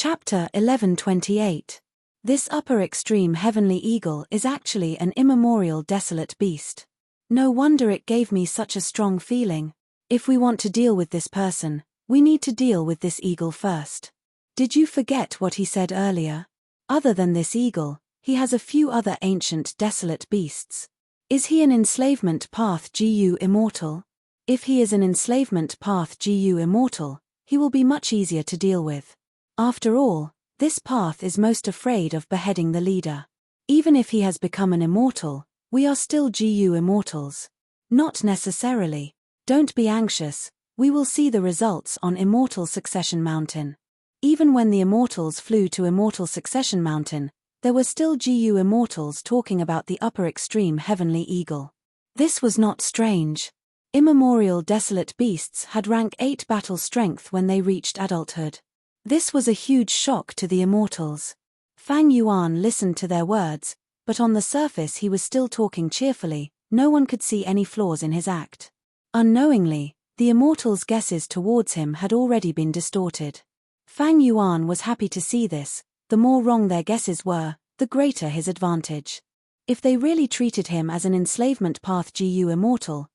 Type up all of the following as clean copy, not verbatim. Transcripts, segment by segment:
Chapter 11:28. This upper extreme heavenly eagle is actually an immemorial desolate beast. No wonder it gave me such a strong feeling. If we want to deal with this person, we need to deal with this eagle first. Did you forget what he said earlier? Other than this eagle, he has a few other ancient desolate beasts. Is he an enslavement path GU immortal? If he is an enslavement path GU immortal, he will be much easier to deal with. After all, this path is most afraid of beheading the leader. Even if he has become an immortal, we are still GU immortals. Not necessarily. Don't be anxious, we will see the results on Immortal Succession Mountain. Even when the immortals flew to Immortal Succession Mountain, there were still GU immortals talking about the upper extreme heavenly eagle. This was not strange. Immemorial desolate beasts had rank 8 battle strength when they reached adulthood. This was a huge shock to the immortals. Fang Yuan listened to their words, but on the surface he was still talking cheerfully. No one could see any flaws in his act. Unknowingly, the immortals' guesses towards him had already been distorted. Fang Yuan was happy to see this. The more wrong their guesses were, the greater his advantage. If they really treated him as an enslavement path GU immortal,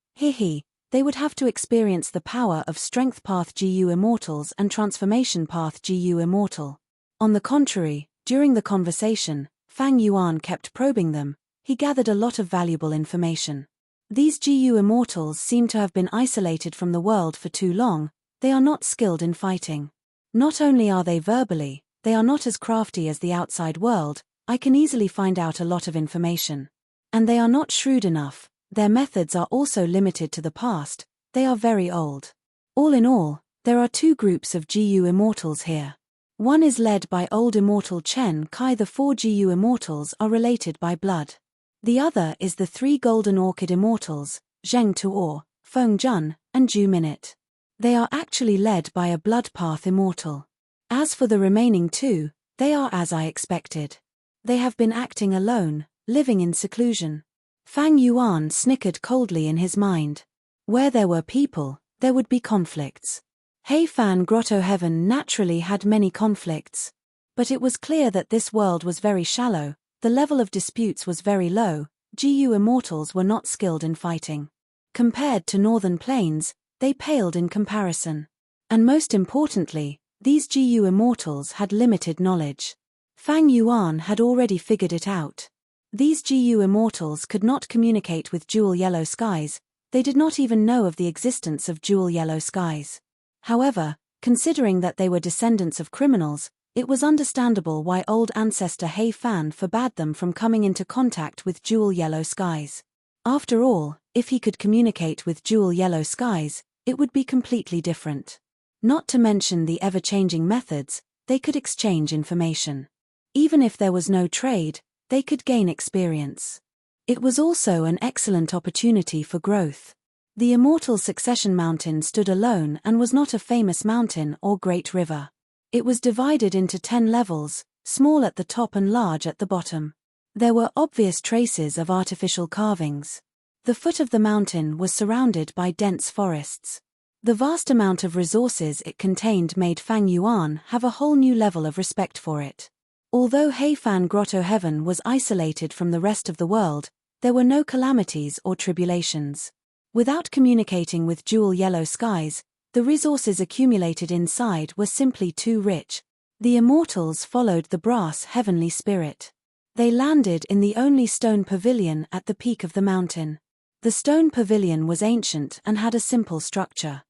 they would have to experience the power of strength path GU immortals and transformation path GU immortal. On the contrary, during the conversation, Fang Yuan kept probing them. He gathered a lot of valuable information. These GU immortals seem to have been isolated from the world for too long. They are not skilled in fighting. Not only are they verbally, they are not as crafty as the outside world. I can easily find out a lot of information. And they are not shrewd enough. Their methods are also limited to the past. They are very old. All in all, there are 2 groups of GU immortals here. One is led by old immortal Chen Kai. The 4 GU immortals are related by blood. The other is the 3 golden orchid immortals, Zheng Tuo, Feng Jun, and Ju Minute. They are actually led by a blood path immortal. As for the remaining 2, they are as I expected. They have been acting alone, living in seclusion. Fang Yuan snickered coldly in his mind. Where there were people, there would be conflicts. Heifan Grotto Heaven naturally had many conflicts. But it was clear that this world was very shallow, the level of disputes was very low. GU immortals were not skilled in fighting. Compared to Northern Plains, they paled in comparison. And most importantly, these GU immortals had limited knowledge. Fang Yuan had already figured it out. These GU immortals could not communicate with jewel yellow skies. They did not even know of the existence of jewel yellow skies. However, considering that they were descendants of criminals, it was understandable why old ancestor He Fan forbade them from coming into contact with jewel yellow skies. After all, if he could communicate with jewel yellow skies, it would be completely different. Not to mention the ever-changing methods, they could exchange information. Even if there was no trade, they could gain experience. It was also an excellent opportunity for growth. The Immortal Succession Mountain stood alone and was not a famous mountain or great river. It was divided into 10 levels, small at the top and large at the bottom. There were obvious traces of artificial carvings. The foot of the mountain was surrounded by dense forests. The vast amount of resources it contained made Fang Yuan have a whole new level of respect for it. Although Heifan Grotto Heaven was isolated from the rest of the world, there were no calamities or tribulations. Without communicating with jewel yellow skies, the resources accumulated inside were simply too rich. The immortals followed the brass heavenly spirit. They landed in the only stone pavilion at the peak of the mountain. The stone pavilion was ancient and had a simple structure.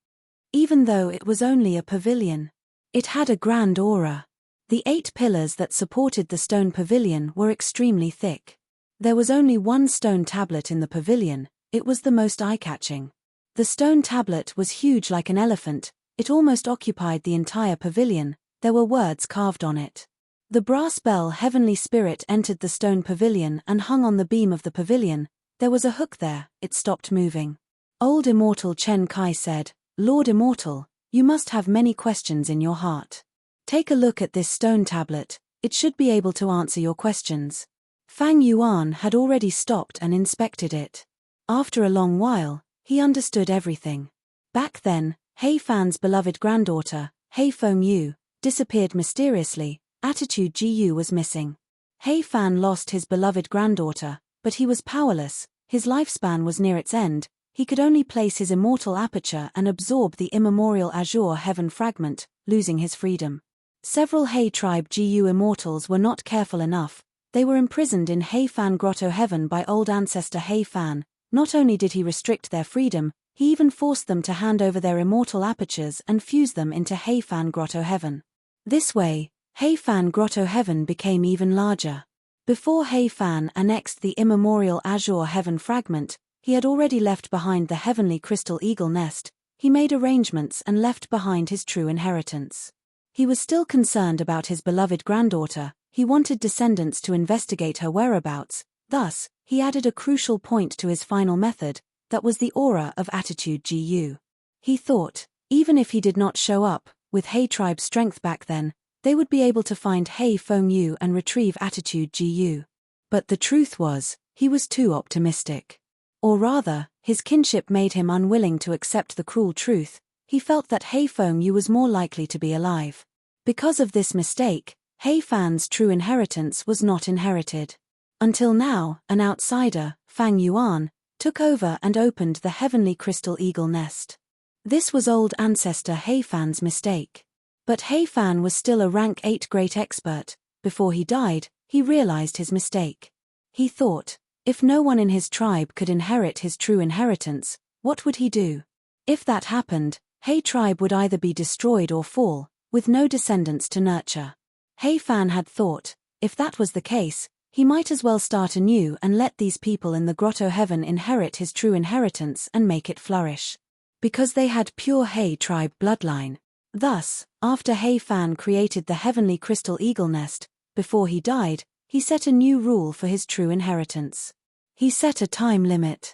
Even though it was only a pavilion, it had a grand aura. The 8 pillars that supported the stone pavilion were extremely thick. There was only one stone tablet in the pavilion. It was the most eye-catching. The stone tablet was huge like an elephant. It almost occupied the entire pavilion. There were words carved on it. The brass bell heavenly spirit entered the stone pavilion and hung on the beam of the pavilion. There was a hook there. It stopped moving. Old Immortal Chen Kai said, "Lord Immortal, you must have many questions in your heart. Take a look at this stone tablet. It should be able to answer your questions." Fang Yuan had already stopped and inspected it. After a long while, he understood everything. Back then, He Fan's beloved granddaughter, He Feng Yu, disappeared mysteriously. Attitude GU was missing. He Fan lost his beloved granddaughter, but he was powerless. His lifespan was near its end. He could only place his immortal aperture and absorb the immemorial azure heaven fragment, losing his freedom. Several He tribe GU immortals were not careful enough. They were imprisoned in He Fan Grotto Heaven by old ancestor He Fan. Not only did he restrict their freedom, he even forced them to hand over their immortal apertures and fuse them into He Fan Grotto Heaven. This way, He Fan Grotto Heaven became even larger. Before He Fan annexed the immemorial azure heaven fragment, he had already left behind the heavenly crystal eagle nest. He made arrangements and left behind his true inheritance. He was still concerned about his beloved granddaughter. He wanted descendants to investigate her whereabouts. Thus, he added a crucial point to his final method, that was the aura of attitude GU. He thought, even if he did not show up, with He tribe strength back then, they would be able to find He Feng Yu and retrieve attitude GU. But the truth was, he was too optimistic. Or rather, his kinship made him unwilling to accept the cruel truth. He felt that He Feng Yu was more likely to be alive. Because of this mistake, He Fan's true inheritance was not inherited. Until now, an outsider, Fang Yuan, took over and opened the heavenly crystal eagle nest. This was old ancestor He Fan's mistake. But He Fan was still a rank 8 great expert. Before he died, he realized his mistake. He thought, if no one in his tribe could inherit his true inheritance, what would he do? If that happened, He tribe would either be destroyed or fall, with no descendants to nurture. He Fan had thought, if that was the case, he might as well start anew and let these people in the Grotto Heaven inherit his true inheritance and make it flourish. Because they had pure He tribe bloodline. Thus, after He Fan created the heavenly crystal eagle nest, before he died, he set a new rule for his true inheritance. He set a time limit.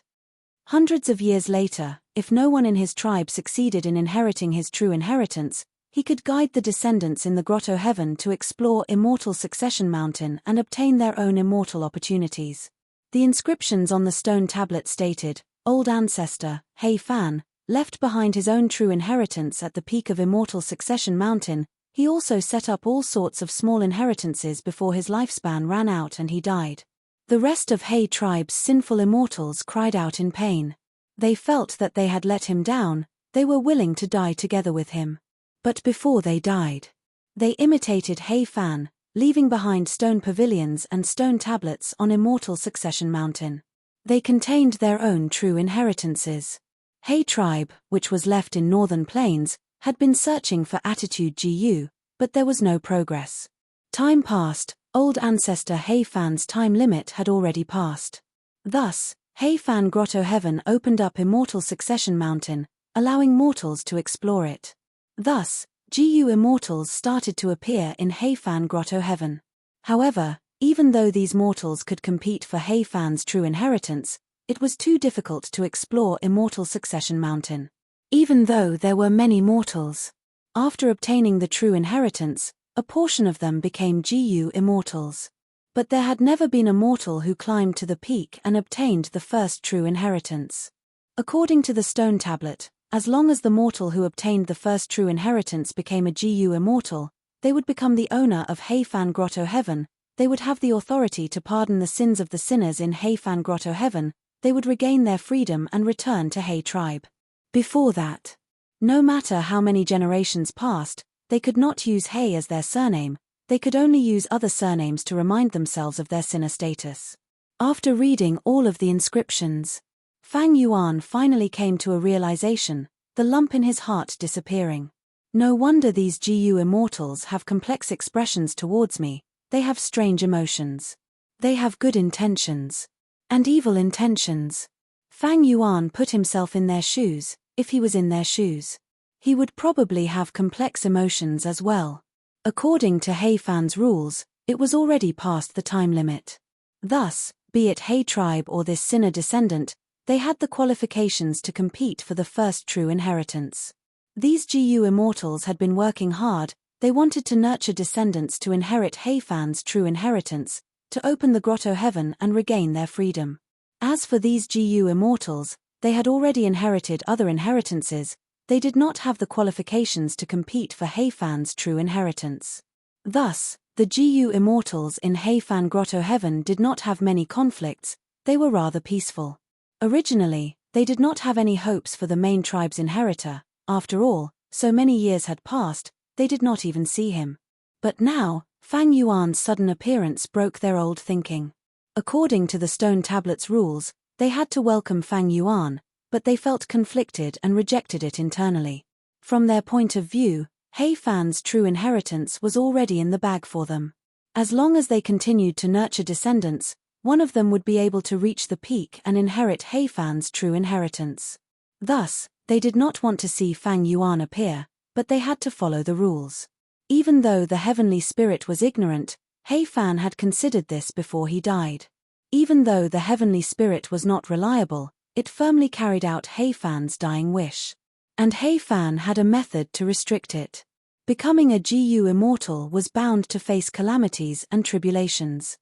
Hundreds of years later, if no one in his tribe succeeded in inheriting his true inheritance, he could guide the descendants in the Grotto Heaven to explore Immortal Succession Mountain and obtain their own immortal opportunities. The inscriptions on the stone tablet stated, Old Ancestor, He Fan, left behind his own true inheritance at the peak of Immortal Succession Mountain. He also set up all sorts of small inheritances before his lifespan ran out and he died. The rest of He tribe's sinful immortals cried out in pain. They felt that they had let him down. They were willing to die together with him. But before they died, they imitated He Fan, leaving behind stone pavilions and stone tablets on Immortal Succession Mountain. They contained their own true inheritances. He tribe, which was left in northern plains, had been searching for attitude GU, but there was no progress. Time passed. Old ancestor He Fan's time limit had already passed. Thus, He Fan Grotto Heaven opened up Immortal Succession Mountain, allowing mortals to explore it. Thus, GU immortals started to appear in He Fan Grotto Heaven. However, even though these mortals could compete for He Fan's true inheritance, it was too difficult to explore Immortal Succession Mountain. Even though there were many mortals, after obtaining the true inheritance, a portion of them became GU immortals. But there had never been a mortal who climbed to the peak and obtained the first true inheritance. According to the stone tablet, as long as the mortal who obtained the first true inheritance became a GU immortal, they would become the owner of He Fan Grotto Heaven. They would have the authority to pardon the sins of the sinners in He Fan Grotto Heaven. They would regain their freedom and return to He tribe. Before that, no matter how many generations passed, they could not use He as their surname. They could only use other surnames to remind themselves of their sinner status. After reading all of the inscriptions, Fang Yuan finally came to a realization, the lump in his heart disappearing. No wonder these GU immortals have complex expressions towards me. They have strange emotions. They have good intentions. And evil intentions. Fang Yuan put himself in their shoes. If he was in their shoes, he would probably have complex emotions as well. According to He Fan's rules, it was already past the time limit. Thus, be it He tribe or this sinner descendant, they had the qualifications to compete for the first true inheritance. These GU immortals had been working hard. They wanted to nurture descendants to inherit He Fan's true inheritance, to open the Grotto Heaven and regain their freedom. As for these GU immortals, they had already inherited other inheritances. they did not have the qualifications to compete for Heifan's true inheritance. Thus, the Gu immortals in Heifan Grotto Heaven did not have many conflicts, they were rather peaceful. Originally, they did not have any hopes for the main tribe's inheritor. After all, so many years had passed, they did not even see him. But now, Fang Yuan's sudden appearance broke their old thinking. According to the stone tablet's rules, they had to welcome Fang Yuan, but they felt conflicted and rejected it internally. From their point of view, Heifan's true inheritance was already in the bag for them. As long as they continued to nurture descendants, one of them would be able to reach the peak and inherit Heifan's true inheritance. Thus, they did not want to see Fang Yuan appear, but they had to follow the rules. Even though the heavenly spirit was ignorant, Heifan had considered this before he died. Even though the heavenly spirit was not reliable, it firmly carried out Heifan's dying wish. And Heifan had a method to restrict it. Becoming a Gu immortal was bound to face calamities and tribulations.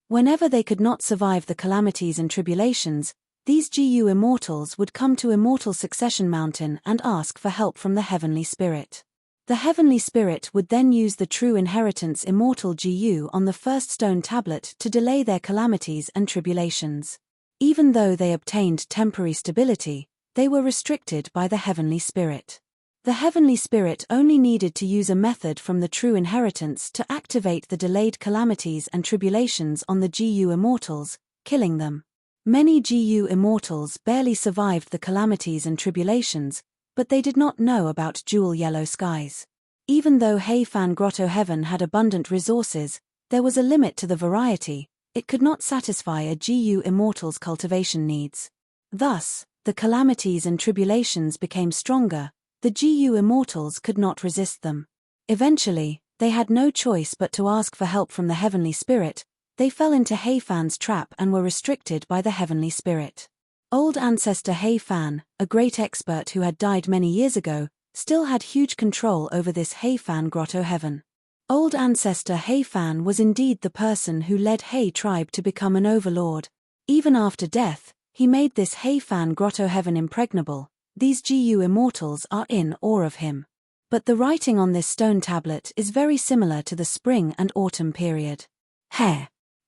Whenever they could not survive the calamities and tribulations, these Gu immortals would come to Immortal Succession Mountain and ask for help from the heavenly spirit. The heavenly spirit would then use the true inheritance immortal Gu on the first stone tablet to delay their calamities and tribulations. Even though they obtained temporary stability, they were restricted by the heavenly spirit. The heavenly spirit only needed to use a method from the true inheritance to activate the delayed calamities and tribulations on the Gu immortals, killing them. Many Gu immortals barely survived the calamities and tribulations, but they did not know about jewel yellow skies. Even though Heifan Grotto Heaven had abundant resources, there was a limit to the variety. It could not satisfy a Gu immortal's cultivation needs. Thus, the calamities and tribulations became stronger. The Gu immortals could not resist them. Eventually, they had no choice but to ask for help from the heavenly spirit. They fell into Heifan's trap and were restricted by the heavenly spirit. Old ancestor Heifan, a great expert who had died many years ago, still had huge control over this Heifan Grotto Heaven. Old ancestor Heifan was indeed the person who led Hei tribe to become an overlord. Even after death, he made this Heifan Grotto Heaven impregnable. These Gu immortals are in awe of him. But the writing on this stone tablet is very similar to the spring and autumn period.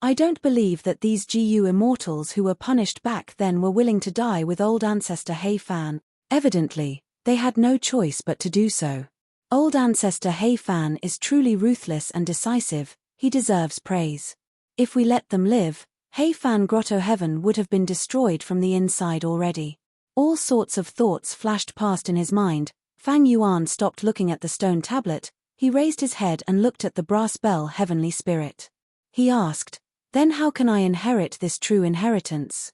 I don't believe that these Gu immortals who were punished back then were willing to die with old ancestor Heifan. Evidently, they had no choice but to do so. Old ancestor Heifan is truly ruthless and decisive. He deserves praise. If we let them live, Heifan Grotto Heaven would have been destroyed from the inside already. All sorts of thoughts flashed past in his mind. Fang Yuan stopped looking at the stone tablet. He raised his head and looked at the brass bell heavenly spirit. He asked, "Then how can I inherit this true inheritance?"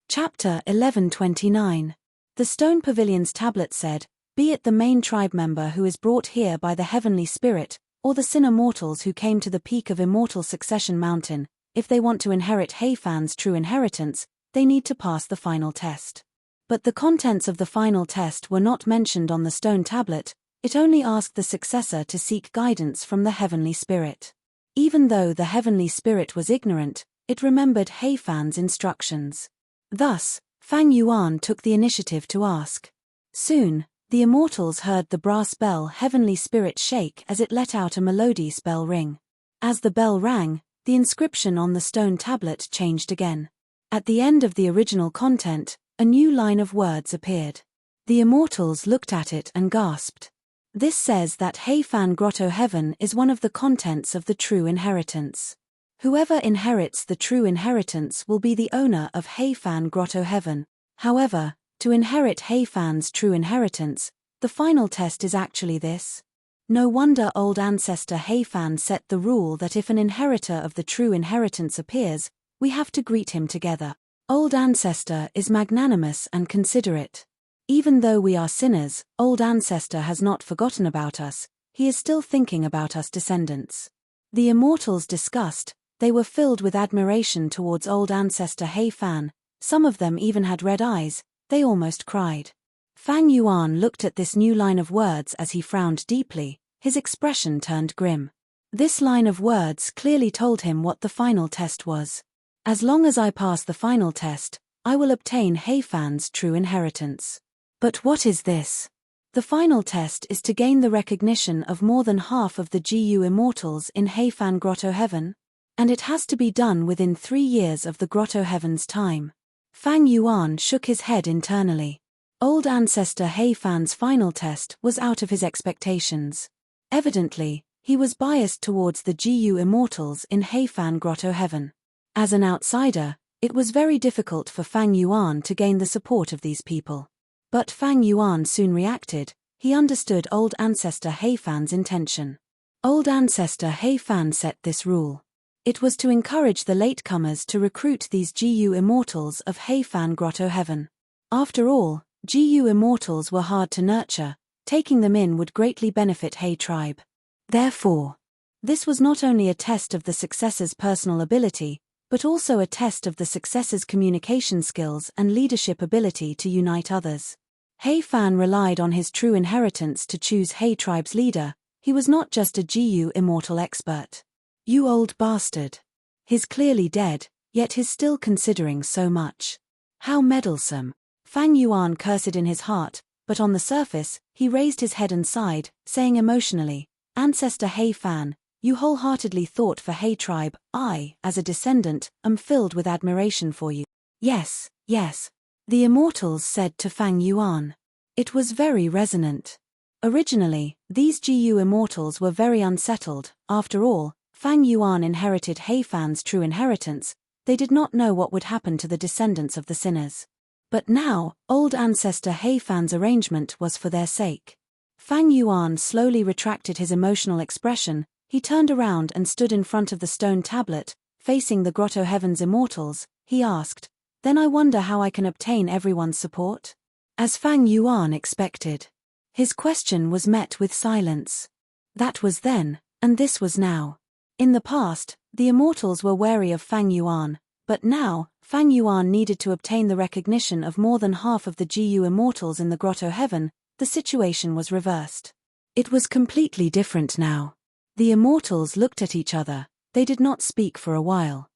Chapter 11:29. The stone pavilion's tablet said, "Be it the main tribe member who is brought here by the heavenly spirit, or the sinner mortals who came to the peak of Immortal Succession Mountain, if they want to inherit Heifan's true inheritance, they need to pass the final test." But the contents of the final test were not mentioned on the stone tablet. It only asked the successor to seek guidance from the heavenly spirit. Even though the heavenly spirit was ignorant, it remembered Heifan's instructions. Thus, Fang Yuan took the initiative to ask. Soon, the immortals heard the brass bell heavenly spirit shake as it let out a melodious bell ring. As the bell rang, the inscription on the stone tablet changed again. At the end of the original content, a new line of words appeared. The immortals looked at it and gasped. This says that Heifan Grotto Heaven is one of the contents of the true inheritance. Whoever inherits the true inheritance will be the owner of Heifan Grotto Heaven. However, to inherit Heifan's true inheritance, the final test is actually this. No wonder old ancestor Heifan set the rule that if an inheritor of the true inheritance appears, we have to greet him together. Old ancestor is magnanimous and considerate. Even though we are sinners, old ancestor has not forgotten about us. He is still thinking about us descendants. The immortals discussed. They were filled with admiration towards old ancestor Heifan. Some of them even had red eyes. They almost cried. Fang Yuan looked at this new line of words as he frowned deeply. His expression turned grim. This line of words clearly told him what the final test was. As long as I pass the final test, I will obtain Heifan's true inheritance. But what is this? The final test is to gain the recognition of more than half of the GU immortals in Heifan Grotto Heaven, and it has to be done within 3 years of the Grotto Heaven's time. Fang Yuan shook his head internally. Old ancestor Heifan's final test was out of his expectations. Evidently, he was biased towards the GU immortals in Heifan Grotto Heaven. As an outsider, it was very difficult for Fang Yuan to gain the support of these people. But Fang Yuan soon reacted. He understood old ancestor Heifan's intention. Old ancestor Heifan set this rule. It was to encourage the latecomers to recruit these GU immortals of Heifan Grotto Heaven. After all, GU immortals were hard to nurture. Taking them in would greatly benefit Hei tribe. Therefore, this was not only a test of the successor's personal ability, but also a test of the successor's communication skills and leadership ability to unite others. Heifan relied on his true inheritance to choose Hei tribe's leader. He was not just a GU immortal expert. You old bastard. He's clearly dead, yet he's still considering so much. How meddlesome. Fang Yuan cursed in his heart, but on the surface, he raised his head and sighed, saying emotionally, Ancestor Heifan, you wholeheartedly thought for Hei tribe. I, as a descendant, am filled with admiration for you. Yes, yes. The immortals said to Fang Yuan. It was very resonant. Originally, these GU immortals were very unsettled. After all, Fang Yuan inherited Heifan's true inheritance. They did not know what would happen to the descendants of the sinners. But now, old ancestor Heifan's arrangement was for their sake. Fang Yuan slowly retracted his emotional expression. He turned around and stood in front of the stone tablet, facing the Grotto Heaven's immortals. He asked, Then I wonder how I can obtain everyone's support? As Fang Yuan expected. His question was met with silence. That was then, and this was now. In the past, the immortals were wary of Fang Yuan, but now, Fang Yuan needed to obtain the recognition of more than half of the GU immortals in the Grotto Heaven. The situation was reversed. It was completely different now. The immortals looked at each other. They did not speak for a while.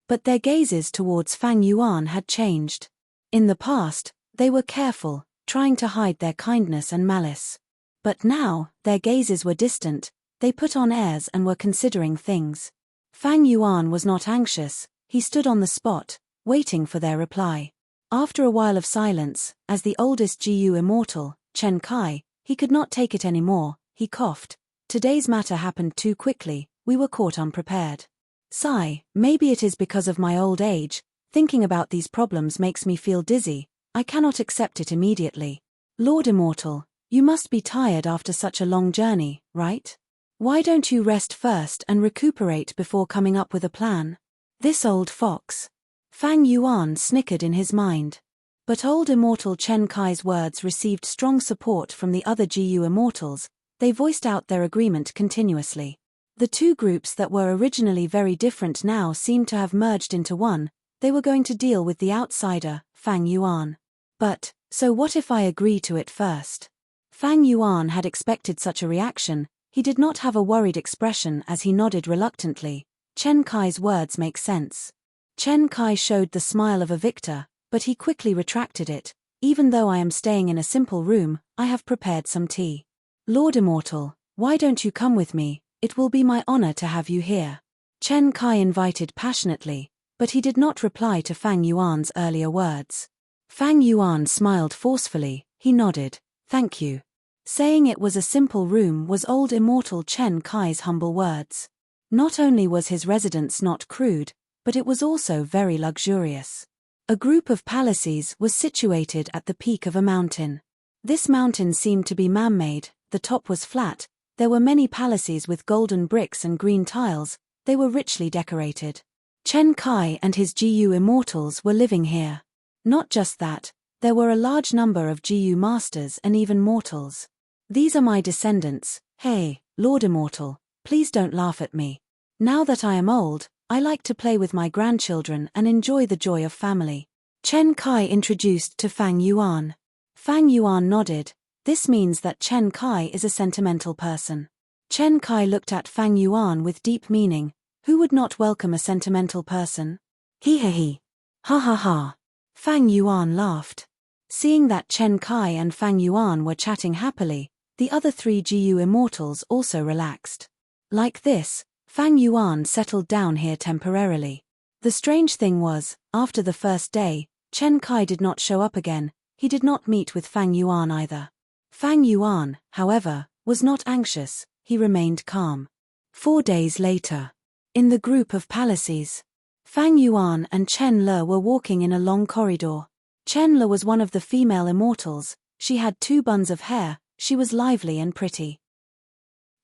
But their gazes towards Fang Yuan had changed. In the past, they were careful, trying to hide their kindness and malice. But now, their gazes were distant. They put on airs and were considering things. Fang Yuan was not anxious. He stood on the spot, waiting for their reply. After a while of silence, as the oldest GU immortal, Chen Kai, he could not take it anymore. He coughed. Today's matter happened too quickly. We were caught unprepared. Sigh, maybe it is because of my old age. Thinking about these problems makes me feel dizzy. I cannot accept it immediately. Lord Immortal, you must be tired after such a long journey, right? Why don't you rest first and recuperate before coming up with a plan? This old fox. Fang Yuan snickered in his mind. But old immortal Chen Kai's words received strong support from the other GU immortals. They voiced out their agreement continuously. The two groups that were originally very different now seemed to have merged into one. They were going to deal with the outsider, Fang Yuan. But, so what if I agree to it first? Fang Yuan had expected such a reaction. He did not have a worried expression as he nodded reluctantly. Chen Kai's words make sense. Chen Kai showed the smile of a victor, but he quickly retracted it. Even though I am staying in a simple room, I have prepared some tea. Lord Immortal, why don't you come with me? It will be my honor to have you here. Chen Kai invited passionately, but he did not reply to Fang Yuan's earlier words. Fang Yuan smiled forcefully. He nodded. Thank you. Saying it was a simple room was old immortal Chen Kai's humble words. Not only was his residence not crude, but it was also very luxurious. A group of palaces was situated at the peak of a mountain. This mountain seemed to be man-made. The top was flat. There were many palaces with golden bricks and green tiles. They were richly decorated. Chen Kai and his GU immortals were living here. Not just that, there were a large number of GU masters and even mortals. These are my descendants. Hey, Lord Immortal, please don't laugh at me. Now that I am old, I like to play with my grandchildren and enjoy the joy of family. Chen Kai introduced to Fang Yuan. Fang Yuan nodded. This means that Chen Kai is a sentimental person. Chen Kai looked at Fang Yuan with deep meaning. Who would not welcome a sentimental person? He. Ha ha ha. Fang Yuan laughed. Seeing that Chen Kai and Fang Yuan were chatting happily, the other three GU immortals also relaxed. Like this, Fang Yuan settled down here temporarily. The strange thing was, after the first day, Chen Kai did not show up again. He did not meet with Fang Yuan either. Fang Yuan, however, was not anxious, he remained calm. 4 days later. In the group of palaces, Fang Yuan and Chen Le were walking in a long corridor. Chen Le was one of the female immortals. She had 2 buns of hair, she was lively and pretty.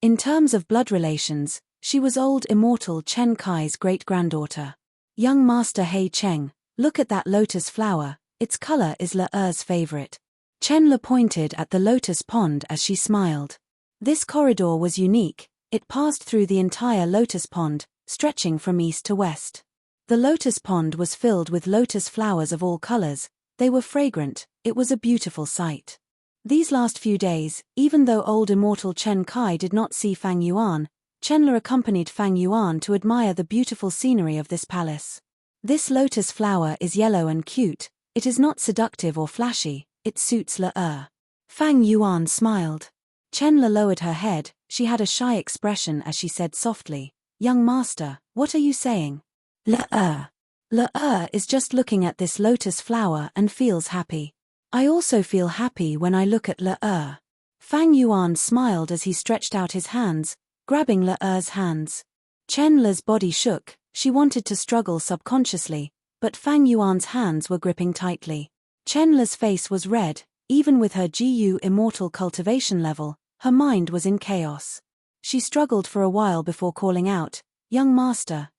In terms of blood relations, she was old immortal Chen Kai's great-granddaughter. Young Master Hei Cheng, look at that lotus flower, its color is Le-er's favorite. Chen Le pointed at the lotus pond as she smiled. This corridor was unique, it passed through the entire lotus pond, stretching from east to west. The lotus pond was filled with lotus flowers of all colors, they were fragrant, it was a beautiful sight. These last few days, even though old immortal Chen Kai did not see Fang Yuan, Chen Le accompanied Fang Yuan to admire the beautiful scenery of this palace. This lotus flower is yellow and cute, it is not seductive or flashy, it suits Le-er. Fang Yuan smiled. Chen Le lowered her head, she had a shy expression as she said softly, "Young master, what are you saying?" Le-er. Le-er is just looking at this lotus flower and feels happy. I also feel happy when I look at Le-er. Fang Yuan smiled as he stretched out his hands, grabbing Le-er's hands. Chen Le's body shook, she wanted to struggle subconsciously, but Fang Yuan's hands were gripping tightly. Chen Le's face was red, even with her GU immortal cultivation level, her mind was in chaos. She struggled for a while before calling out, young master,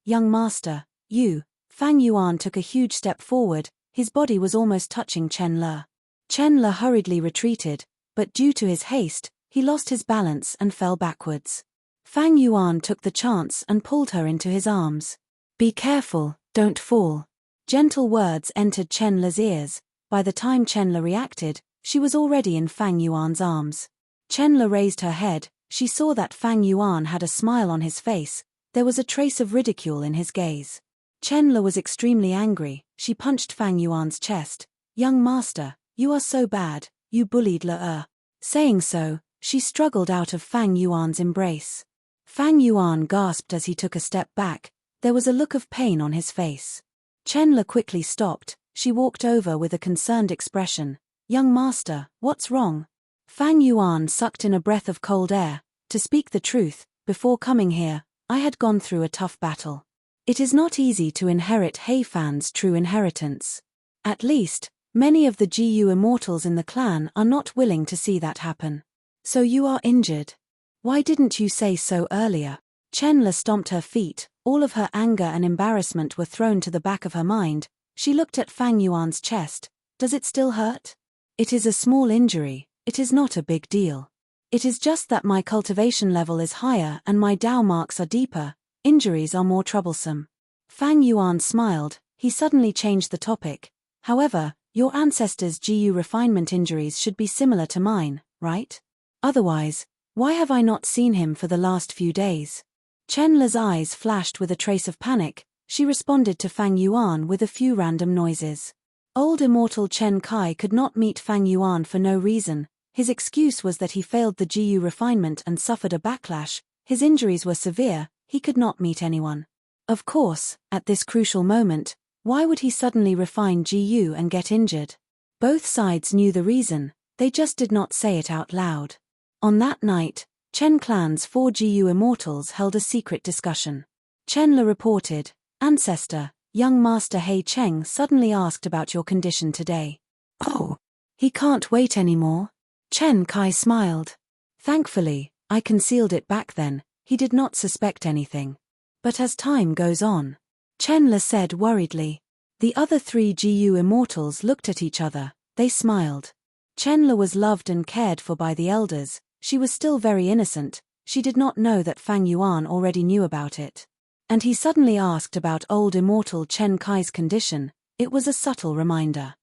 you." Fang Yuan took a huge step forward, his body was almost touching Chen Le. Chen Le hurriedly retreated, but due to his haste, he lost his balance and fell backwards. Fang Yuan took the chance and pulled her into his arms. "Be careful, don't fall." Gentle words entered Chen Le's ears. By the time Chen Le reacted, she was already in Fang Yuan's arms. Chen Le raised her head, she saw that Fang Yuan had a smile on his face, there was a trace of ridicule in his gaze. Chen Le was extremely angry, she punched Fang Yuan's chest. "Young master, you are so bad, you bullied Le-er." Saying so, she struggled out of Fang Yuan's embrace. Fang Yuan gasped as he took a step back, there was a look of pain on his face. Chen Le quickly stopped, she walked over with a concerned expression. "Young master, what's wrong?" Fang Yuan sucked in a breath of cold air. "To speak the truth, before coming here, I had gone through a tough battle. It is not easy to inherit Hei Fan's true inheritance. At least, many of the GU immortals in the clan are not willing to see that happen. So you are injured. Why didn't you say so earlier?" Chen Le stomped her feet, all of her anger and embarrassment were thrown to the back of her mind. She looked at Fang Yuan's chest. "Does it still hurt?" "It is a small injury, it is not a big deal. It is just that my cultivation level is higher and my Dao marks are deeper, injuries are more troublesome." Fang Yuan smiled, he suddenly changed the topic. "However, your ancestors' GU refinement injuries should be similar to mine, right? Otherwise, why have I not seen him for the last few days?" Chen Le's eyes flashed with a trace of panic, she responded to Fang Yuan with a few random noises. Old immortal Chen Kai could not meet Fang Yuan for no reason, his excuse was that he failed the GU refinement and suffered a backlash, his injuries were severe, he could not meet anyone. Of course, at this crucial moment, why would he suddenly refine GU and get injured? Both sides knew the reason, they just did not say it out loud. On that night, Chen Clan's 4 GU immortals held a secret discussion. Chen Le reported, "Ancestor, young Master Hei Cheng suddenly asked about your condition today." "Oh, he can't wait anymore?" Chen Kai smiled. "Thankfully, I concealed it back then, he did not suspect anything. But as time goes on," Chen Le said worriedly. The other 3 GU immortals looked at each other, they smiled. Chen Le was loved and cared for by the elders, she was still very innocent, she did not know that Fang Yuan already knew about it. And he suddenly asked about old immortal Chen Kai's condition, it was a subtle reminder.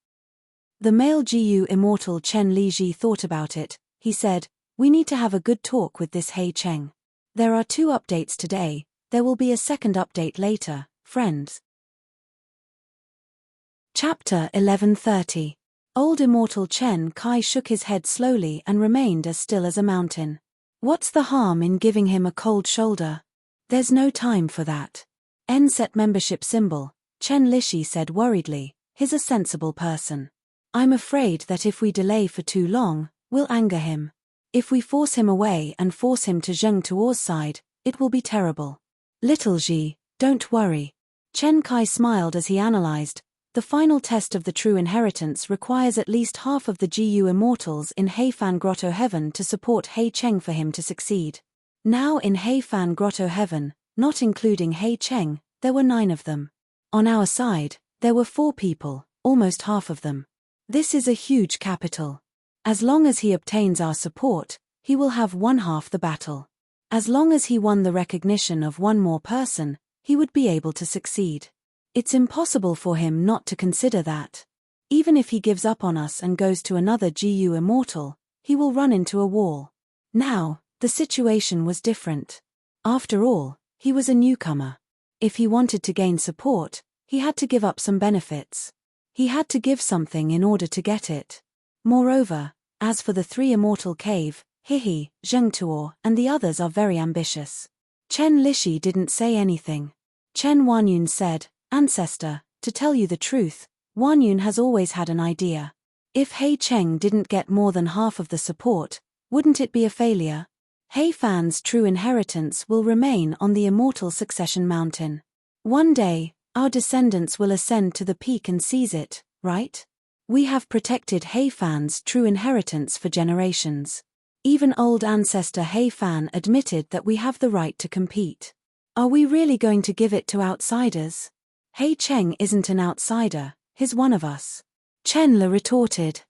The male GU immortal Chen Liji thought about it, he said, "We need to have a good talk with this Hei Cheng. There are 2 updates today, there will be a second update later, friends." Chapter 1130. Old immortal Chen Kai shook his head slowly and remained as still as a mountain. What's the harm in giving him a cold shoulder? There's no time for that. Set membership symbol, Chen Lishi said worriedly, he's a sensible person. I'm afraid that if we delay for too long, we'll anger him. If we force him away and force him to Zheng Tuo's side, it will be terrible. Little Ji, don't worry. Chen Kai smiled as he analyzed. The final test of the true inheritance requires at least half of the GU immortals in Heifan Grotto Heaven to support Hei Cheng for him to succeed. Now in Heifan Grotto Heaven, not including Hei Cheng, there were 9 of them. On our side, there were 4 people, almost half of them. This is a huge capital. As long as he obtains our support, he will have 1/2 the battle. As long as he won the recognition of 1 more person, he would be able to succeed. It's impossible for him not to consider that. Even if he gives up on us and goes to another GU immortal, he will run into a wall. Now, the situation was different. After all, he was a newcomer. If he wanted to gain support, he had to give up some benefits. He had to give something in order to get it. Moreover, as for the 3 immortal cave, Hihi, Zheng Tuo, and the others are very ambitious. Chen Lishi didn't say anything. Chen Wanyun said, Ancestor, to tell you the truth, Wanyun has always had an idea. If Hei Cheng didn't get more than half of the support, wouldn't it be a failure? Hei Fan's true inheritance will remain on the immortal succession mountain. One day, our descendants will ascend to the peak and seize it, right? We have protected Hei Fan's true inheritance for generations. Even old ancestor Hei Fan admitted that we have the right to compete. Are we really going to give it to outsiders? Hei Cheng isn't an outsider, he's one of us. Chen Le retorted.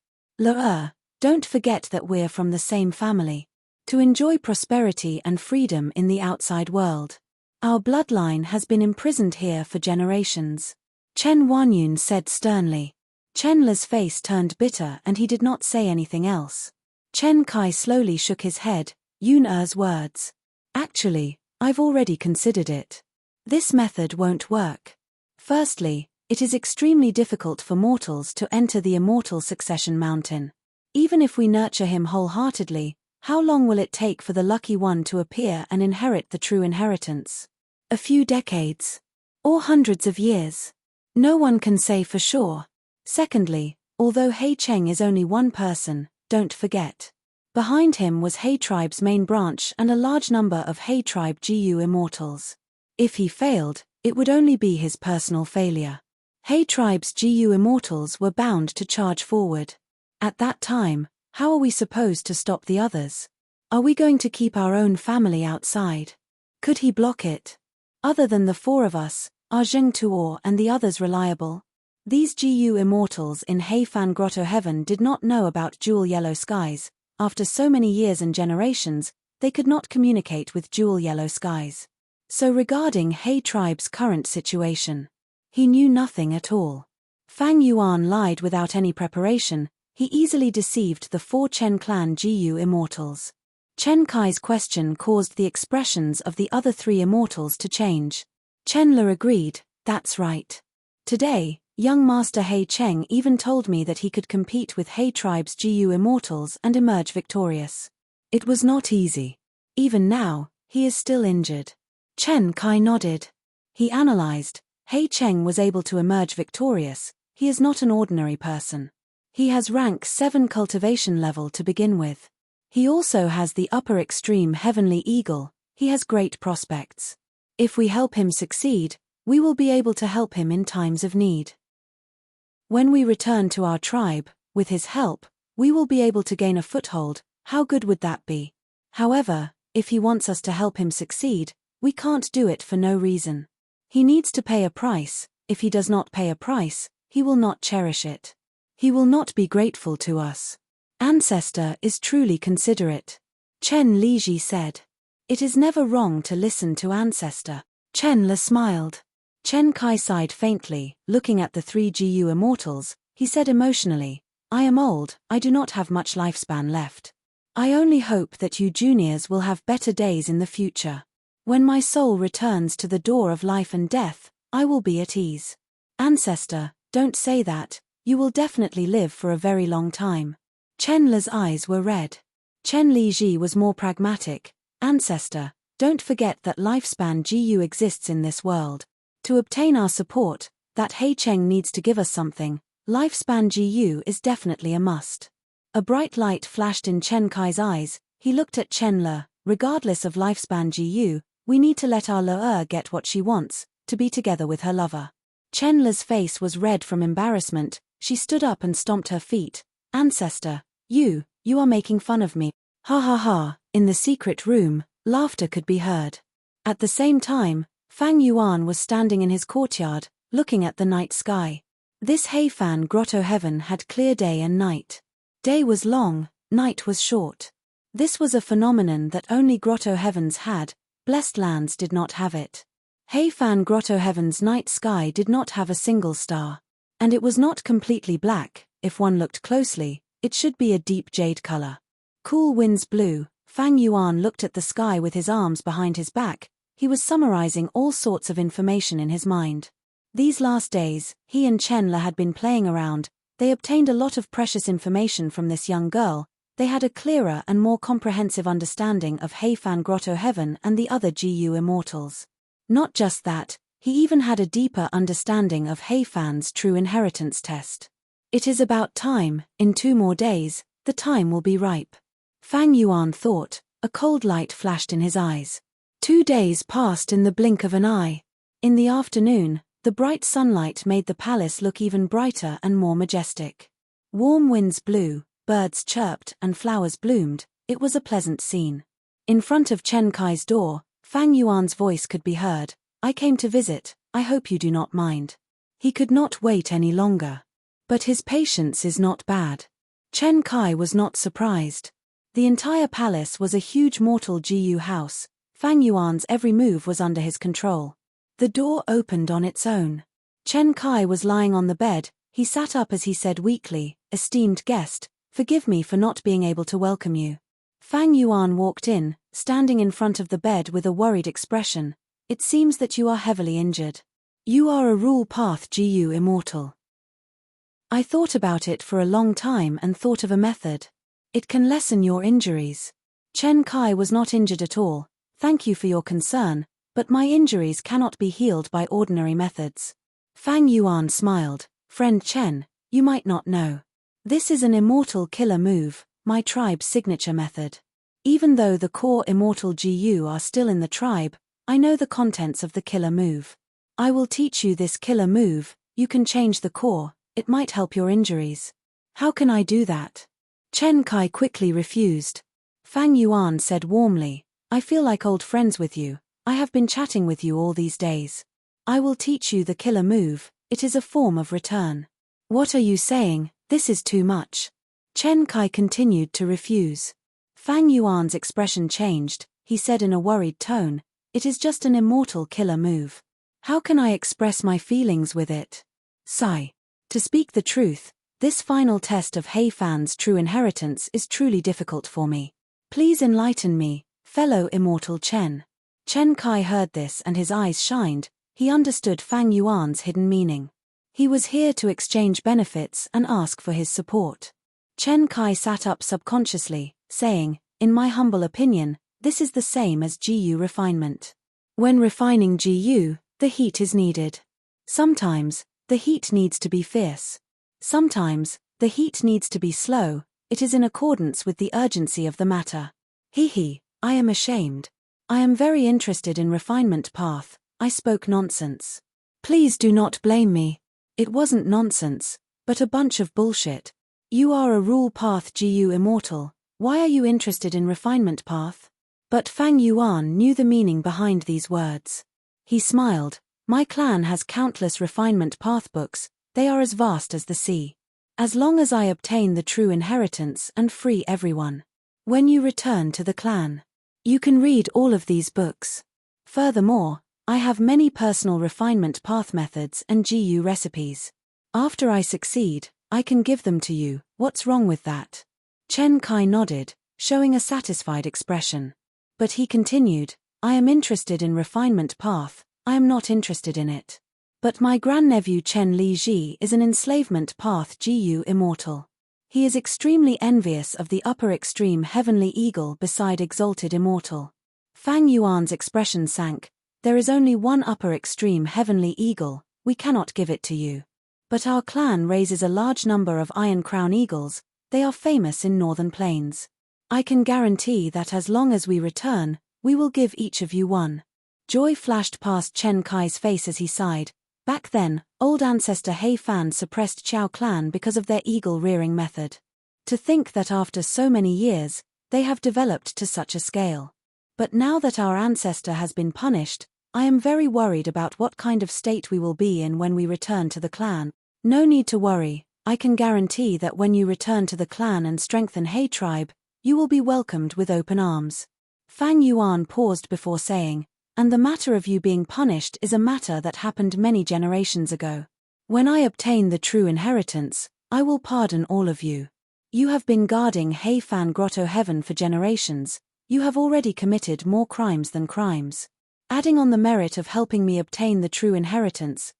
Don't forget that we're from the same family. To enjoy prosperity and freedom in the outside world. Our bloodline has been imprisoned here for generations. Chen Wanyun said sternly. Chen Le's face turned bitter and he did not say anything else. Chen Kai slowly shook his head, Yun Er's words. Actually, I've already considered it. This method won't work. Firstly, it is extremely difficult for mortals to enter the immortal succession mountain. Even if we nurture him wholeheartedly, how long will it take for the lucky one to appear and inherit the true inheritance? A few decades? Or hundreds of years? No one can say for sure. Secondly, although Hei Cheng is only 1 person, don't forget. Behind him was Hei Tribe's main branch and a large number of Hei Tribe GU immortals. If he failed, it would only be his personal failure. Hei Tribe's GU immortals were bound to charge forward. At that time, how are we supposed to stop the others? Are we going to keep our own family outside? Could he block it? Other than the 4 of us, are Zheng Tuo and the others reliable? These GU immortals in Heifan Grotto Heaven did not know about jewel yellow skies. After so many years and generations, they could not communicate with jewel yellow skies. So regarding Hei Tribe's current situation, he knew nothing at all. Fang Yuan lied without any preparation. He easily deceived the 4 Chen clan GU immortals. Chen Kai's question caused the expressions of the other 3 immortals to change. Chen Le agreed, that's right. Today, young Master Hei Cheng even told me that he could compete with Hei Tribe's GU immortals and emerge victorious. It was not easy. Even now, he is still injured. Chen Kai nodded. He analyzed. Hei Cheng was able to emerge victorious. He is not an ordinary person. He has rank 7 cultivation level to begin with. He also has the upper extreme heavenly eagle. He has great prospects. If we help him succeed, we will be able to help him in times of need. When we return to our tribe, with his help, we will be able to gain a foothold. How good would that be? However, if he wants us to help him succeed, we can't do it for no reason. He needs to pay a price. If he does not pay a price, he will not cherish it. He will not be grateful to us. Ancestor is truly considerate. Chen Liji said. It is never wrong to listen to Ancestor. Chen Le smiled. Chen Kai sighed faintly, looking at the 3 GU immortals. He said emotionally, I am old, I do not have much lifespan left. I only hope that you juniors will have better days in the future. When my soul returns to the door of life and death, I will be at ease. Ancestor, don't say that. You will definitely live for a very long time. Chen Le's eyes were red. Chen Liji was more pragmatic. Ancestor, don't forget that lifespan GU exists in this world. To obtain our support, that Hei Cheng needs to give us something. Lifespan GU is definitely a must. A bright light flashed in Chen Kai's eyes. He looked at Chen Le. Regardless of lifespan GU, we need to let our Le get what she wants, to be together with her lover. Chen Le's face was red from embarrassment. She stood up and stomped her feet. Ancestor, you are making fun of me. Ha ha ha. In the secret room, laughter could be heard. At the same time, Fang Yuan was standing in his courtyard, looking at the night sky. This Heifan grotto heaven had clear day and night. Day was long, night was short. This was a phenomenon that only grotto heavens had, blessed lands did not have it. Heifan grotto heaven's night sky did not have a single star. And it was not completely black. If one looked closely, it should be a deep jade color. Cool winds blew. Fang Yuan looked at the sky with his arms behind his back. He was summarizing all sorts of information in his mind. These last days, he and Chen Le had been playing around. They obtained a lot of precious information from this young girl. They had a clearer and more comprehensive understanding of Heifan Grotto Heaven and the other GU immortals. Not just that, he even had a deeper understanding of Heifan's true inheritance test. It is about time. In 2 more days, the time will be ripe. Fang Yuan thought. A cold light flashed in his eyes. 2 days passed in the blink of an eye. In the afternoon, the bright sunlight made the palace look even brighter and more majestic. Warm winds blew, birds chirped and flowers bloomed. It was a pleasant scene. In front of Chen Kai's door, Fang Yuan's voice could be heard. I came to visit, I hope you do not mind. He could not wait any longer. But his patience is not bad. Chen Kai was not surprised. The entire palace was a huge mortal GU house. Fang Yuan's every move was under his control. The door opened on its own. Chen Kai was lying on the bed. He sat up as he said weakly, esteemed guest, forgive me for not being able to welcome you. Fang Yuan walked in, standing in front of the bed with a worried expression. It seems that you are heavily injured. You are a rule path GU immortal. I thought about it for a long time and thought of a method. It can lessen your injuries. Chen Kai was not injured at all. Thank you for your concern, but my injuries cannot be healed by ordinary methods. Fang Yuan smiled. Friend Chen, you might not know. This is an immortal killer move, my tribe's signature method. Even though the core immortal GU are still in the tribe, I know the contents of the killer move. I will teach you this killer move. You can change the core, it might help your injuries. How can I do that? Chen Kai quickly refused. Fang Yuan said warmly, I feel like old friends with you. I have been chatting with you all these days. I will teach you the killer move. It is a form of return. What are you saying? This is too much. Chen Kai continued to refuse. Fang Yuan's expression changed. He said in a worried tone, it is just an immortal killer move. How can I express my feelings with it? Sigh. To speak the truth, this final test of Heifan's true inheritance is truly difficult for me. Please enlighten me, fellow immortal Chen. Chen Kai heard this and his eyes shined. He understood Fang Yuan's hidden meaning. He was here to exchange benefits and ask for his support. Chen Kai sat up subconsciously, saying, in my humble opinion, this is the same as GU refinement. When refining GU, the heat is needed. Sometimes, the heat needs to be fierce. Sometimes, the heat needs to be slow. It is in accordance with the urgency of the matter. I am ashamed. I am very interested in refinement path. I spoke nonsense. Please do not blame me. It wasn't nonsense, but a bunch of bullshit. You are a rule path GU immortal. Why are you interested in refinement path? But Fang Yuan knew the meaning behind these words. He smiled. My clan has countless refinement path books. They are as vast as the sea. As long as I obtain the true inheritance and free everyone. When you return to the clan, you can read all of these books. Furthermore, I have many personal refinement path methods and GU recipes. After I succeed, I can give them to you. What's wrong with that? Chen Kai nodded, showing a satisfied expression. But he continued, I am interested in refinement path, I am not interested in it. But my grandnephew Chen Li Ji is an enslavement path Gu immortal. He is extremely envious of the upper extreme heavenly eagle beside exalted immortal. Fang Yuan's expression sank. There is only one upper extreme heavenly eagle, we cannot give it to you. But our clan raises a large number of iron crown eagles, they are famous in northern plains. I can guarantee that as long as we return, we will give each of you one. Joy flashed past Chen Kai's face as he sighed. Back then, old ancestor He Fan suppressed Qiao clan because of their eagle-rearing method. To think that after so many years, they have developed to such a scale. But now that our ancestor has been punished, I am very worried about what kind of state we will be in when we return to the clan. No need to worry, I can guarantee that when you return to the clan and strengthen He tribe, you will be welcomed with open arms. Fang Yuan paused before saying, and the matter of you being punished is a matter that happened many generations ago. When I obtain the true inheritance, I will pardon all of you. You have been guarding He Fan Grotto Heaven for generations, you have already committed more crimes than crimes. Adding on the merit of helping me obtain the true inheritance,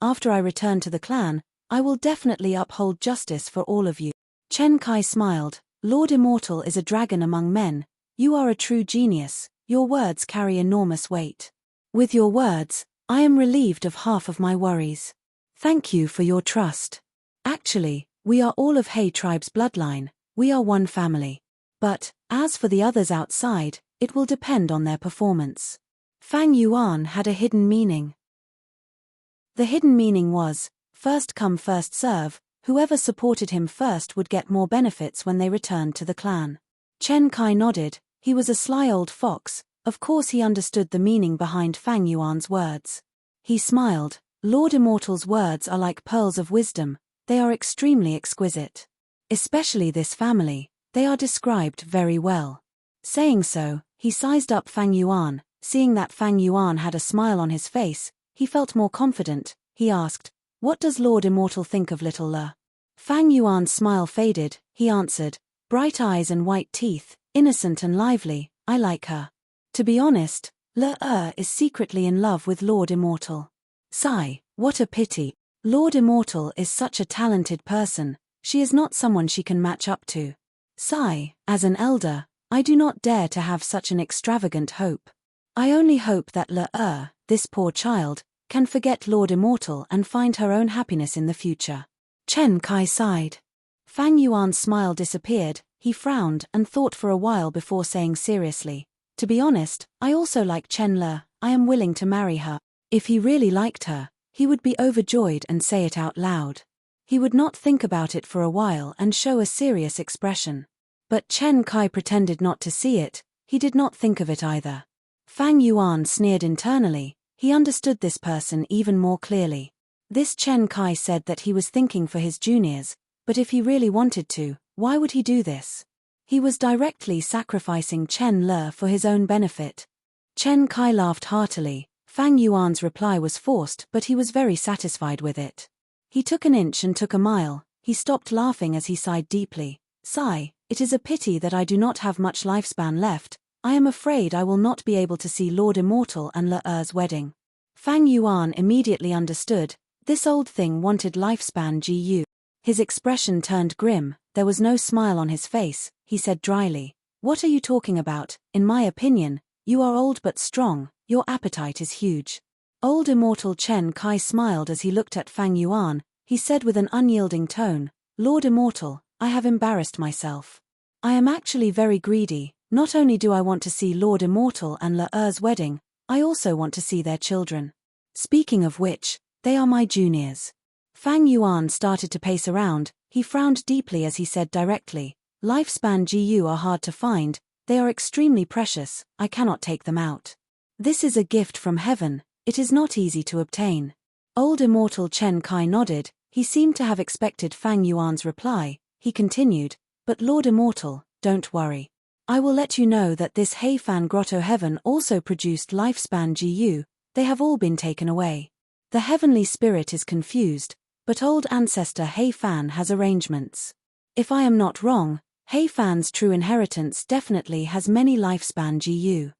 after I return to the clan, I will definitely uphold justice for all of you. Chen Kai smiled, Lord Immortal is a dragon among men, you are a true genius. Your words carry enormous weight. With your words, I am relieved of half of my worries. Thank you for your trust. Actually, we are all of He tribe's bloodline, we are one family. But, as for the others outside, it will depend on their performance. Fang Yuan had a hidden meaning. The hidden meaning was, first come first serve, whoever supported him first would get more benefits when they returned to the clan. Chen Kai nodded. He was a sly old fox, of course he understood the meaning behind Fang Yuan's words. He smiled, Lord Immortal's words are like pearls of wisdom, they are extremely exquisite. Especially this family, they are described very well. Saying so, he sized up Fang Yuan, seeing that Fang Yuan had a smile on his face, he felt more confident, he asked, what does Lord Immortal think of little Le? Fang Yuan's smile faded, he answered, bright eyes and white teeth, innocent and lively, I like her. To be honest, Le is secretly in love with Lord Immortal. Sigh, what a pity. Lord Immortal is such a talented person, she is not someone she can match up to. Sigh, as an elder, I do not dare to have such an extravagant hope. I only hope that Le, this poor child, can forget Lord Immortal and find her own happiness in the future. Chen Kai sighed. Fang Yuan's smile disappeared. He frowned and thought for a while before saying seriously, to be honest, I also like Chen Le, I am willing to marry her. If he really liked her, he would be overjoyed and say it out loud. He would not think about it for a while and show a serious expression. But Chen Kai pretended not to see it, he did not think of it either. Fang Yuan sneered internally, he understood this person even more clearly. This Chen Kai said that he was thinking for his juniors, but if he really wanted to, why would he do this? He was directly sacrificing Chen Le for his own benefit. Chen Kai laughed heartily. Fang Yuan's reply was forced, but he was very satisfied with it. He took an inch and took a mile. He stopped laughing as he sighed deeply. Sigh, it is a pity that I do not have much lifespan left. I am afraid I will not be able to see Lord Immortal and Le wedding. Fang Yuan immediately understood. This old thing wanted lifespan Gu. His expression turned grim, there was no smile on his face, he said dryly. What are you talking about? In my opinion, you are old but strong, your appetite is huge. Old Immortal Chen Kai smiled as he looked at Fang Yuan, he said with an unyielding tone, Lord Immortal, I have embarrassed myself. I am actually very greedy, not only do I want to see Lord Immortal and Le's wedding, I also want to see their children. Speaking of which, they are my juniors. Fang Yuan started to pace around, he frowned deeply as he said directly, lifespan Gu are hard to find, they are extremely precious, I cannot take them out. This is a gift from heaven, it is not easy to obtain. Old Immortal Chen Kai nodded, he seemed to have expected Fang Yuan's reply, he continued, but Lord Immortal, don't worry. I will let you know that this He Fan Grotto Heaven also produced lifespan Gu, they have all been taken away. The heavenly spirit is confused, but old ancestor He Fan has arrangements. If I am not wrong, He Fan's true inheritance definitely has many lifespan Gu.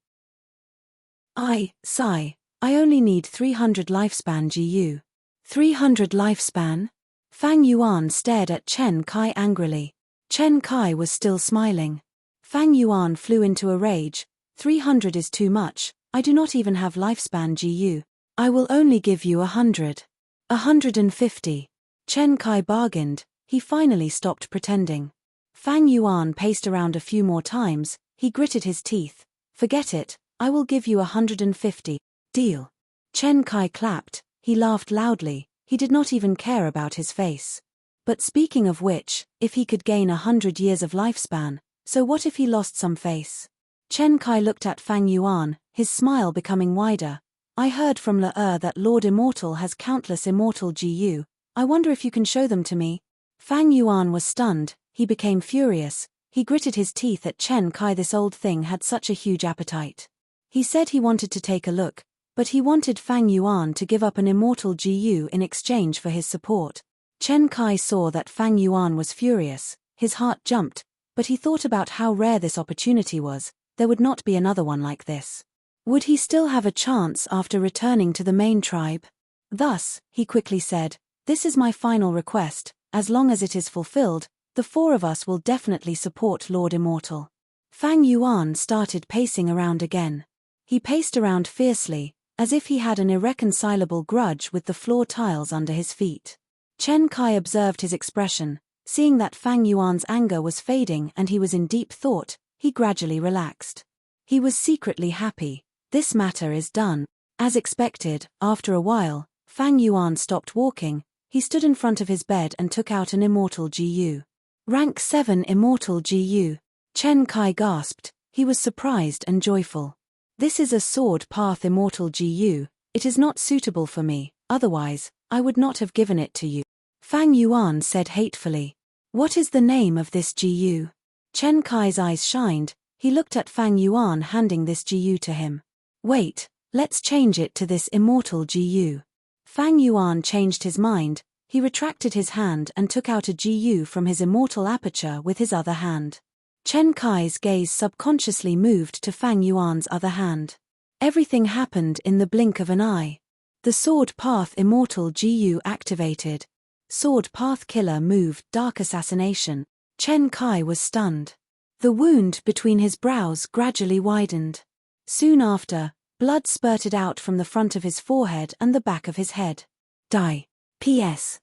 Sigh, I only need 300 lifespan GU. 300 lifespan? Fang Yuan stared at Chen Kai angrily. Chen Kai was still smiling. Fang Yuan flew into a rage. 300 is too much, I do not even have lifespan GU. I will only give you 100. 150. Chen Kai bargained. He finally stopped pretending. Fang Yuan paced around a few more times. He gritted his teeth. Forget it, I will give you 150. Deal. Chen Kai clapped. He laughed loudly. He did not even care about his face. But speaking of which, if he could gain 100 years of lifespan, so what if he lost some face? Chen Kai looked at Fang Yuan, his smile becoming wider. I heard from Le that Lord Immortal has countless immortal GU. I wonder if you can show them to me. Fang Yuan was stunned. He became furious. He gritted his teeth at Chen Kai. This old thing had such a huge appetite. He said he wanted to take a look, but he wanted Fang Yuan to give up an immortal GU in exchange for his support. Chen Kai saw that Fang Yuan was furious. His heart jumped, but he thought about how rare this opportunity was. There would not be another one like this. Would he still have a chance after returning to the main tribe? Thus, he quickly said, this is my final request. As long as it is fulfilled, the four of us will definitely support Lord Immortal. Fang Yuan started pacing around again. He paced around fiercely, as if he had an irreconcilable grudge with the floor tiles under his feet. Chen Kai observed his expression. Seeing that Fang Yuan's anger was fading and he was in deep thought, he gradually relaxed. He was secretly happy. This matter is done. As expected, after a while, Fang Yuan stopped walking. He stood in front of his bed and took out an immortal GU. Rank 7 immortal GU. Chen Kai gasped. He was surprised and joyful. This is a sword path immortal GU. It is not suitable for me, otherwise, I would not have given it to you. Fang Yuan said hatefully. What is the name of this GU? Chen Kai's eyes shined. He looked at Fang Yuan handing this GU to him. Wait, let's change it to this immortal GU. Fang Yuan changed his mind. He retracted his hand and took out a GU from his immortal aperture with his other hand. Chen Kai's gaze subconsciously moved to Fang Yuan's other hand. Everything happened in the blink of an eye. The Sword Path Immortal GU activated. Sword Path Killer moved Dark Assassination. Chen Kai was stunned. The wound between his brows gradually widened. Soon after, blood spurted out from the front of his forehead and the back of his head. Die. P.S.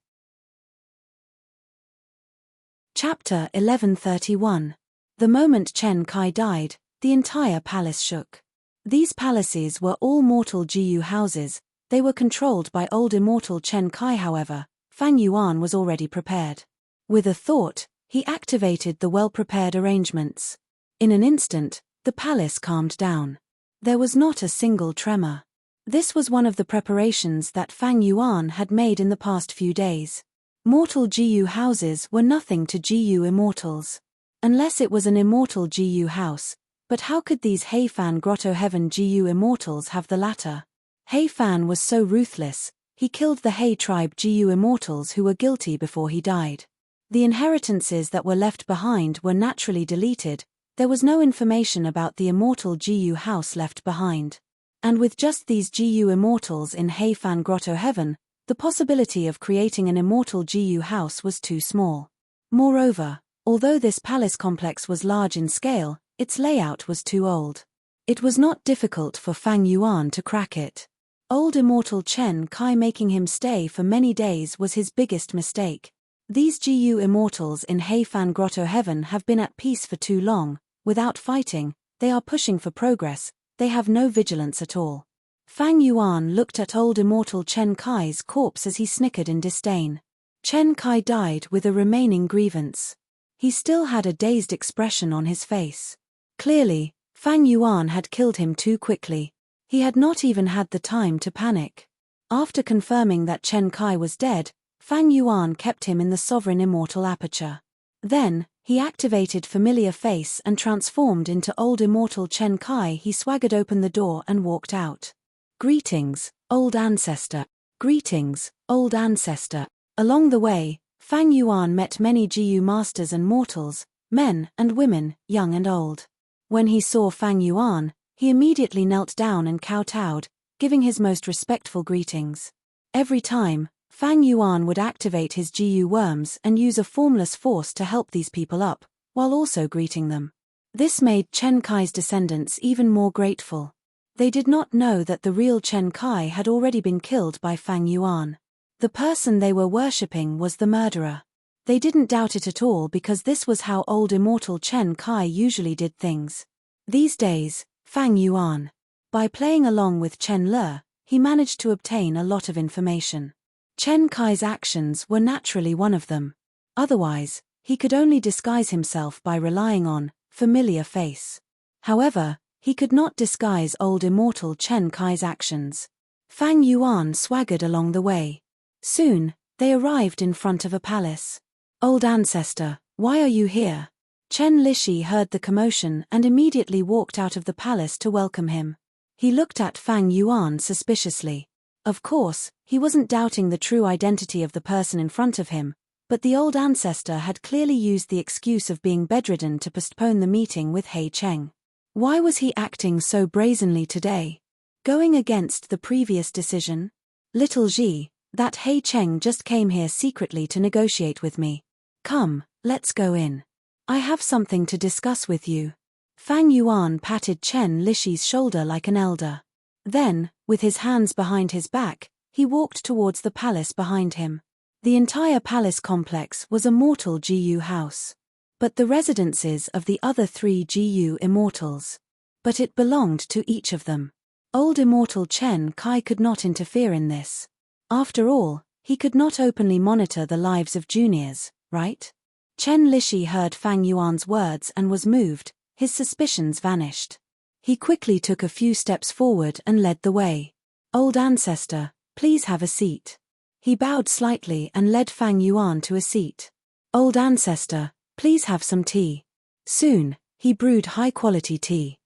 Chapter 1131. The moment Chen Kai died, the entire palace shook. These palaces were all mortal GU houses. They were controlled by old immortal Chen Kai. However, Fang Yuan was already prepared. With a thought, he activated the well-prepared arrangements. In an instant, the palace calmed down. There was not a single tremor. This was one of the preparations that Fang Yuan had made in the past few days. Mortal GU houses were nothing to GU immortals. Unless it was an immortal GU house, but how could these Heifan Grotto Heaven GU immortals have the latter? Heifan was so ruthless, he killed the He tribe GU immortals who were guilty before he died. The inheritances that were left behind were naturally deleted. There was no information about the immortal GU house left behind. And with just these GU immortals in Heifan Grotto Heaven, the possibility of creating an immortal GU house was too small. Moreover, although this palace complex was large in scale, its layout was too old. It was not difficult for Fang Yuan to crack it. Old immortal Chen Kai making him stay for many days was his biggest mistake. These GU immortals in Heifan Grotto Heaven have been at peace for too long. Without fighting, they are pushing for progress. They have no vigilance at all. Fang Yuan looked at old immortal Chen Kai's corpse as he snickered in disdain. Chen Kai died with a remaining grievance. He still had a dazed expression on his face. Clearly, Fang Yuan had killed him too quickly. He had not even had the time to panic. After confirming that Chen Kai was dead, Fang Yuan kept him in the sovereign immortal aperture. Then, he activated familiar face and transformed into old immortal Chen Kai. He swaggered open the door and walked out. Greetings, old ancestor. Greetings, old ancestor. Along the way, Fang Yuan met many GU masters and mortals, men and women, young and old. When he saw Fang Yuan, he immediately knelt down and kowtowed. giving his most respectful greetings. Every time, Fang Yuan would activate his GU worms and use a formless force to help these people up, while also greeting them. This made Chen Kai's descendants even more grateful. They did not know that the real Chen Kai had already been killed by Fang Yuan. The person they were worshipping was the murderer. They didn't doubt it at all because this was how old immortal Chen Kai usually did things. These days, Fang Yuan. By playing along with Chen Le, he managed to obtain a lot of information. Chen Kai's actions were naturally one of them. Otherwise, he could only disguise himself by relying on familiar face. However, he could not disguise old immortal Chen Kai's actions. Fang Yuan swaggered along the way. Soon, they arrived in front of a palace. "Old ancestor, why are you here?" Chen Lishi heard the commotion and immediately walked out of the palace to welcome him. He looked at Fang Yuan suspiciously. Of course, he wasn't doubting the true identity of the person in front of him, but the old ancestor had clearly used the excuse of being bedridden to postpone the meeting with He Cheng. Why was he acting so brazenly today? Going against the previous decision? "Little Ji, that He Cheng just came here secretly to negotiate with me. Come, let's go in. I have something to discuss with you." Fang Yuan patted Chen Lishi's shoulder like an elder. Then, with his hands behind his back, he walked towards the palace behind him. The entire palace complex was a mortal GU house. But the residences of the other 3 GU immortals. But it belonged to each of them. Old immortal Chen Kai could not interfere in this. After all, he could not openly monitor the lives of juniors, right? Chen Lishi heard Fang Yuan's words and was moved, his suspicions vanished. He quickly took a few steps forward and led the way. "Old ancestor, please have a seat." He bowed slightly and led Fang Yuan to a seat. "Old ancestor, please have some tea." Soon, he brewed high-quality tea.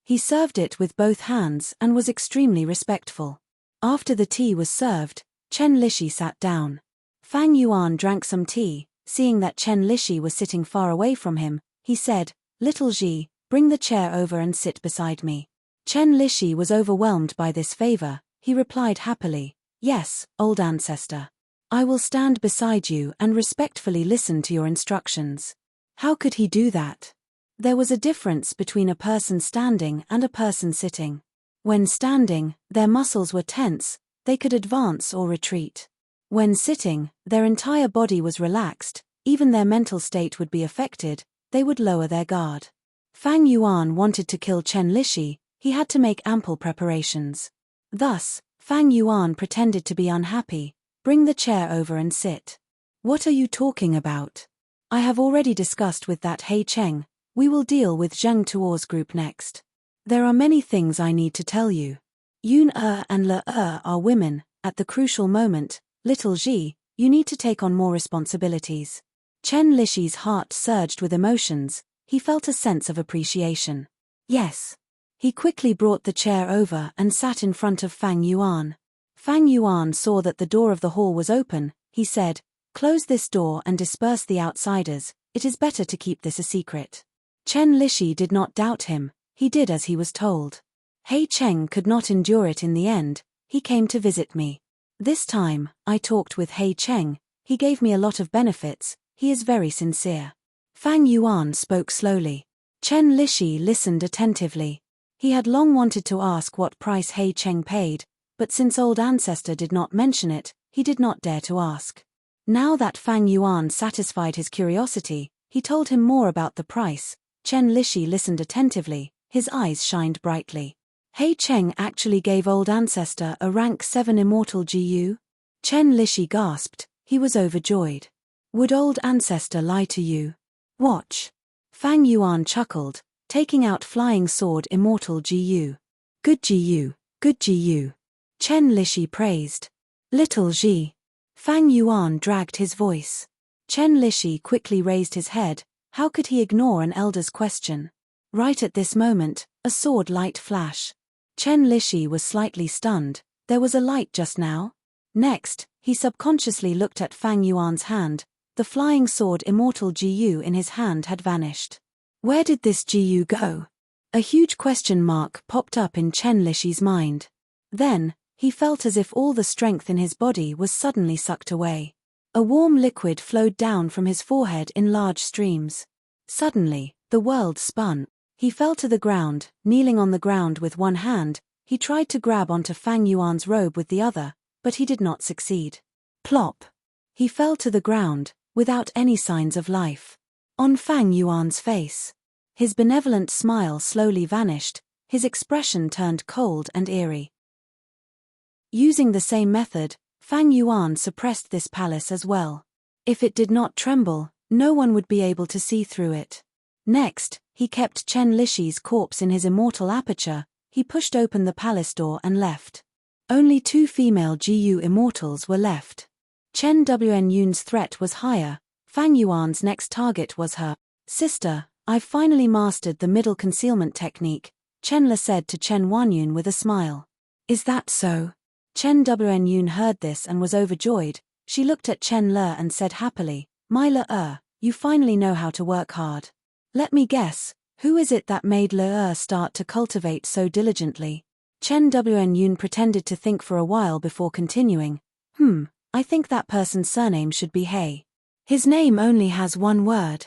He served it with both hands and was extremely respectful. After the tea was served, Chen Lishi sat down. Fang Yuan drank some tea. Seeing that Chen Lishi was sitting far away from him, he said, "Little Ji, bring the chair over and sit beside me." Chen Lishi was overwhelmed by this favor. He replied happily, "Yes, old ancestor. I will stand beside you and respectfully listen to your instructions." How could he do that? There was a difference between a person standing and a person sitting. When standing, their muscles were tense, they could advance or retreat. When sitting, their entire body was relaxed, even their mental state would be affected, they would lower their guard. Fang Yuan wanted to kill Chen Lishi, he had to make ample preparations. Thus, Fang Yuan pretended to be unhappy. "Bring the chair over and sit." "What are you talking about? I have already discussed with that He Cheng, we will deal with Zheng Tuo's group next. There are many things I need to tell you. Yun and Le are women, at the crucial moment, little Ji, you need to take on more responsibilities." Chen Lishi's heart surged with emotions, he felt a sense of appreciation. "Yes." He quickly brought the chair over and sat in front of Fang Yuan. Fang Yuan saw that the door of the hall was open, he said, "Close this door and disperse the outsiders, it is better to keep this a secret." Chen Lishi did not doubt him, he did as he was told. He Cheng could not endure it in the end, he came to visit me. This time, I talked with He Cheng, he gave me a lot of benefits, he is very sincere. Fang Yuan spoke slowly. Chen Lishi listened attentively. He had long wanted to ask what price He Cheng paid, but since old ancestor did not mention it, he did not dare to ask. Now that Fang Yuan satisfied his curiosity, he told him more about the price. Chen Lishi listened attentively, his eyes shined brightly. He Cheng actually gave old ancestor a rank 7 immortal GU? Chen Lishi gasped, he was overjoyed. "Would old ancestor lie to you? Watch." Fang Yuan chuckled, taking out flying sword immortal GU. "Good GU, good GU." Chen Lishi praised. "Little Ji." Fang Yuan dragged his voice. Chen Lishi quickly raised his head, how could he ignore an elder's question? Right at this moment, a sword light flash. Chen Lishi was slightly stunned, there was a light just now? Next, he subconsciously looked at Fang Yuan's hand, the flying sword immortal GU in his hand had vanished. Where did this GU go? A huge question mark popped up in Chen Lishi's mind. Then, he felt as if all the strength in his body was suddenly sucked away. A warm liquid flowed down from his forehead in large streams. Suddenly, the world spun. He fell to the ground, kneeling on the ground with one hand. He tried to grab onto Fang Yuan's robe with the other, but he did not succeed. Plop! He fell to the ground, without any signs of life. On Fang Yuan's face, his benevolent smile slowly vanished, his expression turned cold and eerie. Using the same method, Fang Yuan suppressed this palace as well. If it did not tremble, no one would be able to see through it. Next, he kept Chen Lishi's corpse in his immortal aperture. He pushed open the palace door and left. Only 2 female GU immortals were left. Chen Wenyun's threat was higher. Fang Yuan's next target was her sister. "I've finally mastered the middle concealment technique," Chen Le said to Chen Wenyun with a smile. "Is that so?" Chen Wenyun heard this and was overjoyed. She looked at Chen Le and said happily, "My Le, you finally know how to work hard. Let me guess, who is it that made Le start to cultivate so diligently?" Chen Wenyun pretended to think for a while before continuing, I think that person's surname should be He. His name only has one word."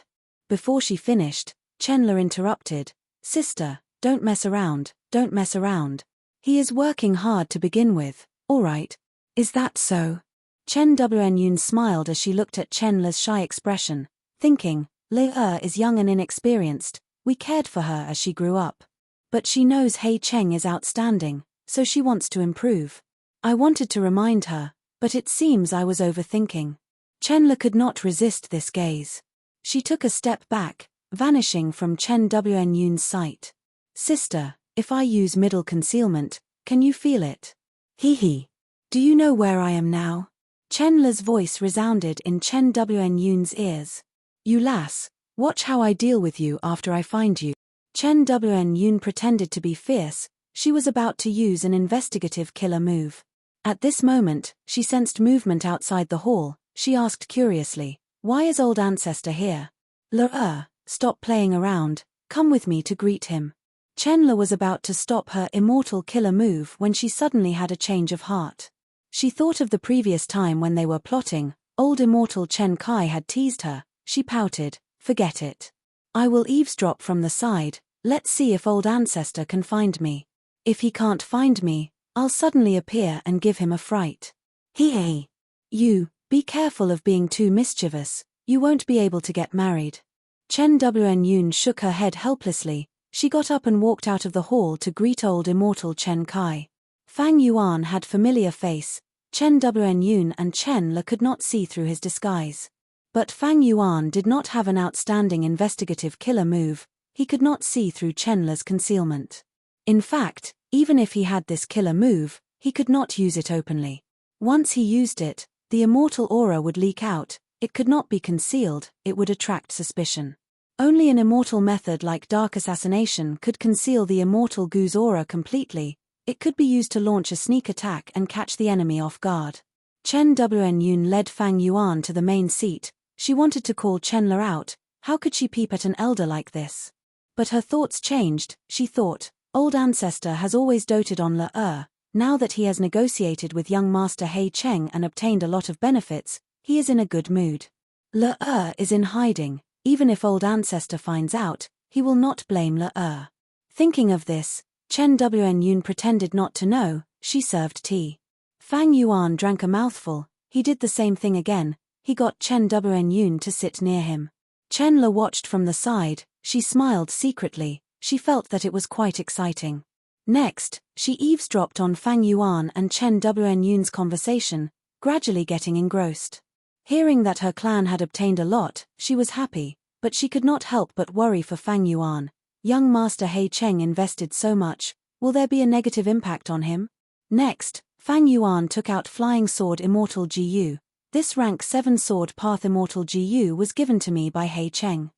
Before she finished, Chen Le interrupted, "Sister, don't mess around, don't mess around. He is working hard to begin with, alright. Is that so?" Chen Wenyun smiled as she looked at Chen Le's shy expression, thinking, "Le is young and inexperienced, we cared for her as she grew up. But she knows He Cheng is outstanding, so she wants to improve. I wanted to remind her, but it seems I was overthinking." Chen Le could not resist this gaze. She took a step back, vanishing from Chen Wenyun's sight. "Sister, if I use middle concealment, can you feel it?" "Hee. Do you know where I am now?" Chen Le's voice resounded in Chen Wenyun's ears. "You lass, watch how I deal with you after I find you." Chen Wenyun pretended to be fierce. She was about to use an investigative killer move. At this moment, she sensed movement outside the hall. She asked curiously, "Why is old ancestor here?" "Le, stop playing around, come with me to greet him." Chen Le was about to stop her immortal killer move when she suddenly had a change of heart. She thought of the previous time when they were plotting. Old immortal Chen Kai had teased her. She pouted, "Forget it. I will eavesdrop from the side. Let's see if old ancestor can find me. If he can't find me, I'll suddenly appear and give him a fright." "Hee. You, be careful of being too mischievous, you won't be able to get married." Chen Wenyun shook her head helplessly. She got up and walked out of the hall to greet old immortal Chen Kai. Fang Yuan had familiar face. Chen Wenyun and Chen Le could not see through his disguise. But Fang Yuan did not have an outstanding investigative killer move. He could not see through Chen Le's concealment. In fact, even if he had this killer move, he could not use it openly. Once he used it, the immortal aura would leak out. It could not be concealed, it would attract suspicion. Only an immortal method like dark assassination could conceal the immortal Gu's aura completely. It could be used to launch a sneak attack and catch the enemy off guard. Chen Wenyun led Fang Yuan to the main seat. She wanted to call Chen Le out. How could she peep at an elder like this? But her thoughts changed. She thought, old ancestor has always doted on Le. Now that he has negotiated with young master He Cheng and obtained a lot of benefits, he is in a good mood. Le is in hiding. Even if old ancestor finds out, he will not blame Le. Thinking of this, Chen Wenyun pretended not to know. She served tea. Fang Yuan drank a mouthful. He did the same thing again. He got Chen Wenyun to sit near him. Chen Le watched from the side. She smiled secretly. She felt that it was quite exciting. Next, she eavesdropped on Fang Yuan and Chen Wenyun's conversation, gradually getting engrossed. Hearing that her clan had obtained a lot, she was happy, but she could not help but worry for Fang Yuan. Young master He Cheng invested so much, will there be a negative impact on him? Next, Fang Yuan took out Flying Sword Immortal GU. This rank 7 Sword Path Immortal GU was given to me by He Cheng.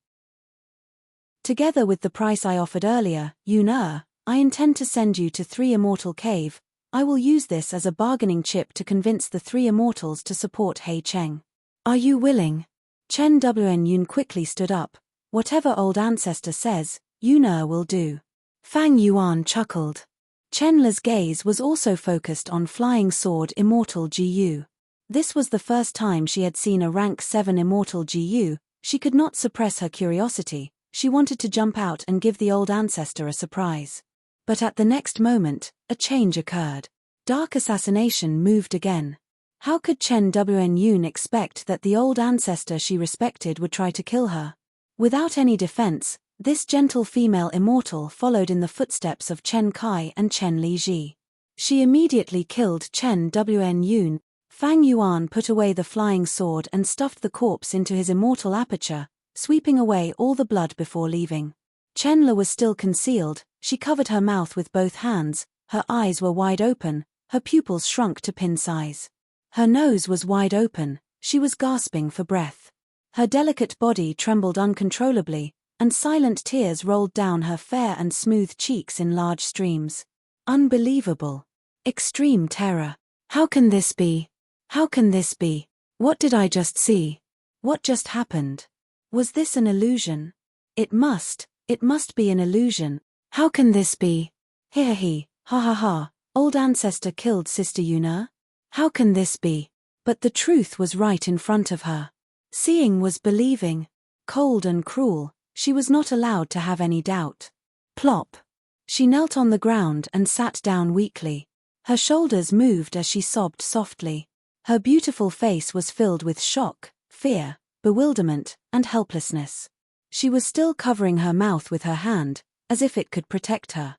Together with the price I offered earlier, Yun I intend to send you to 3 Immortal Cave. I will use this as a bargaining chip to convince the 3 Immortals to support He Cheng. Are you willing? Chen Wenyun quickly stood up. Whatever old ancestor says, Yun will do. Fang Yuan chuckled. Chenle's gaze was also focused on flying sword immortal Gu. This was the first time she had seen a rank 7 immortal Gu. She could not suppress her curiosity. She wanted to jump out and give the old ancestor a surprise. But at the next moment, a change occurred. Dark assassination moved again. How could Chen Wen expect that the old ancestor she respected would try to kill her? Without any defense, this gentle female immortal followed in the footsteps of Chen Kai and Chen Liji. She immediately killed Chen Wen. Fang Yuan put away the flying sword and stuffed the corpse into his immortal aperture, sweeping away all the blood before leaving. Chenle was still concealed. She covered her mouth with both hands, her eyes were wide open, her pupils shrunk to pin size. Her nose was wide open, she was gasping for breath. Her delicate body trembled uncontrollably, and silent tears rolled down her fair and smooth cheeks in large streams. Unbelievable. Extreme terror. How can this be? How can this be? What did I just see? What just happened? Was this an illusion? It must be an illusion. How can this be? He, ha ha ha, old ancestor killed Sister Yuna? How can this be? But the truth was right in front of her. Seeing was believing. Cold and cruel, she was not allowed to have any doubt. Plop. She knelt on the ground and sat down weakly. Her shoulders moved as she sobbed softly. Her beautiful face was filled with shock, fear, bewilderment, and helplessness. She was still covering her mouth with her hand, as if it could protect her.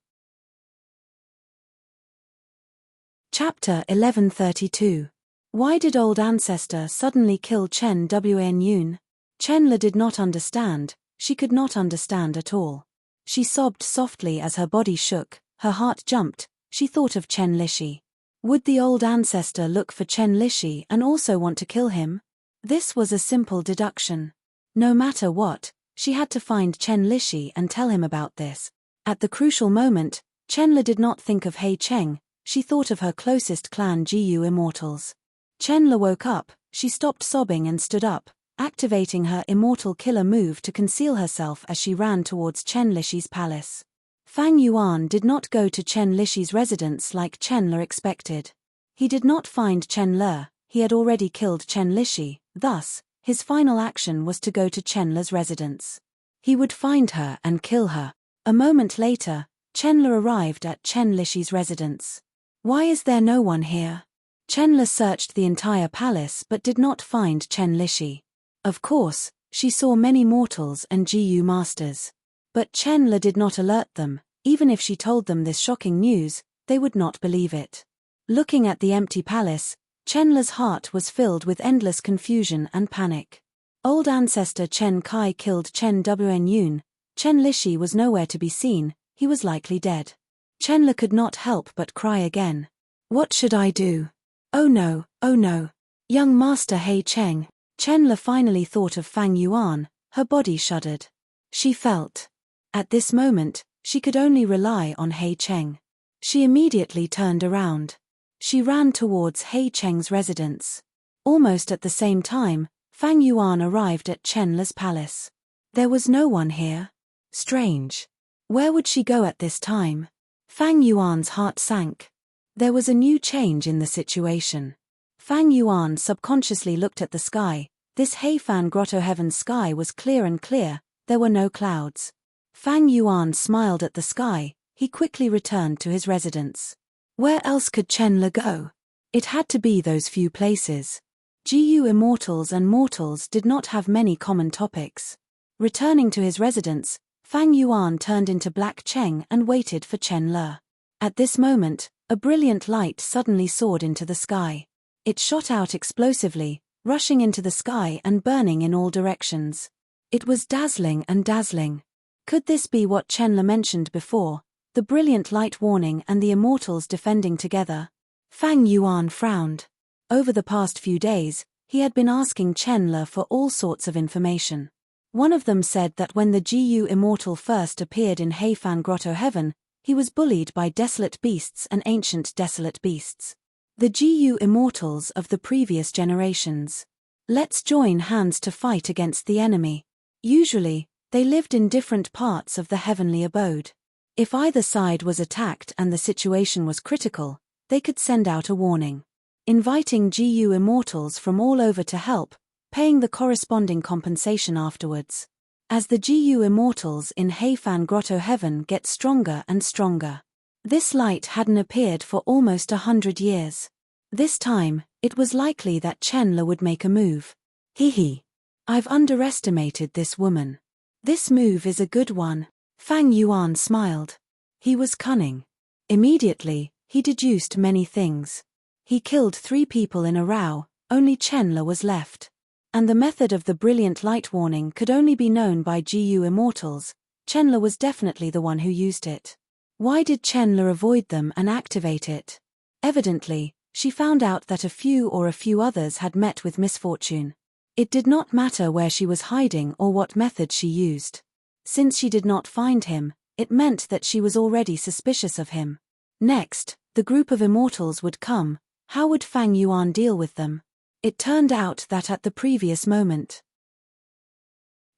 Chapter 1132. Why did old ancestor suddenly kill Chen Wen? Chenle did not understand, she could not understand at all. She sobbed softly as her body shook, her heart jumped, she thought of Chen Lishi. Would the old ancestor look for Chen Lishi and also want to kill him? This was a simple deduction. No matter what, she had to find Chen Lishi and tell him about this. At the crucial moment, Chenle did not think of He Cheng, she thought of her closest clan Gu immortals. Chenle woke up, she stopped sobbing and stood up, activating her immortal killer move to conceal herself as she ran towards Chen Lishi's palace. Fang Yuan did not go to Chen Lishi's residence like Chenle expected. He did not find Chenle, he had already killed Chen Lishi, thus, his final action was to go to Chenle's residence. He would find her and kill her. A moment later, Chenle arrived at Chen Lishi's residence. Why is there no one here? Chenle searched the entire palace but did not find Chen Lishi. Of course, she saw many mortals and Gu masters. But Chenle did not alert them. Even if she told them this shocking news, they would not believe it. Looking at the empty palace, Chenle's heart was filled with endless confusion and panic. Old ancestor Chen Kai killed Chen Wen. Chen Lishi was nowhere to be seen, he was likely dead. Chenle could not help but cry again. What should I do? Oh no, oh no. Young Master He Cheng. Chenle finally thought of Fang Yuan, her body shuddered. She felt. At this moment, she could only rely on He Cheng. She immediately turned around. She ran towards He Cheng's residence. Almost at the same time, Fang Yuan arrived at Chenle's palace. There was no one here. Strange. Where would she go at this time? Fang Yuan's heart sank. There was a new change in the situation. Fang Yuan subconsciously looked at the sky. This Heifan Grotto heaven's sky was clear and clear, there were no clouds. Fang Yuan smiled at the sky, he quickly returned to his residence. Where else could Chenle go? It had to be those few places. Gu immortals and mortals did not have many common topics. Returning to his residence, Fang Yuan turned into Black Cheng and waited for Chenle. At this moment, a brilliant light suddenly soared into the sky. It shot out explosively, rushing into the sky and burning in all directions. It was dazzling and dazzling. Could this be what Chenle mentioned before, the brilliant light warning and the immortals defending together? Fang Yuan frowned. Over the past few days, he had been asking Chenle for all sorts of information. One of them said that when the Gu immortal first appeared in Heifan Grotto Heaven, he was bullied by desolate beasts and ancient desolate beasts. The Gu immortals of the previous generations. Let's join hands to fight against the enemy. Usually, they lived in different parts of the heavenly abode. If either side was attacked and the situation was critical, they could send out a warning, inviting GU immortals from all over to help, paying the corresponding compensation afterwards. As the GU immortals in Heifan Grotto Heaven get stronger and stronger. This light hadn't appeared for almost 100 years. This time, it was likely that Chenla would make a move. Hee. I've underestimated this woman. This move is a good one. Fang Yuan smiled. He was cunning. Immediately, he deduced many things. He killed 3 people in a row, only Chenla was left. And the method of the brilliant light warning could only be known by GU immortals. Chenla was definitely the one who used it. Why did Chenla avoid them and activate it? Evidently, she found out that a few others had met with misfortune. It did not matter where she was hiding or what method she used. Since she did not find him, it meant that she was already suspicious of him. Next, the group of immortals would come. How would Fang Yuan deal with them? It turned out that at the previous moment,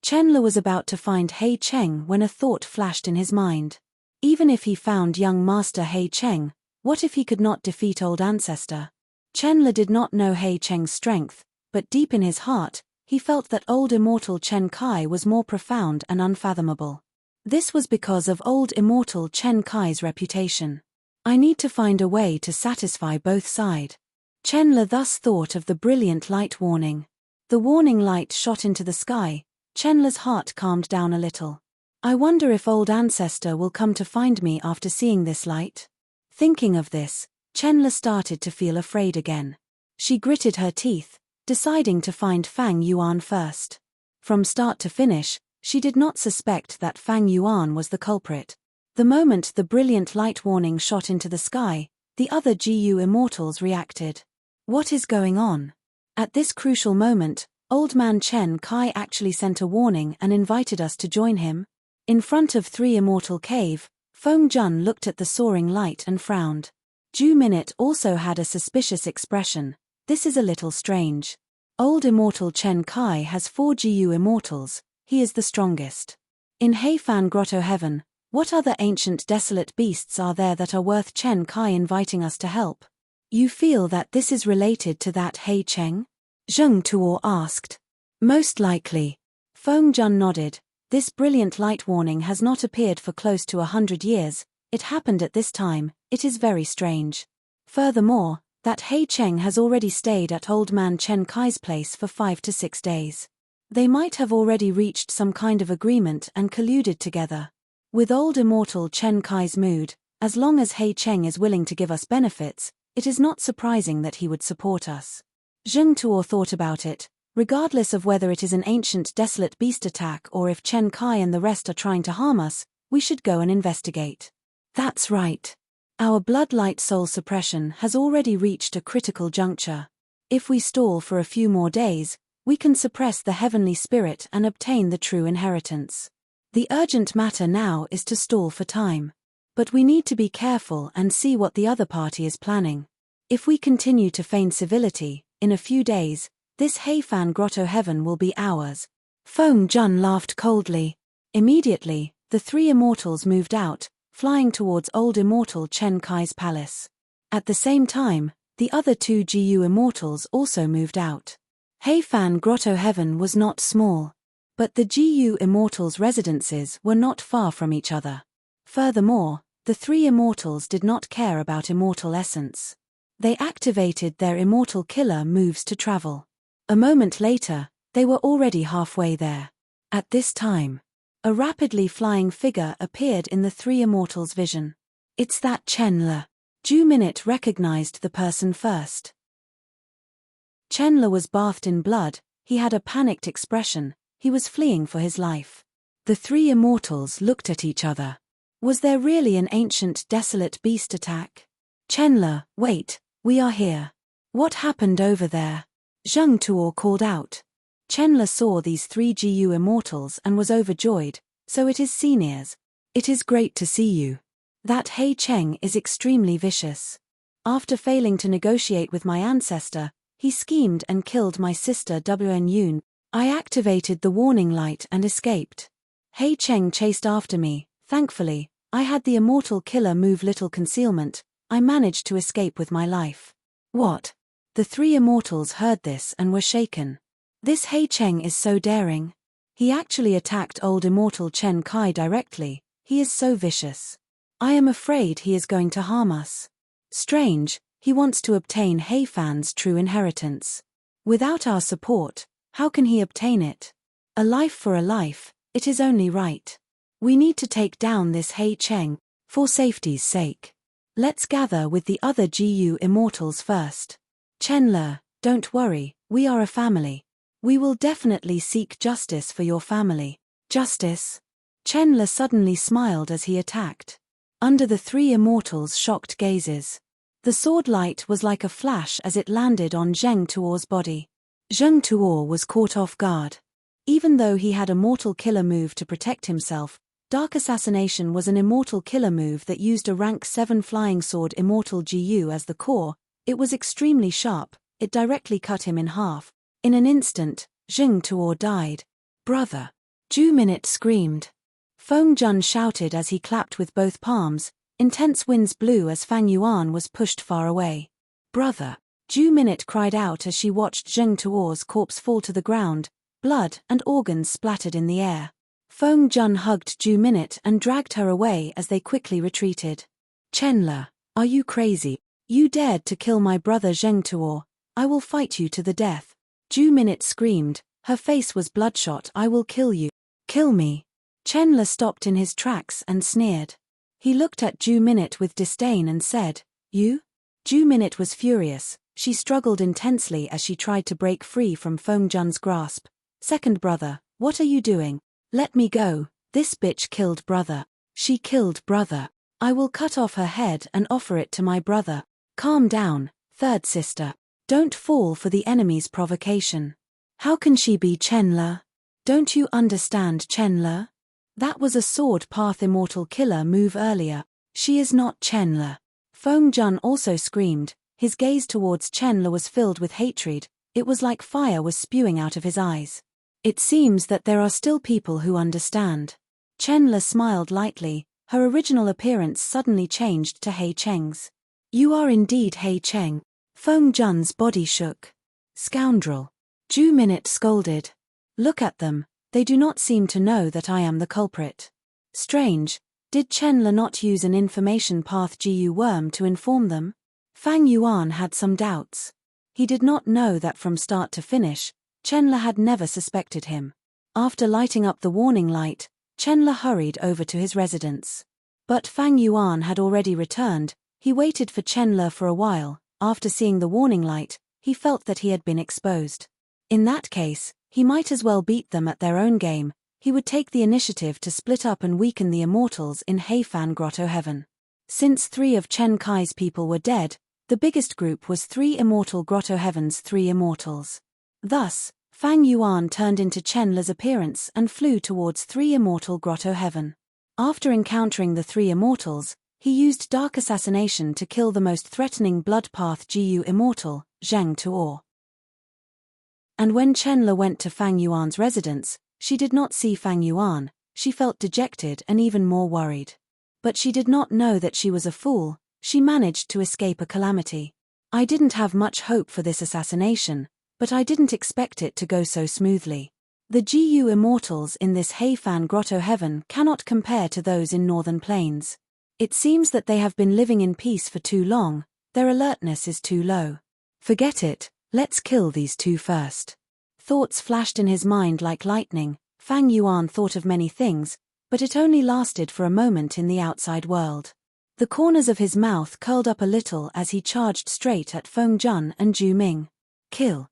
Chenla was about to find He Cheng when a thought flashed in his mind. Even if he found young Master He Cheng, what if he could not defeat old ancestor? Chenla did not know He Cheng's strength, but deep in his heart, he felt that old immortal Chen Kai was more profound and unfathomable. This was because of old immortal Chen Kai's reputation. I need to find a way to satisfy both sides. Chenla thus thought of the brilliant light warning. The warning light shot into the sky. Chenla's heart calmed down a little. I wonder if old ancestor will come to find me after seeing this light. Thinking of this, Chenla started to feel afraid again. She gritted her teeth, deciding to find Fang Yuan first. From start to finish, she did not suspect that Fang Yuan was the culprit. The moment the brilliant light warning shot into the sky, the other GU immortals reacted. What is going on? At this crucial moment, old man Chen Kai actually sent a warning and invited us to join him. In front of 3 immortal cave, Feng Jun looked at the soaring light and frowned. Ju Minute also had a suspicious expression. This is a little strange. Old immortal Chen Kai has 4 GU immortals, he is the strongest. In Heifan Grotto Heaven, what other ancient desolate beasts are there that are worth Chen Kai inviting us to help? You feel that this is related to that He Cheng? Zheng Tuo asked. Most likely. Feng Jun nodded. This brilliant light warning has not appeared for close to 100 years, it happened at this time, it is very strange. Furthermore, that He Cheng has already stayed at old man Chen Kai's place for 5 to 6 days. They might have already reached some kind of agreement and colluded together. With old immortal Chen Kai's mood, as long as He Cheng is willing to give us benefits, it is not surprising that he would support us. Zheng Tuo thought about it. Regardless of whether it is an ancient desolate beast attack or if Chen Kai and the rest are trying to harm us, we should go and investigate. That's right. Our bloodlight soul suppression has already reached a critical juncture. If we stall for a few more days, we can suppress the heavenly spirit and obtain the true inheritance. The urgent matter now is to stall for time. But we need to be careful and see what the other party is planning. If we continue to feign civility, in a few days, this Heifan Grotto Heaven will be ours. Feng Jun laughed coldly. Immediately, the 3 immortals moved out, flying towards old immortal Chen Kai's palace. At the same time, the other 2 GU immortals also moved out. Heifan Grotto Heaven was not small. But the GU immortals' residences were not far from each other. Furthermore, the 3 immortals did not care about immortal essence. They activated their immortal killer moves to travel. A moment later, they were already halfway there. At this time, a rapidly flying figure appeared in the 3 immortals' vision. It's that Chenla. Ju Minute recognized the person first. Chenla was bathed in blood, he had a panicked expression, he was fleeing for his life. The 3 immortals looked at each other. Was there really an ancient desolate beast attack? Chenla, wait, we are here. What happened over there? Zheng Tuo called out. Chenla saw these 3 GU immortals and was overjoyed. So it is seniors. It is great to see you. That He Cheng is extremely vicious. After failing to negotiate with my ancestor, he schemed and killed my sister Wn Yun. I activated the warning light and escaped. He Cheng chased after me. Thankfully, I had the immortal killer move little concealment. I managed to escape with my life. What? The three immortals heard this and were shaken. This He Cheng is so daring. He actually attacked old immortal Chen Kai directly. He is so vicious. I am afraid he is going to harm us. Strange, he wants to obtain He Fan's true inheritance. Without our support, how can he obtain it? A life for a life, it is only right. We need to take down this He Cheng, for safety's sake. Let's gather with the other GU immortals first. Chenle, don't worry, we are a family. We will definitely seek justice for your family. Justice? Chenle suddenly smiled as he attacked. Under the three immortals' shocked gazes, the sword light was like a flash as it landed on Zheng Tuo's body. Zheng Tuo was caught off guard. Even though he had a mortal killer move to protect himself, Dark Assassination was an immortal killer move that used a rank 7 flying sword immortal GU as the core. It was extremely sharp, it directly cut him in half. In an instant, Zheng Tuo died. Brother! Ju Minute screamed. Feng Jun shouted as he clapped with both palms. Intense winds blew as Fang Yuan was pushed far away. Brother! Ju Minute cried out as she watched Zheng Tuo's corpse fall to the ground. Blood and organs splattered in the air. Feng Jun hugged Ju Minute and dragged her away as they quickly retreated. Chenle, are you crazy? You dared to kill my brother Zheng Tuo. I will fight you to the death. Ju Minute screamed, her face was bloodshot. I will kill you. Kill me. Chenle stopped in his tracks and sneered. He looked at Ju Minute with disdain and said, You? Ju Minute was furious. She struggled intensely as she tried to break free from Feng Jun's grasp. Second brother, what are you doing? Let me go. This bitch killed brother. She killed brother. I will cut off her head and offer it to my brother. Calm down, third sister. Don't fall for the enemy's provocation. How can she be Chenle? Don't you understand Chenle? That was a sword path immortal killer move earlier. She is not Chenle. Feng Jun also screamed. His gaze towards Chenle was filled with hatred. It was like fire was spewing out of his eyes. It seems that there are still people who understand. Chenle smiled lightly. Her original appearance suddenly changed to He Cheng's. You are indeed He Cheng. Feng Jun's body shook. Scoundrel. Ju Minute scolded. Look at them, they do not seem to know that I am the culprit. Strange, did Chenle not use an information path GU worm to inform them? Fang Yuan had some doubts. He did not know that from start to finish, Chenle had never suspected him. After lighting up the warning light, Chenle hurried over to his residence. But Fang Yuan had already returned. He waited for Chenle for a while. After seeing the warning light, he felt that he had been exposed. In that case, he might as well beat them at their own game. He would take the initiative to split up and weaken the immortals in He Fan Grotto Heaven. Since 3 of Chen Kai's people were dead, the biggest group was 3 immortal Grotto Heaven's 3 immortals. Thus, Fang Yuan turned into Chenle's appearance and flew towards 3 immortal Grotto Heaven. After encountering the 3 immortals, he used Dark Assassination to kill the most threatening Blood Path GU immortal, Zheng Tuo. And when Chenle went to Fang Yuan's residence, she did not see Fang Yuan. She felt dejected and even more worried. But she did not know that she was a fool. She managed to escape a calamity. I didn't have much hope for this assassination, but I didn't expect it to go so smoothly. The GU immortals in this He Fan Grotto Heaven cannot compare to those in Northern Plains. It seems that they have been living in peace for too long. Their alertness is too low. Forget it, let's kill these 2 first. Thoughts flashed in his mind like lightning. Fang Yuan thought of many things, but it only lasted for a moment in the outside world. The corners of his mouth curled up a little as he charged straight at Feng Jun and Ju Ming. Kill.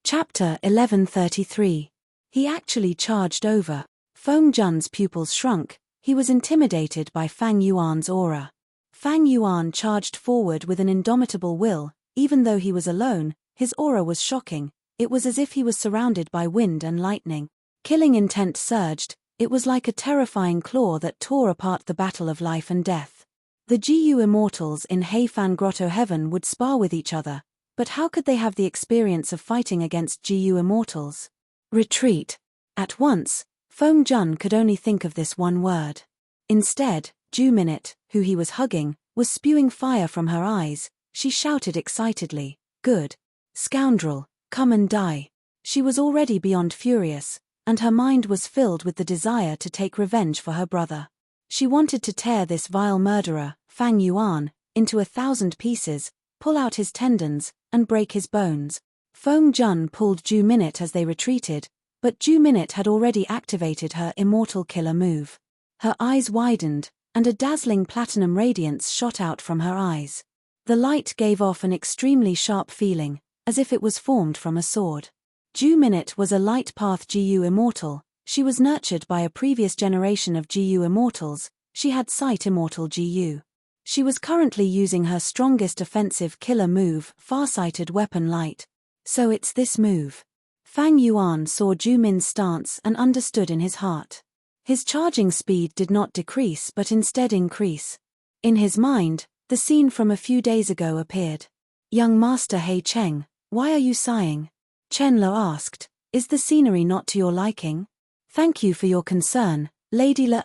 Chapter 1133. He actually charged over. Feng Jun's pupils shrunk. He was intimidated by Fang Yuan's aura. Fang Yuan charged forward with an indomitable will. Even though he was alone, his aura was shocking. It was as if he was surrounded by wind and lightning. Killing intent surged. It was like a terrifying claw that tore apart the battle of life and death. The GU immortals in He Fan Grotto Heaven would spar with each other, but how could they have the experience of fighting against GU immortals? Retreat. At once, Feng Jun could only think of this one word. Instead, Ju Minute, who he was hugging, was spewing fire from her eyes. She shouted excitedly, "Good scoundrel, come and die." She was already beyond furious, and her mind was filled with the desire to take revenge for her brother. She wanted to tear this vile murderer, Fang Yuan, into 1,000 pieces, pull out his tendons, and break his bones. Feng Jun pulled Ju Minute as they retreated, but Ju Minute had already activated her immortal killer move. Her eyes widened, and a dazzling platinum radiance shot out from her eyes. The light gave off an extremely sharp feeling, as if it was formed from a sword. Ju Minute was a light path GU immortal. She was nurtured by a previous generation of GU immortals. She had sight immortal GU. She was currently using her strongest offensive killer move, far-sighted weapon light. So it's this move. Fang Yuan saw Ju Min's stance and understood in his heart. His charging speed did not decrease but instead increase. In his mind, the scene from a few days ago appeared. "Young Master He Cheng, why are you sighing?" Chen Lo asked. "Is the scenery not to your liking?" "Thank you for your concern, Lady Le.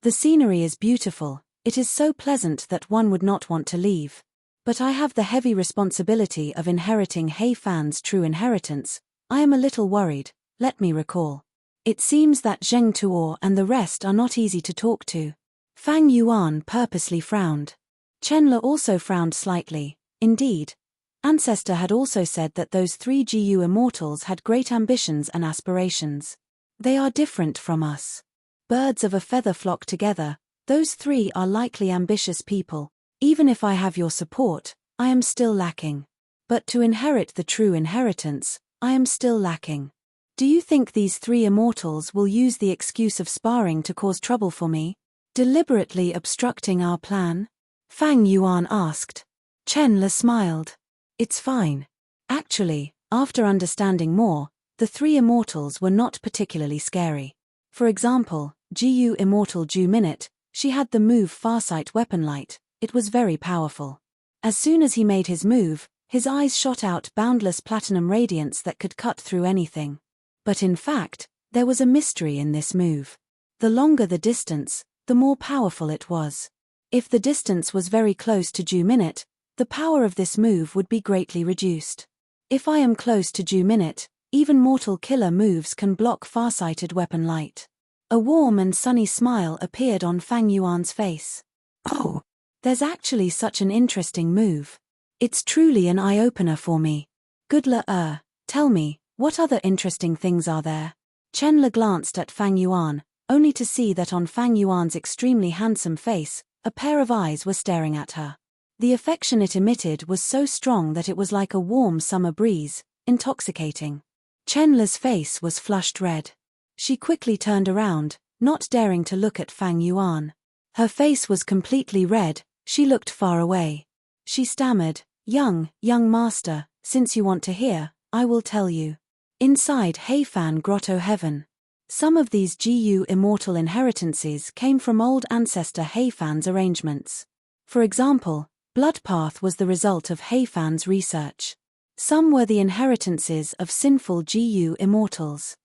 The scenery is beautiful, it is so pleasant that one would not want to leave. But I have the heavy responsibility of inheriting He Fan's true inheritance. I am a little worried, let me recall. It seems that Zheng Tuo and the rest are not easy to talk to." Fang Yuan purposely frowned. Chen Le also frowned slightly. Indeed, Ancestor had also said that those 3 GU immortals had great ambitions and aspirations. "They are different from us. Birds of a feather flock together, those 3 are likely ambitious people. Even if I have your support, I am still lacking. But to inherit the true inheritance, I am still lacking. Do you think these 3 immortals will use the excuse of sparring to cause trouble for me? Deliberately obstructing our plan?" Fang Yuan asked. Chen Le smiled. "It's fine. Actually, after understanding more, the 3 immortals were not particularly scary. For example, GU Immortal Ju Minute, she had the move Farsight Weapon Light. It was very powerful. As soon as he made his move, his eyes shot out boundless platinum radiance that could cut through anything. But in fact, there was a mystery in this move. The longer the distance, the more powerful it was. If the distance was very close to Ju Minute, the power of this move would be greatly reduced. If I am close to Ju Minute, even mortal killer moves can block farsighted weapon light." A warm and sunny smile appeared on Fang Yuan's face. "Oh, there's actually such an interesting move. It's truly an eye-opener for me. Good Le, tell me, what other interesting things are there?" Chen Le glanced at Fang Yuan, only to see that on Fang Yuan's extremely handsome face, a pair of eyes were staring at her. The affection it emitted was so strong that it was like a warm summer breeze, intoxicating. Chen Le's face was flushed red. She quickly turned around, not daring to look at Fang Yuan. Her face was completely red, she looked far away. She stammered, young master, since you want to hear, I will tell you. Inside He Fan Grotto Heaven. Some of these GU immortal inheritances came from old ancestor He Fan's arrangements. For example, Bloodpath was the result of He Fan's research. Some were the inheritances of sinful GU immortals.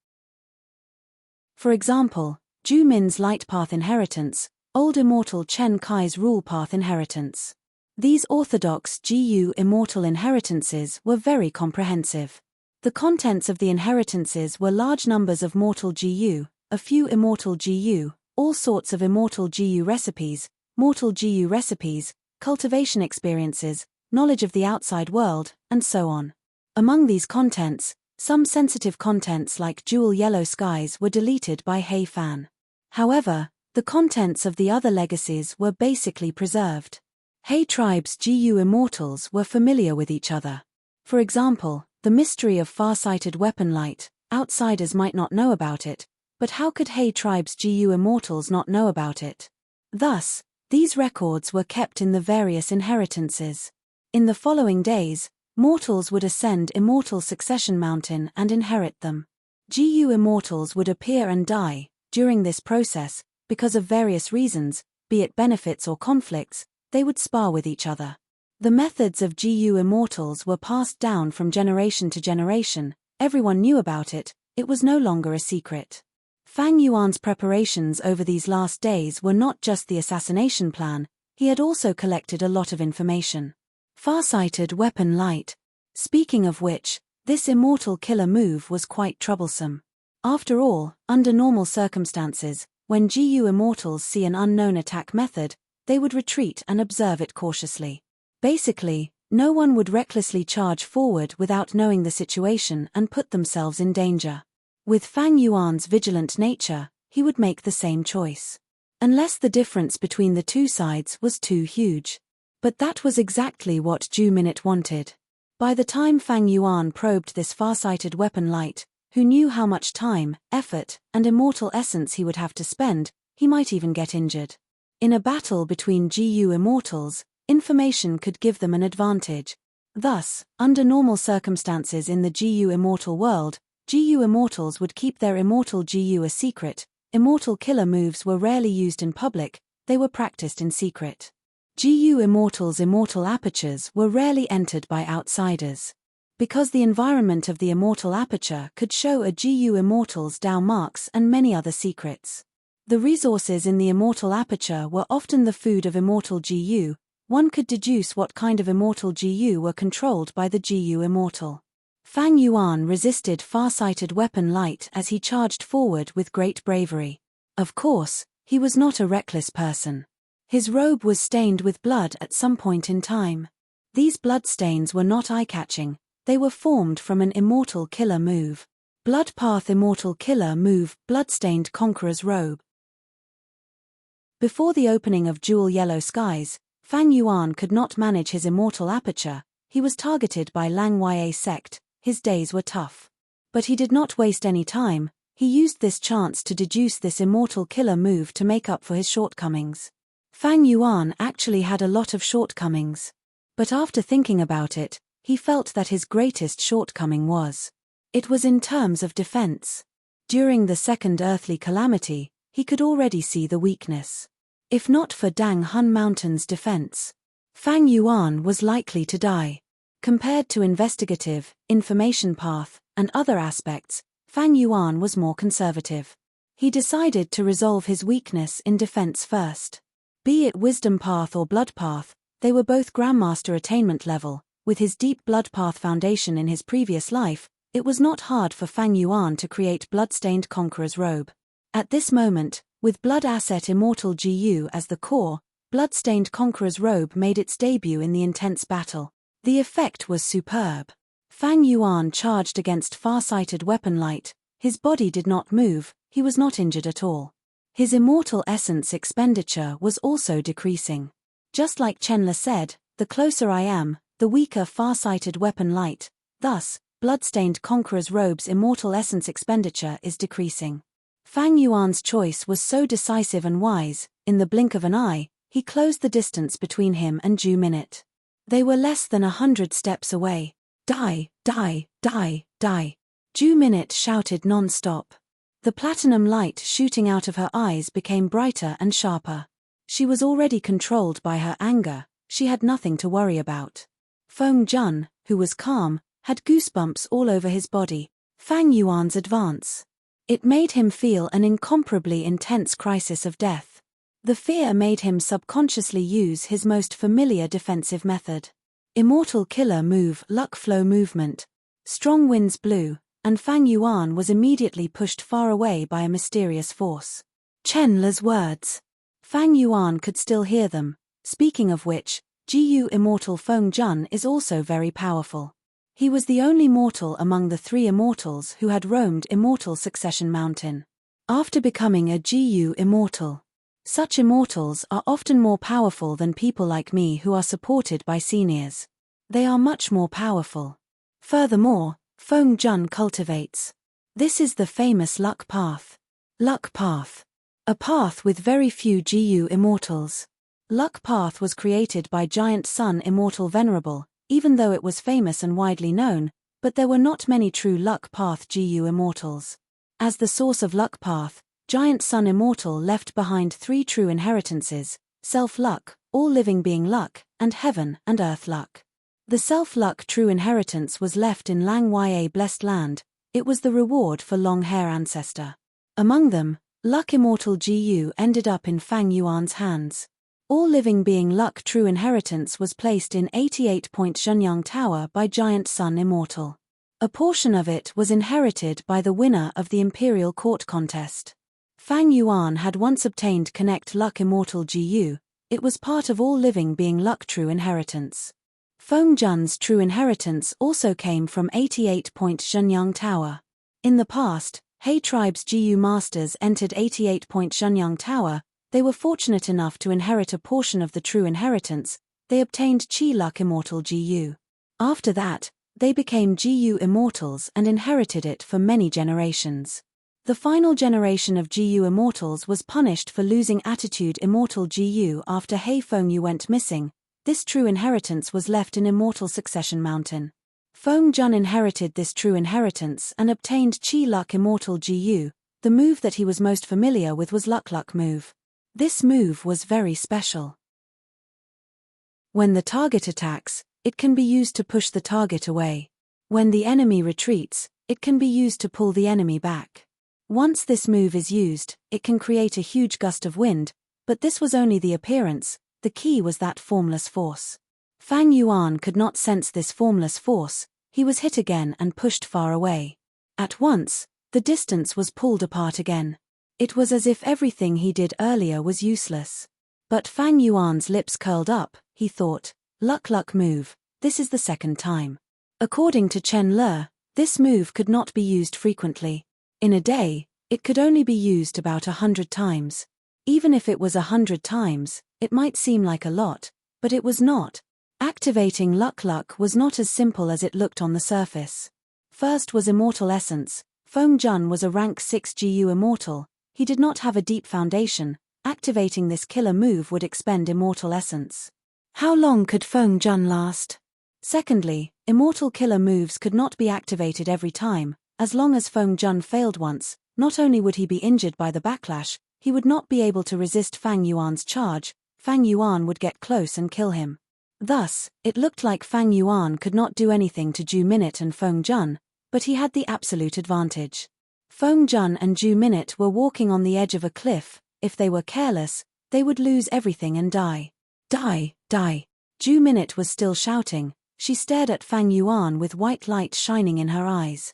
For example, Ju Min's Light Path inheritance, old immortal Chen Kai's Rule Path inheritance. These orthodox GU immortal inheritances were very comprehensive. The contents of the inheritances were large numbers of mortal GU, a few immortal GU, all sorts of immortal GU recipes, mortal GU recipes, cultivation experiences, knowledge of the outside world, and so on. Among these contents, some sensitive contents like jewel yellow skies were deleted by He Fan. However, the contents of the other legacies were basically preserved. He tribe's GU immortals were familiar with each other. For example, the mystery of far-sighted weapon light, outsiders might not know about it, but how could He tribe's GU immortals not know about it? Thus, these records were kept in the various inheritances. In the following days, mortals would ascend Immortal Succession Mountain and inherit them. GU immortals would appear and die, during this process, because of various reasons, be it benefits or conflicts, they would spar with each other. The methods of GU immortals were passed down from generation to generation, everyone knew about it, it was no longer a secret. Fang Yuan's preparations over these last days were not just the assassination plan, he had also collected a lot of information. Farsighted weapon light. Speaking of which, this immortal killer move was quite troublesome. After all, under normal circumstances, when GU immortals see an unknown attack method, they would retreat and observe it cautiously. Basically, no one would recklessly charge forward without knowing the situation and put themselves in danger. With Fang Yuan's vigilant nature, he would make the same choice. Unless the difference between the two sides was too huge. But that was exactly what Ju Minute wanted. By the time Fang Yuan probed this farsighted weapon light, who knew how much time, effort, and immortal essence he would have to spend, he might even get injured. In a battle between GU immortals, information could give them an advantage. Thus, under normal circumstances in the GU immortal world, GU immortals would keep their immortal GU a secret. Immortal killer moves were rarely used in public, they were practiced in secret. GU immortals' immortal apertures were rarely entered by outsiders. Because the environment of the immortal aperture could show a GU immortal's Dao marks and many other secrets. The resources in the immortal aperture were often the food of immortal GU. One could deduce what kind of immortal GU were controlled by the GU immortal. Fang Yuan resisted farsighted weapon light as he charged forward with great bravery. Of course, he was not a reckless person. His robe was stained with blood at some point in time. These bloodstains were not eye-catching, they were formed from an immortal killer move. Blood Path Immortal Killer Move, Bloodstained Conqueror's Robe. Before the opening of Jewel Yellow Skies, Fang Yuan could not manage his immortal aperture. He was targeted by Lang Ya sect. His days were tough. But he did not waste any time, he used this chance to deduce this immortal killer move to make up for his shortcomings. Fang Yuan actually had a lot of shortcomings. But after thinking about it, he felt that his greatest shortcoming was. It was in terms of defense. During the second earthly calamity, he could already see the weakness. If not for Dang Hun Mountain's defense, Fang Yuan was likely to die. Compared to investigative, information path, and other aspects, Fang Yuan was more conservative. He decided to resolve his weakness in defense first. Be it wisdom path or blood path, they were both Grandmaster attainment level. With his deep blood path foundation in his previous life, it was not hard for Fang Yuan to create bloodstained conqueror's robe. At this moment, with blood asset immortal GU as the core, bloodstained conqueror's robe made its debut in the intense battle. The effect was superb. Fang Yuan charged against farsighted weapon light, his body did not move, he was not injured at all. His immortal essence expenditure was also decreasing. Just like Chenla said, the closer I am, the weaker farsighted weapon light, thus, bloodstained conqueror's robe's immortal essence expenditure is decreasing. Fang Yuan's choice was so decisive and wise, in the blink of an eye, he closed the distance between him and Ju Minute. They were less than 100 steps away. Die, die, die, die. Ju Minute shouted non-stop. The platinum light shooting out of her eyes became brighter and sharper. She was already controlled by her anger, she had nothing to worry about. Feng Jun, who was calm, had goosebumps all over his body. Fang Yuan's advance. It made him feel an incomparably intense crisis of death. The fear made him subconsciously use his most familiar defensive method. Immortal killer move, luck flow movement. Strong winds blew, and Fang Yuan was immediately pushed far away by a mysterious force. Chenla's words. Fang Yuan could still hear them. Speaking of which, GU immortal Feng Jun is also very powerful. He was the only mortal among the three immortals who had roamed Immortal Succession Mountain. After becoming a GU immortal, such immortals are often more powerful than people like me who are supported by seniors. They are much more powerful. Furthermore, Feng Jun cultivates. This is the famous luck path. Luck path. A path with very few GU immortals. Luck path was created by giant sun immortal Venerable, even though it was famous and widely known, but there were not many true luck path GU immortals. As the source of luck path, Giant Sun Immortal left behind three true inheritances: self-luck, all living being luck, and heaven and earth luck. The self-luck true inheritance was left in Lang Ya blessed land. It was the reward for long hair ancestor. Among them, Luck Immortal GU ended up in Fang Yuan's hands. All living being Luck True Inheritance was placed in 88-point Zhenyang Tower by Giant Sun Immortal. A portion of it was inherited by the winner of the Imperial Court contest. Fang Yuan had once obtained Connect Luck Immortal GU, it was part of all living being Luck True Inheritance. Feng Jun's True Inheritance also came from 88-point Zhenyang Tower. In the past, He Tribe's GU Masters entered 88-point Zhenyang Tower. They were fortunate enough to inherit a portion of the True Inheritance. They obtained Qi Luck Immortal GU. After that, they became GU Immortals and inherited it for many generations. The final generation of GU Immortals was punished for losing Attitude Immortal GU after He Fengyu went missing. This True Inheritance was left in Immortal Succession Mountain. Feng Jun inherited this True Inheritance and obtained Qi Luck Immortal GU. The move that he was most familiar with was Luck move. This move was very special. When the target attacks, it can be used to push the target away. When the enemy retreats, it can be used to pull the enemy back. Once this move is used, it can create a huge gust of wind, but this was only the appearance, the key was that formless force. Fang Yuan could not sense this formless force, he was hit again and pushed far away. At once, the distance was pulled apart again. It was as if everything he did earlier was useless. But Fang Yuan's lips curled up, he thought, Luck move, this is the second time. According to Chen Le, this move could not be used frequently. In a day, it could only be used about 100 times. Even if it was 100 times, it might seem like a lot, but it was not. Activating Luck was not as simple as it looked on the surface. First was Immortal Essence. Feng Jun was a rank 6 GU Immortal. He did not have a deep foundation. Activating this killer move would expend Immortal Essence. How long could Feng Jun last? Secondly, Immortal killer moves could not be activated every time. As long as Feng Jun failed once, not only would he be injured by the backlash, he would not be able to resist Fang Yuan's charge. Fang Yuan would get close and kill him. Thus, it looked like Fang Yuan could not do anything to Ju Minute and Feng Jun, but he had the absolute advantage. Feng Jun and Ju Minute were walking on the edge of a cliff. If they were careless, they would lose everything and die. Die, die. Ju Minute was still shouting. She stared at Fang Yuan with white light shining in her eyes.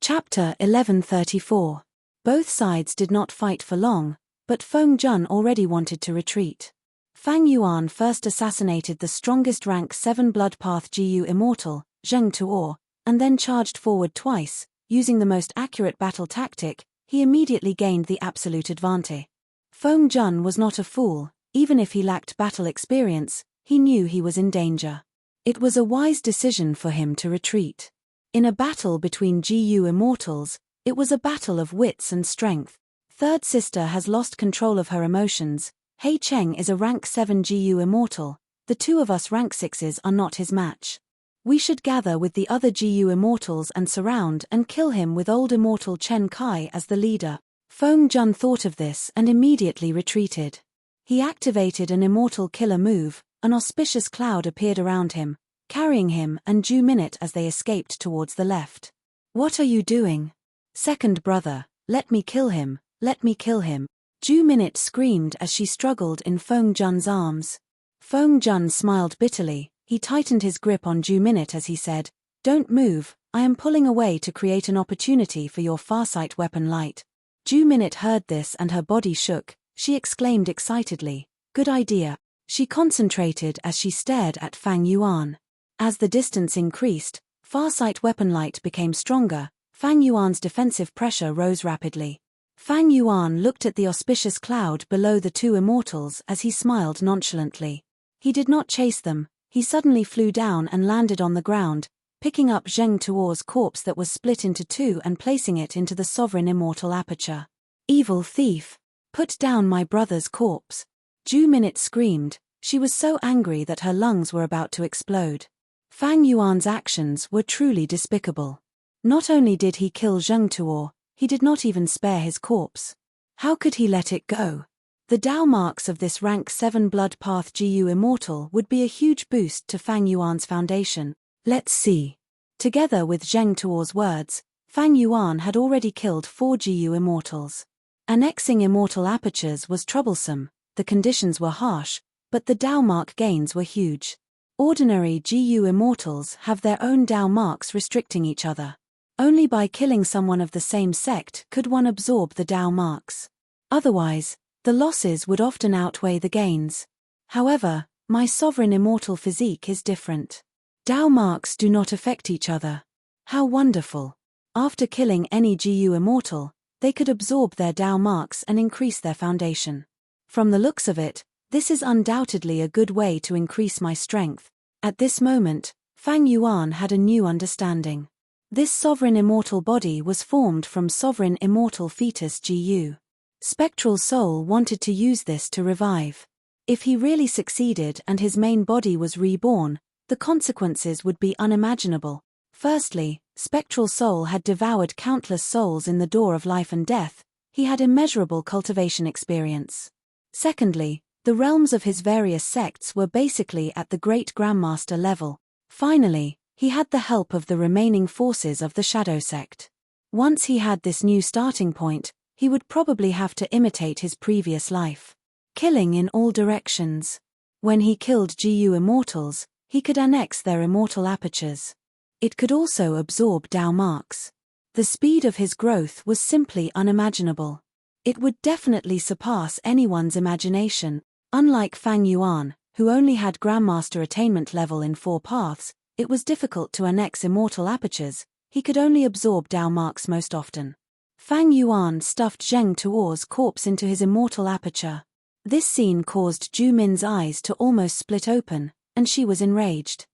Chapter 1134. Both sides did not fight for long, but Feng Jun already wanted to retreat. Fang Yuan first assassinated the strongest rank 7 Blood Path GU Immortal, Zheng Tuo, and then charged forward twice. Using the most accurate battle tactic, he immediately gained the absolute advantage. Feng Jun was not a fool. Even if he lacked battle experience, he knew he was in danger. It was a wise decision for him to retreat. In a battle between GU Immortals, it was a battle of wits and strength. Third sister has lost control of her emotions. Hei Cheng is a rank 7 GU Immortal. The two of us rank 6s are not his match. We should gather with the other GU Immortals and surround and kill him with old Immortal Chen Kai as the leader. Feng Jun thought of this and immediately retreated. He activated an Immortal Killer move. An auspicious cloud appeared around him, carrying him and Ju Minute as they escaped towards the left. What are you doing? Second brother, let me kill him, let me kill him. Ju Minute screamed as she struggled in Feng Jun's arms. Feng Jun smiled bitterly. He tightened his grip on Ju Minute as he said, Don't move, I am pulling away to create an opportunity for your Farsight weapon light. Ju Minute heard this and her body shook. She exclaimed excitedly, Good idea. She concentrated as she stared at Fang Yuan. As the distance increased, Farsight weapon light became stronger. Fang Yuan's defensive pressure rose rapidly. Fang Yuan looked at the auspicious cloud below the two immortals as he smiled nonchalantly. He did not chase them. He suddenly flew down and landed on the ground, picking up Zheng Tuo's corpse that was split into two and placing it into the sovereign immortal aperture. Evil thief! Put down my brother's corpse! Ju Minute screamed. She was so angry that her lungs were about to explode. Fang Yuan's actions were truly despicable. Not only did he kill Zheng Tuo, he did not even spare his corpse. How could he let it go? The Dao marks of this rank 7 Blood Path GU Immortal would be a huge boost to Fang Yuan's foundation. Let's see. Together with Zheng Tuo's words, Fang Yuan had already killed 4 GU immortals. Annexing immortal apertures was troublesome, the conditions were harsh, but the Dao mark gains were huge. Ordinary GU immortals have their own Dao marks restricting each other. Only by killing someone of the same sect could one absorb the Dao marks. Otherwise, the losses would often outweigh the gains. However, my sovereign immortal physique is different. Dao marks do not affect each other. How wonderful! After killing any GU immortal, they could absorb their Dao marks and increase their foundation. From the looks of it, this is undoubtedly a good way to increase my strength. At this moment, Fang Yuan had a new understanding. This sovereign immortal body was formed from sovereign immortal fetus GU. Spectral Soul wanted to use this to revive. If he really succeeded and his main body was reborn, the consequences would be unimaginable. Firstly, Spectral Soul had devoured countless souls in the door of life and death. He had immeasurable cultivation experience. Secondly, the realms of his various sects were basically at the Great Grandmaster level. Finally, he had the help of the remaining forces of the Shadow Sect. Once he had this new starting point, he would probably have to imitate his previous life. Killing in all directions. When he killed GU immortals, he could annex their immortal apertures. It could also absorb Dao marks. The speed of his growth was simply unimaginable. It would definitely surpass anyone's imagination. Unlike Fang Yuan, who only had Grandmaster attainment level in 4 paths, it was difficult to annex immortal apertures. He could only absorb Dao marks most often. Fang Yuan stuffed Zheng Tuo's corpse into his immortal aperture. This scene caused Ju Min's eyes to almost split open, and she was enraged.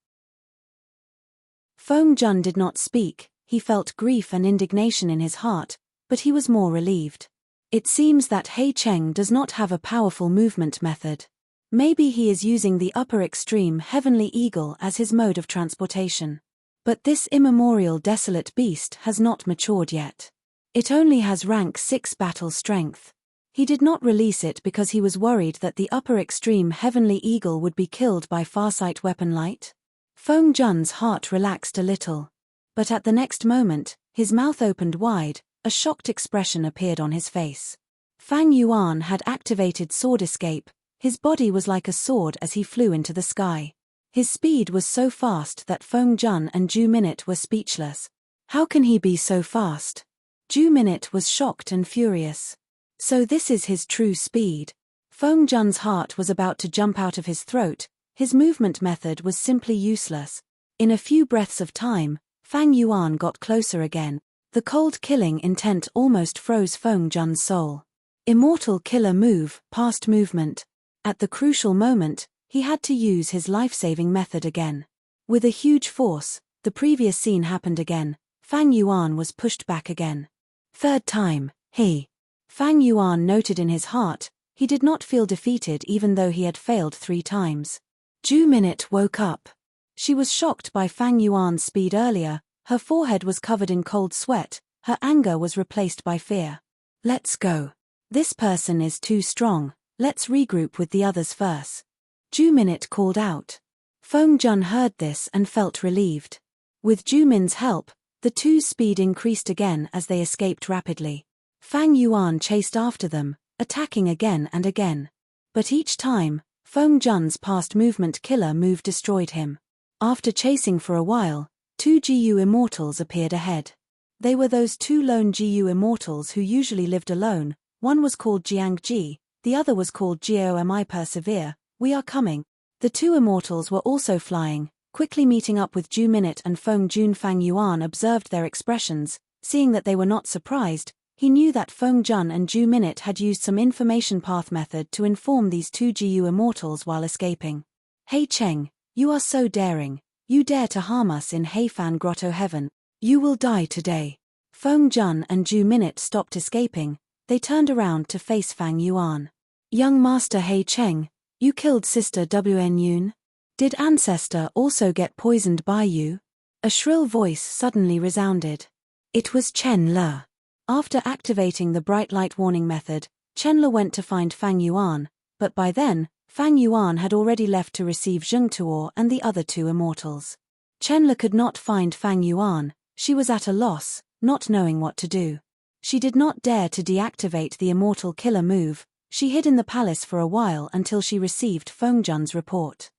Feng Jun did not speak. He felt grief and indignation in his heart, but he was more relieved. It seems that He Cheng does not have a powerful movement method. Maybe he is using the upper extreme heavenly eagle as his mode of transportation. But this immemorial desolate beast has not matured yet. It only has rank 6 battle strength. He did not release it because he was worried that the upper extreme heavenly eagle would be killed by Farsight weapon light. Feng Jun's heart relaxed a little. But at the next moment, his mouth opened wide, a shocked expression appeared on his face. Fang Yuan had activated sword escape. His body was like a sword as he flew into the sky. His speed was so fast that Feng Jun and Ju Minute were speechless. How can he be so fast? Ju Minute was shocked and furious. So this is his true speed. Feng Jun's heart was about to jump out of his throat. His movement method was simply useless. In a few breaths of time, Fang Yuan got closer again. The cold killing intent almost froze Feng Jun's soul. Immortal killer move, past movement. At the crucial moment, he had to use his life-saving method again. With a huge force, the previous scene happened again. Fang Yuan was pushed back again. Third time, Fang Yuan noted in his heart, he did not feel defeated even though he had failed 3 times. Ju Minute woke up. She was shocked by Fang Yuan's speed earlier. Her forehead was covered in cold sweat, her anger was replaced by fear. Let's go. This person is too strong, let's regroup with the others first. Ju Minute called out. Feng Jun heard this and felt relieved. With Ju Min's help, the two's speed increased again as they escaped rapidly. Fang Yuan chased after them, attacking again and again. But each time, Feng Jun's past movement killer move destroyed him. After chasing for a while, 2 GU immortals appeared ahead. They were those 2 lone GU immortals who usually lived alone. One was called Jiang Ji, the other was called Geomi Persevere. We are coming. The 2 immortals were also flying, quickly meeting up with Ju Minute and Feng Jun. Fang Yuan observed their expressions. Seeing that they were not surprised, he knew that Feng Jun and Ju Minute had used some information path method to inform these 2 GU immortals while escaping. He Cheng, you are so daring. You dare to harm us in Heifan Grotto Heaven. You will die today. Feng Jun and Ju Minute stopped escaping. They turned around to face Fang Yuan. Young Master He Cheng, you killed Sister Wn Yun? Did Ancestor also get poisoned by you? A shrill voice suddenly resounded. It was Chen Le. After activating the bright light warning method, Chen Le went to find Fang Yuan, but by then, Fang Yuan had already left to receive Zheng Tuo and the other 2 immortals. Chen Le could not find Fang Yuan. She was at a loss. not knowing what to do. She did not dare to deactivate the immortal killer move. She hid in the palace for a while until she received Feng Jun's report.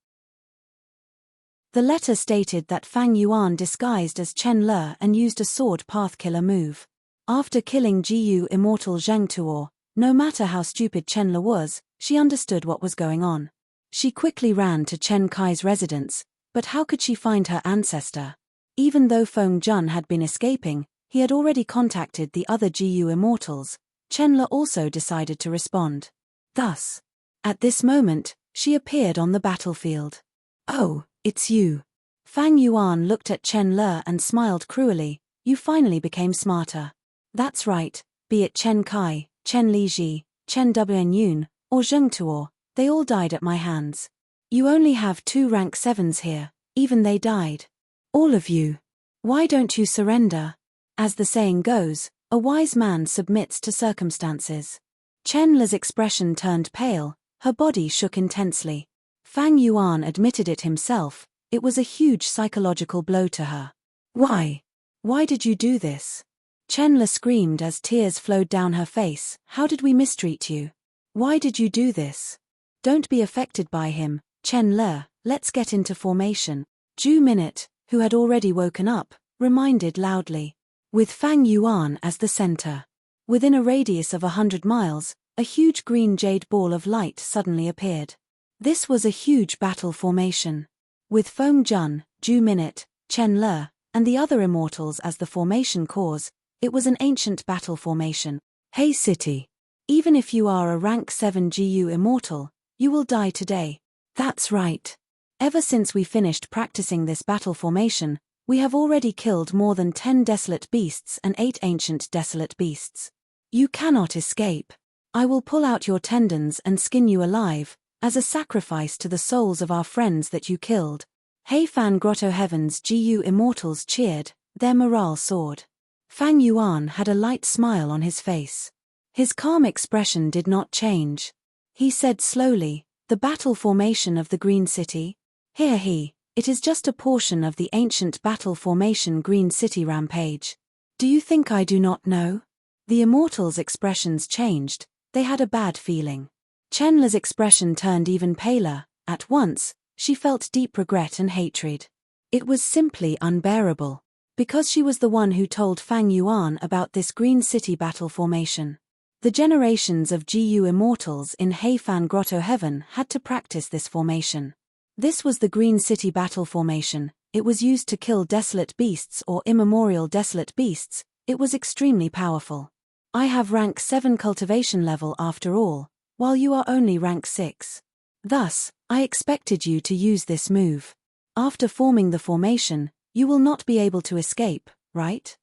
The letter stated that Fang Yuan disguised as Chen Le and used a sword path killer move. After killing Jiyu immortal Zheng Tuo, no matter how stupid Chen Le was, she understood what was going on. She quickly ran to Chen Kai's residence, but how could she find her ancestor? Even though Feng Jun had been escaping, he had already contacted the other Jiyu immortals. Chen Le also decided to respond. Thus, at this moment, she appeared on the battlefield. "Oh, it's you." Fang Yuan looked at Chen Le and smiled cruelly. "You finally became smarter." "That's right, be it Chen Kai, Chen Liji, Chen Wenyun, or Zheng Tuo, they all died at my hands. You only have 2 rank 7s here, even they died. All of you. Why don't you surrender?" As the saying goes, a wise man submits to circumstances. Chen Le's expression turned pale, her body shook intensely. Fang Yuan admitted it himself, it was a huge psychological blow to her. "Why? Why did you do this?" Chen Le screamed as tears flowed down her face. "How did we mistreat you? Why did you do this? Don't be affected by him, Chen Le, let's get into formation." Ju Minute, who had already woken up, reminded loudly. With Fang Yuan as the center. Within a radius of 100 miles, a huge green jade ball of light suddenly appeared. This was a huge battle formation. With Feng Jun, Ju Minute, Chen Le, and the other immortals as the formation cause, it was an ancient battle formation. "Hey City. Even if you are a rank 7 GU immortal, you will die today." "That's right. Ever since we finished practicing this battle formation, we have already killed more than 10 desolate beasts and 8 ancient desolate beasts. You cannot escape. I will pull out your tendons and skin you alive, as a sacrifice to the souls of our friends that you killed." Heifan Grotto Heaven's GU immortals cheered, their morale soared. Fang Yuan had a light smile on his face. His calm expression did not change. He said slowly, "The battle formation of the Green City? It is just a portion of the ancient battle formation Green City rampage. Do you think I do not know?" The immortals' expressions changed, they had a bad feeling. Chen Le's expression turned even paler. At once, she felt deep regret and hatred. It was simply unbearable. Because she was the one who told Fang Yuan about this Green City battle formation. The generations of GU immortals in Heifan Grotto Heaven had to practice this formation. This was the Green City battle formation. It was used to kill desolate beasts or immemorial desolate beasts. It was extremely powerful. I have rank 7 cultivation level after all, while you are only rank 6. Thus, I expected you to use this move. After forming the formation, you will not be able to escape, right?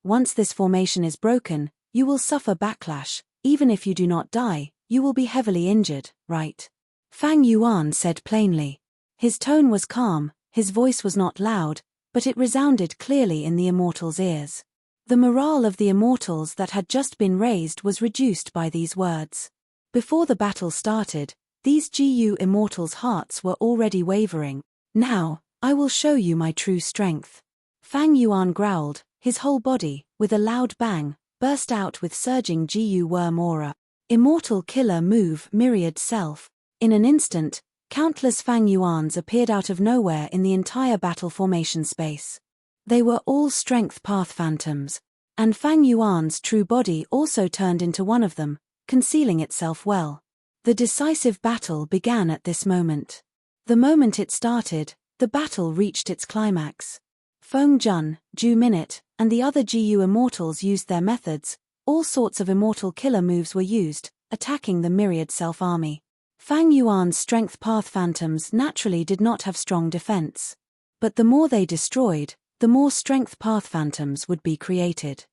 Once this formation is broken, you will suffer backlash. Even if you do not die, you will be heavily injured, right? Fang Yuan said plainly. His tone was calm, his voice was not loud, but it resounded clearly in the immortals' ears. The morale of the immortals that had just been raised was reduced by these words. Before the battle started, these GU immortals' hearts were already wavering. "Now, I will show you my true strength." Fang Yuan growled, his whole body, with a loud bang, burst out with surging GU worm aura. Immortal killer move Myriad Self. In an instant, countless Fang Yuans appeared out of nowhere in the entire battle formation space. They were all strength path phantoms, and Fang Yuan's true body also turned into one of them, concealing itself well. The decisive battle began at this moment. The moment it started, the battle reached its climax. Feng Jun, Ju Minute, and the other GU immortals used their methods. All sorts of immortal killer moves were used, attacking the Myriad Self army. Fang Yuan's strength path phantoms naturally did not have strong defense. But the more they destroyed, the more strength path phantoms would be created.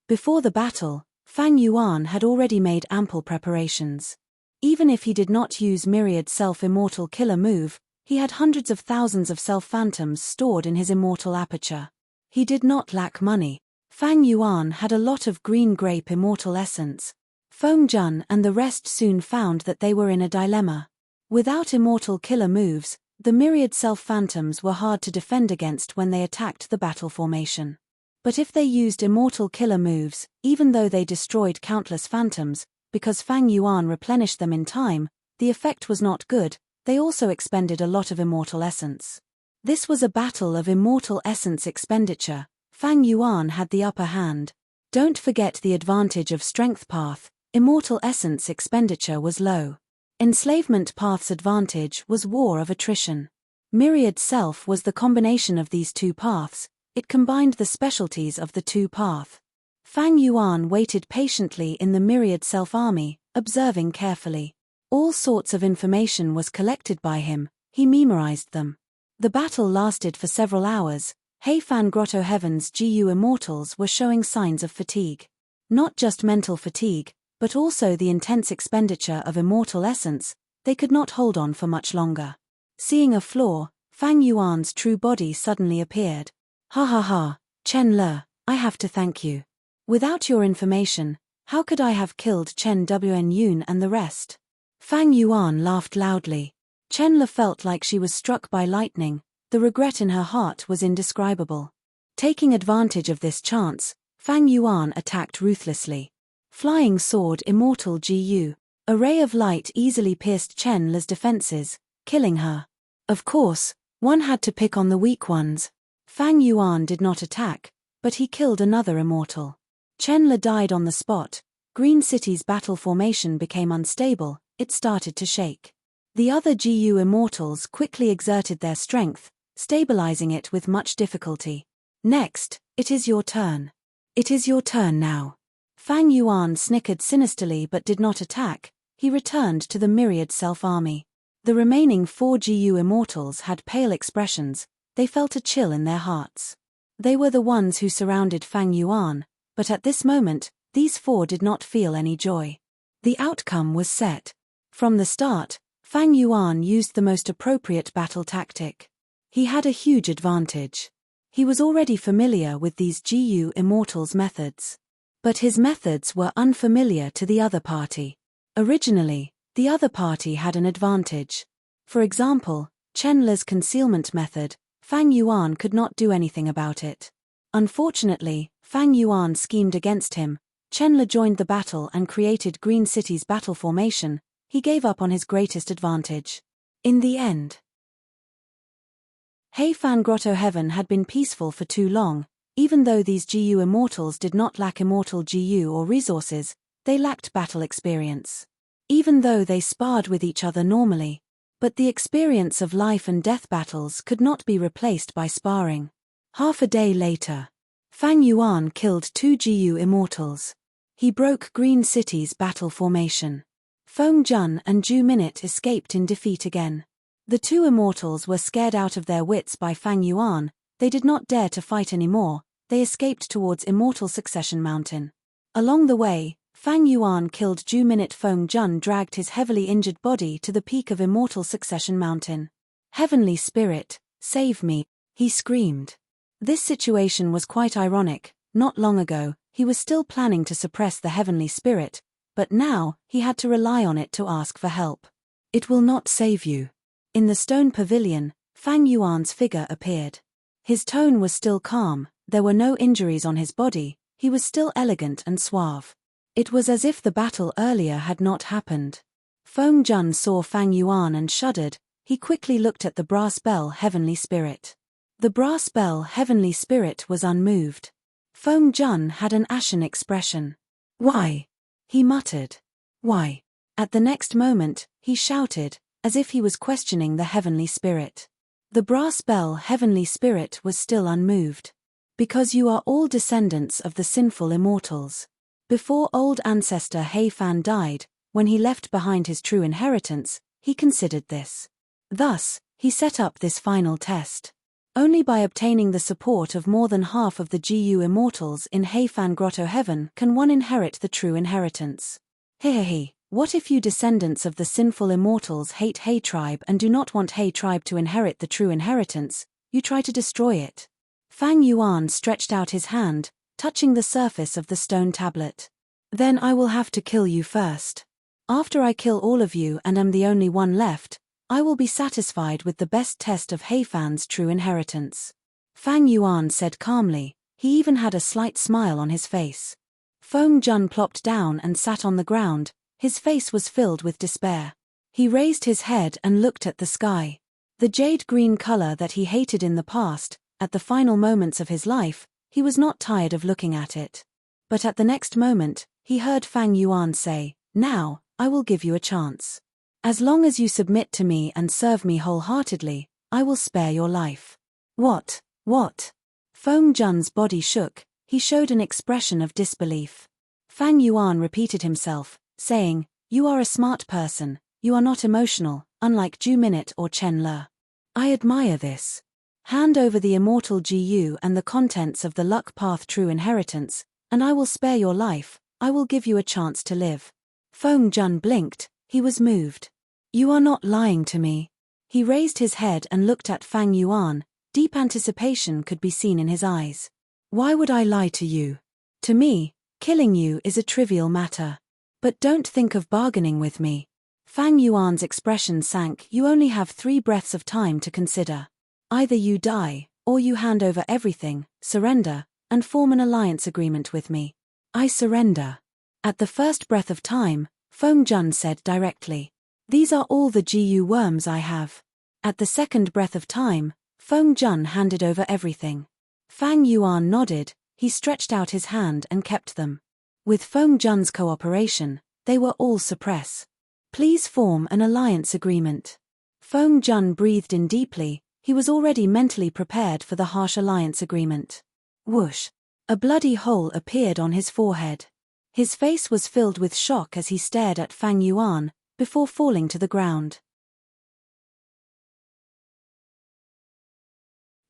Before the battle, Fang Yuan had already made ample preparations. Even if he did not use Myriad Self-Immortal Killer move, he had hundreds of thousands of self-phantoms stored in his immortal aperture. He did not lack money. Fang Yuan had a lot of green grape immortal essence. Feng Jun and the rest soon found that they were in a dilemma. Without immortal killer moves, The myriad self-phantoms were hard to defend against when they attacked the battle formation. But if they used immortal killer moves, even though they destroyed countless phantoms, because Fang Yuan replenished them in time, the effect was not good. They also expended a lot of immortal essence. This was a battle of immortal essence expenditure. Fang Yuan had the upper hand. Don't forget the advantage of strength path. Immortal essence expenditure was low. Enslavement path's advantage was war of attrition. Myriad self was the combination of these two paths. It combined the specialties of the two paths. Fang Yuan waited patiently in the myriad self army, observing carefully. All sorts of information was collected by him. He memorized them. The battle lasted for several hours. Heifan Grotto Heaven's GU immortals were showing signs of fatigue. Not just mental fatigue, but also the intense expenditure of immortal essence. They could not hold on for much longer. Seeing a flaw, Fang Yuan's true body suddenly appeared. Ha ha ha, Chen Le, I have to thank you. Without your information, how could I have killed Chen Wen Yun and the rest? Fang Yuan laughed loudly. Chen Le felt like she was struck by lightning. The regret in her heart was indescribable. Taking advantage of this chance, Fang Yuan attacked ruthlessly. Flying sword immortal GU. A ray of light easily pierced Chen Le's defenses, killing her. Of course, one had to pick on the weak ones. Fang Yuan did not attack, but he killed another immortal. Chen Le died on the spot. Green City's battle formation became unstable. It started to shake. The other GU immortals quickly exerted their strength, stabilizing it with much difficulty. Next, it is your turn. It is your turn now. Fang Yuan snickered sinisterly but did not attack. He returned to the myriad self-army. The remaining 4 GU immortals had pale expressions. They felt a chill in their hearts. They were the ones who surrounded Fang Yuan, but at this moment, these 4 did not feel any joy. The outcome was set. From the start, Fang Yuan used the most appropriate battle tactic. He had a huge advantage. He was already familiar with these GU immortals' methods. But his methods were unfamiliar to the other party. Originally, the other party had an advantage. For example, Chen Le's concealment method, Fang Yuan could not do anything about it. Unfortunately, Fang Yuan schemed against him. Chen Le joined the battle and created Green City's battle formation. He gave up on his greatest advantage. In the end, Heifan Grotto Heaven had been peaceful for too long. Even though these GU immortals did not lack immortal GU or resources, they lacked battle experience. Even though they sparred with each other normally. But the experience of life and death battles could not be replaced by sparring. Half a day later, Fang Yuan killed 2 GU immortals. He broke Green City's battle formation. Feng Jun and Zhu Minute escaped in defeat again. The 2 immortals were scared out of their wits by Fang Yuan. They did not dare to fight anymore. They escaped towards Immortal Succession Mountain. Along the way, Fang Yuan killed Zhu Minute. Feng Jun dragged his heavily injured body to the peak of Immortal Succession Mountain. Heavenly Spirit, save me, he screamed. This situation was quite ironic. Not long ago, he was still planning to suppress the Heavenly Spirit, but now, he had to rely on it to ask for help. It will not save you. In the stone pavilion, Fang Yuan's figure appeared. His tone was still calm. There were no injuries on his body. He was still elegant and suave. It was as if the battle earlier had not happened. Feng Jun saw Fang Yuan and shuddered. He quickly looked at the brass bell Heavenly Spirit. The brass bell Heavenly Spirit was unmoved. Feng Jun had an ashen expression. Why? He muttered. Why? At the next moment, he shouted, as if he was questioning the Heavenly Spirit. The brass bell Heavenly Spirit was still unmoved. Because you are all descendants of the sinful immortals. Before old ancestor Heifan died, when he left behind his true inheritance, he considered this. Thus, he set up this final test. Only by obtaining the support of more than half of the GU immortals in Heifan Grotto Heaven can one inherit the true inheritance. Hehehe, what if you descendants of the sinful immortals hate He tribe and do not want He tribe to inherit the true inheritance, you try to destroy it. Fang Yuan stretched out his hand, touching the surface of the stone tablet. Then I will have to kill you first. After I kill all of you and am the only one left, I will be satisfied with the best test of Heifan's true inheritance. Fang Yuan said calmly, he even had a slight smile on his face. Feng Jun plopped down and sat on the ground, his face was filled with despair. He raised his head and looked at the sky. The jade-green color that he hated in the past, at the final moments of his life, he was not tired of looking at it. But at the next moment, he heard Fang Yuan say, "Now, I will give you a chance. As long as you submit to me and serve me wholeheartedly, I will spare your life." What? Feng Jun's body shook, he showed an expression of disbelief. Fang Yuan repeated himself, saying, "You are a smart person, you are not emotional, unlike Ju Minute or Chen Le. I admire this. Hand over the immortal GU and the contents of the Luck Path True Inheritance, and I will spare your life, I will give you a chance to live." Feng Jun blinked, he was moved. "You are not lying to me." He raised his head and looked at Fang Yuan, deep anticipation could be seen in his eyes. "Why would I lie to you? To me, killing you is a trivial matter. But don't think of bargaining with me." Fang Yuan's expression sank. "You only have 3 breaths of time to consider. Either you die, or you hand over everything, surrender, and form an alliance agreement with me." "I surrender." At the first breath of time, Feng Jun said directly, "These are all the GU worms I have." At the second breath of time, Feng Jun handed over everything. Fang Yuan nodded, he stretched out his hand and kept them. With Feng Jun's cooperation, they were all suppressed. "Please form an alliance agreement." Feng Jun breathed in deeply, he was already mentally prepared for the harsh alliance agreement. Whoosh! A bloody hole appeared on his forehead. His face was filled with shock as he stared at Fang Yuan, before falling to the ground.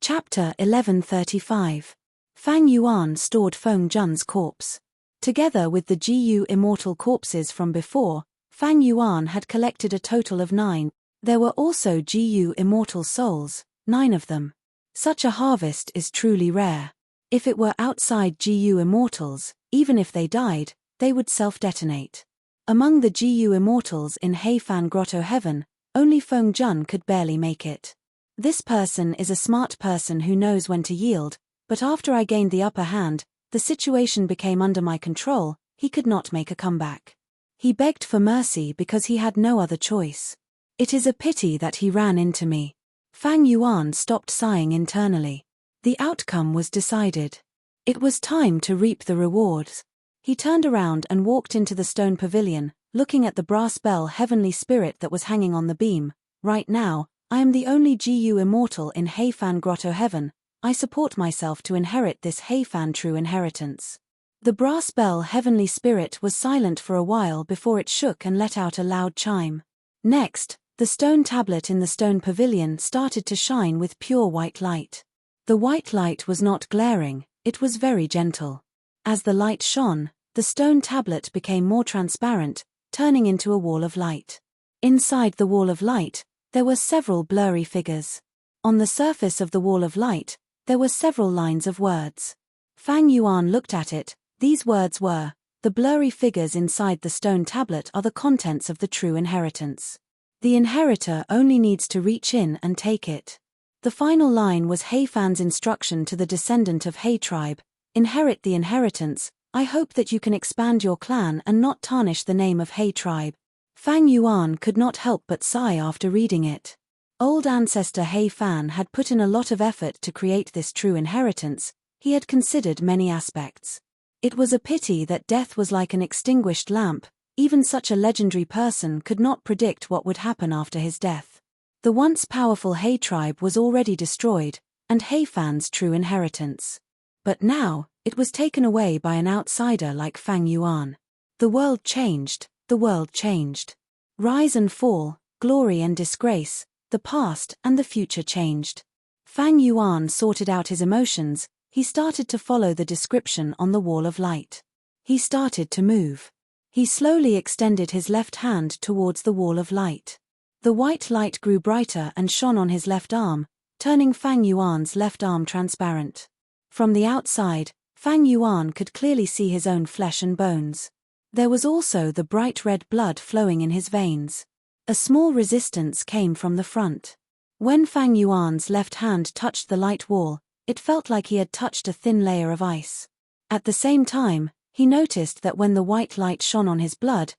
Chapter 1135. Fang Yuan stored Feng Jun's corpse. Together with the GU immortal corpses from before, Fang Yuan had collected a total of 9. There were also GU immortal souls, 9 of them. Such a harvest is truly rare. If it were outside GU immortals, even if they died, they would self-detonate. Among the GU immortals in Heifan Grotto Heaven, only Feng Jun could barely make it. This person is a smart person who knows when to yield, but after I gained the upper hand, the situation became under my control, he could not make a comeback. He begged for mercy because he had no other choice. It is a pity that he ran into me. Fang Yuan stopped sighing internally. The outcome was decided. It was time to reap the rewards. He turned around and walked into the stone pavilion, looking at the brass bell heavenly spirit that was hanging on the beam. "Right now, I am the only GU immortal in Heifan Grotto Heaven. I support myself to inherit this Heifan true inheritance." The brass bell heavenly spirit was silent for a while before it shook and let out a loud chime. Next, the stone tablet in the stone pavilion started to shine with pure white light. The white light was not glaring, it was very gentle. As the light shone, the stone tablet became more transparent, turning into a wall of light. Inside the wall of light, there were several blurry figures. On the surface of the wall of light, there were several lines of words. Fang Yuan looked at it. These words were, "The blurry figures inside the stone tablet are the contents of the true inheritance. The inheritor only needs to reach in and take it." The final line was Heifan's instruction to the descendant of Hei tribe, "Inherit the inheritance. I hope that you can expand your clan and not tarnish the name of Hei tribe." Fang Yuan could not help but sigh after reading it. Old ancestor Heifan had put in a lot of effort to create this true inheritance. He had considered many aspects. It was a pity that death was like an extinguished lamp. Even such a legendary person could not predict what would happen after his death. The once powerful Hei tribe was already destroyed, and Heifan's true inheritance. But now, it was taken away by an outsider like Fang Yuan. The world changed, the world changed. Rise and fall, glory and disgrace, the past and the future changed. Fang Yuan sorted out his emotions, he started to follow the description on the wall of light. He started to move. He slowly extended his left hand towards the wall of light. The white light grew brighter and shone on his left arm, turning Fang Yuan's left arm transparent. From the outside, Fang Yuan could clearly see his own flesh and bones. There was also the bright red blood flowing in his veins. A small resistance came from the front. When Fang Yuan's left hand touched the light wall, it felt like he had touched a thin layer of ice. At the same time, he noticed that when the white light shone on his blood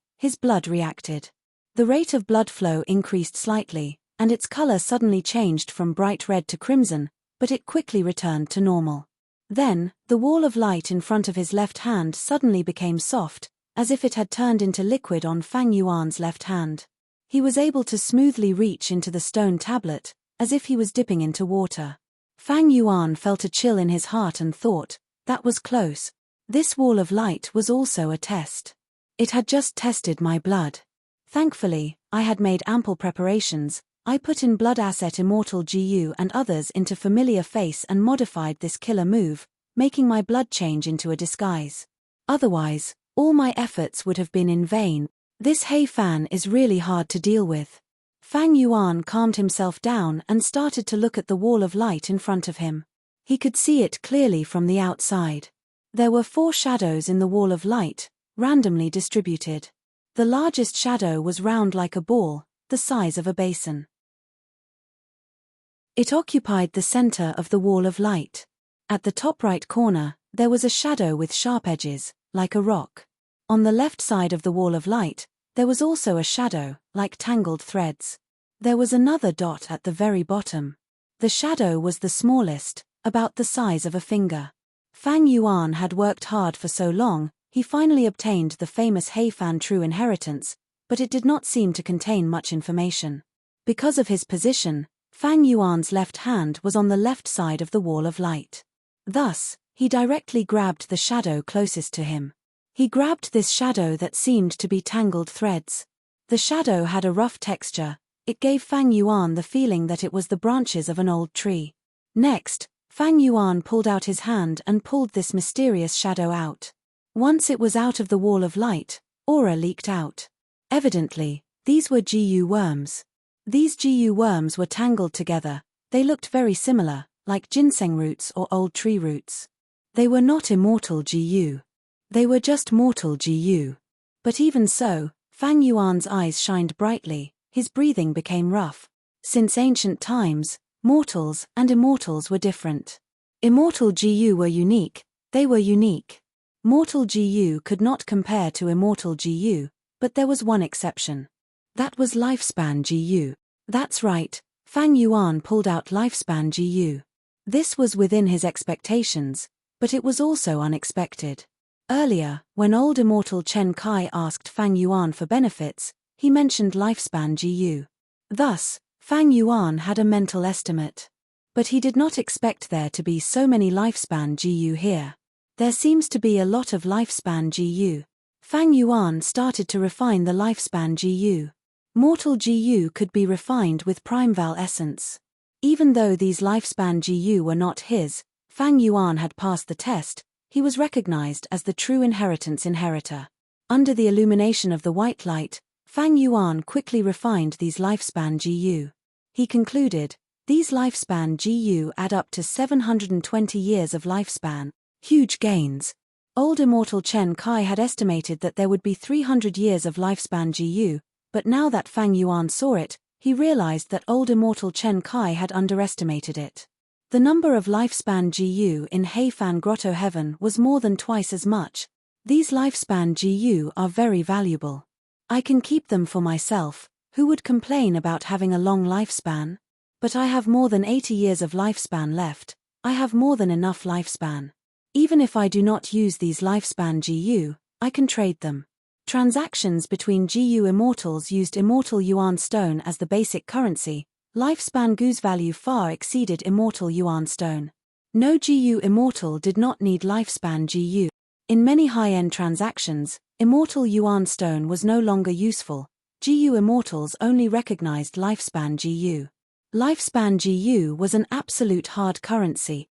reacted. The rate of blood flow increased slightly, and its color suddenly changed from bright red to crimson, but it quickly returned to normal. Then, the wall of light in front of his left hand suddenly became soft, as if it had turned into liquid on Fang Yuan's left hand. He was able to smoothly reach into the stone tablet, as if he was dipping into water. Fang Yuan felt a chill in his heart and thought, that was close. This wall of light was also a test. It had just tested my blood. Thankfully, I had made ample preparations. I put in blood asset Immortal GU and others into familiar face and modified this killer move, making my blood change into a disguise. Otherwise, all my efforts would have been in vain. This He Fan is really hard to deal with. Fang Yuan calmed himself down and started to look at the wall of light in front of him. He could see it clearly from the outside. There were 4 shadows in the wall of light, randomly distributed. The largest shadow was round like a ball, the size of a basin. It occupied the center of the wall of light. At the top right corner, there was a shadow with sharp edges, like a rock. On the left side of the wall of light, there was also a shadow, like tangled threads. There was another dot at the very bottom. The shadow was the smallest, about the size of a finger. Fang Yuan had worked hard for so long, he finally obtained the famous He Fan True Inheritance, but it did not seem to contain much information. Because of his position, Fang Yuan's left hand was on the left side of the wall of light. Thus, he directly grabbed the shadow closest to him. He grabbed this shadow that seemed to be tangled threads. The shadow had a rough texture. It gave Fang Yuan the feeling that it was the branches of an old tree. Next, Fang Yuan pulled out his hand and pulled this mysterious shadow out. Once it was out of the wall of light, aura leaked out. Evidently, these were GU worms. These GU worms were tangled together. They looked very similar, like ginseng roots or old tree roots. They were not immortal GU. They were just mortal GU. But even so, Fang Yuan's eyes shined brightly, his breathing became rough. Since ancient times, mortals and immortals were different. Immortal GU were unique, they were unique. Mortal GU could not compare to immortal GU, but there was one exception. That was lifespan GU. That's right, Fang Yuan pulled out lifespan GU. This was within his expectations, but it was also unexpected. Earlier, when old immortal Chen Kai asked Fang Yuan for benefits, he mentioned lifespan GU. Thus, Fang Yuan had a mental estimate. But he did not expect there to be so many lifespan GU here. There seems to be a lot of lifespan GU. Fang Yuan started to refine the lifespan GU. Mortal GU could be refined with Primeval essence. Even though these lifespan GU were not his, Fang Yuan had passed the test. He was recognized as the true inheritance inheritor. Under the illumination of the white light, Fang Yuan quickly refined these lifespan GU. He concluded, these lifespan GU add up to 720 years of lifespan. Huge gains. Old immortal Chen Kai had estimated that there would be 300 years of lifespan GU, but now that Fang Yuan saw it, he realized that old immortal Chen Kai had underestimated it. The number of lifespan GU in He Fan Grotto Heaven was more than twice as much. These lifespan GU are very valuable. I can keep them for myself. Who would complain about having a long lifespan? But I have more than 80 years of lifespan left. I have more than enough lifespan. Even if I do not use these lifespan GU, I can trade them. Transactions between GU immortals used immortal yuan stone as the basic currency. Lifespan GU's value far exceeded immortal yuan stone. No GU immortal did not need lifespan GU. In many high-end transactions, immortal yuan stone was no longer useful. GU immortals only recognized lifespan GU. Lifespan GU was an absolute hard currency.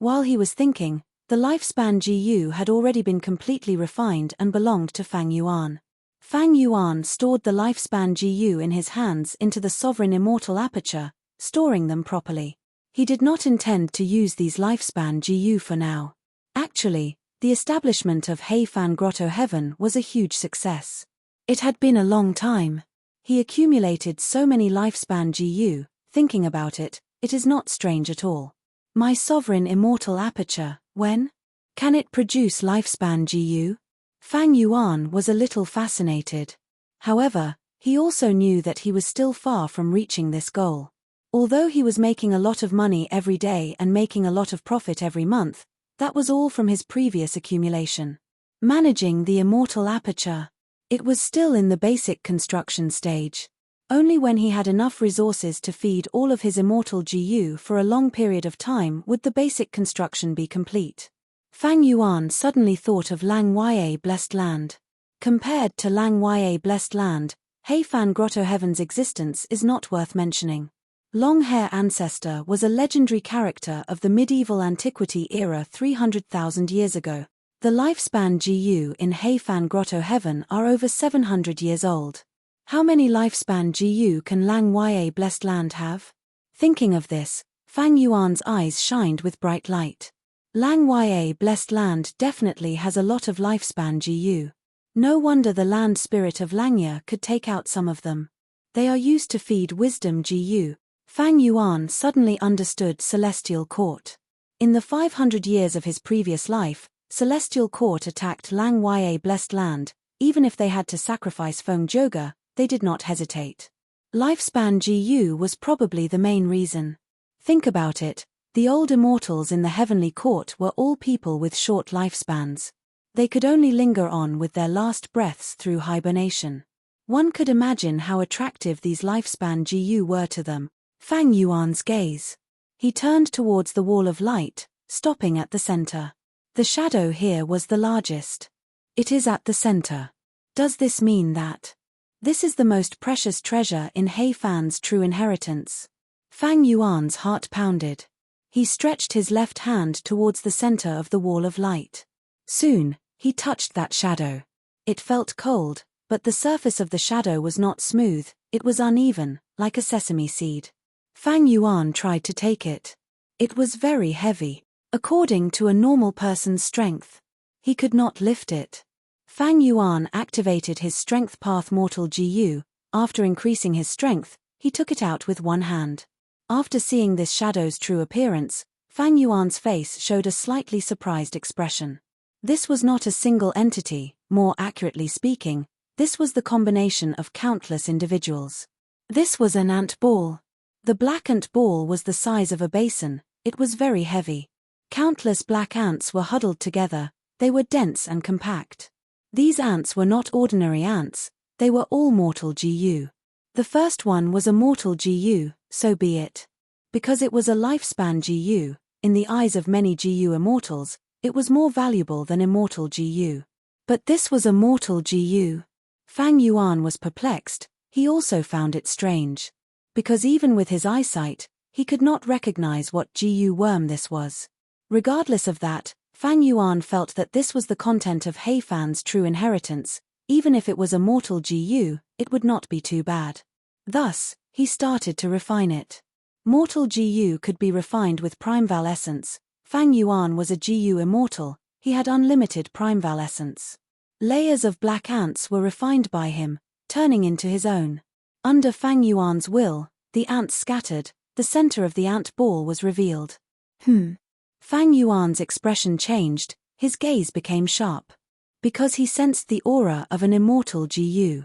While he was thinking, the lifespan GU had already been completely refined and belonged to Fang Yuan. Fang Yuan stored the lifespan GU in his hands into the sovereign immortal aperture, storing them properly. He did not intend to use these lifespan GU for now. Actually, the establishment of He Fan Grotto Heaven was a huge success. It had been a long time. He accumulated so many lifespan GU, thinking about it, it is not strange at all. My sovereign immortal aperture, when? Can it produce lifespan GU? Fang Yuan was a little fascinated. However, he also knew that he was still far from reaching this goal. Although he was making a lot of money every day and making a lot of profit every month, that was all from his previous accumulation. Managing the immortal aperture. It was still in the basic construction stage. Only when he had enough resources to feed all of his immortal GU for a long period of time would the basic construction be complete. Fang Yuan suddenly thought of Lang Ya Blessed Land. Compared to Lang Ya Blessed Land, Heifan Grotto Heaven's existence is not worth mentioning. Long Hair Ancestor was a legendary character of the medieval antiquity era 300,000 years ago. The lifespan GU in Heifan Grotto Heaven are over 700 years old. How many lifespan GU can Lang Ya Blessed Land have? Thinking of this, Fang Yuan's eyes shined with bright light. Lang Ya Blessed Land definitely has a lot of lifespan GU. No wonder the land spirit of Langya could take out some of them. They are used to feed wisdom GU. Fang Yuan suddenly understood Celestial Court. In the 500 years of his previous life, Celestial Court attacked Lang Ya Blessed Land. Even if they had to sacrifice Feng Joga, they did not hesitate. Lifespan GU was probably the main reason. Think about it, the old immortals in the heavenly court were all people with short lifespans. They could only linger on with their last breaths through hibernation. One could imagine how attractive these lifespan GU were to them. Fang Yuan's gaze. He turned towards the wall of light, stopping at the center. The shadow here was the largest. It is at the center. Does this mean that this is the most precious treasure in Heifan's true inheritance? Fang Yuan's heart pounded. He stretched his left hand towards the center of the wall of light. Soon, he touched that shadow. It felt cold, but the surface of the shadow was not smooth, it was uneven, like a sesame seed. Fang Yuan tried to take it. It was very heavy. According to a normal person's strength, he could not lift it. Fang Yuan activated his Strength Path Mortal GU. After increasing his strength, he took it out with one hand. After seeing this shadow's true appearance, Fang Yuan's face showed a slightly surprised expression. This was not a single entity, more accurately speaking, this was the combination of countless individuals. This was an ant ball. The black ant ball was the size of a basin, it was very heavy. Countless black ants were huddled together, they were dense and compact. These ants were not ordinary ants, they were all mortal GU. The first one was a mortal GU, so be it. Because it was a lifespan GU, in the eyes of many GU immortals, it was more valuable than immortal GU. But this was a mortal GU. Fang Yuan was perplexed, he also found it strange. Because even with his eyesight, he could not recognize what GU worm this was. Regardless of that, Fang Yuan felt that this was the content of Heifan's true inheritance. Even if it was a mortal GU, it would not be too bad. Thus, he started to refine it. Mortal GU could be refined with Primeval Essence. Fang Yuan was a GU immortal, he had unlimited Primeval Essence. Layers of black ants were refined by him, turning into his own. Under Fang Yuan's will, the ants scattered, the center of the ant ball was revealed. Fang Yuan's expression changed, his gaze became sharp. Because he sensed the aura of an immortal GU.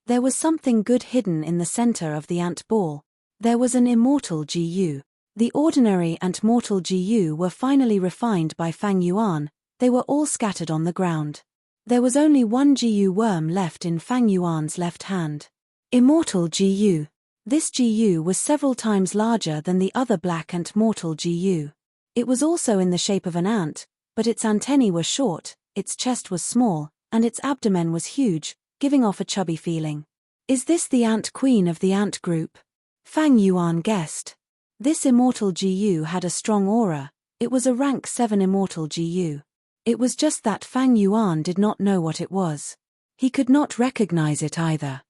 There was something good hidden in the center of the ant ball. There was an immortal GU. The ordinary and mortal GU were finally refined by Fang Yuan, they were all scattered on the ground. There was only one GU worm left in Fang Yuan's left hand. Immortal GU. This GU was several times larger than the other black and mortal GU. It was also in the shape of an ant, but its antennae were short, its chest was small, and its abdomen was huge, giving off a chubby feeling. Is this the ant queen of the ant group? Fang Yuan guessed. This immortal GU had a strong aura, it was a rank 7 immortal GU. It was just that Fang Yuan did not know what it was. He could not recognize it either.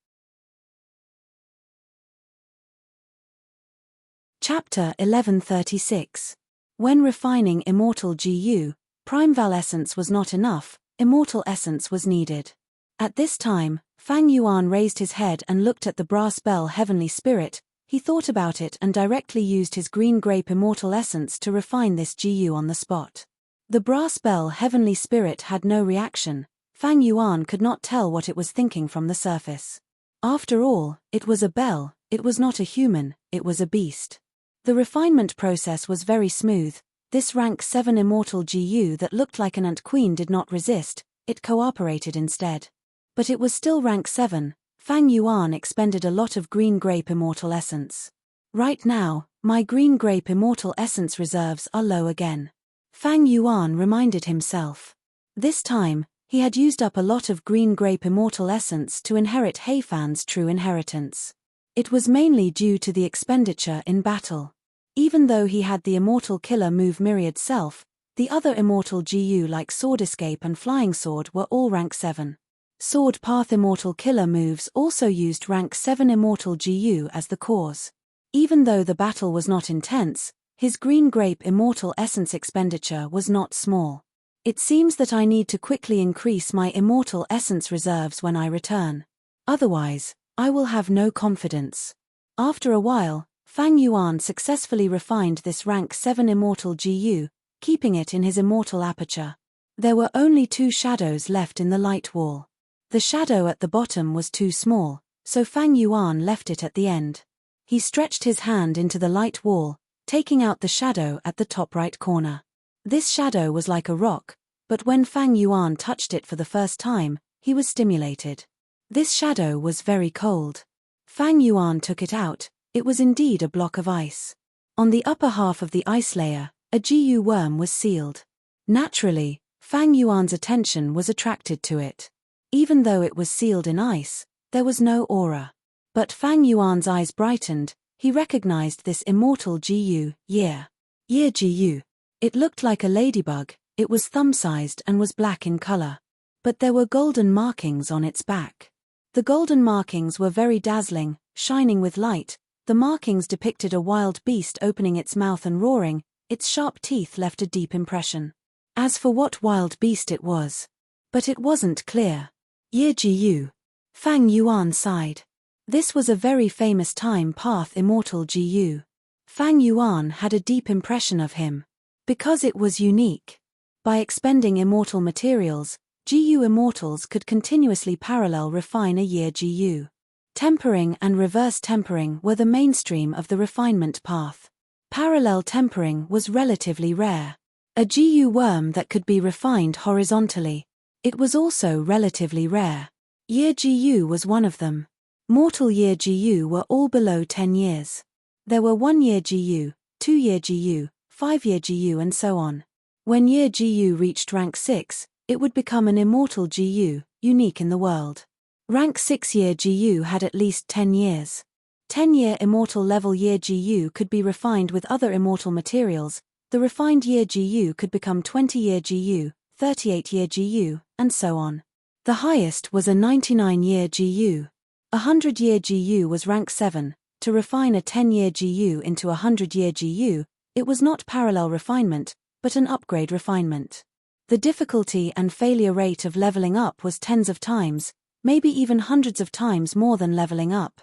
Chapter 1136. When refining immortal GU, Primeval Essence was not enough, immortal essence was needed. At this time, Fang Yuan raised his head and looked at the brass bell heavenly spirit. He thought about it and directly used his green grape immortal essence to refine this GU on the spot. The brass bell heavenly spirit had no reaction. Fang Yuan could not tell what it was thinking from the surface. After all, it was a bell, it was not a human, it was a beast. The refinement process was very smooth. This rank 7 immortal GU that looked like an ant queen did not resist, it cooperated instead. But it was still rank 7. Fang Yuan expended a lot of green grape immortal essence. Right now, my green grape immortal essence reserves are low again. Fang Yuan reminded himself. This time, he had used up a lot of green grape immortal essence to inherit Heifan's true inheritance. It was mainly due to the expenditure in battle. Even though he had the immortal killer move Myriad Self, the other immortal GU like Sword Escape and Flying Sword were all rank 7. Sword Path immortal killer moves also used rank 7 immortal GU as the cause. Even though the battle was not intense, his green grape immortal essence expenditure was not small. It seems that I need to quickly increase my immortal essence reserves when I return. Otherwise, I will have no confidence. After a while, Fang Yuan successfully refined this rank 7 immortal GU, keeping it in his immortal aperture. There were only 2 shadows left in the light wall. The shadow at the bottom was too small, so Fang Yuan left it at the end. He stretched his hand into the light wall, taking out the shadow at the top right corner. This shadow was like a rock, but when Fang Yuan touched it for the first time, he was stimulated. This shadow was very cold. Fang Yuan took it out. It was indeed a block of ice. On the upper half of the ice layer, a GU worm was sealed. Naturally, Fang Yuan's attention was attracted to it. Even though it was sealed in ice, there was no aura. But Fang Yuan's eyes brightened. He recognized this immortal GU, Year GU. It looked like a ladybug, it was thumb-sized and was black in color. But there were golden markings on its back. The golden markings were very dazzling, shining with light. The markings depicted a wild beast opening its mouth and roaring. Its sharp teeth left a deep impression. As for what wild beast it was. But it wasn't clear. Year GU. Fang Yuan sighed. This was a very famous time path immortal GU. Fang Yuan had a deep impression of him. Because it was unique. By expending immortal materials, GU immortals could continuously parallel refine a year GU. Tempering and reverse tempering were the mainstream of the refinement path. Parallel tempering was relatively rare. A GU worm that could be refined horizontally. It was also relatively rare. Year GU was one of them. Mortal year GU were all below 10 years. There were 1 year GU, 2 year GU, 5 year GU and so on. When year GU reached rank 6, it would become an immortal GU, unique in the world. Rank 6 year GU had at least 10 years. 10-year immortal level year GU could be refined with other immortal materials. The refined year GU could become 20-year GU, 38-year GU, and so on. The highest was a 99-year GU. A 100-year GU was rank 7. To refine a 10-year GU into a 100-year GU, it was not parallel refinement, but an upgrade refinement. The difficulty and failure rate of leveling up was tens of times, maybe even hundreds of times more than leveling up.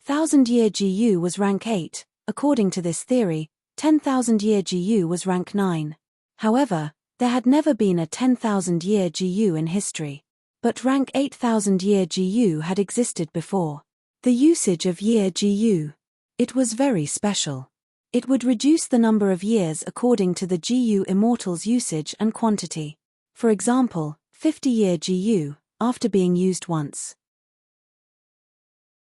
1000-year GU was rank 8, according to this theory, 10,000-year GU was rank 9. However, there had never been a 10,000-year GU in history. But rank 8,000-year GU had existed before. The usage of year GU. It was very special. It would reduce the number of years according to the GU immortal's usage and quantity. For example, 50-year GU, after being used once.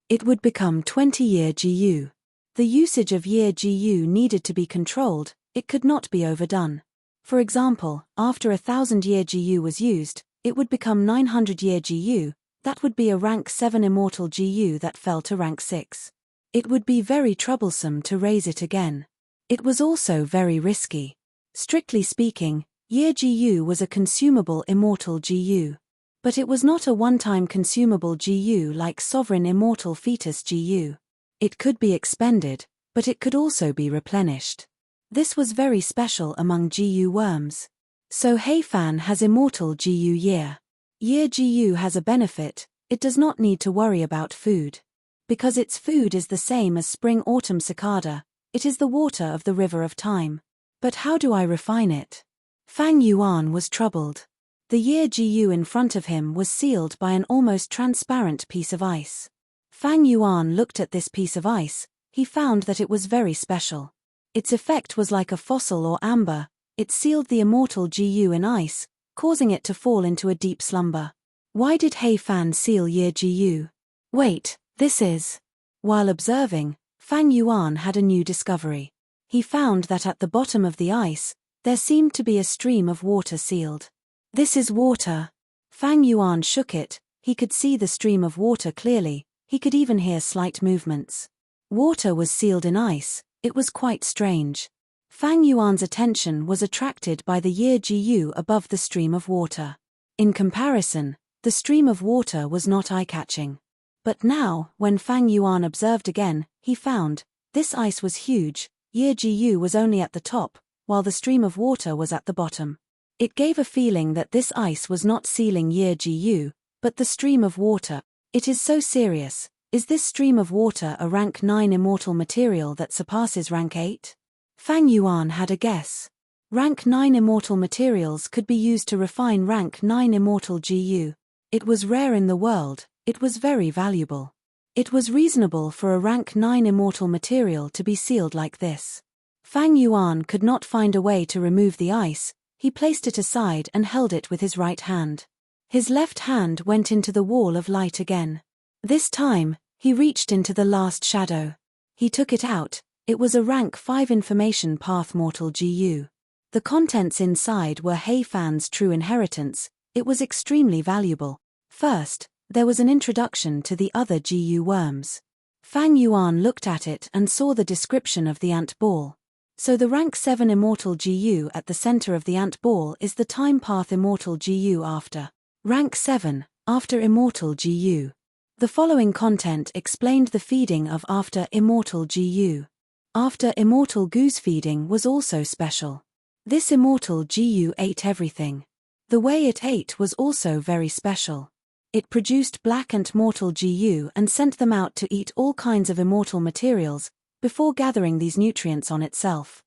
It would become 20-year GU. The usage of year GU needed to be controlled, it could not be overdone. For example, after a 1000-year GU was used, it would become 900-year GU, that would be a rank 7 immortal GU that fell to rank 6. It would be very troublesome to raise it again. It was also very risky. Strictly speaking, year GU was a consumable immortal GU. But it was not a one-time consumable GU like sovereign immortal fetus GU. It could be expended, but it could also be replenished. This was very special among GU worms. So Heifan has immortal GU year. Year GU has a benefit: it does not need to worry about food. Because its food is the same as spring-autumn cicada, it is the water of the river of time. But how do I refine it? Fang Yuan was troubled. The Year GU in front of him was sealed by an almost transparent piece of ice. Fang Yuan looked at this piece of ice. He found that it was very special. Its effect was like a fossil or amber. It sealed the immortal GU in ice, causing it to fall into a deep slumber. Why did He Fan seal Year GU? Wait, this is... While observing, Fang Yuan had a new discovery. He found that at the bottom of the ice, there seemed to be a stream of water sealed. This is water. Fang Yuan shook it. He could see the stream of water clearly. He could even hear slight movements. Water was sealed in ice. It was quite strange. Fang Yuan's attention was attracted by the Year GU above the stream of water. In comparison, the stream of water was not eye-catching. But now, when Fang Yuan observed again, he found this ice was huge. Year GU was only at the top, while the stream of water was at the bottom. It gave a feeling that this ice was not sealing Year GU, but the stream of water. It is so serious. Is this stream of water a rank 9 immortal material that surpasses rank 8? Fang Yuan had a guess. Rank 9 immortal materials could be used to refine rank 9 immortal GU. It was rare in the world. It was very valuable. It was reasonable for a rank 9 immortal material to be sealed like this. Fang Yuan could not find a way to remove the ice. He placed it aside and held it with his right hand. His left hand went into the wall of light again. This time, he reached into the last shadow. He took it out. It was a rank 5 information path mortal GU. The contents inside were He Fan's true inheritance. It was extremely valuable. First, there was an introduction to the other GU worms. Fang Yuan looked at it and saw the description of the ant ball. So the rank 7 immortal GU at the center of the ant ball is the time path immortal GU after rank 7, after immortal GU. The following content explained the feeding of after immortal GU. After immortal goose feeding was also special. This immortal GU ate everything. The way it ate was also very special. It produced black and mortal GU and sent them out to eat all kinds of immortal materials, before gathering these nutrients on itself.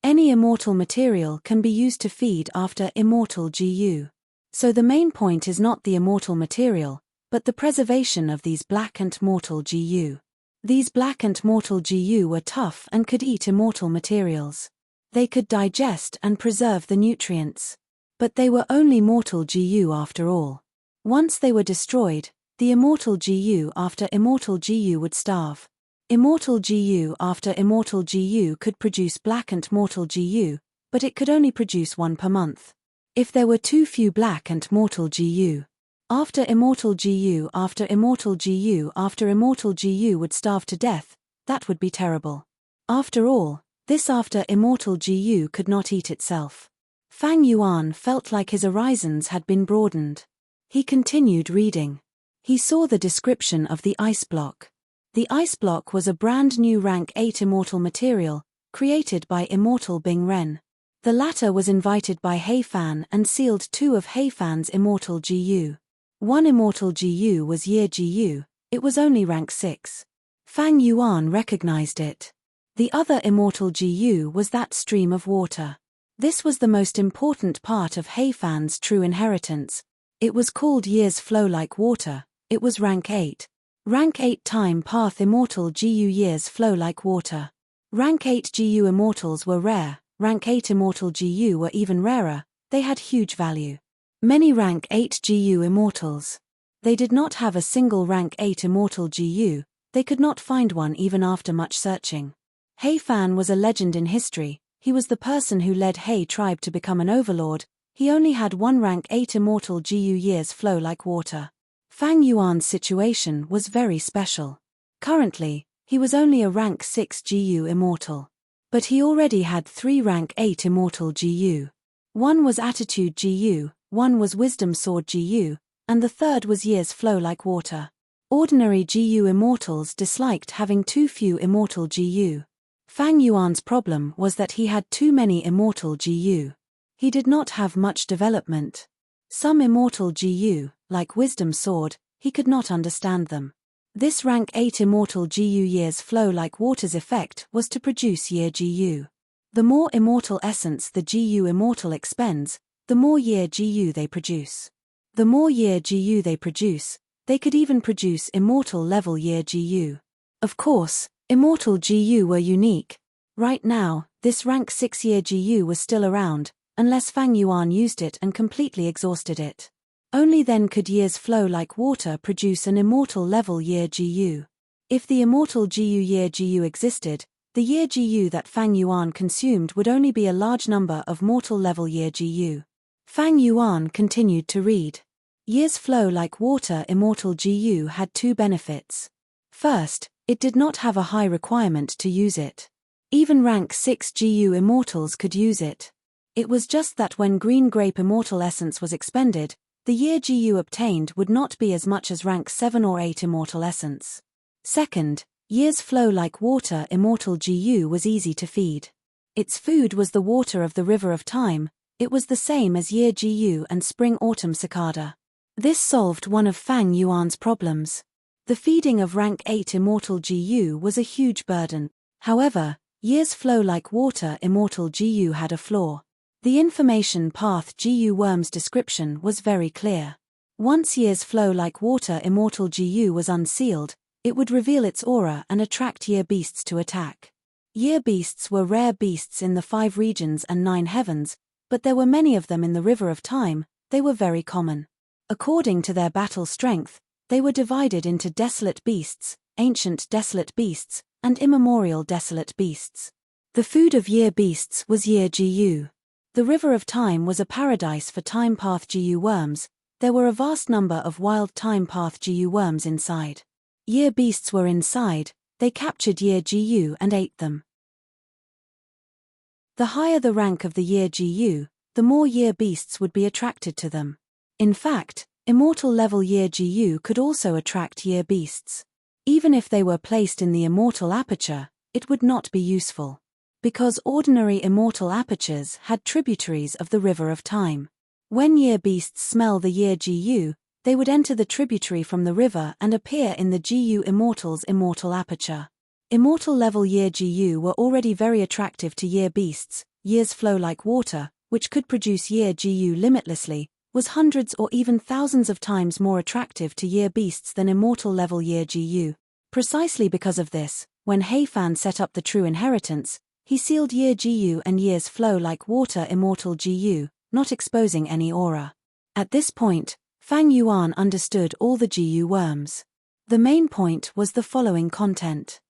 Any immortal material can be used to feed after immortal GU. So the main point is not the immortal material, but the preservation of these black and mortal GU. These black and mortal GU were tough and could eat immortal materials. They could digest and preserve the nutrients. But they were only mortal GU after all. Once they were destroyed, the immortal GU after immortal GU would starve. Immortal GU after immortal GU could produce black and mortal GU, but it could only produce one per month. If there were too few black and mortal GU, after immortal GU after immortal GU after immortal GU would starve to death, that would be terrible. After all, this after immortal GU could not eat itself. Fang Yuan felt like his horizons had been broadened. He continued reading. He saw the description of the ice block. The ice block was a brand new rank 8 immortal material, created by immortal Bing Ren. The latter was invited by He Fan and sealed 2 of He Fan's immortal GU. One immortal GU was Year GU. It was only rank 6. Fang Yuan recognized it. The other immortal GU was that stream of water. This was the most important part of He Fan's true inheritance. It was called Year's Flow Like Water. It was rank 8. Rank 8 time path immortal GU Years Flow Like Water. Rank 8 GU immortals were rare. Rank 8 immortal GU were even rarer. They had huge value. Many rank 8 GU immortals. They did not have a single rank 8 immortal GU. They could not find one even after much searching. He Fan was a legend in history. He was the person who led He tribe to become an overlord. He only had one rank 8 immortal GU Years Flow Like Water. Fang Yuan's situation was very special. Currently, he was only a rank 6 GU immortal. But he already had 3 rank 8 immortal GU. One was Attitude GU, one was Wisdom Sword GU, and the third was Years Flow Like Water. Ordinary GU immortals disliked having too few immortal GU. Fang Yuan's problem was that he had too many immortal GU. He did not have much development. Some immortal GU, like Wisdom Sword, he could not understand them. This rank 8 immortal GU years flow like water's effect was to produce year GU. The more immortal essence the GU immortal expends, the more year GU they produce. The more year GU they produce, they could even produce immortal level year GU. Of course, immortal GU were unique. Right now, this rank 6 year GU was still around, unless Fang Yuan used it and completely exhausted it. Only then could years flow like water produce an immortal level year GU. If the immortal GU year GU existed, the year GU that Fang Yuan consumed would only be a large number of mortal level year GU. Fang Yuan continued to read. Years flow like water immortal GU had two benefits. First, it did not have a high requirement to use it. Even rank 6 GU immortals could use it. It was just that when green grape immortal essence was expended, the year GU obtained would not be as much as rank 7 or 8 immortal essence. Second, years flow like water immortal GU was easy to feed. Its food was the water of the river of time. It was the same as year GU and spring-autumn cicada. This solved one of Fang Yuan's problems. The feeding of rank 8 immortal GU was a huge burden. However, years flow like water immortal GU had a flaw. The information path GU worm's description was very clear. Once years flow like water immortal GU was unsealed, it would reveal its aura and attract year beasts to attack. Year beasts were rare beasts in the 5 regions and 9 heavens, but there were many of them in the river of time. They were very common. According to their battle strength, they were divided into desolate beasts, ancient desolate beasts, and immemorial desolate beasts. The food of year beasts was year GU. The river of time was a paradise for time path GU worms. There were a vast number of wild time path GU worms inside. Year beasts were inside. They captured year GU and ate them. The higher the rank of the year GU, the more year beasts would be attracted to them. In fact, immortal level year GU could also attract year beasts. Even if they were placed in the immortal aperture, it would not be useful. Because ordinary immortal apertures had tributaries of the river of time. When year beasts smell the year GU, they would enter the tributary from the river and appear in the GU immortal's immortal aperture. Immortal level year GU were already very attractive to year beasts. Years flow like water, which could produce year GU limitlessly, was hundreds or even thousands of times more attractive to year beasts than immortal level year GU. Precisely because of this, when Heifan set up the true inheritance, he sealed year GU and years flow like water immortal GU, not exposing any aura. At this point, Fang Yuan understood all the GU worms. The main point was the following content.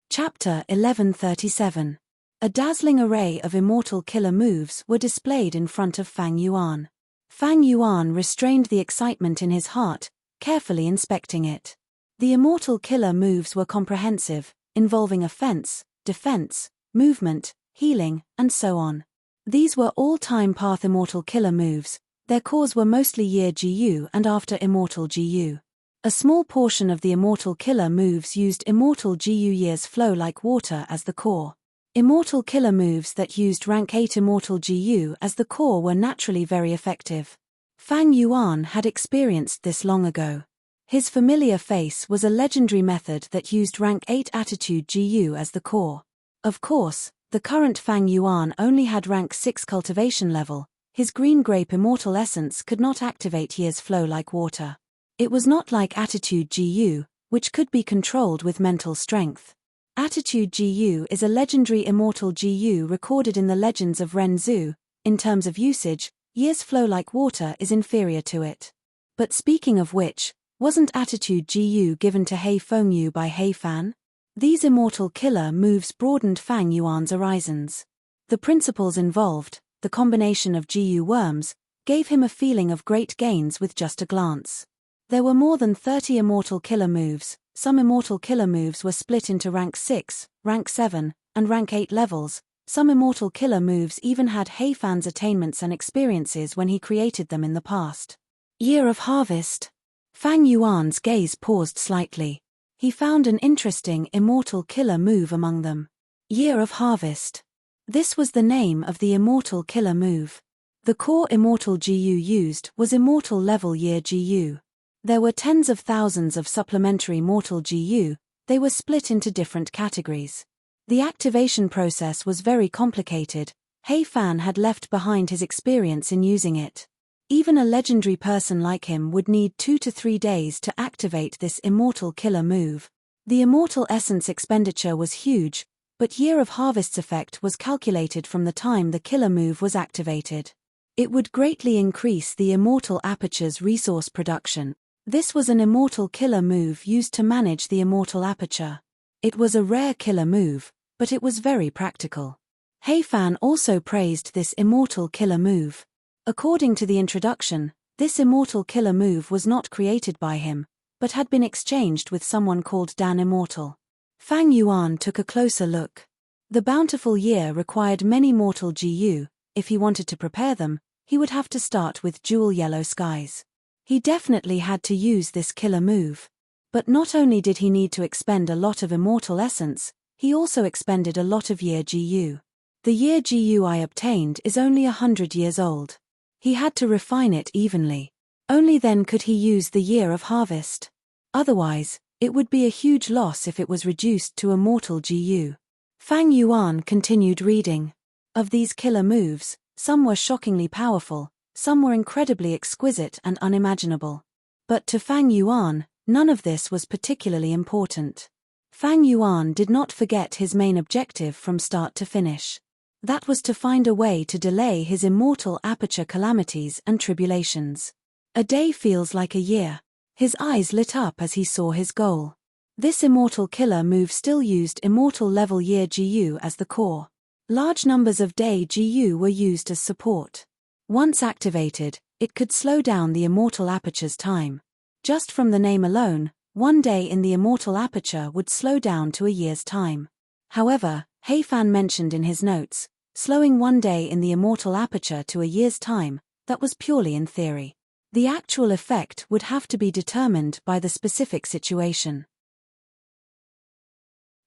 Chapter 1137. A dazzling array of immortal killer moves were displayed in front of Fang Yuan. Fang Yuan restrained the excitement in his heart, carefully inspecting it. The immortal killer moves were comprehensive, involving offense, defense, movement, healing, and so on. These were all time path immortal killer moves. Their cores were mostly year GU and after immortal GU. A small portion of the immortal killer moves used immortal GU years flow like water as the core. Immortal killer moves that used rank 8 immortal GU as the core were naturally very effective. Fang Yuan had experienced this long ago. His familiar face was a legendary method that used rank 8 attitude GU as the core. Of course, the current Fang Yuan only had rank 6 cultivation level. His green grape immortal essence could not activate years flow like water. It was not like attitude GU, which could be controlled with mental strength. Attitude GU is a legendary immortal GU recorded in the legends of Ren Zhu. In terms of usage, years flow like water is inferior to it. But speaking of which, wasn't attitude GU given to Hei Fengyu by Heifan? These immortal killer moves broadened Fang Yuan's horizons. The principles involved, the combination of GU worms, gave him a feeling of great gains with just a glance. There were more than 30 immortal killer moves. Some immortal killer moves were split into rank 6, rank 7, and rank 8 levels. Some immortal killer moves even had Heifan's attainments and experiences when he created them in the past. Year of Harvest. Fang Yuan's gaze paused slightly. He found an interesting immortal killer move among them. Year of Harvest. This was the name of the Immortal Killer move. The core Immortal GU used was Immortal Level Year GU. There were tens of thousands of supplementary Mortal GU, they were split into different categories. The activation process was very complicated. Hei Fan had left behind his experience in using it. Even a legendary person like him would need 2 to 3 days to activate this Immortal Killer move. The Immortal Essence expenditure was huge, but Year of Harvest's effect was calculated from the time the killer move was activated. It would greatly increase the Immortal Aperture's resource production. This was an Immortal Killer move used to manage the Immortal Aperture. It was a rare killer move, but it was very practical. Hei Fan also praised this Immortal Killer move. According to the introduction, this Immortal Killer move was not created by him, but had been exchanged with someone called Dan Immortal. Fang Yuan took a closer look. The bountiful year required many mortal GU. If he wanted to prepare them, he would have to start with Jewel Yellow Skies. He definitely had to use this killer move. But not only did he need to expend a lot of Immortal Essence, he also expended a lot of Year GU. The Year GU I obtained is only 100 years old. He had to refine it evenly. Only then could he use the Year of Harvest. Otherwise, it would be a huge loss if it was reduced to a mortal GU. Fang Yuan continued reading. Of these killer moves, some were shockingly powerful, some were incredibly exquisite and unimaginable. But to Fang Yuan, none of this was particularly important. Fang Yuan did not forget his main objective from start to finish. That was to find a way to delay his Immortal Aperture calamities and tribulations. A day feels like a year. His eyes lit up as he saw his goal. This Immortal Killer move still used Immortal Level Year GU as the core. Large numbers of day GU were used as support. Once activated, it could slow down the Immortal Aperture's time. Just from the name alone, 1 day in the Immortal Aperture would slow down to a year's time. However, Hei Fan mentioned in his notes, slowing 1 day in the Immortal Aperture to a year's time, that was purely in theory. The actual effect would have to be determined by the specific situation.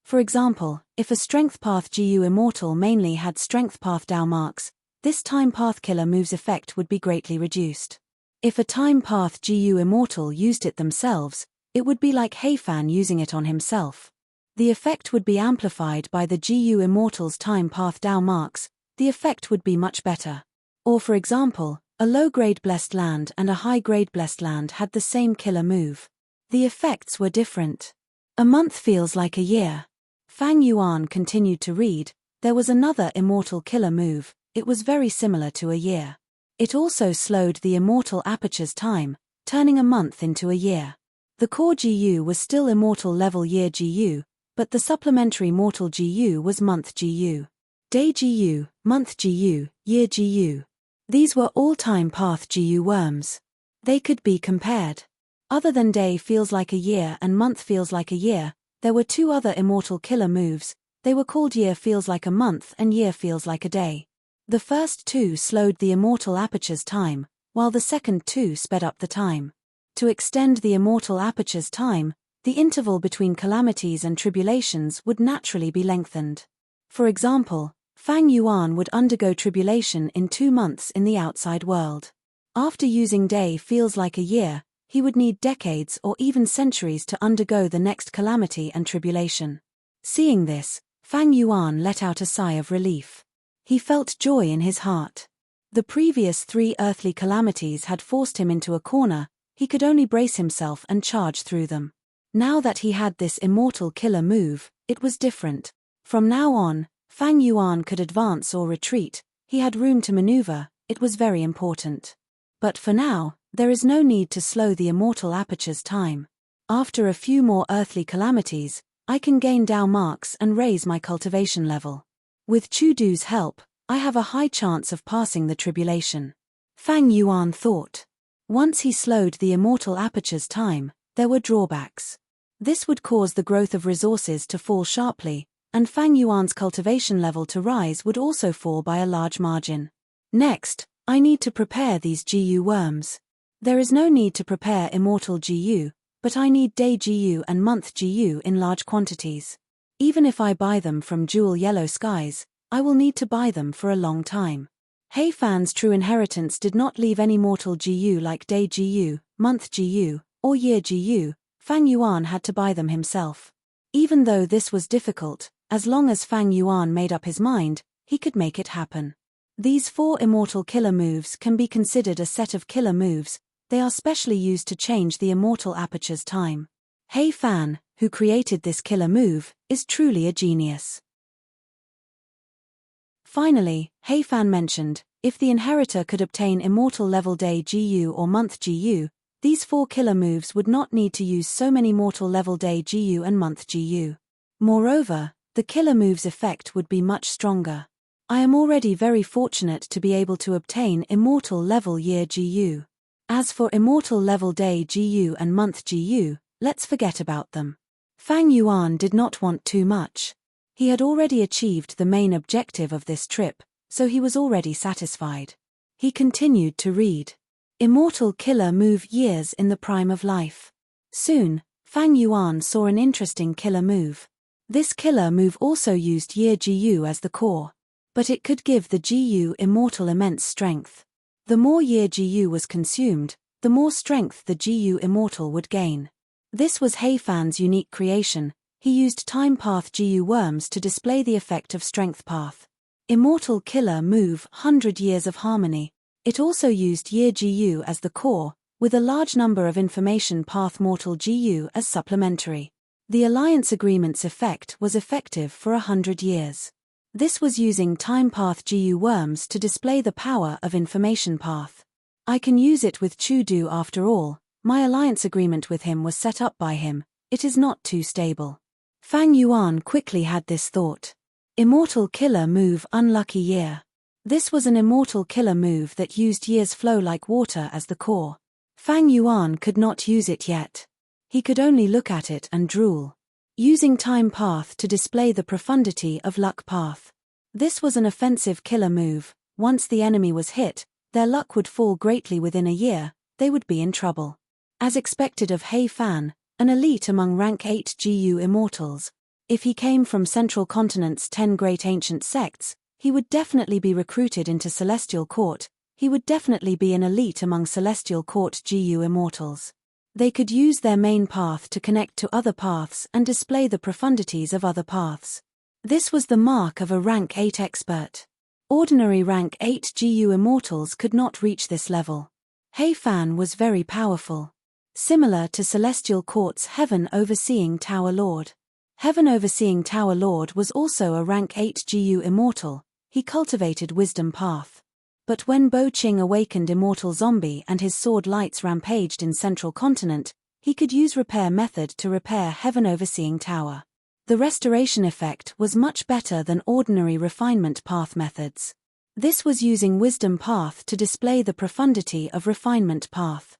For example, if a Strength Path GU Immortal mainly had Strength Path Dao marks, this Time Path Killer move's effect would be greatly reduced. If a Time Path GU Immortal used it themselves, it would be like Hei Fan using it on himself. The effect would be amplified by the GU Immortal's Time Path Dao marks, the effect would be much better. Or for example, a low-grade Blessed Land and a high-grade Blessed Land had the same killer move. The effects were different. A month feels like a year. Fang Yuan continued to read. There was another Immortal Killer move, it was very similar to a year. It also slowed the Immortal Aperture's time, turning a month into a year. The core GU was still Immortal Level Year GU, but the supplementary Mortal GU was Month GU. Day GU, Month GU, Year GU. These were all Time Path GU worms. They could be compared. Other than Day feels like a year and Month feels like a year, there were 2 other Immortal Killer moves. They were called Year feels like a month and Year feels like a day. The first 2 slowed the Immortal Aperture's time, while the second 2 sped up the time. To extend the Immortal Aperture's time, the interval between calamities and tribulations would naturally be lengthened. For example, Fang Yuan would undergo tribulation in 2 months in the outside world. After using Day feels like a year, he would need decades or even centuries to undergo the next calamity and tribulation. Seeing this, Fang Yuan let out a sigh of relief. He felt joy in his heart. The previous 3 earthly calamities had forced him into a corner, he could only brace himself and charge through them. Now that he had this Immortal Killer move, it was different. From now on, Fang Yuan could advance or retreat, he had room to maneuver, it was very important. But for now, there is no need to slow the Immortal Aperture's time. After a few more earthly calamities, I can gain Dao marks and raise my cultivation level. With Chudu's help, I have a high chance of passing the tribulation. Fang Yuan thought. Once he slowed the Immortal Aperture's time, there were drawbacks. This would cause the growth of resources to fall sharply, and Fang Yuan's cultivation level to rise would also fall by a large margin. Next, I need to prepare these GU worms. There is no need to prepare Immortal GU, but I need Day GU and Month GU in large quantities. Even if I buy them from Jewel Yellow Skies, I will need to buy them for a long time. He Fan's true inheritance did not leave any mortal GU like day GU, month GU, or year GU. Fang Yuan had to buy them himself. Even though this was difficult, as long as Fang Yuan made up his mind, he could make it happen. These 4 immortal killer moves can be considered a set of killer moves. They are specially used to change the immortal aperture's time. He Fan, who created this killer move, is truly a genius. Finally, He Fan mentioned, if the inheritor could obtain immortal level day GU or month GU, these 4 killer moves would not need to use so many mortal level day GU and month GU. Moreover, the killer move's effect would be much stronger. I am already very fortunate to be able to obtain immortal level year GU. As for immortal level day GU and month GU, let's forget about them. Fang Yuan did not want too much. He had already achieved the main objective of this trip, so he was already satisfied. He continued to read. Immortal killer move years in the prime of life. Soon, Fang Yuan saw an interesting killer move. This killer move also used year GU as the core. But it could give the GU immortal immense strength. The more year GU was consumed, the more strength the GU immortal would gain. This was He Fan's unique creation. He used time path GU worms to display the effect of strength path. Immortal killer move 100 Years of Harmony. It also used year GU as the core, with a large number of information path mortal GU as supplementary. The alliance agreement's effect was effective for 100 years. This was using time path GU worms to display the power of information path. I can use it with Chudu after all. My alliance agreement with him was set up by him. It is not too stable. Fang Yuan quickly had this thought. Immortal killer move Unlucky Year. This was an immortal killer move that used year's flow like water as the core. Fang Yuan could not use it yet. He could only look at it and drool. Using time path to display the profundity of luck path. This was an offensive killer move. Once the enemy was hit, their luck would fall greatly within a year. They would be in trouble. As expected of He Fan, an elite among rank 8 GU immortals. If he came from Central Continent's 10 great ancient sects, he would definitely be recruited into Celestial Court. He would definitely be an elite among Celestial Court GU immortals. They could use their main path to connect to other paths and display the profundities of other paths. This was the mark of a rank 8 expert. Ordinary rank 8 GU immortals could not reach this level. He Fan was very powerful. Similar to Celestial Court's Heaven Overseeing Tower Lord. Heaven Overseeing Tower Lord was also a rank 8 GU immortal. He cultivated Wisdom Path. But when Bo Qing awakened Immortal Zombie and his sword lights rampaged in Central Continent, he could use Repair Method to repair Heaven Overseeing Tower. The restoration effect was much better than ordinary Refinement Path methods. This was using Wisdom Path to display the profundity of Refinement Path.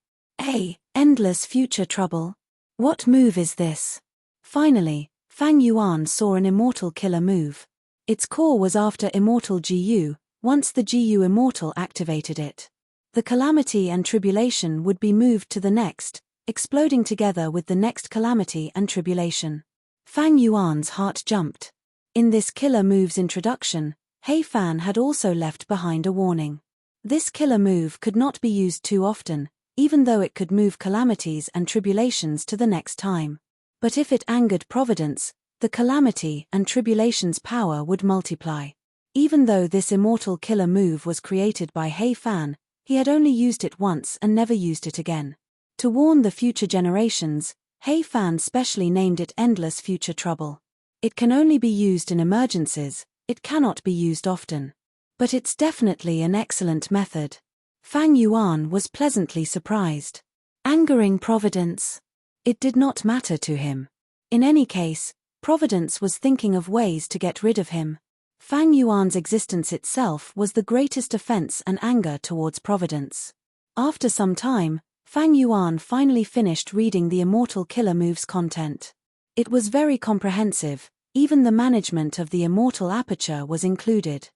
Endless future trouble. What move is this? Finally, Fang Yuan saw an immortal killer move. Its core was after Immortal GU. Once the GU Immortal activated it, the calamity and tribulation would be moved to the next, exploding together with the next calamity and tribulation. Fang Yuan's heart jumped. In this killer move's introduction, He Fan had also left behind a warning. This killer move could not be used too often, even though it could move calamities and tribulations to the next time. But if it angered Providence, the calamity and tribulation's power would multiply. Even though this immortal killer move was created by He Fan, he had only used it once and never used it again. To warn the future generations, He Fan specially named it Endless Future Trouble. It can only be used in emergencies, it cannot be used often. But it's definitely an excellent method. Fang Yuan was pleasantly surprised. Angering Providence. It did not matter to him. In any case, Providence was thinking of ways to get rid of him. Fang Yuan's existence itself was the greatest offense and anger towards Providence. After some time, Fang Yuan finally finished reading the Immortal Killer Move's content. It was very comprehensive, even the management of the Immortal Aperture was included.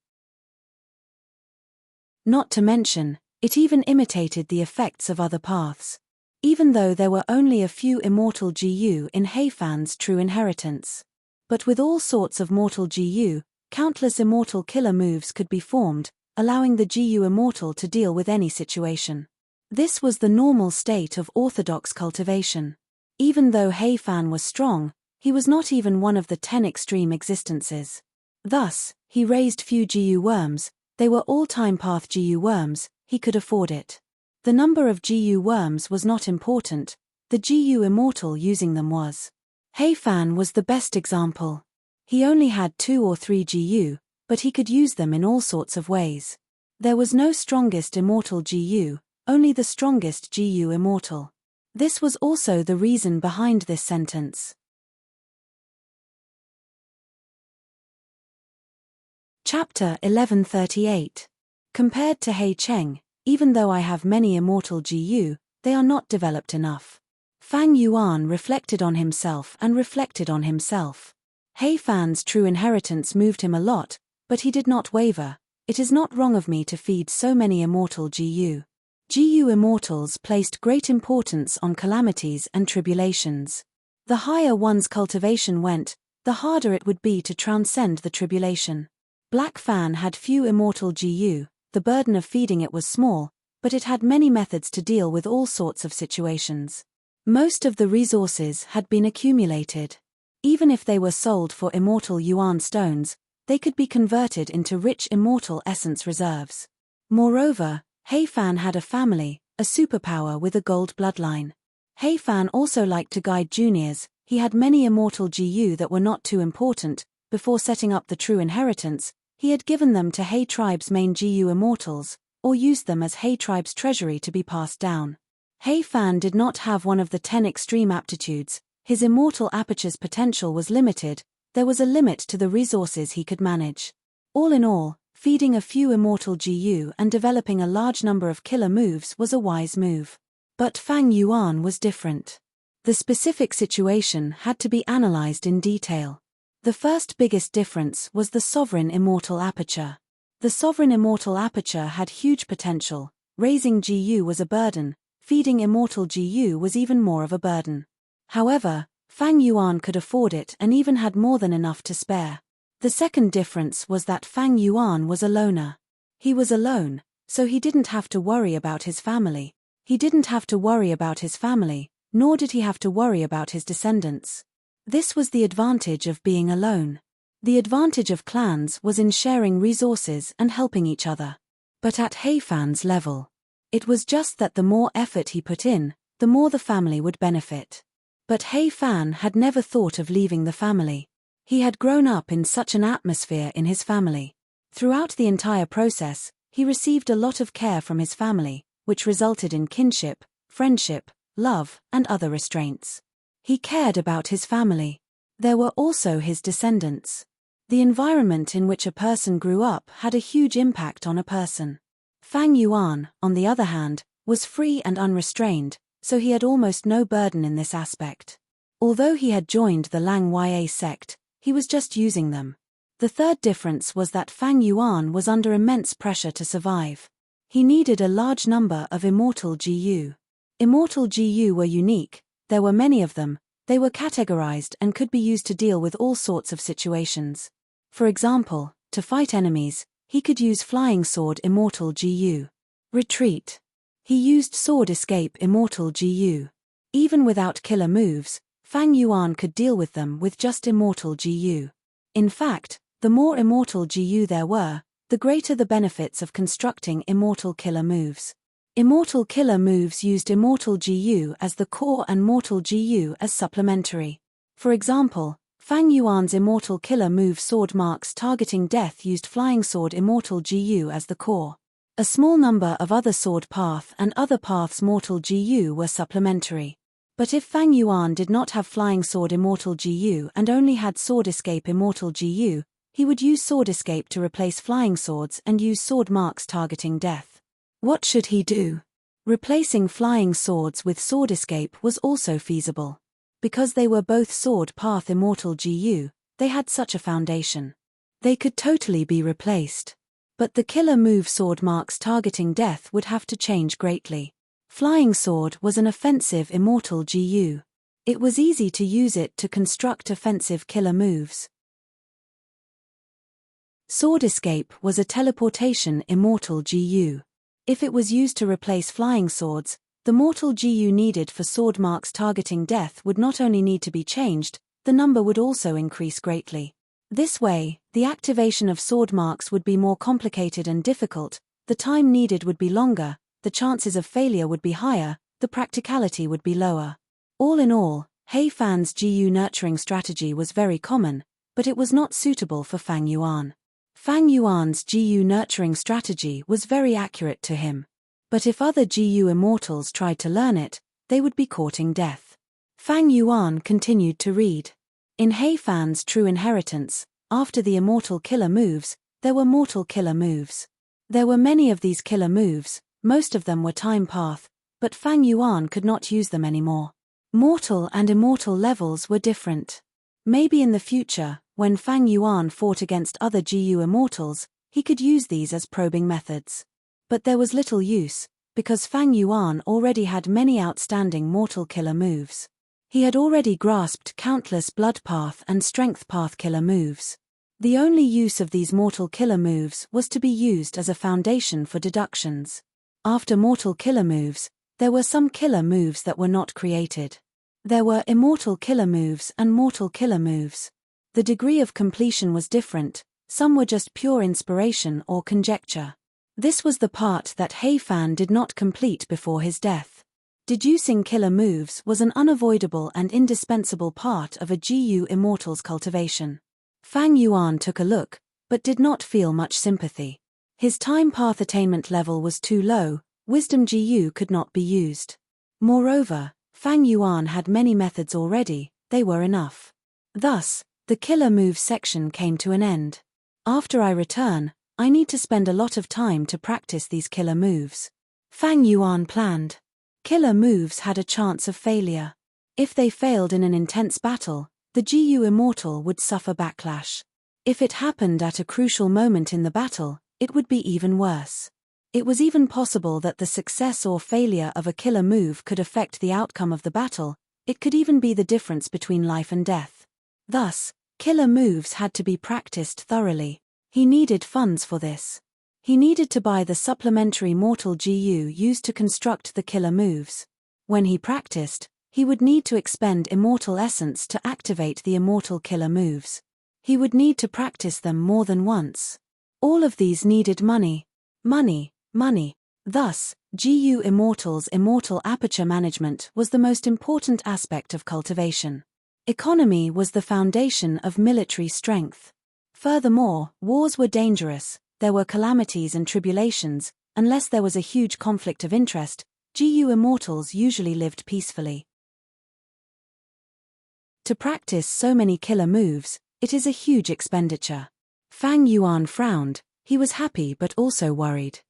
Not to mention, it even imitated the effects of other paths. Even though there were only a few Immortal GU in He Fan's true inheritance. But with all sorts of mortal GU, countless immortal killer moves could be formed, allowing the GU immortal to deal with any situation. This was the normal state of orthodox cultivation. Even though Heifan was strong, he was not even one of the 10 extreme existences. Thus, he raised few GU worms, they were all time path GU worms, he could afford it. The number of GU worms was not important, the GU immortal using them was. Heifan was the best example. He only had 2 or 3 GU, but he could use them in all sorts of ways. There was no strongest immortal GU, only the strongest GU immortal. This was also the reason behind this sentence. Chapter 1138. Compared to Hei Cheng, even though I have many immortal GU, they are not developed enough. Fang Yuan reflected on himself and reflected on himself. Heifan's true inheritance moved him a lot, but he did not waver. It is not wrong of me to feed so many immortal GU. GU immortals placed great importance on calamities and tribulations. The higher one's cultivation went, the harder it would be to transcend the tribulation. Black Fan had few immortal GU, the burden of feeding it was small, but it had many methods to deal with all sorts of situations. Most of the resources had been accumulated. Even if they were sold for immortal yuan stones, they could be converted into rich immortal essence reserves. Moreover, Heifan had a family, a superpower with a gold bloodline. Heifan also liked to guide juniors, he had many immortal GU that were not too important. Before setting up the true inheritance, he had given them to Hei tribe's main GU immortals, or used them as Hei tribe's treasury to be passed down. Heifan did not have one of the 10 extreme aptitudes, his immortal aperture's potential was limited, there was a limit to the resources he could manage. All in all, feeding a few immortal GU and developing a large number of killer moves was a wise move. But Fang Yuan was different. The specific situation had to be analyzed in detail. The first biggest difference was the sovereign immortal aperture. The sovereign immortal aperture had huge potential, raising GU was a burden, feeding immortal GU was even more of a burden. However, Fang Yuan could afford it and even had more than enough to spare. The second difference was that Fang Yuan was a loner. He was alone, so he didn't have to worry about his family. He didn't have to worry about his family, nor did he have to worry about his descendants. This was the advantage of being alone. The advantage of clans was in sharing resources and helping each other. But at Heifan's level, it was just that the more effort he put in, the more the family would benefit. But Heifan had never thought of leaving the family. He had grown up in such an atmosphere in his family. Throughout the entire process, he received a lot of care from his family, which resulted in kinship, friendship, love, and other restraints. He cared about his family. There were also his descendants. The environment in which a person grew up had a huge impact on a person. Fang Yuan, on the other hand, was free and unrestrained, so he had almost no burden in this aspect. Although he had joined the Lang Ya sect, he was just using them. The third difference was that Fang Yuan was under immense pressure to survive. He needed a large number of immortal GU. Immortal GU were unique, there were many of them, they were categorized and could be used to deal with all sorts of situations. For example, to fight enemies, he could use Flying Sword Immortal GU. Retreat. He used Sword Escape Immortal GU. Even without killer moves, Fang Yuan could deal with them with just Immortal GU. In fact, the more Immortal GU there were, the greater the benefits of constructing Immortal killer moves. Immortal killer moves used Immortal GU as the core and Mortal GU as supplementary. For example, Fang Yuan's Immortal killer move Sword Marks targeting death used Flying Sword Immortal GU as the core. A small number of other Sword Path and other paths Mortal GU were supplementary. But if Fang Yuan did not have Flying Sword Immortal GU and only had Sword Escape Immortal GU, he would use Sword Escape to replace Flying Swords and use Sword Marks targeting death. What should he do? Replacing Flying Swords with Sword Escape was also feasible. Because they were both Sword Path Immortal GU, they had such a foundation. They could totally be replaced. But the killer move Sword Marks targeting death would have to change greatly. Flying Sword was an offensive Immortal GU. It was easy to use it to construct offensive killer moves. Sword Escape was a teleportation immortal GU. If it was used to replace flying swords, the mortal GU needed for sword marks targeting death would not only need to be changed, the number would also increase greatly. This way, the activation of sword marks would be more complicated and difficult, the time needed would be longer, the chances of failure would be higher, the practicality would be lower. All in all, He Fan's GU nurturing strategy was very common, but it was not suitable for Fang Yuan. Fang Yuan's GU nurturing strategy was very accurate to him. But if other GU immortals tried to learn it, they would be courting death. Fang Yuan continued to read. In He Fan's true inheritance, after the immortal killer moves, there were mortal killer moves. There were many of these killer moves, most of them were time path, but Fang Yuan could not use them anymore. Mortal and immortal levels were different. Maybe in the future, when Fang Yuan fought against other GU immortals, he could use these as probing methods. But there was little use, because Fang Yuan already had many outstanding mortal killer moves. He had already grasped countless blood path and strength path killer moves. The only use of these mortal killer moves was to be used as a foundation for deductions. After mortal killer moves, there were some killer moves that were not created. There were immortal killer moves and mortal killer moves. The degree of completion was different, some were just pure inspiration or conjecture. This was the part that He Fan did not complete before his death. Deducing killer moves was an unavoidable and indispensable part of a GU immortal's cultivation. Fang Yuan took a look, but did not feel much sympathy. His time path attainment level was too low, wisdom GU could not be used. Moreover, Fang Yuan had many methods already, they were enough. Thus, the killer moves section came to an end. After I return, I need to spend a lot of time to practice these killer moves. Fang Yuan planned. Killer moves had a chance of failure. If they failed in an intense battle, the GU immortal would suffer backlash. If it happened at a crucial moment in the battle, it would be even worse. It was even possible that the success or failure of a killer move could affect the outcome of the battle, it could even be the difference between life and death. Thus, killer moves had to be practiced thoroughly. He needed funds for this. He needed to buy the supplementary mortal GU used to construct the killer moves. When he practiced, he would need to expend immortal essence to activate the immortal killer moves. He would need to practice them more than once. All of these needed money. Money, money. Thus, GU Immortal's immortal aperture management was the most important aspect of cultivation. Economy was the foundation of military strength. Furthermore, wars were dangerous, there were calamities and tribulations, unless there was a huge conflict of interest, GU Immortals usually lived peacefully. To practice so many killer moves, it is a huge expenditure. Fang Yuan frowned, he was happy but also worried.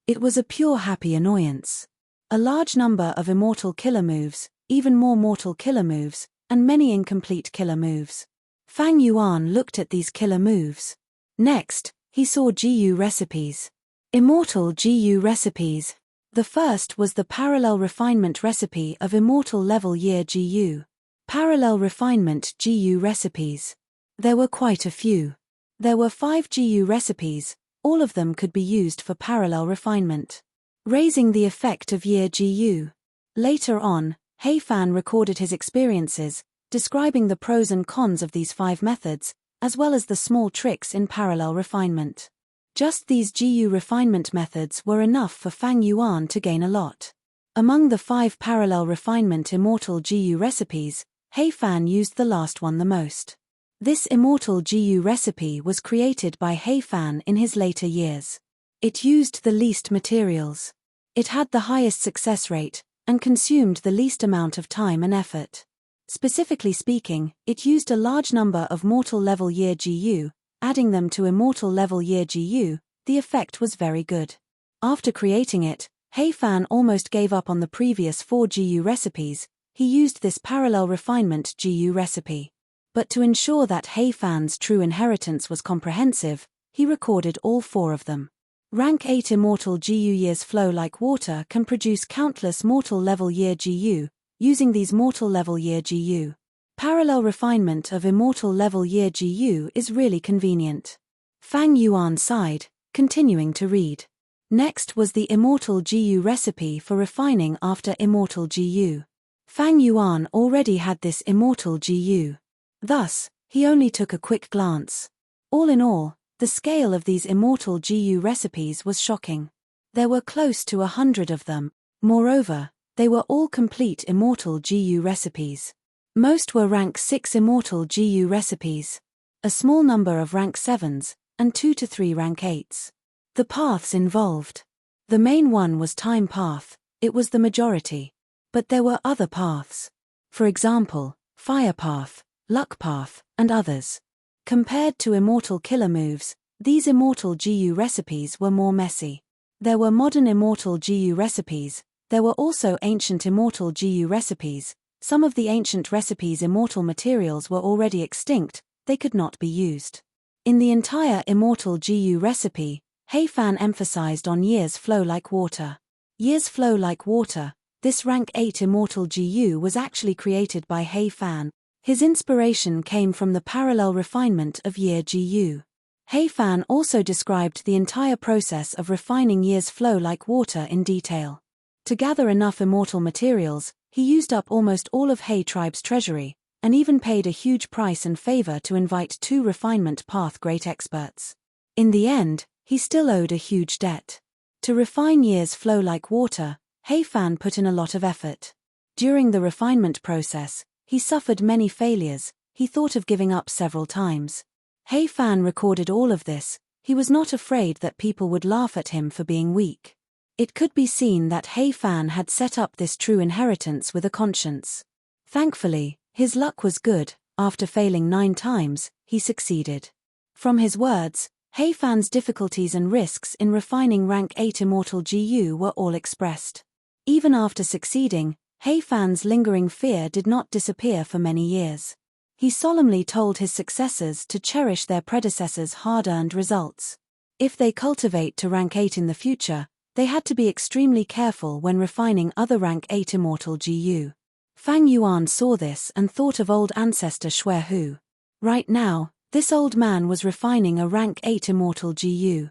It was a pure happy annoyance. A large number of immortal killer moves, even more mortal killer moves, and many incomplete killer moves. Fang Yuan looked at these killer moves. Next, he saw GU recipes. Immortal GU recipes. The first was the parallel refinement recipe of immortal level year GU. Parallel refinement GU recipes. There were quite a few. There were 5 GU recipes, all of them could be used for parallel refinement. Raising the effect of year GU. Later on, He Fan recorded his experiences, describing the pros and cons of these 5 methods, as well as the small tricks in parallel refinement. Just these GU refinement methods were enough for Fang Yuan to gain a lot. Among the 5 parallel refinement immortal GU recipes, He Fan used the last one the most. This immortal GU recipe was created by He Fan in his later years. It used the least materials. It had the highest success rate, and consumed the least amount of time and effort. Specifically speaking, it used a large number of mortal level year GU, adding them to immortal level year GU, the effect was very good. After creating it, He Fan almost gave up on the previous 4 GU recipes, he used this parallel refinement GU recipe. But to ensure that He Fan's true inheritance was comprehensive, he recorded all 4 of them. Rank 8 immortal GU years flow like water can produce countless mortal level year GU, using these mortal level year GU. Parallel refinement of immortal level year GU is really convenient. Fang Yuan sighed, continuing to read. Next was the immortal GU recipe for refining after immortal GU. Fang Yuan already had this immortal GU. Thus, he only took a quick glance. All in all, the scale of these immortal GU recipes was shocking. There were close to 100 of them. Moreover, they were all complete immortal GU recipes. Most were rank 6 immortal GU recipes. A small number of rank 7s, and 2 to 3 rank 8s. The paths involved. The main one was time path, it was the majority. But there were other paths. For example, fire path, luck path, and others. Compared to immortal killer moves, these immortal GU recipes were more messy. There were modern immortal GU recipes, there were also ancient immortal GU recipes. Some of the ancient recipes' immortal materials were already extinct, they could not be used. In the entire immortal GU recipe, He Fan emphasized on years flow like water. Years flow like water. This rank 8 immortal GU was actually created by He Fan. His inspiration came from the parallel refinement of year GU. He Fan also described the entire process of refining years flow like water in detail. To gather enough immortal materials, he used up almost all of He tribe's treasury, and even paid a huge price and favor to invite 2 refinement path great experts. In the end, he still owed a huge debt. To refine years flow like water, He Fan put in a lot of effort. During the refinement process, he suffered many failures, he thought of giving up several times. He Fan recorded all of this, he was not afraid that people would laugh at him for being weak. It could be seen that He Fan had set up this true inheritance with a conscience. Thankfully, his luck was good, after failing 9 times, he succeeded. From his words, He Fan's difficulties and risks in refining rank 8 immortal GU were all expressed. Even after succeeding, He Fan's lingering fear did not disappear for many years. He solemnly told his successors to cherish their predecessors' hard-earned results. If they cultivate to rank 8 in the future, they had to be extremely careful when refining other rank 8 immortal GU. Fang Yuan saw this and thought of old ancestor Shui Hu. Right now, this old man was refining a rank 8 immortal GU.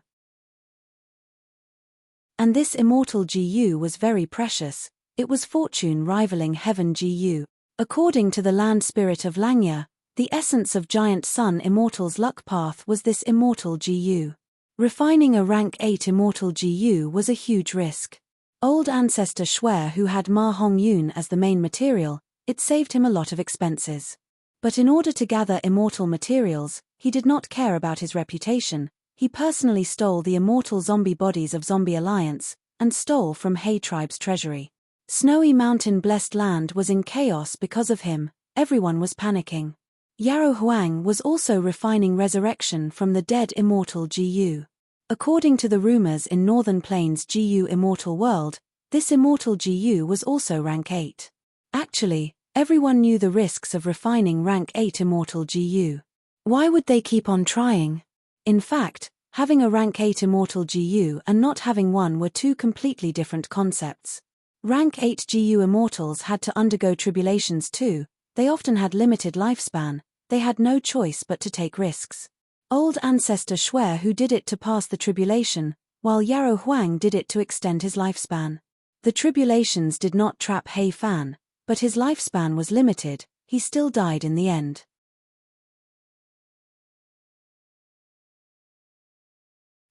And this immortal GU was very precious, it was fortune rivaling heaven GU. According to the land spirit of Langya, the essence of giant sun immortal's luck path was this immortal GU. Refining a rank 8 immortal GU was a huge risk. Old ancestor Shui Hu had Ma Hong Yun as the main material, it saved him a lot of expenses. But in order to gather immortal materials, he did not care about his reputation, he personally stole the immortal zombie bodies of Zombie Alliance, and stole from He tribe's treasury. Snowy Mountain Blessed Land was in chaos because of him, everyone was panicking. Yarrow Huang was also refining resurrection from the dead immortal GU. According to the rumors in Northern Plains GU Immortal World, this immortal GU was also rank 8. Actually, everyone knew the risks of refining rank 8 immortal GU. Why would they keep on trying? In fact, having a rank 8 immortal GU and not having one were 2 completely different concepts. Rank 8 GU immortals had to undergo tribulations too, they often had limited lifespan, they had no choice but to take risks. Old ancestor Shui Hu did it to pass the tribulation, while Yarrow Huang did it to extend his lifespan. The tribulations did not trap He Fan, but his lifespan was limited, he still died in the end.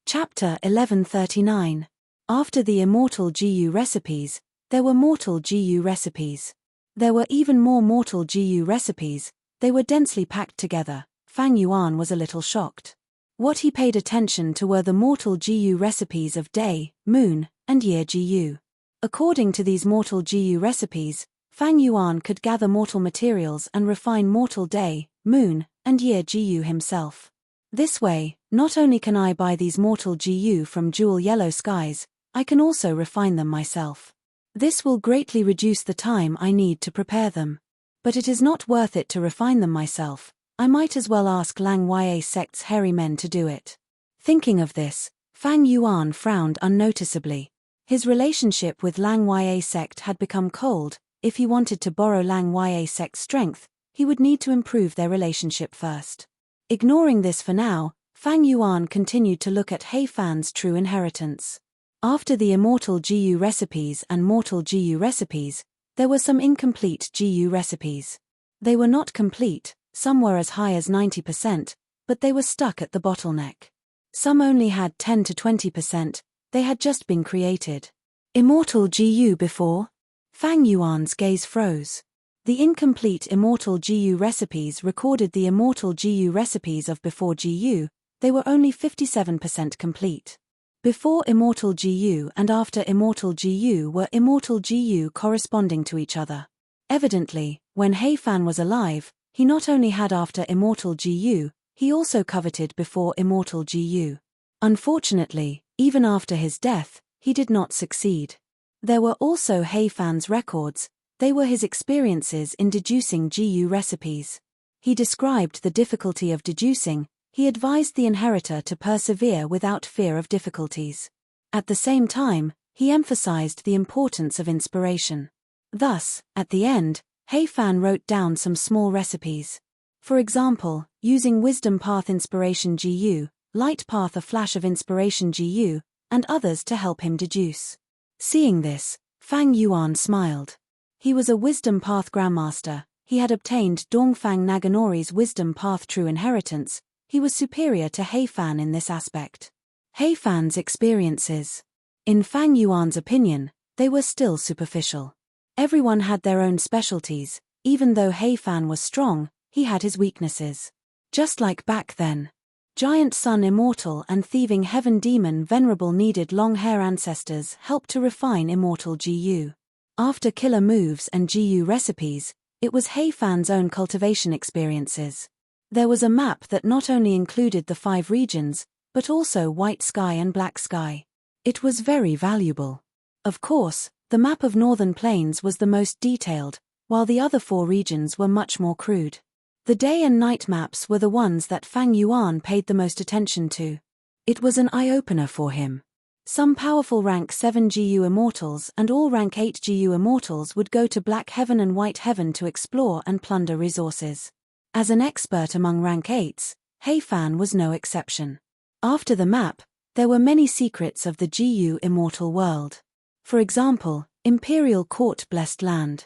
Chapter 1139. After the immortal GU recipes, there were mortal GU recipes. There were even more mortal GU recipes, they were densely packed together. Fang Yuan was a little shocked. What he paid attention to were the mortal GU recipes of day, moon, and year GU. According to these mortal GU recipes, Fang Yuan could gather mortal materials and refine mortal day, moon, and year GU himself. This way, not only can I buy these mortal GU from Jewel Yellow Skies, I can also refine them myself. This will greatly reduce the time I need to prepare them. But it is not worth it to refine them myself, I might as well ask Lang Ya sect's hairy men to do it. Thinking of this, Fang Yuan frowned unnoticeably. His relationship with Lang Ya sect had become cold, if he wanted to borrow Lang Ya-sek's strength, he would need to improve their relationship first. Ignoring this for now, Fang Yuan continued to look at He Fan's true inheritance. After the immortal Jiyu recipes and mortal Jiyu recipes, there were some incomplete Jiyu recipes. They were not complete, some were as high as 90%, but they were stuck at the bottleneck. Some only had 10 to 20%, they had just been created. Immortal Jiyu before? Fang Yuan's gaze froze. The incomplete immortal Jiyu recipes recorded the immortal Jiyu recipes of before Jiyu, they were only 57% complete. Before immortal Jiyu and after immortal Jiyu were immortal Jiyu corresponding to each other. Evidently, when He Fan was alive, he not only had after immortal Jiyu, he also coveted before immortal Jiyu. Unfortunately, even after his death, he did not succeed. There were also He Fan's records, they were his experiences in deducing Jiyu recipes. He described the difficulty of deducing, he advised the inheritor to persevere without fear of difficulties. At the same time, he emphasized the importance of inspiration. Thus, at the end, He Fan wrote down some small recipes. For example, using Wisdom Path Inspiration Jiyu, Light Path a Flash of Inspiration Jiyu, and others to help him deduce. Seeing this, Fang Yuan smiled. He was a Wisdom Path Grandmaster, he had obtained Dongfang Naganori's Wisdom Path True Inheritance, he was superior to He Fan in this aspect. He Fan's experiences. In Fang Yuan's opinion, they were still superficial. Everyone had their own specialties, even though He Fan was strong, he had his weaknesses. Just like back then. Giant Sun Immortal and Thieving Heaven Demon Venerable needed long hair ancestors help to refine Immortal Jiyu. After killer moves and Jiyu recipes, it was He Fan's own cultivation experiences. There was a map that not only included the 5 regions, but also White Sky and Black Sky. It was very valuable. Of course, the map of Northern Plains was the most detailed, while the other 4 regions were much more crude. The day and night maps were the ones that Fang Yuan paid the most attention to. It was an eye-opener for him. Some powerful rank 7 GU Immortals and all rank 8 GU Immortals would go to Black Heaven and White Heaven to explore and plunder resources. As an expert among rank 8s, He Fan was no exception. After the map, there were many secrets of the GU Immortal world. For example, Imperial Court Blessed Land.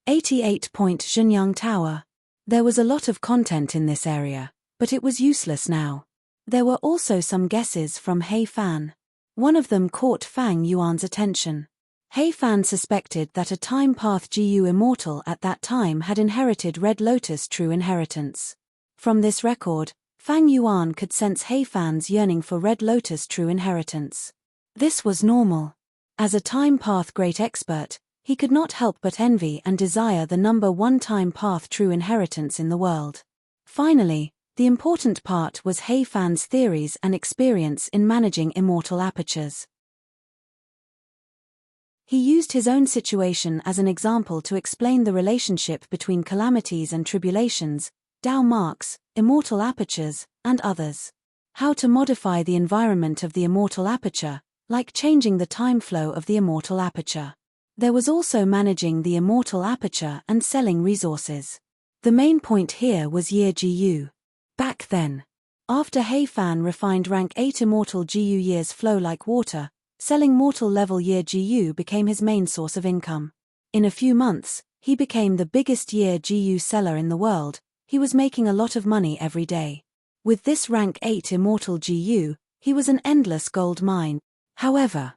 88-point Zhenyang Tower. There was a lot of content in this area, but it was useless now. There were also some guesses from He Fan. One of them caught Fang Yuan's attention. He Fan suspected that a Time Path GU Immortal at that time had inherited Red Lotus True Inheritance. From this record, Fang Yuan could sense He Fan's yearning for Red Lotus True Inheritance. This was normal. As a Time Path Great Expert, he could not help but envy and desire the number 1 Time Path True Inheritance in the world. Finally, the important part was He Fan's theories and experience in managing immortal apertures. He used his own situation as an example to explain the relationship between calamities and tribulations, Dao marks, immortal apertures, and others. How to modify the environment of the immortal aperture, like changing the time flow of the immortal aperture. There was also managing the immortal aperture and selling resources. The main point here was Year GU. Back then. After He Fan refined rank 8 immortal GU years flow like water, selling mortal level Year GU became his main source of income. In a few months, he became the biggest Year GU seller in the world, he was making a lot of money every day. With this rank 8 immortal GU, he was an endless gold mine. However,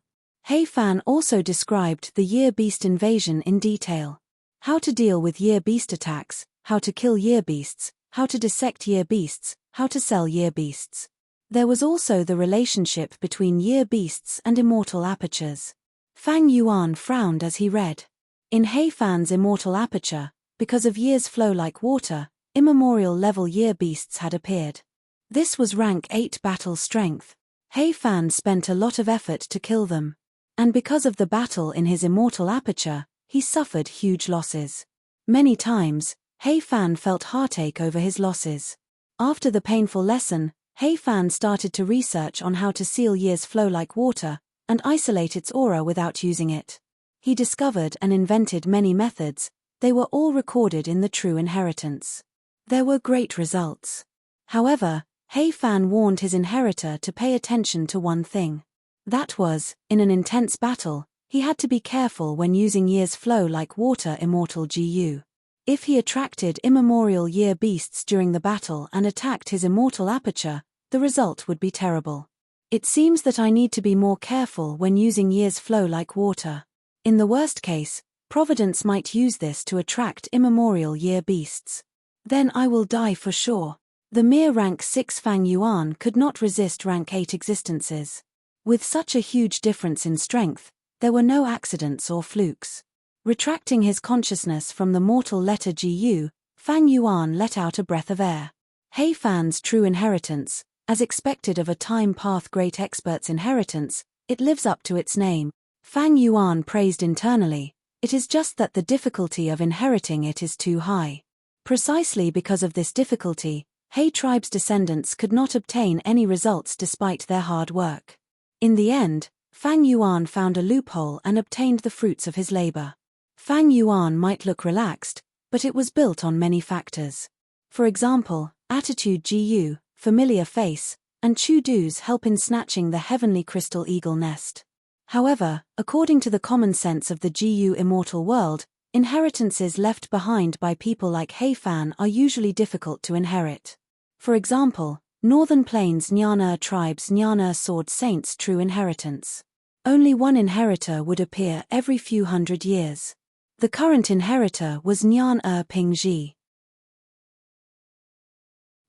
He Fan also described the Year Beast invasion in detail. How to deal with Year Beast attacks, how to kill Year Beasts, how to dissect Year Beasts, how to sell Year Beasts. There was also the relationship between Year Beasts and immortal apertures. Fang Yuan frowned as he read. In He Fan's immortal aperture, because of years flow like water, immemorial level Year Beasts had appeared. This was rank 8 battle strength. He Fan spent a lot of effort to kill them. And because of the battle in his immortal aperture, he suffered huge losses. Many times, He Fan felt heartache over his losses. After the painful lesson, He Fan started to research on how to seal years flow like water, and isolate its aura without using it. He discovered and invented many methods. They were all recorded in the True Inheritance. There were great results. However, He Fan warned his inheritor to pay attention to one thing. That was, in an intense battle, he had to be careful when using years flow like water immortal Gu. If he attracted immemorial year beasts during the battle and attacked his immortal aperture, the result would be terrible. It seems that I need to be more careful when using years flow like water. In the worst case, Providence might use this to attract immemorial year beasts. Then I will die for sure. The mere rank 6 Fang Yuan could not resist rank 8 existences. With such a huge difference in strength, there were no accidents or flukes. Retracting his consciousness from the mortal letter Gu, Fang Yuan let out a breath of air. He Fan's true inheritance, as expected of a time path great expert's inheritance, it lives up to its name. Fang Yuan praised internally, it is just that the difficulty of inheriting it is too high. Precisely because of this difficulty, He tribe's descendants could not obtain any results despite their hard work. In the end, Fang Yuan found a loophole and obtained the fruits of his labor. Fang Yuan might look relaxed, but it was built on many factors. For example, attitude Gu, familiar face, and Chu Du's help in snatching the heavenly crystal eagle nest. However, according to the common sense of the Gu immortal world, inheritances left behind by people like He Fan are usually difficult to inherit. For example, Northern Plains Nyan tribe's Nyan sword saints' true inheritance. Only one inheritor would appear every few hundred years. The current inheritor was Nyan Pingji.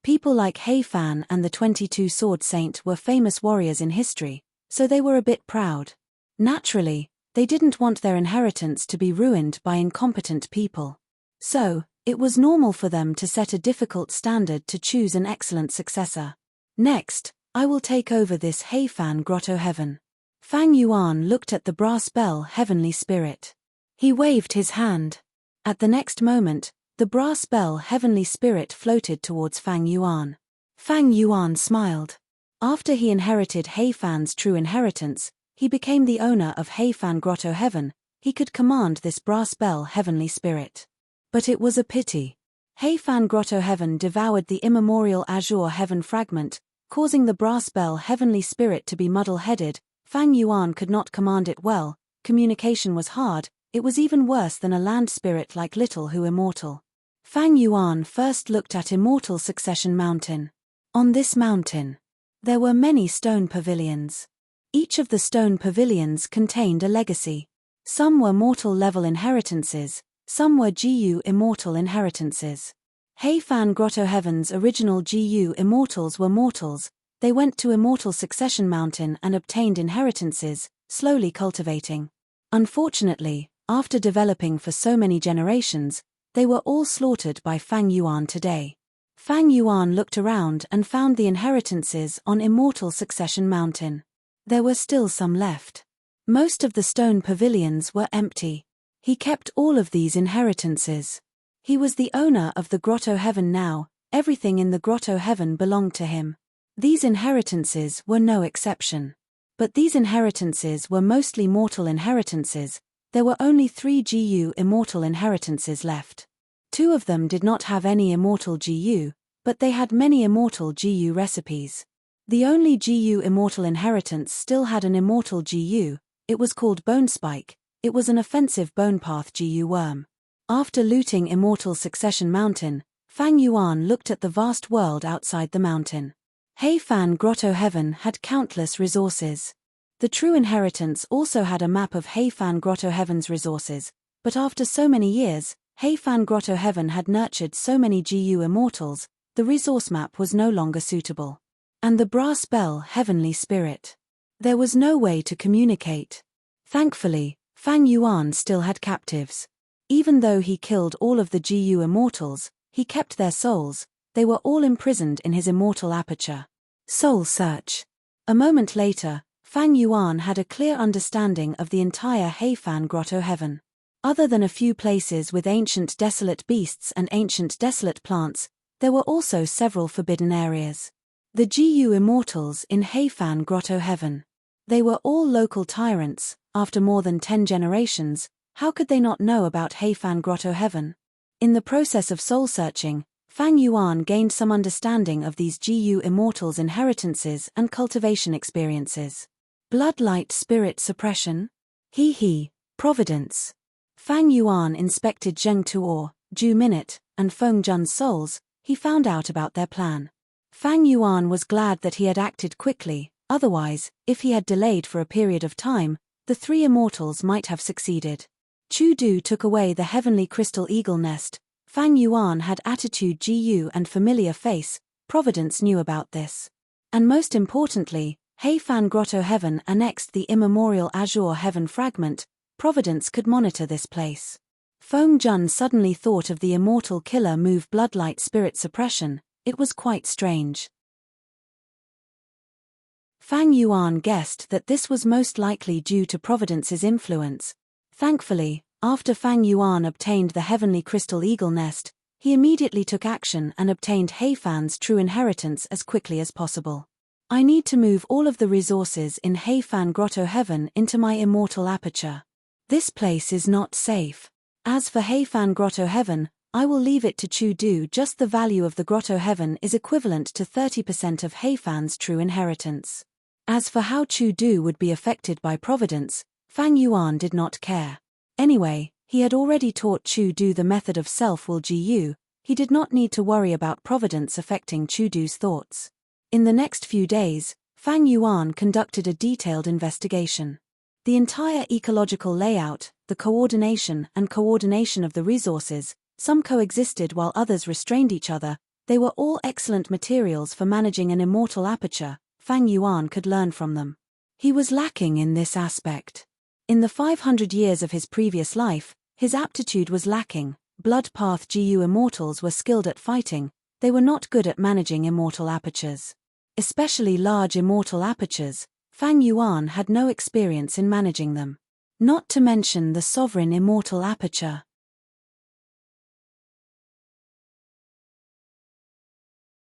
People like He Fan and the 22 Sword Saint were famous warriors in history, so they were a bit proud. Naturally, they didn't want their inheritance to be ruined by incompetent people. So, it was normal for them to set a difficult standard to choose an excellent successor. Next, I will take over this He Fan Grotto Heaven. Fang Yuan looked at the brass bell heavenly spirit. He waved his hand. At the next moment, the brass bell heavenly spirit floated towards Fang Yuan. Fang Yuan smiled. After he inherited He Fan's true inheritance, he became the owner of He Fan Grotto Heaven. He could command this brass bell heavenly spirit. But it was a pity. He Fan Grotto Heaven devoured the immemorial azure heaven fragment, causing the brass bell heavenly spirit to be muddle-headed. Fang Yuan could not command it well, communication was hard, it was even worse than a land spirit like Little Who Immortal. Fang Yuan first looked at Immortal Succession Mountain. On this mountain, there were many stone pavilions. Each of the stone pavilions contained a legacy. Some were mortal-level inheritances, some were Gu immortal inheritances. He Fan Grotto Heaven's original Gu immortals were mortals. They went to Immortal Succession Mountain and obtained inheritances, slowly cultivating. Unfortunately, after developing for so many generations, they were all slaughtered by Fang Yuan today. Fang Yuan looked around and found the inheritances on Immortal Succession Mountain. There were still some left. Most of the stone pavilions were empty. He kept all of these inheritances. He was the owner of the Grotto Heaven now, everything in the Grotto Heaven belonged to him. These inheritances were no exception. But these inheritances were mostly mortal inheritances. There were only 3 Gu immortal inheritances left. 2 of them did not have any immortal Gu, but they had many immortal Gu recipes. The only Gu immortal inheritance still had an immortal Gu, it was called Bone Spike, it was an offensive bone path Gu worm. After looting Immortal Succession Mountain, Fang Yuan looked at the vast world outside the mountain. He Fan Grotto Heaven had countless resources. The true inheritance also had a map of He Fan Grotto Heaven's resources, but after so many years, He Fan Grotto Heaven had nurtured so many Gu immortals, the resource map was no longer suitable. And the brass bell heavenly spirit. There was no way to communicate. Thankfully, Fang Yuan still had captives. Even though he killed all of the Gu immortals, he kept their souls, they were all imprisoned in his immortal aperture. Soul search. A moment later, Fang Yuan had a clear understanding of the entire He Fan Grotto Heaven. Other than a few places with ancient desolate beasts and ancient desolate plants, there were also several forbidden areas. The Gu immortals in He Fan Grotto Heaven. They were all local tyrants. After more than 10 generations, how could they not know about Heifan Grotto Heaven? In the process of soul-searching, Fang Yuan gained some understanding of these Gu immortals' inheritances and cultivation experiences. Bloodlight spirit suppression? Providence. Fang Yuan inspected Zheng Tuo, Ju Minute, and Feng Jun's souls. He found out about their plan. Fang Yuan was glad that he had acted quickly, otherwise, if he had delayed for a period of time, the three immortals might have succeeded. Chu Du took away the heavenly crystal eagle nest. Fang Yuan had attitude Gu and familiar face. Providence knew about this. And most importantly, Heifan Grotto Heaven annexed the immemorial Azure Heaven fragment. Providence could monitor this place. Feng Jun suddenly thought of the immortal killer move bloodlight spirit suppression. It was quite strange. Fang Yuan guessed that this was most likely due to Providence's influence. Thankfully, after Fang Yuan obtained the heavenly crystal eagle nest, he immediately took action and obtained Heifan's true inheritance as quickly as possible. I need to move all of the resources in Heifan Grotto Heaven into my immortal aperture. This place is not safe. As for Heifan Grotto Heaven, I will leave it to Chu Du. Just the value of the Grotto Heaven is equivalent to 30% of Heifan's true inheritance. As for how Chu Du would be affected by Providence, Fang Yuan did not care. Anyway, he had already taught Chu Du the method of self-will Gu. He did not need to worry about Providence affecting Chu Du's thoughts. In the next few days, Fang Yuan conducted a detailed investigation. The entire ecological layout, the coordination of the resources, some coexisted while others restrained each other. They were all excellent materials for managing an immortal aperture. Fang Yuan could learn from them. He was lacking in this aspect. In the 500 years of his previous life, his aptitude was lacking. Blood Path Gu immortals were skilled at fighting. They were not good at managing immortal apertures. Especially large immortal apertures, Fang Yuan had no experience in managing them. Not to mention the sovereign immortal aperture.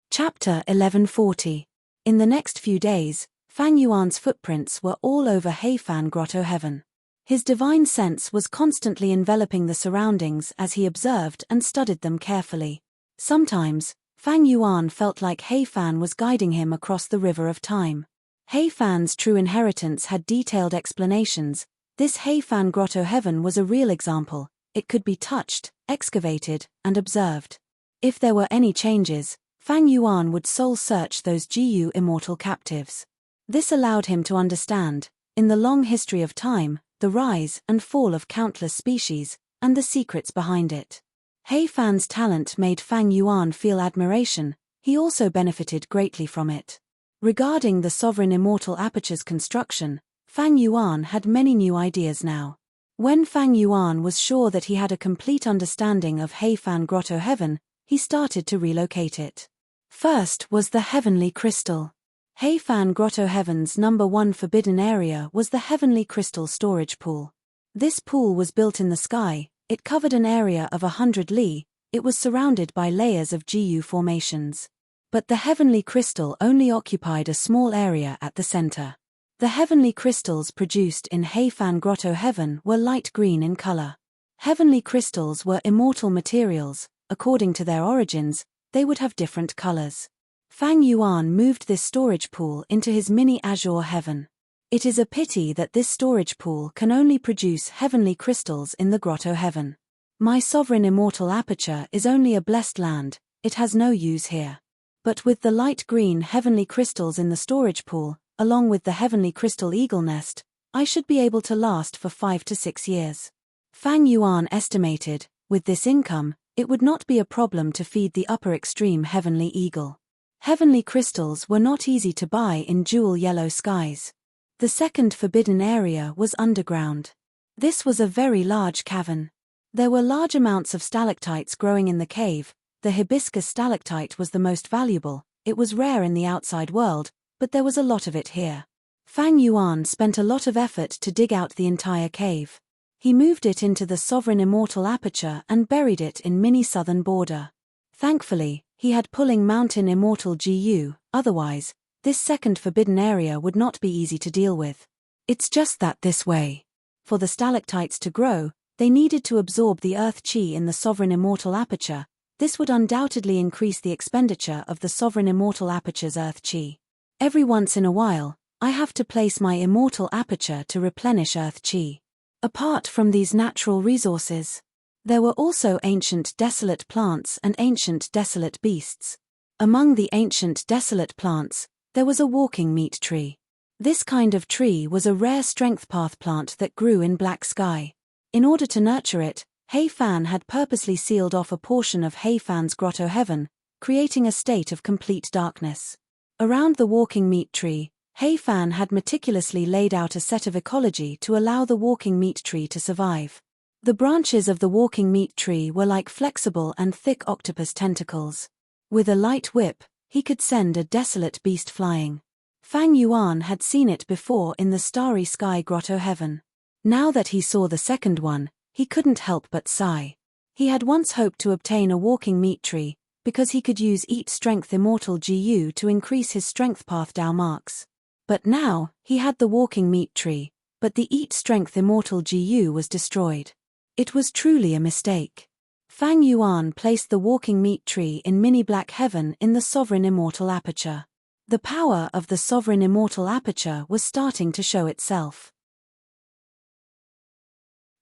Chapter 1140. In the next few days, Fang Yuan's footprints were all over Heifan Grotto Heaven. His divine sense was constantly enveloping the surroundings as he observed and studied them carefully. Sometimes, Fang Yuan felt like Heifan was guiding him across the river of time. Heifan's true inheritance had detailed explanations. This Heifan Grotto Heaven was a real example. It could be touched, excavated, and observed. If there were any changes, Fang Yuan would soul-search those Gu immortal captives. This allowed him to understand, in the long history of time, the rise and fall of countless species, and the secrets behind it. Heifan's talent made Fang Yuan feel admiration. He also benefited greatly from it. Regarding the sovereign immortal aperture's construction, Fang Yuan had many new ideas now. When Fang Yuan was sure that he had a complete understanding of Heifan Grotto Heaven, he started to relocate it. First was the heavenly crystal. Heifan Grotto Heaven's #1 forbidden area was the heavenly crystal storage pool. This pool was built in the sky. It covered an area of 100 li. It was surrounded by layers of Gu formations. But the heavenly crystal only occupied a small area at the center. The heavenly crystals produced in Heifan Grotto Heaven were light green in color. Heavenly crystals were immortal materials. According to their origins, they would have different colors. Fang Yuan moved this storage pool into his mini Azure Heaven. It is a pity that this storage pool can only produce heavenly crystals in the Grotto Heaven. My sovereign immortal aperture is only a blessed land. It has no use here. But with the light green heavenly crystals in the storage pool, along with the heavenly crystal eagle nest, I should be able to last for 5 to 6 years. Fang Yuan estimated, with this income, it would not be a problem to feed the upper extreme heavenly eagle. Heavenly crystals were not easy to buy in jewel yellow skies. The second forbidden area was underground. This was a very large cavern. There were large amounts of stalactites growing in the cave. The hibiscus stalactite was the most valuable. It was rare in the outside world, but there was a lot of it here. Fang Yuan spent a lot of effort to dig out the entire cave. He moved it into the sovereign immortal aperture and buried it in mini southern border. Thankfully, he had pulling mountain immortal Gu, otherwise, This second forbidden area would not be easy to deal with. It's just that this way. For the stalactites to grow, they needed to absorb the earth chi in the sovereign immortal aperture. This would undoubtedly increase the expenditure of the sovereign immortal aperture's earth chi. Every once in a while, I have to place my immortal aperture to replenish earth chi. Apart from these natural resources, there were also ancient desolate plants and ancient desolate beasts. Among the ancient desolate plants, there was a walking meat tree. This kind of tree was a rare strength path plant that grew in black sky. In order to nurture it, He Fan had purposely sealed off a portion of He Fan's grotto heaven, creating a state of complete darkness. Around the walking meat tree, He Fan had meticulously laid out a set of ecology to allow the walking meat tree to survive. The branches of the walking meat tree were like flexible and thick octopus tentacles. With a light whip, he could send a desolate beast flying. Fang Yuan had seen it before in the starry sky grotto heaven. Now that he saw the second one, he couldn't help but sigh. He had once hoped to obtain a walking meat tree, because he could use Eat Strength Immortal GU to increase his strength path Dao marks. But now, he had the walking meat tree, but the Eat Strength Immortal GU was destroyed. It was truly a mistake. Fang Yuan placed the walking meat tree in mini black heaven in the sovereign immortal aperture. The power of the sovereign immortal aperture was starting to show itself.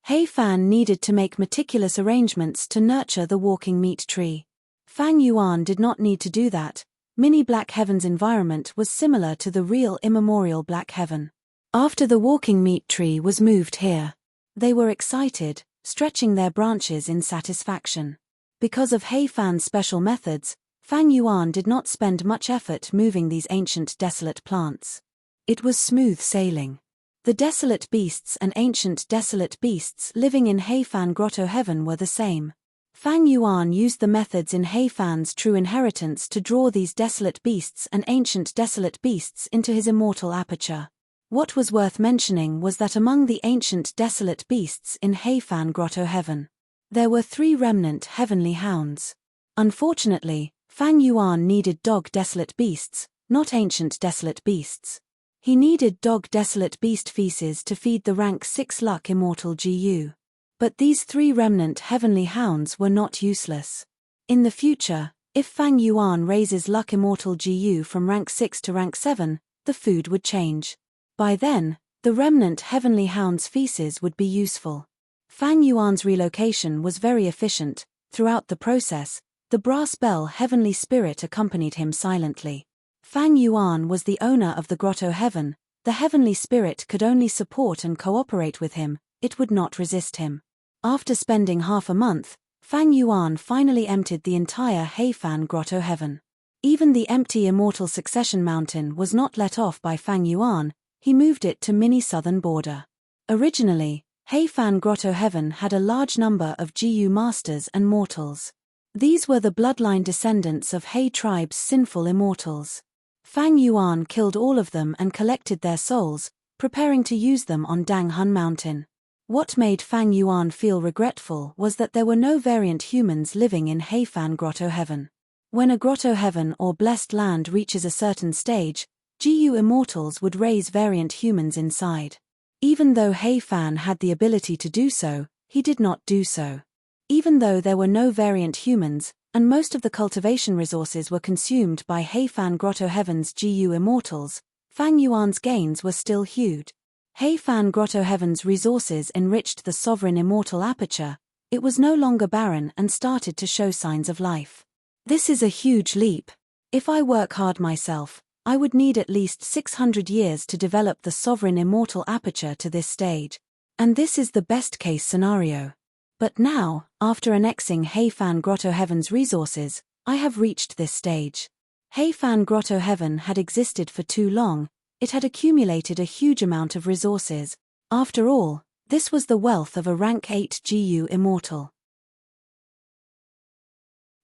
He Fan needed to make meticulous arrangements to nurture the walking meat tree. Fang Yuan did not need to do that. Mini Black Heaven's environment was similar to the real immemorial Black Heaven. After the walking meat tree was moved here, they were excited, stretching their branches in satisfaction. Because of He Fan's special methods, Fang Yuan did not spend much effort moving these ancient desolate plants. It was smooth sailing. The desolate beasts and ancient desolate beasts living in He Fan Grotto Heaven were the same. Fang Yuan used the methods in He Fan's true inheritance to draw these desolate beasts and ancient desolate beasts into his immortal aperture. What was worth mentioning was that among the ancient desolate beasts in He Fan Grotto Heaven, there were 3 remnant heavenly hounds. Unfortunately, Fang Yuan needed dog desolate beasts, not ancient desolate beasts. He needed dog desolate beast feces to feed the rank 6 luck immortal GU. But these 3 remnant heavenly hounds were not useless. In the future, if Fang Yuan raises luck immortal GU from rank 6 to rank 7, the food would change. By then, the remnant heavenly hounds' feces would be useful. Fang Yuan's relocation was very efficient. Throughout the process, the brass bell heavenly spirit accompanied him silently. Fang Yuan was the owner of the grotto heaven. The heavenly spirit could only support and cooperate with him, it would not resist him. After spending half a month, Fang Yuan finally emptied the entire He Fan Grotto Heaven. Even the empty immortal succession mountain was not let off by Fang Yuan, he moved it to mini southern border. Originally, He Fan Grotto Heaven had a large number of GU masters and mortals. These were the bloodline descendants of He tribe's sinful immortals. Fang Yuan killed all of them and collected their souls, preparing to use them on Dang Hun Mountain. What made Fang Yuan feel regretful was that there were no variant humans living in He Fan Grotto Heaven. When a grotto heaven or blessed land reaches a certain stage, GU immortals would raise variant humans inside. Even though He Fan had the ability to do so, he did not do so. Even though there were no variant humans, and most of the cultivation resources were consumed by He Fan Grotto Heaven's GU immortals, Fang Yuan's gains were still huge. He Fan Grotto Heaven's resources enriched the sovereign immortal aperture. It was no longer barren and started to show signs of life. This is a huge leap. If I work hard myself, I would need at least 600 years to develop the sovereign immortal aperture to this stage. And this is the best case scenario. But now, after annexing He Fan Grotto Heaven's resources, I have reached this stage. He Fan Grotto Heaven had existed for too long, it had accumulated a huge amount of resources. After all, this was the wealth of a rank 8 GU immortal.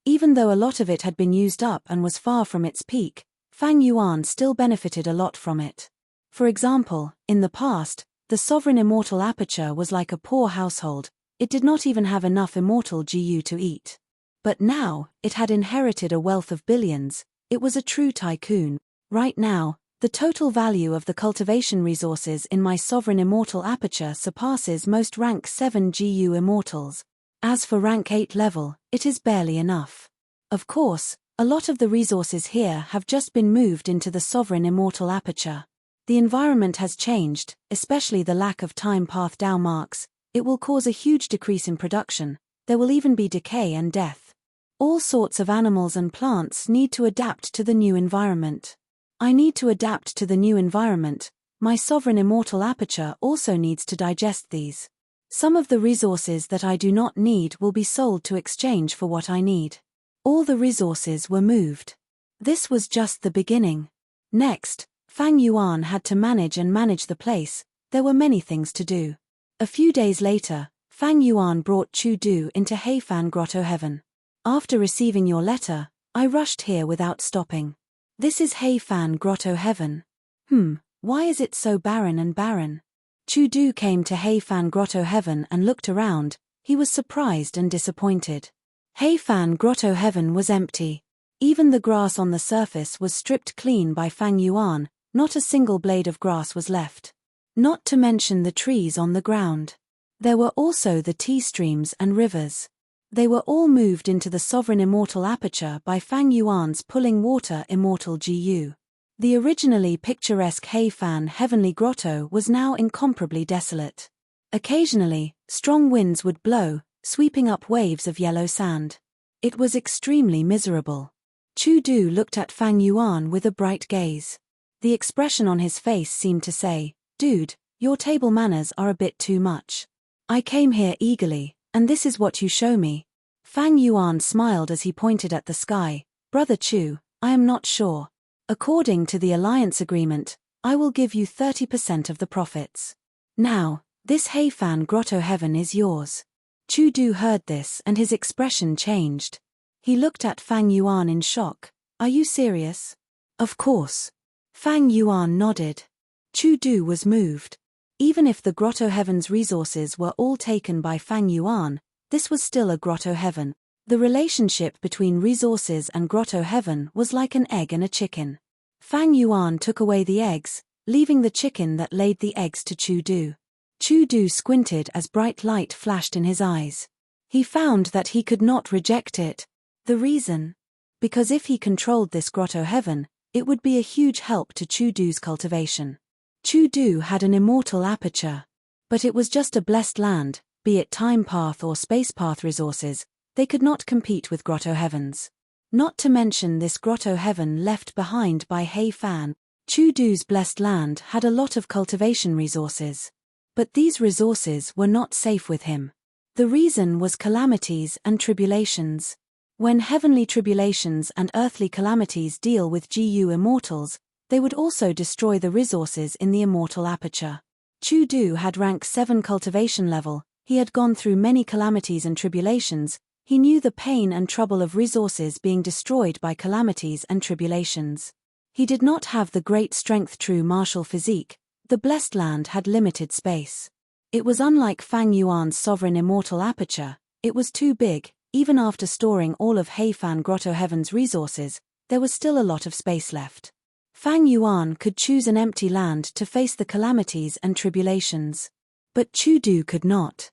Even though a lot of it had been used up and was far from its peak, Fang Yuan still benefited a lot from it. For example, in the past, the sovereign immortal aperture was like a poor household. It did not even have enough immortal GU to eat. But now, it had inherited a wealth of billions. It was a true tycoon. Right now, the total value of the cultivation resources in my sovereign immortal aperture surpasses most rank 7 GU immortals. As for rank 8 level, it is barely enough. Of course, a lot of the resources here have just been moved into the sovereign immortal aperture. The environment has changed, especially the lack of time path Dao marks. It will cause a huge decrease in production. There will even be decay and death. All sorts of animals and plants need to adapt to the new environment. I need to adapt to the new environment. My sovereign immortal aperture also needs to digest these. Some of the resources that I do not need will be sold to exchange for what I need. All the resources were moved. This was just the beginning. Next, Fang Yuan had to manage the place. There were many things to do. A few days later, Fang Yuan brought Chu Du into Heifan Grotto Heaven. After receiving your letter, I rushed here without stopping. This is Heifan Grotto Heaven. Why is it so barren? Chu Du came to Heifan Grotto Heaven and looked around. He was surprised and disappointed. Heifan Grotto Heaven was empty. Even the grass on the surface was stripped clean by Fang Yuan. Not a single blade of grass was left. Not to mention the trees on the ground. There were also the tea streams and rivers. They were all moved into the sovereign immortal aperture by Fang Yuan's pulling water immortal GU. The originally picturesque Heifan Heavenly Grotto was now incomparably desolate. Occasionally, strong winds would blow, sweeping up waves of yellow sand. It was extremely miserable. Chu Du looked at Fang Yuan with a bright gaze. The expression on his face seemed to say, "Dude, your table manners are a bit too much. I came here eagerly, and this is what you show me." Fang Yuan smiled as he pointed at the sky. "Brother Chu, I am not sure. According to the alliance agreement, I will give you 30% of the profits. Now, this Heifan Grotto Heaven is yours." Chu Du heard this and his expression changed. He looked at Fang Yuan in shock. "Are you serious?" "Of course." Fang Yuan nodded. Chu Du was moved. Even if the Grotto Heaven's resources were all taken by Fang Yuan, this was still a Grotto Heaven. The relationship between resources and Grotto Heaven was like an egg and a chicken. Fang Yuan took away the eggs, leaving the chicken that laid the eggs to Chu Du. Chu Du squinted as bright light flashed in his eyes. He found that he could not reject it. The reason? Because if he controlled this Grotto Heaven, it would be a huge help to Chu Du's cultivation. Chu Du had an immortal aperture. But it was just a blessed land, be it time path or space path resources. They could not compete with Grotto Heavens. Not to mention this Grotto Heaven left behind by Heifan. Chu Du's blessed land had a lot of cultivation resources. But these resources were not safe with him. The reason was calamities and tribulations. When heavenly tribulations and earthly calamities deal with GU immortals, they would also destroy the resources in the immortal aperture. Chu Du had rank 7 cultivation level. He had gone through many calamities and tribulations. He knew the pain and trouble of resources being destroyed by calamities and tribulations. He did not have the great strength true martial physique. The blessed land had limited space. It was unlike Fang Yuan's sovereign immortal aperture. It was too big. Even after storing all of Heifan Grotto Heaven's resources, there was still a lot of space left. Fang Yuan could choose an empty land to face the calamities and tribulations. But Chu Du could not.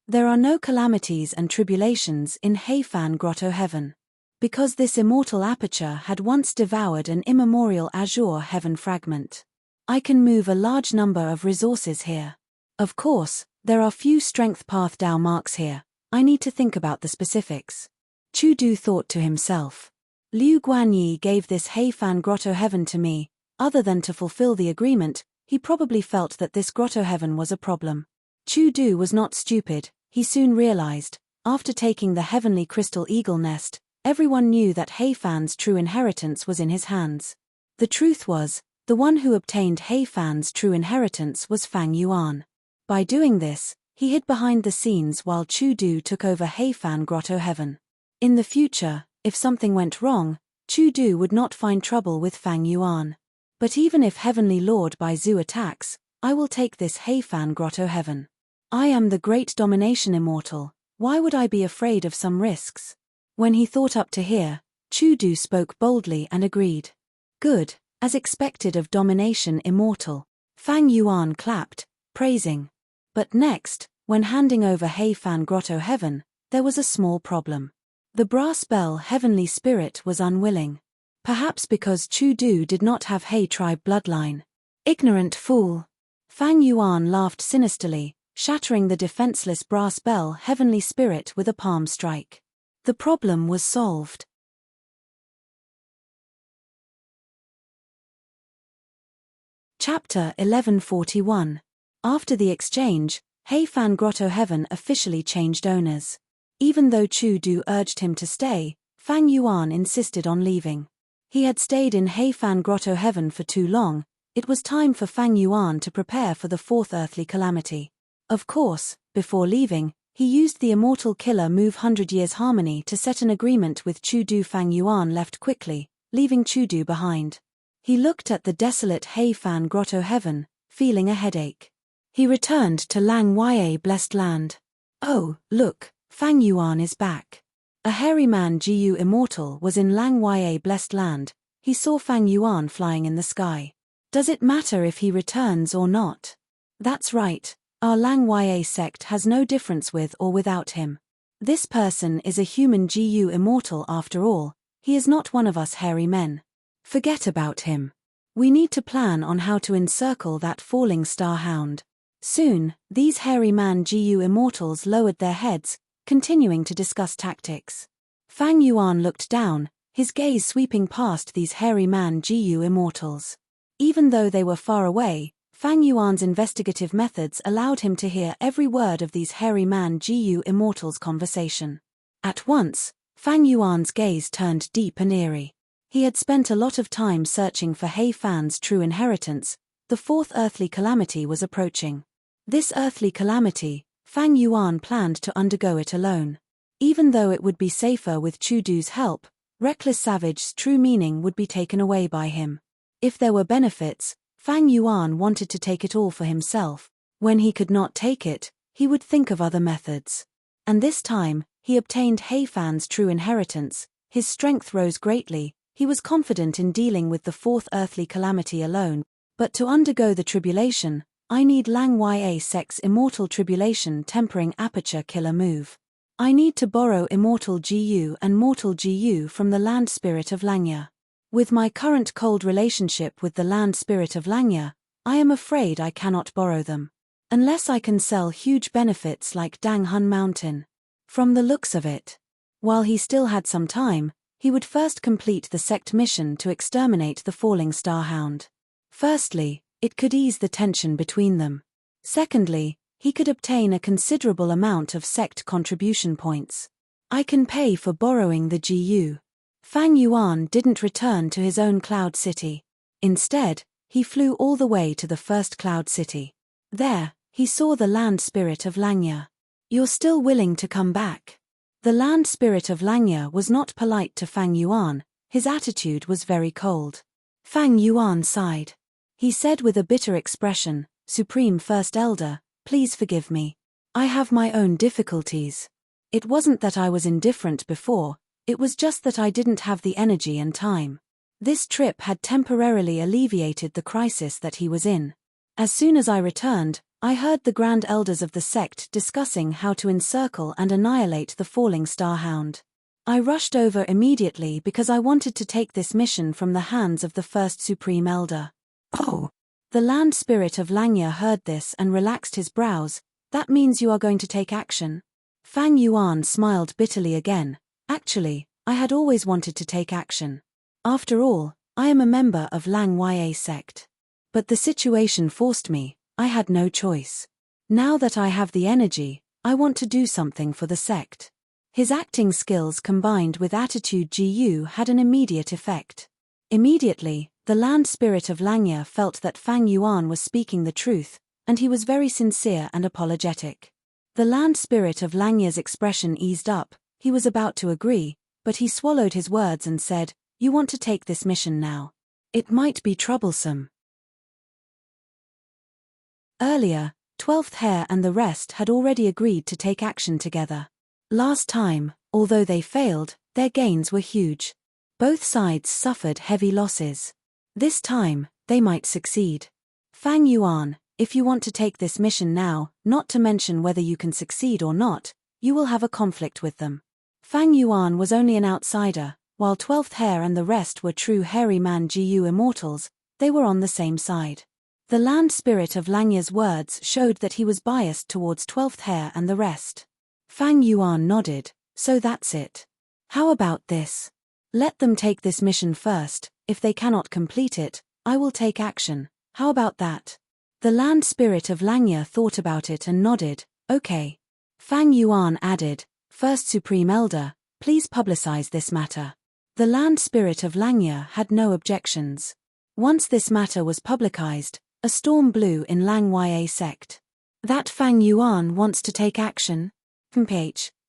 There are no calamities and tribulations in Heifan Grotto Heaven. Because this immortal aperture had once devoured an immemorial azure heaven fragment. I can move a large number of resources here. Of course, there are few strength path Dao marks here. I need to think about the specifics. Chu Du thought to himself. Liu Guanyi gave this Heifan Grotto Heaven to me. Other than to fulfill the agreement, he probably felt that this Grotto Heaven was a problem. Chu Du was not stupid. He soon realized, after taking the heavenly crystal eagle nest, everyone knew that Heifan's true inheritance was in his hands. The truth was, the one who obtained Heifan's true inheritance was Fang Yuan. By doing this, he hid behind the scenes while Chu Du took over Heifan Grotto Heaven. In the future, if something went wrong, Chu Du would not find trouble with Fang Yuan. But even if Heavenly Lord Bai Zhu attacks, I will take this Heifan Grotto Heaven. I am the great domination immortal. Why would I be afraid of some risks? When he thought up to here, Chu-du spoke boldly and agreed. Good, as expected of domination immortal. Fang Yuan clapped, praising. But next, when handing over Heifan Grotto Heaven, there was a small problem. The brass bell heavenly spirit was unwilling. Perhaps because Chu-du did not have He tribe bloodline. Ignorant fool. Fang Yuan laughed sinisterly, shattering the defenseless brass bell heavenly spirit with a palm strike. The problem was solved. Chapter 1141. After the exchange, Heifan Grotto Heaven officially changed owners. Even though Chu-du urged him to stay, Fang Yuan insisted on leaving. He had stayed in Heifan Grotto Heaven for too long. It was time for Fang Yuan to prepare for the fourth earthly calamity. Of course, before leaving, he used the immortal killer move 100 Years Harmony to set an agreement with Chu-du. Fang Yuan left quickly, leaving Chu-du behind. He looked at the desolate Heifan Grotto Heaven, feeling a headache. He returned to Lang Ye Blessed Land. Oh, look, Fang Yuan is back. A hairy man Gu Immortal was in Lang Ye Blessed Land. He saw Fang Yuan flying in the sky. Does it matter if he returns or not? That's right, our Lang Ye sect has no difference with or without him. This person is a human Gu Immortal after all. He is not one of us hairy men. Forget about him. We need to plan on how to encircle that falling star hound. Soon, these hairy man Gu Immortals lowered their heads, continuing to discuss tactics. Fang Yuan looked down, his gaze sweeping past these hairy man Gu Immortals. Even though they were far away, Fang Yuan's investigative methods allowed him to hear every word of these hairy man Gu Immortals' conversation. At once, Fang Yuan's gaze turned deep and eerie. He had spent a lot of time searching for Heifan's true inheritance. The fourth earthly calamity was approaching. This earthly calamity, Fang Yuan planned to undergo it alone. Even though it would be safer with Chu-du's help, Reckless Savage's true meaning would be taken away by him. If there were benefits, Fang Yuan wanted to take it all for himself. When he could not take it, he would think of other methods. And this time, he obtained Heifan's true inheritance. His strength rose greatly. He was confident in dealing with the fourth earthly calamity alone. But to undergo the tribulation, I need Lang Ye Sect's immortal tribulation tempering aperture killer move. I need to borrow immortal Gu and mortal Gu from the land spirit of Langya. With my current cold relationship with the land spirit of Langya, I am afraid I cannot borrow them. Unless I can sell huge benefits like Dang Hun Mountain. From the looks of it. While he still had some time, he would first complete the sect mission to exterminate the falling starhound. Firstly, it could ease the tension between them. Secondly, he could obtain a considerable amount of sect contribution points. I can pay for borrowing the Gu. Fang Yuan didn't return to his own cloud city. Instead, he flew all the way to the first cloud city. There, he saw the land spirit of Langya. You're still willing to come back? The land spirit of Langya was not polite to Fang Yuan. His attitude was very cold. Fang Yuan sighed. He said with a bitter expression, Supreme First Elder, please forgive me. I have my own difficulties. It wasn't that I was indifferent before, it was just that I didn't have the energy and time. This trip had temporarily alleviated the crisis that he was in. As soon as I returned, I heard the Grand Elders of the sect discussing how to encircle and annihilate the falling starhound. I rushed over immediately because I wanted to take this mission from the hands of the first Supreme Elder. Oh! The land spirit of Langya heard this and relaxed his brows. That means you are going to take action? Fang Yuan smiled bitterly again. Actually, I had always wanted to take action. After all, I am a member of Lang Ye sect. But the situation forced me. I had no choice. Now that I have the energy, I want to do something for the sect. His acting skills combined with attitude Gu had an immediate effect. Immediately, the land spirit of Langya felt that Fang Yuan was speaking the truth, and he was very sincere and apologetic. The land spirit of Langya's expression eased up. He was about to agree, but he swallowed his words and said, "You want to take this mission now? It might be troublesome." Earlier, 12th Hair and the rest had already agreed to take action together. Last time, although they failed, their gains were huge. Both sides suffered heavy losses. This time, they might succeed. Fang Yuan, if you want to take this mission now, not to mention whether you can succeed or not, you will have a conflict with them. Fang Yuan was only an outsider, while 12th Hair and the rest were true hairy man Gu immortals. They were on the same side. The land spirit of Langya's words showed that he was biased towards 12th Hair and the rest. Fang Yuan nodded, so that's it. How about this? Let them take this mission first. If they cannot complete it, I will take action. How about that? The land spirit of Langya thought about it and nodded, okay. Fang Yuan added, First Supreme Elder, please publicize this matter. The land spirit of Langya had no objections. Once this matter was publicized, a storm blew in Langya sect. That Fang Yuan wants to take action?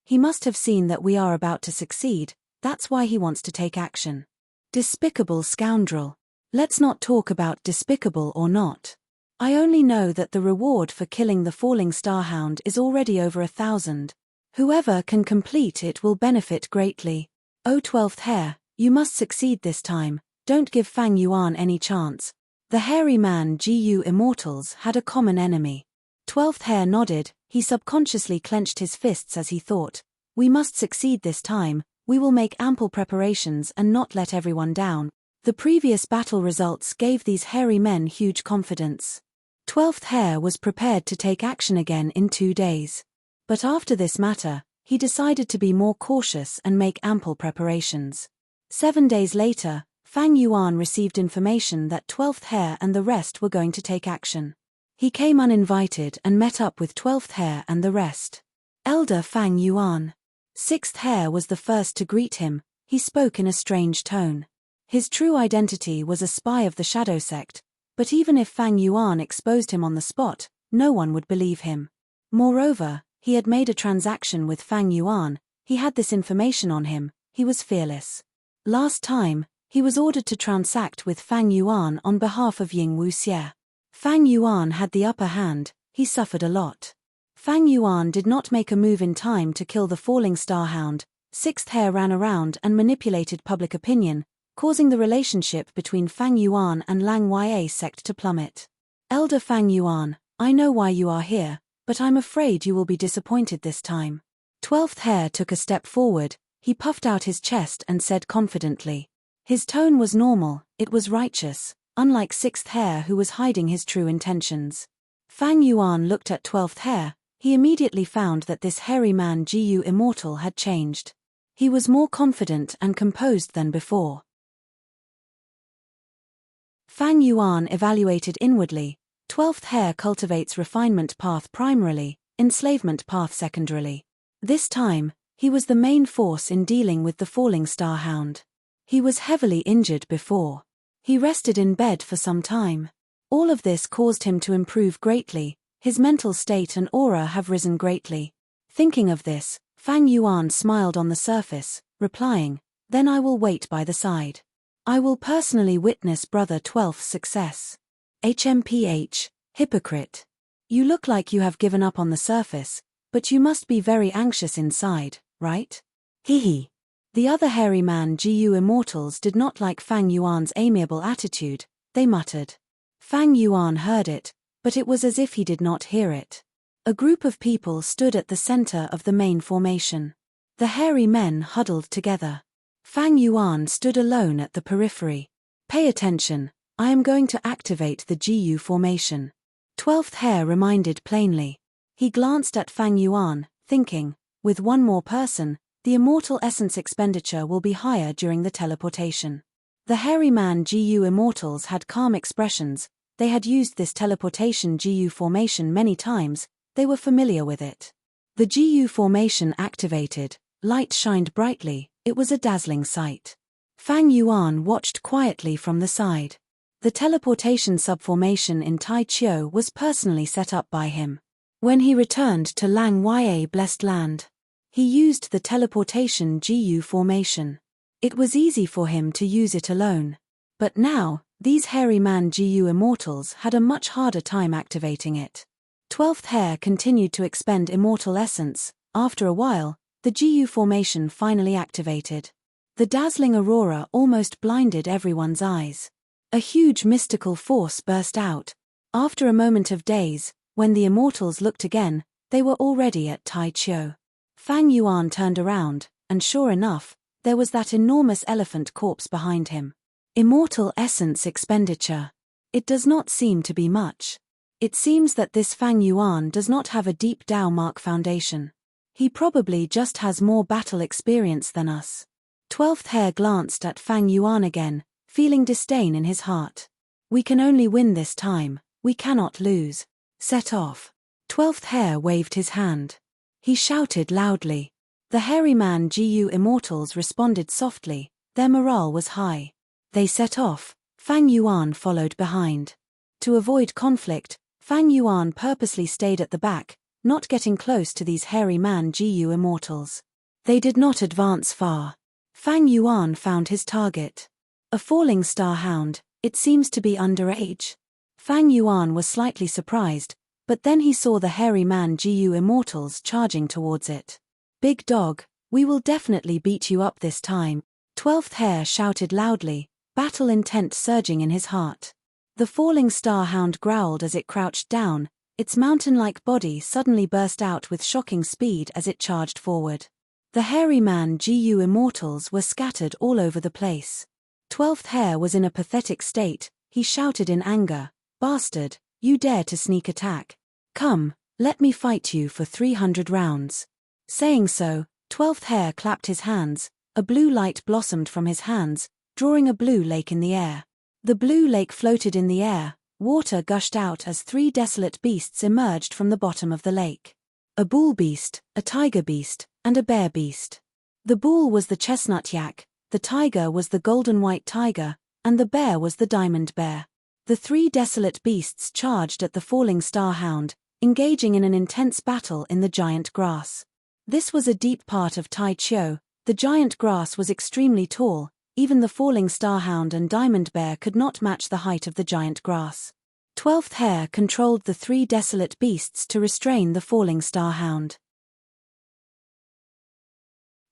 He must have seen that we are about to succeed, that's why he wants to take action. Despicable scoundrel. Let's not talk about despicable or not. I only know that the reward for killing the falling starhound is already over 1,000. Whoever can complete it will benefit greatly. O 12th Hair, you must succeed this time, don't give Fang Yuan any chance. The hairy man Gu immortals had a common enemy. 12th Hair nodded, he subconsciously clenched his fists as he thought, we must succeed this time, we will make ample preparations and not let everyone down. The previous battle results gave these hairy men huge confidence. 12th Hair was prepared to take action again in 2 days. But after this matter, he decided to be more cautious and make ample preparations. 7 days later, Fang Yuan received information that 12th Hair and the rest were going to take action. He came uninvited and met up with 12th Hair and the rest. Elder Fang Yuan. 6th Hair was the first to greet him. He spoke in a strange tone. His true identity was a spy of the Shadow Sect, but even if Fang Yuan exposed him on the spot, no one would believe him. Moreover, he had made a transaction with Fang Yuan, he had this information on him, he was fearless. Last time, he was ordered to transact with Fang Yuan on behalf of Ying Wuxie. Fang Yuan had the upper hand, he suffered a lot. Fang Yuan did not make a move in time to kill the falling starhound. 6th Hair ran around and manipulated public opinion, causing the relationship between Fang Yuan and Langya sect to plummet. Elder Fang Yuan, I know why you are here, but I'm afraid you will be disappointed this time. 12th Hair took a step forward, he puffed out his chest and said confidently. His tone was normal, it was righteous, unlike 6th Hair who was hiding his true intentions. Fang Yuan looked at 12th Hair, he immediately found that this hairy man Gu immortal had changed. He was more confident and composed than before. Fang Yuan evaluated inwardly. 12th Hair cultivates refinement path primarily, enslavement path secondarily. This time, he was the main force in dealing with the falling starhound. He was heavily injured before. He rested in bed for some time. All of this caused him to improve greatly, his mental state and aura have risen greatly. Thinking of this, Fang Yuan smiled on the surface, replying, then I will wait by the side. I will personally witness Brother 12th's success. HMPH, hypocrite. You look like you have given up on the surface, but you must be very anxious inside, right? Hehe. The other hairy man Gu immortals did not like Fang Yuan's amiable attitude, they muttered. Fang Yuan heard it, but it was as if he did not hear it. A group of people stood at the center of the main formation. The hairy men huddled together. Fang Yuan stood alone at the periphery. Pay attention, I am going to activate the Gu formation. 12th Hair reminded plainly. He glanced at Fang Yuan, thinking, with one more person, the immortal essence expenditure will be higher during the teleportation. The hairy man Gu immortals had calm expressions, they had used this teleportation Gu formation many times, they were familiar with it. The Gu formation activated, light shined brightly, it was a dazzling sight. Fang Yuan watched quietly from the side. The teleportation subformation in Tai Chiu was personally set up by him. When he returned to Langya Blessed Land, he used the teleportation Gu formation. It was easy for him to use it alone. But now, these hairy man Gu immortals had a much harder time activating it. 12th Hair continued to expend immortal essence. After a while, the Gu formation finally activated. The dazzling aurora almost blinded everyone's eyes. A huge mystical force burst out. After a moment of daze, when the immortals looked again, they were already at Tai Chiu. Fang Yuan turned around, and sure enough, there was that enormous elephant corpse behind him. Immortal essence expenditure. It does not seem to be much. It seems that this Fang Yuan does not have a deep Tao mark foundation. He probably just has more battle experience than us. 12th Heir glanced at Fang Yuan again, feeling disdain in his heart. We can only win this time, we cannot lose. Set off. 12th Heir waved his hand. He shouted loudly. The hairy man Gu immortals responded softly, their morale was high. They set off, Fang Yuan followed behind. To avoid conflict, Fang Yuan purposely stayed at the back, not getting close to these hairy man Gu immortals. They did not advance far. Fang Yuan found his target. A falling star hound, it seems to be underage. Fang Yuan was slightly surprised, but then he saw the hairy man Gu immortals charging towards it. Big dog, we will definitely beat you up this time, 12th Heir shouted loudly, battle intent surging in his heart. The falling star hound growled as it crouched down, its mountain-like body suddenly burst out with shocking speed as it charged forward. The hairy man Gu immortals were scattered all over the place. 12th Heir was in a pathetic state, he shouted in anger, bastard, you dare to sneak attack. Come, let me fight you for 300 rounds. Saying so, 12th Heir clapped his hands, a blue light blossomed from his hands, drawing a blue lake in the air. The blue lake floated in the air, water gushed out as 3 desolate beasts emerged from the bottom of the lake. A bull beast, a tiger beast, and a bear beast. The bull was the chestnut yak, the tiger was the golden white tiger, and the bear was the diamond bear. The 3 desolate beasts charged at the falling star hound, engaging in an intense battle in the giant grass. This was a deep part of Tai Chiu, the giant grass was extremely tall, even the falling star hound and diamond bear could not match the height of the giant grass. 12th Heir controlled the 3 desolate beasts to restrain the falling star hound.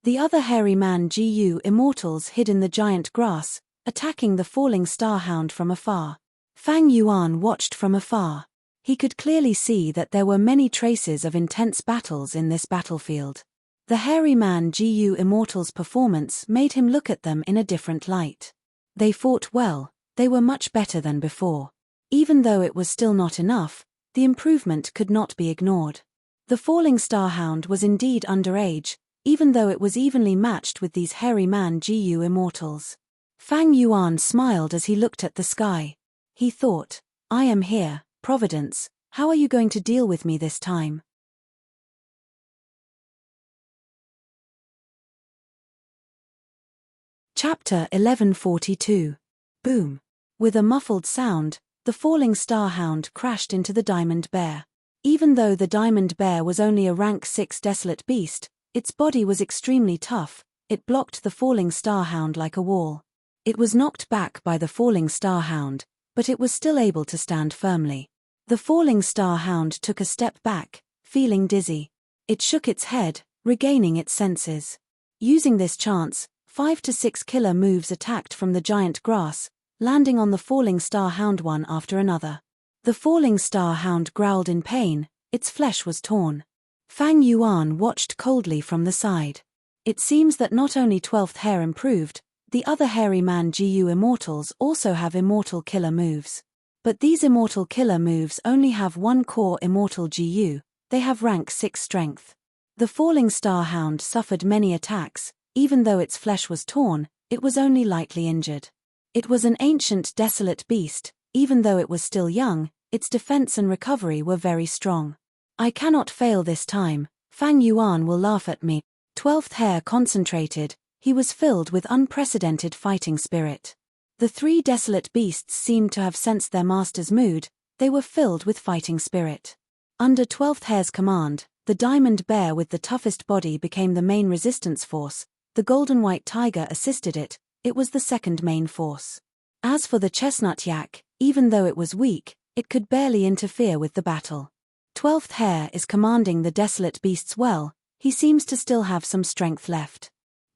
The other hairy man Gu immortals hid in the giant grass, attacking the falling star hound from afar. Fang Yuan watched from afar. He could clearly see that there were many traces of intense battles in this battlefield. The hairy man Gu immortals' performance made him look at them in a different light. They fought well, they were much better than before. Even though it was still not enough, the improvement could not be ignored. The falling star hound was indeed underage, even though it was evenly matched with these hairy man Gu immortals. Fang Yuan smiled as he looked at the sky. He thought, I am here, Providence, how are you going to deal with me this time? Chapter 1142. Boom. With a muffled sound, the falling star hound crashed into the diamond bear. Even though the diamond bear was only a rank 6 desolate beast, its body was extremely tough, it blocked the falling star hound like a wall. It was knocked back by the falling star hound, but it was still able to stand firmly. The falling star hound took a step back, feeling dizzy. It shook its head, regaining its senses. Using this chance, 5 to 6 killer moves attacked from the giant grass, landing on the falling star hound one after another. The falling star hound growled in pain, its flesh was torn. Fang Yuan watched coldly from the side. It seems that not only 12th Heir improved, the other hairy man Gu immortals also have immortal killer moves. But these immortal killer moves only have one core immortal Gu, they have rank 6 strength. The falling star hound suffered many attacks, even though its flesh was torn, it was only lightly injured. It was an ancient desolate beast, even though it was still young, its defense and recovery were very strong. I cannot fail this time, Fang Yuan will laugh at me. 12th Heir concentrated, he was filled with unprecedented fighting spirit. The 3 desolate beasts seemed to have sensed their master's mood, they were filled with fighting spirit. Under 12th Heir's command, the diamond bear with the toughest body became the main resistance force, the golden white tiger assisted it, it was the second main force. As for the chestnut yak, even though it was weak, it could barely interfere with the battle. 12th Heir is commanding the desolate beasts well, he seems to still have some strength left.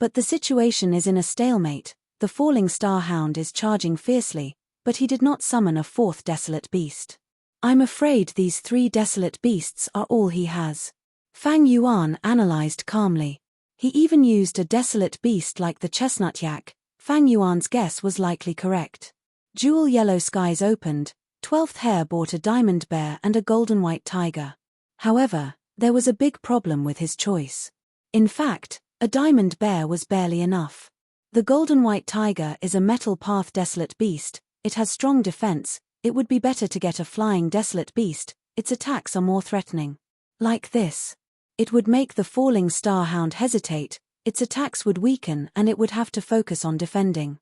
But the situation is in a stalemate. The falling star hound is charging fiercely, but he did not summon a fourth desolate beast. I'm afraid these 3 desolate beasts are all he has. Fang Yuan analyzed calmly. He even used a desolate beast like the chestnut yak. Fang Yuan's guess was likely correct. Jewel yellow skies opened. 12th Hare bought a diamond bear and a golden white tiger. However, there was a big problem with his choice. In fact, a diamond bear was barely enough. The golden white tiger is a metal path desolate beast. It has strong defense. It would be better to get a flying desolate beast. Its attacks are more threatening. Like this. It would make the falling star hound hesitate, its attacks would weaken and it would have to focus on defending.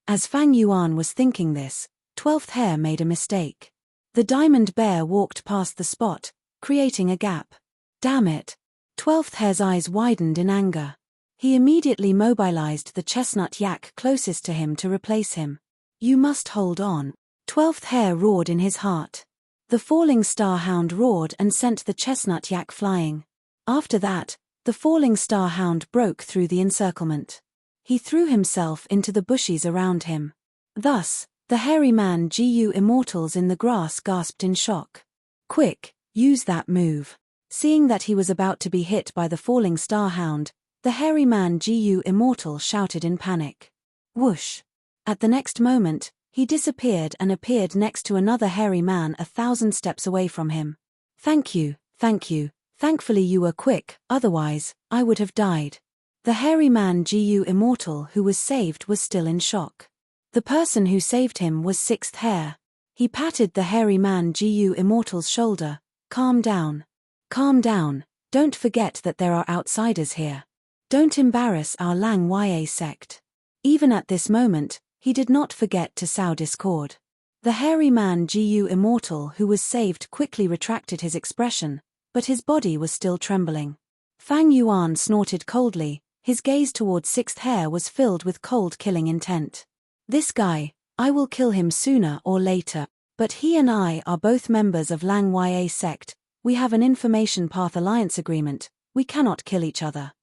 As Fang Yuan was thinking this, 12th Hare made a mistake. The diamond bear walked past the spot, creating a gap. Damn it! 12th Hare's eyes widened in anger. He immediately mobilized the chestnut yak closest to him to replace him. You must hold on. 12th Hare roared in his heart. The falling star hound roared and sent the chestnut yak flying. After that, the falling star hound broke through the encirclement. He threw himself into the bushes around him. Thus, the hairy man Gu immortals in the grass gasped in shock. Quick, use that move. Seeing that he was about to be hit by the falling star hound, the hairy man Gu immortal shouted in panic. Whoosh! At the next moment, he disappeared and appeared next to another hairy man 1,000 steps away from him. Thank you, thank you. Thankfully you were quick, otherwise, I would have died. The hairy man Gu immortal who was saved was still in shock. The person who saved him was 6th Hare. He patted the hairy man Gu immortal's shoulder. Calm down. Calm down, don't forget that there are outsiders here. Don't embarrass our Lang Ya sect. Even at this moment, he did not forget to sow discord. The hairy man Gu immortal who was saved quickly retracted his expression, but his body was still trembling. Fang Yuan snorted coldly, his gaze toward 6th Hare was filled with cold killing intent. This guy, I will kill him sooner or later, but he and I are both members of Lang Ya sect, we have an information path alliance agreement, we cannot kill each other.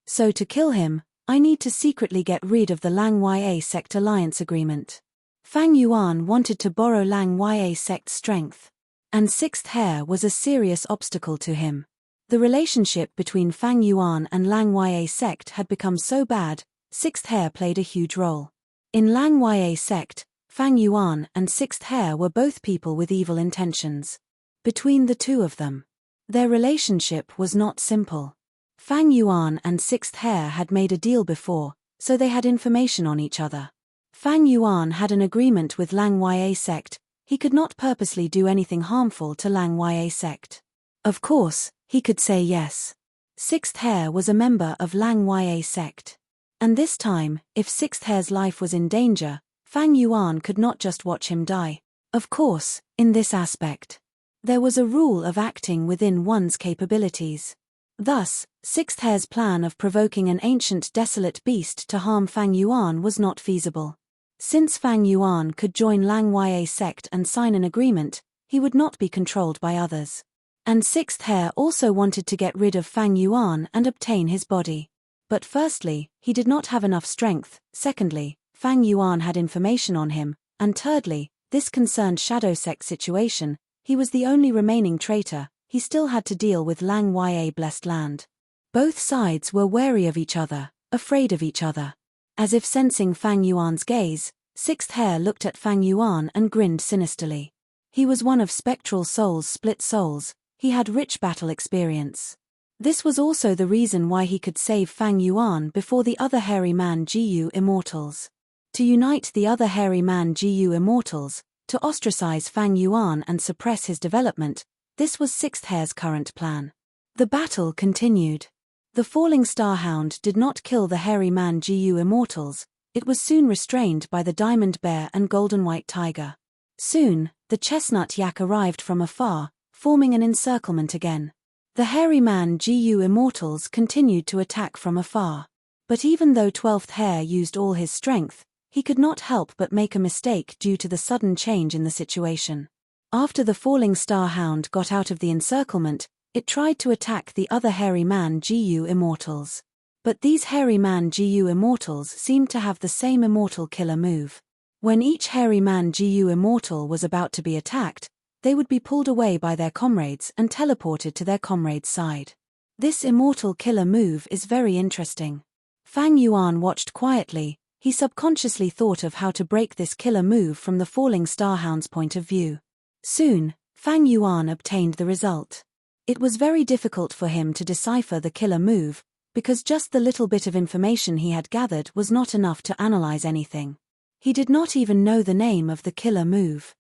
So to kill him, I need to secretly get rid of the Lang Ya sect alliance agreement. Fang Yuan wanted to borrow Lang Ya sect's strength. And 6th Hare was a serious obstacle to him. The relationship between Fang Yuan and Lang Ya sect had become so bad, 6th Hare played a huge role. In Lang Ya sect, Fang Yuan and 6th Hare were both people with evil intentions. Between the two of them, their relationship was not simple. Fang Yuan and 6th Hare had made a deal before, so they had information on each other. Fang Yuan had an agreement with Lang Ya sect, he could not purposely do anything harmful to Lang Ya sect. Of course, he could say yes. 6th Hare was a member of Lang Ya sect. And this time, if 6th Hare's life was in danger, Fang Yuan could not just watch him die. Of course, in this aspect, there was a rule of acting within one's capabilities. Thus, 6th Hare's plan of provoking an ancient desolate beast to harm Fang Yuan was not feasible. Since Fang Yuan could join Lang Ya sect and sign an agreement, he would not be controlled by others. And 6th Hare also wanted to get rid of Fang Yuan and obtain his body. But firstly, he did not have enough strength, secondly, Fang Yuan had information on him, and thirdly, this concerned Shadow Sect situation, he was the only remaining traitor, he still had to deal with Lang Ya blessed land. Both sides were wary of each other, afraid of each other. As if sensing Fang Yuan's gaze, 6th Hare looked at Fang Yuan and grinned sinisterly. He was one of Spectral Soul's split souls, he had rich battle experience. This was also the reason why he could save Fang Yuan before the other hairy man Gu immortals. To unite the other hairy man Gu immortals, to ostracize Fang Yuan and suppress his development, this was 6th Hare's current plan. The battle continued. The falling star hound did not kill the hairy man Gu immortals, it was soon restrained by the diamond bear and golden white tiger. Soon, the chestnut yak arrived from afar, forming an encirclement again. The hairy man Gu immortals continued to attack from afar. But even though 12th Hare used all his strength, he could not help but make a mistake due to the sudden change in the situation. After the falling star hound got out of the encirclement, It tried to attack the other hairy man GU immortals. But these hairy man GU immortals seemed to have the same immortal killer move. When each hairy man GU immortal was about to be attacked, they would be pulled away by their comrades and teleported to their comrades' side. This immortal killer move is very interesting. Fang Yuan watched quietly. He subconsciously thought of how to break this killer move from the falling starhound's point of view. Soon, Fang Yuan obtained the result. It was very difficult for him to decipher the killer move, because just the little bit of information he had gathered was not enough to analyze anything. He did not even know the name of the killer move.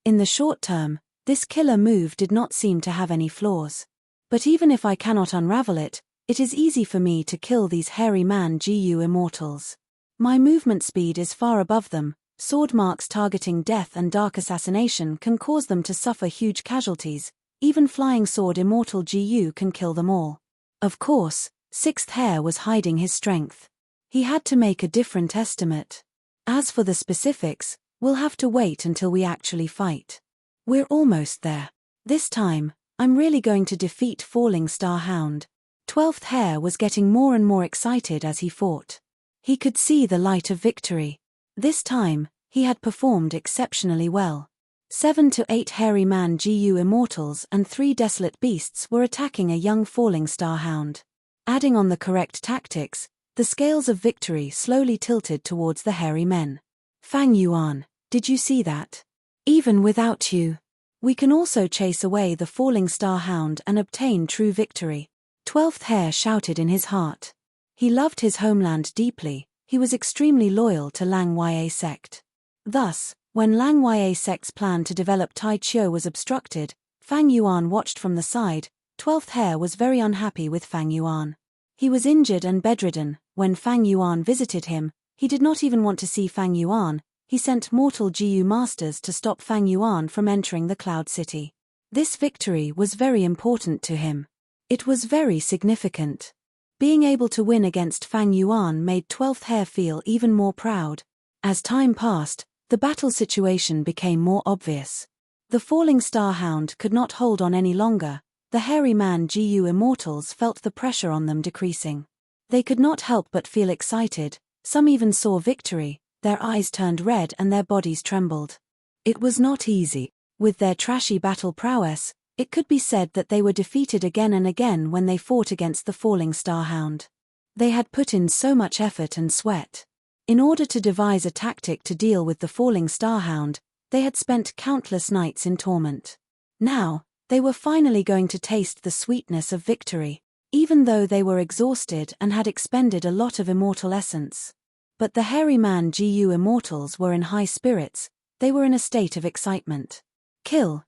In the short term, this killer move did not seem to have any flaws. But even if I cannot unravel it, it is easy for me to kill these hairy man GU immortals. My movement speed is far above them. Sword marks targeting death and dark assassination can cause them to suffer huge casualties. Even flying sword immortal GU can kill them all. Of course, Sixth Hair was hiding his strength. He had to make a different estimate. As for the specifics, we'll have to wait until we actually fight. We're almost there. This time, I'm really going to defeat Falling Star Hound. 12th Hair was getting more and more excited as he fought. He could see the light of victory. This time, he had performed exceptionally well. 7 to 8 hairy man GU immortals and 3 desolate beasts were attacking a young Falling Star Hound. Adding on the correct tactics, the scales of victory slowly tilted towards the hairy men. Fang Yuan, did you see that? Even without you, we can also chase away the Falling Star Hound and obtain true victory. 12th Hair shouted in his heart. He loved his homeland deeply. He was extremely loyal to Lang Ya sect. Thus, when Lang Ya sect's plan to develop Tai Chiu was obstructed, Fang Yuan watched from the side. 12th Hair was very unhappy with Fang Yuan. He was injured and bedridden. When Fang Yuan visited him, he did not even want to see Fang Yuan. He sent mortal GU masters to stop Fang Yuan from entering the Cloud City. This victory was very important to him. It was very significant. Being able to win against Fang Yuan made 12th Hair feel even more proud. As time passed, the battle situation became more obvious. The Falling Star Hound could not hold on any longer. The hairy man GU immortals felt the pressure on them decreasing. They could not help but feel excited. Some even saw victory. Their eyes turned red and their bodies trembled. It was not easy. With their trashy battle prowess, it could be said that they were defeated again and again when they fought against the Falling Star Hound. They had put in so much effort and sweat. In order to devise a tactic to deal with the Falling Star Hound, they had spent countless nights in torment. Now, they were finally going to taste the sweetness of victory, even though they were exhausted and had expended a lot of immortal essence. But the hairy man GU immortals were in high spirits. They were in a state of excitement. Kill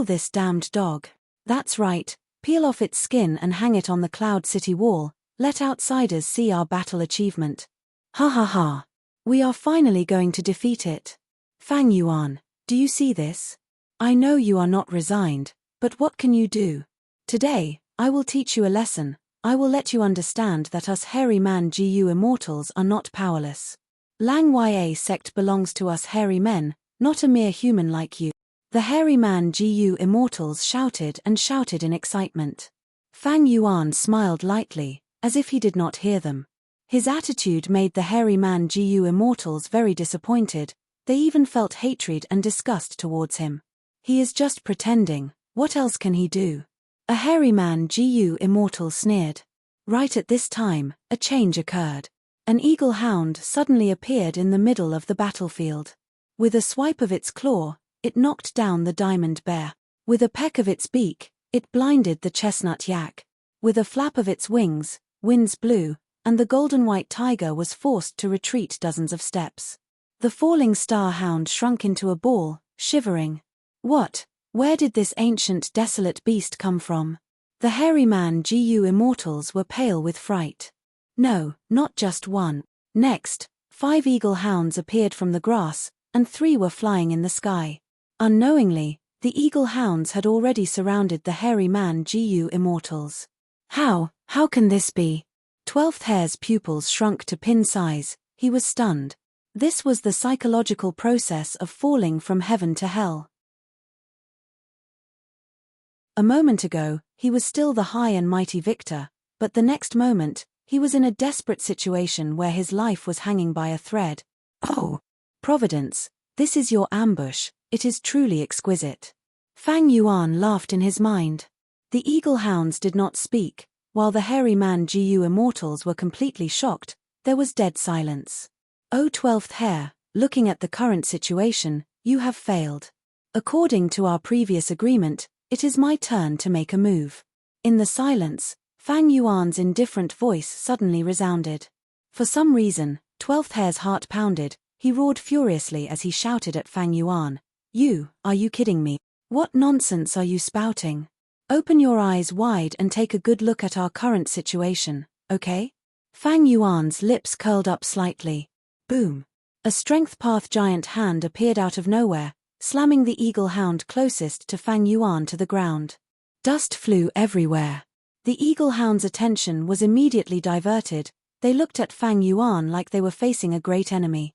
this damned dog. That's right, peel off its skin and hang it on the Cloud City wall. Let outsiders see our battle achievement. Ha ha ha. We are finally going to defeat it. Fang Yuan, do you see this? I know you are not resigned, but what can you do? Today, I will teach you a lesson. I will let you understand that us hairy man GU immortals are not powerless. Lang Ya sect belongs to us hairy men, not a mere human like you. The hairy man GU immortals shouted and shouted in excitement. Fang Yuan smiled lightly, as if he did not hear them. His attitude made the hairy man GU immortals very disappointed. They even felt hatred and disgust towards him. He is just pretending. What else can he do? A hairy man GU immortal sneered. Right at this time, a change occurred. An eagle hound suddenly appeared in the middle of the battlefield. With a swipe of its claw, it knocked down the diamond bear. With a peck of its beak, it blinded the chestnut yak. With a flap of its wings, winds blew, and the golden white tiger was forced to retreat dozens of steps. The Falling Star Hound shrunk into a ball, shivering. What? Where did this ancient desolate beast come from? The hairy man GU immortals were pale with fright. No, not just one. Next, 5 eagle hounds appeared from the grass, and 3 were flying in the sky. Unknowingly, the eagle hounds had already surrounded the hairy man GU immortals. How can this be? 12th Hair's pupils shrunk to pin size. He was stunned. This was the psychological process of falling from heaven to hell. A moment ago, he was still the high and mighty victor, but the next moment, he was in a desperate situation where his life was hanging by a thread. Oh, Providence, this is your ambush, it is truly exquisite. Fang Yuan laughed in his mind. The eagle hounds did not speak, while the hairy man Gu immortals were completely shocked. There was dead silence. O 12th Hair, looking at the current situation, you have failed. According to our previous agreement, it is my turn to make a move. In the silence, Fang Yuan's indifferent voice suddenly resounded. For some reason, 12th Hair's heart pounded. He roared furiously as he shouted at Fang Yuan. Are you kidding me? What nonsense are you spouting? Open your eyes wide and take a good look at our current situation, okay? Fang Yuan's lips curled up slightly. Boom. A strength path giant hand appeared out of nowhere, slamming the eagle hound closest to Fang Yuan to the ground. Dust flew everywhere. The eagle hound's attention was immediately diverted. They looked at Fang Yuan like they were facing a great enemy.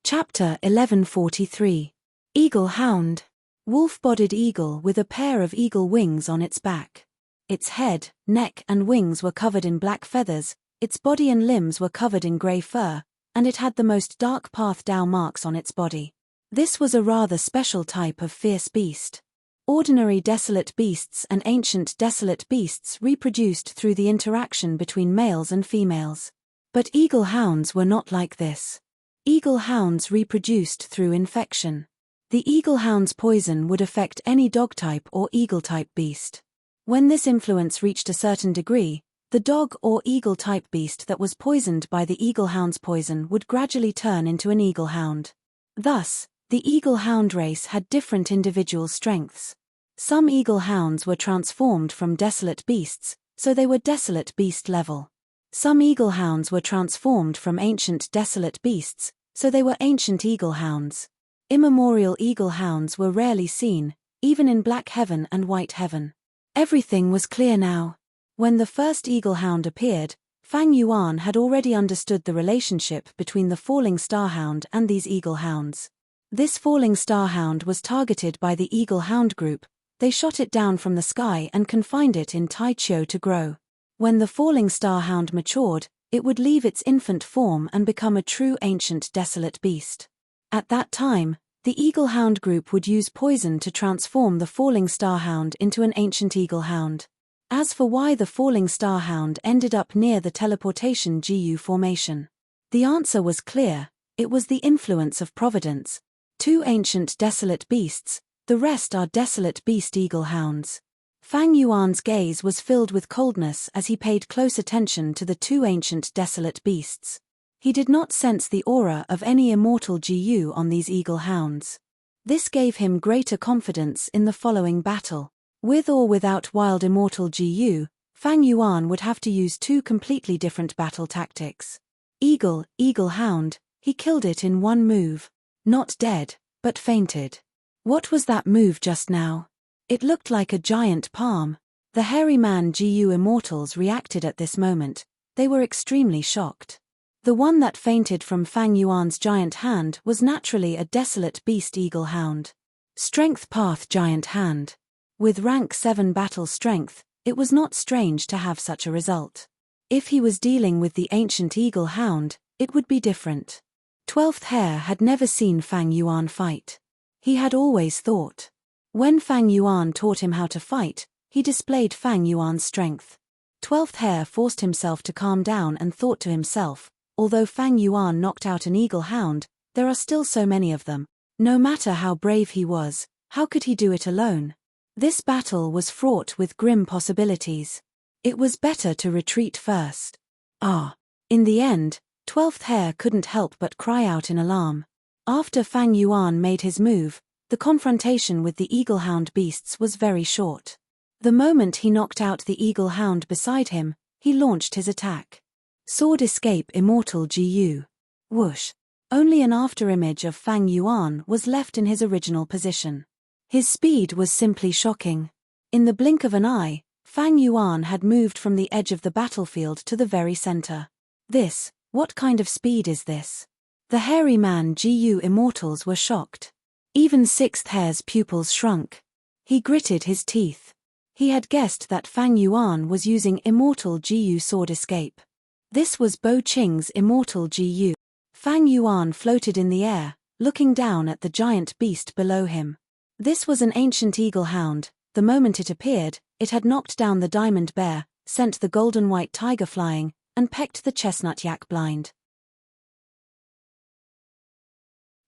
Chapter 1143. Eagle Hound. Wolf-bodied eagle with a pair of eagle wings on its back. Its head, neck and wings were covered in black feathers, its body and limbs were covered in grey fur, and it had the most dark path dow marks on its body. This was a rather special type of fierce beast. Ordinary desolate beasts and ancient desolate beasts reproduced through the interaction between males and females. But eagle hounds were not like this. Eagle hounds reproduced through infection. The eagle hound's poison would affect any dog type or eagle type beast. When this influence reached a certain degree, the dog or eagle type beast that was poisoned by the eagle hound's poison would gradually turn into an eagle hound. Thus, the eagle hound race had different individual strengths. Some eagle hounds were transformed from desolate beasts, so they were desolate beast level. Some eagle hounds were transformed from ancient desolate beasts, so they were ancient eagle hounds. Immemorial eagle hounds were rarely seen, even in black heaven and white heaven. Everything was clear now. When the first eagle hound appeared, Fang Yuan had already understood the relationship between the falling star hound and these eagle hounds. This falling star hound was targeted by the eagle hound group. They shot it down from the sky and confined it in Taichou to grow. When the falling star hound matured, it would leave its infant form and become a true ancient desolate beast. At that time, the eagle hound group would use poison to transform the falling star hound into an ancient eagle hound. As for why the falling star hound ended up near the teleportation GU formation, the answer was clear. It was the influence of Providence. 2 ancient desolate beasts, the rest are desolate beast eagle hounds. Fang Yuan's gaze was filled with coldness as he paid close attention to the 2 ancient desolate beasts. He did not sense the aura of any immortal GU on these eagle hounds. This gave him greater confidence in the following battle. With or without wild immortal GU, Fang Yuan would have to use 2 completely different battle tactics. Eagle hound, he killed it in one move. Not dead, but fainted. What was that move just now? It looked like a giant palm. The hairy man GU immortals reacted at this moment. They were extremely shocked. The one that fainted from Fang Yuan's giant hand was naturally a desolate beast eagle hound. Strength path giant hand. With rank 7 battle strength, it was not strange to have such a result. If he was dealing with the ancient eagle hound, it would be different. 12th Hair had never seen Fang Yuan fight. He had always thought. When Fang Yuan taught him how to fight, he displayed Fang Yuan's strength. 12th Hair forced himself to calm down and thought to himself, although Fang Yuan knocked out an eagle hound, there are still so many of them. No matter how brave he was, how could he do it alone? This battle was fraught with grim possibilities. It was better to retreat first. In the end, 12th Hair couldn't help but cry out in alarm. After Fang Yuan made his move, the confrontation with the eagle hound beasts was very short. The moment he knocked out the eagle hound beside him, he launched his attack. Sword escape immortal GU. Whoosh. Only an afterimage of Fang Yuan was left in his original position. His speed was simply shocking. In the blink of an eye, Fang Yuan had moved from the edge of the battlefield to the very center. What kind of speed is this? The hairy man Gu immortals were shocked. Even Sixth Hair's pupils shrunk. He gritted his teeth. He had guessed that Fang Yuan was using immortal Gu sword escape. This was Bo Qing's immortal Gu. Fang Yuan floated in the air, looking down at the giant beast below him. This was an ancient eagle hound. The moment it appeared, it had knocked down the diamond bear, sent the golden white tiger flying, and pecked the chestnut yak blind.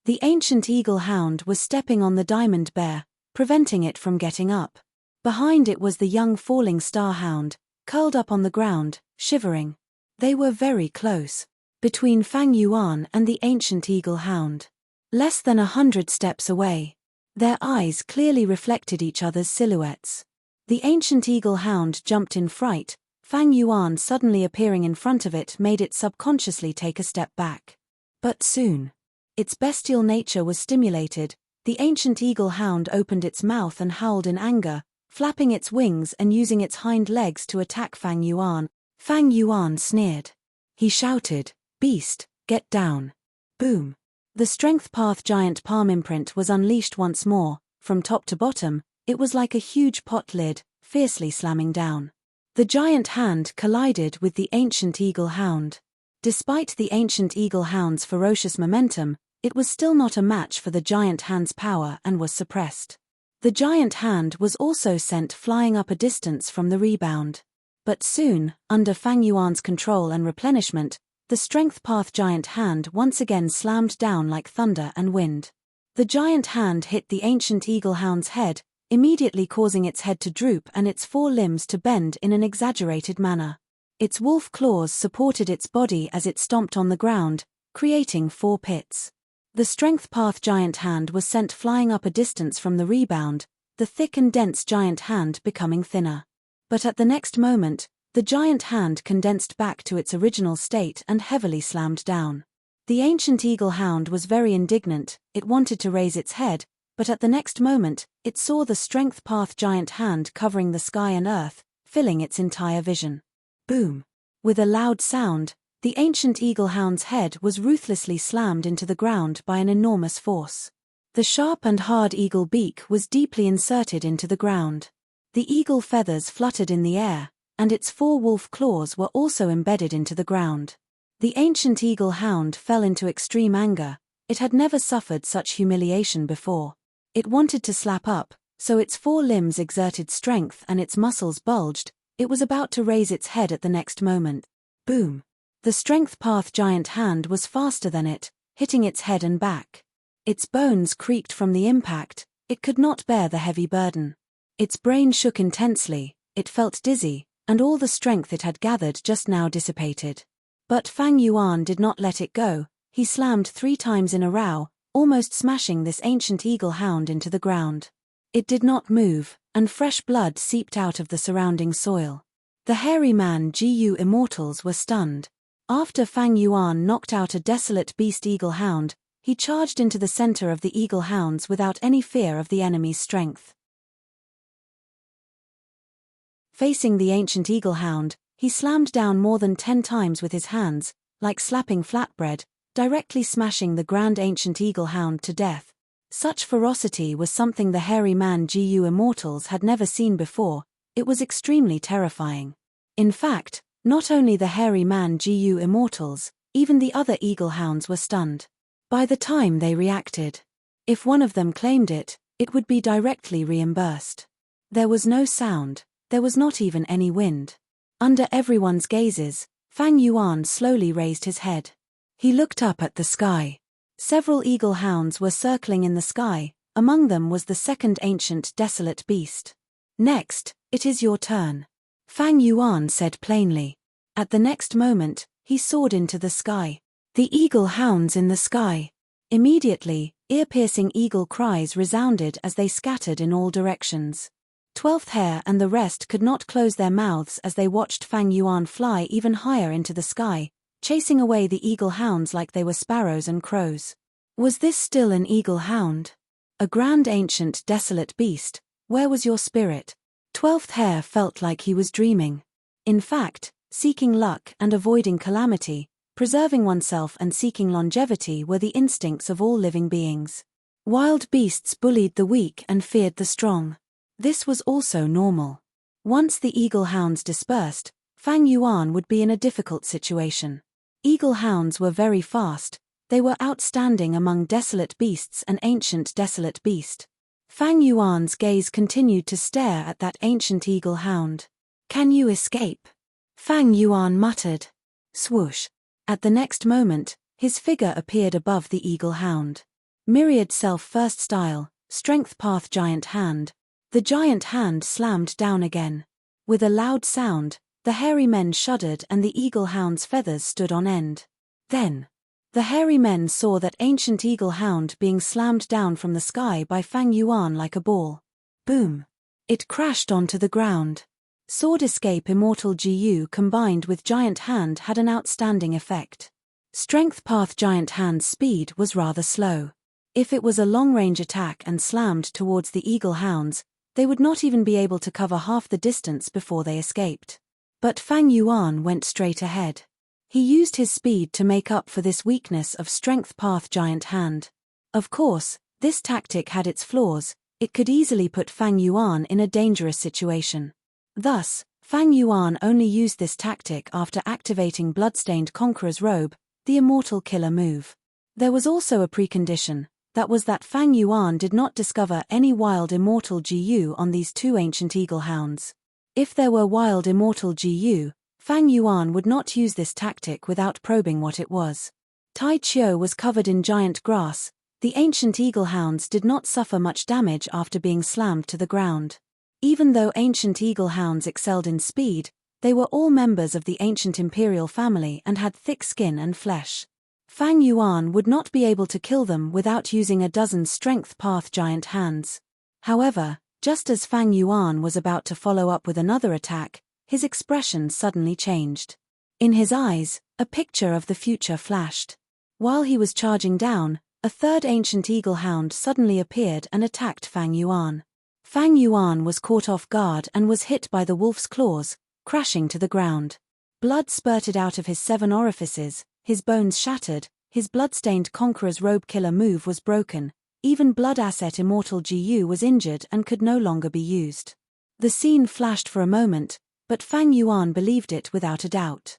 The ancient eagle hound was stepping on the diamond bear, preventing it from getting up. Behind it was the young falling star hound, curled up on the ground, shivering. They were very close. Between Fang Yuan and the ancient eagle hound. Less than 100 steps away. Their eyes clearly reflected each other's silhouettes. The ancient eagle hound jumped in fright. Fang Yuan suddenly appearing in front of it made it subconsciously take a step back. But soon, its bestial nature was stimulated. The ancient eagle hound opened its mouth and howled in anger, flapping its wings and using its hind legs to attack Fang Yuan. Fang Yuan sneered. He shouted, "Beast, get down." Boom. The strength path giant palm imprint was unleashed once more. From top to bottom, it was like a huge pot lid, fiercely slamming down. The giant hand collided with the ancient eagle hound. Despite the ancient eagle hound's ferocious momentum, it was still not a match for the giant hand's power and was suppressed. The giant hand was also sent flying up a distance from the rebound. But soon, under Fang Yuan's control and replenishment, the strength path giant hand once again slammed down like thunder and wind. The giant hand hit the ancient eagle hound's head, immediately causing its head to droop and its four limbs to bend in an exaggerated manner. Its wolf claws supported its body as it stomped on the ground, creating 4 pits. The strength path giant hand was sent flying up a distance from the rebound, the thick and dense giant hand becoming thinner. But at the next moment, the giant hand condensed back to its original state and heavily slammed down. The ancient eagle hound was very indignant. It wanted to raise its head, but at the next moment, it saw the strength path giant hand covering the sky and earth, filling its entire vision. Boom! With a loud sound, the ancient eagle hound's head was ruthlessly slammed into the ground by an enormous force. The sharp and hard eagle beak was deeply inserted into the ground. The eagle feathers fluttered in the air, and its 4 wolf claws were also embedded into the ground. The ancient eagle hound fell into extreme anger. It had never suffered such humiliation before. It wanted to slap up, so its 4 limbs exerted strength and its muscles bulged. It was about to raise its head at the next moment. Boom! The strength path giant hand was faster than it, hitting its head and back. Its bones creaked from the impact. It could not bear the heavy burden. Its brain shook intensely. It felt dizzy, and all the strength it had gathered just now dissipated. But Fang Yuan did not let it go. He slammed 3 times in a row, almost smashing this ancient eagle hound into the ground. It did not move, and fresh blood seeped out of the surrounding soil. The hairy man Gu immortals were stunned. After Fang Yuan knocked out a desolate beast eagle hound, he charged into the center of the eagle hounds without any fear of the enemy's strength. Facing the ancient eagle hound, he slammed down more than 10 times with his hands, like slapping flatbread, directly smashing the grand ancient eagle hound to death. Such ferocity was something the hairy man Gu immortals had never seen before. It was extremely terrifying. In fact, not only the hairy man Gu immortals, even the other eagle hounds were stunned. By the time they reacted, if one of them claimed it, it would be directly reimbursed. There was no sound. There was not even any wind. Under everyone's gazes, Fang Yuan slowly raised his head. He looked up at the sky. Several eagle hounds were circling in the sky. Among them was the second ancient desolate beast. "Next, it is your turn," Fang Yuan said plainly. At the next moment, he soared into the sky. The eagle hounds in the sky. Immediately, ear-piercing eagle cries resounded as they scattered in all directions. 12th Hair and the rest could not close their mouths as they watched Fang Yuan fly even higher into the sky, chasing away the eagle hounds like they were sparrows and crows. Was this still an eagle hound? A grand ancient desolate beast? Where was your spirit? 12th Hair felt like he was dreaming. In fact, seeking luck and avoiding calamity, Preserving oneself and seeking longevity were the instincts of all living beings. Wild beasts bullied the weak and feared the strong. This was also normal. Once the eagle hounds dispersed, Fang Yuan would be in a difficult situation. Eagle hounds were very fast, they were outstanding among desolate beasts, an ancient desolate beast. Fang Yuan's gaze continued to stare at that ancient eagle hound. "Can you escape?" Fang Yuan muttered. Swoosh. At the next moment, his figure appeared above the eagle hound. Myriad self first style, strength path giant hand. The giant hand slammed down again. With a loud sound, the hairy men shuddered and the eagle hound's feathers stood on end. Then, the hairy men saw that ancient eagle hound being slammed down from the sky by Fang Yuan like a ball. Boom! It crashed onto the ground. Sword escape immortal GU combined with giant hand had an outstanding effect. Strength path giant hand's speed was rather slow. If it was a long-range attack and slammed towards the eagle hounds, they would not even be able to cover half the distance before they escaped. But Fang Yuan went straight ahead. He used his speed to make up for this weakness of strength path giant hand. Of course, this tactic had its flaws, it could easily put Fang Yuan in a dangerous situation. Thus, Fang Yuan only used this tactic after activating Bloodstained Conqueror's Robe, the immortal killer move. There was also a precondition, that was that Fang Yuan did not discover any wild immortal GU on these two ancient eagle hounds. If there were wild immortal GU, Fang Yuan would not use this tactic without probing what it was. Tai Chiu was covered in giant grass, the ancient eagle hounds did not suffer much damage after being slammed to the ground. Even though ancient eagle hounds excelled in speed, they were all members of the ancient imperial family and had thick skin and flesh. Fang Yuan would not be able to kill them without using a dozen strength path giant hands. However, just as Fang Yuan was about to follow up with another attack, his expression suddenly changed. In his eyes, a picture of the future flashed. While he was charging down, a third ancient eagle hound suddenly appeared and attacked Fang Yuan. Fang Yuan was caught off guard and was hit by the wolf's claws, crashing to the ground. Blood spurted out of his 7 orifices, his bones shattered, his bloodstained Conqueror's Robe killer move was broken, even blood asset immortal GU was injured and could no longer be used. The scene flashed for a moment, but Fang Yuan believed it without a doubt.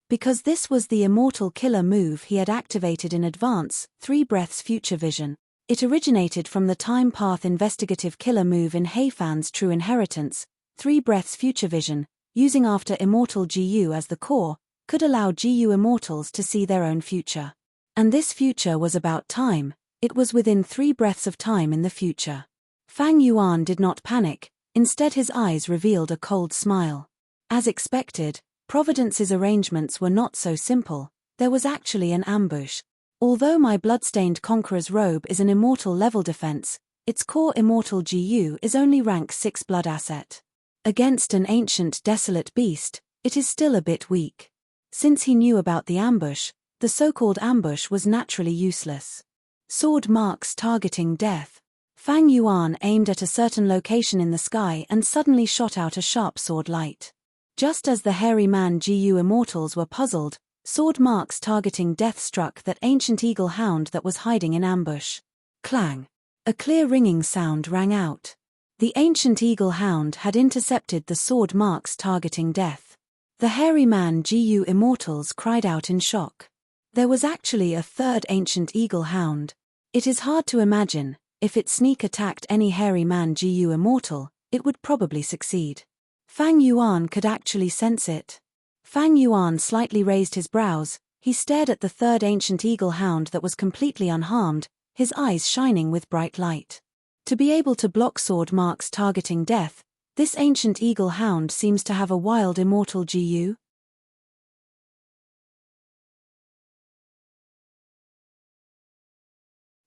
Because this was the immortal killer move he had activated in advance, 3 breaths future vision. It originated from the time path investigative killer move in Heifan's True Inheritance. 3 breaths future vision, using after immortal GU as the core, could allow GU immortals to see their own future. And this future was about time, it was within 3 breaths of time in the future. Fang Yuan did not panic, instead his eyes revealed a cold smile. As expected, Providence's arrangements were not so simple, there was actually an ambush. Although my bloodstained Conqueror's Robe is an immortal level defense, its core immortal GU is only rank 6 blood asset. Against an ancient desolate beast, it is still a bit weak. Since he knew about the ambush, the so-called ambush was naturally useless. Sword marks targeting death. Fang Yuan aimed at a certain location in the sky and suddenly shot out a sharp sword light. Just as the hairy man GU immortals were puzzled, sword marks targeting death struck that ancient eagle hound that was hiding in ambush. Clang! A clear ringing sound rang out. The ancient eagle hound had intercepted the sword marks targeting death. The hairy man GU immortals cried out in shock. There was actually a third ancient eagle hound. It is hard to imagine, if it sneak attacked any hairy man GU immortal, it would probably succeed. Fang Yuan could actually sense it. Fang Yuan slightly raised his brows, he stared at the third ancient eagle hound that was completely unharmed, his eyes shining with bright light. To be able to block sword marks targeting death, this ancient eagle hound seems to have a wild immortal GU.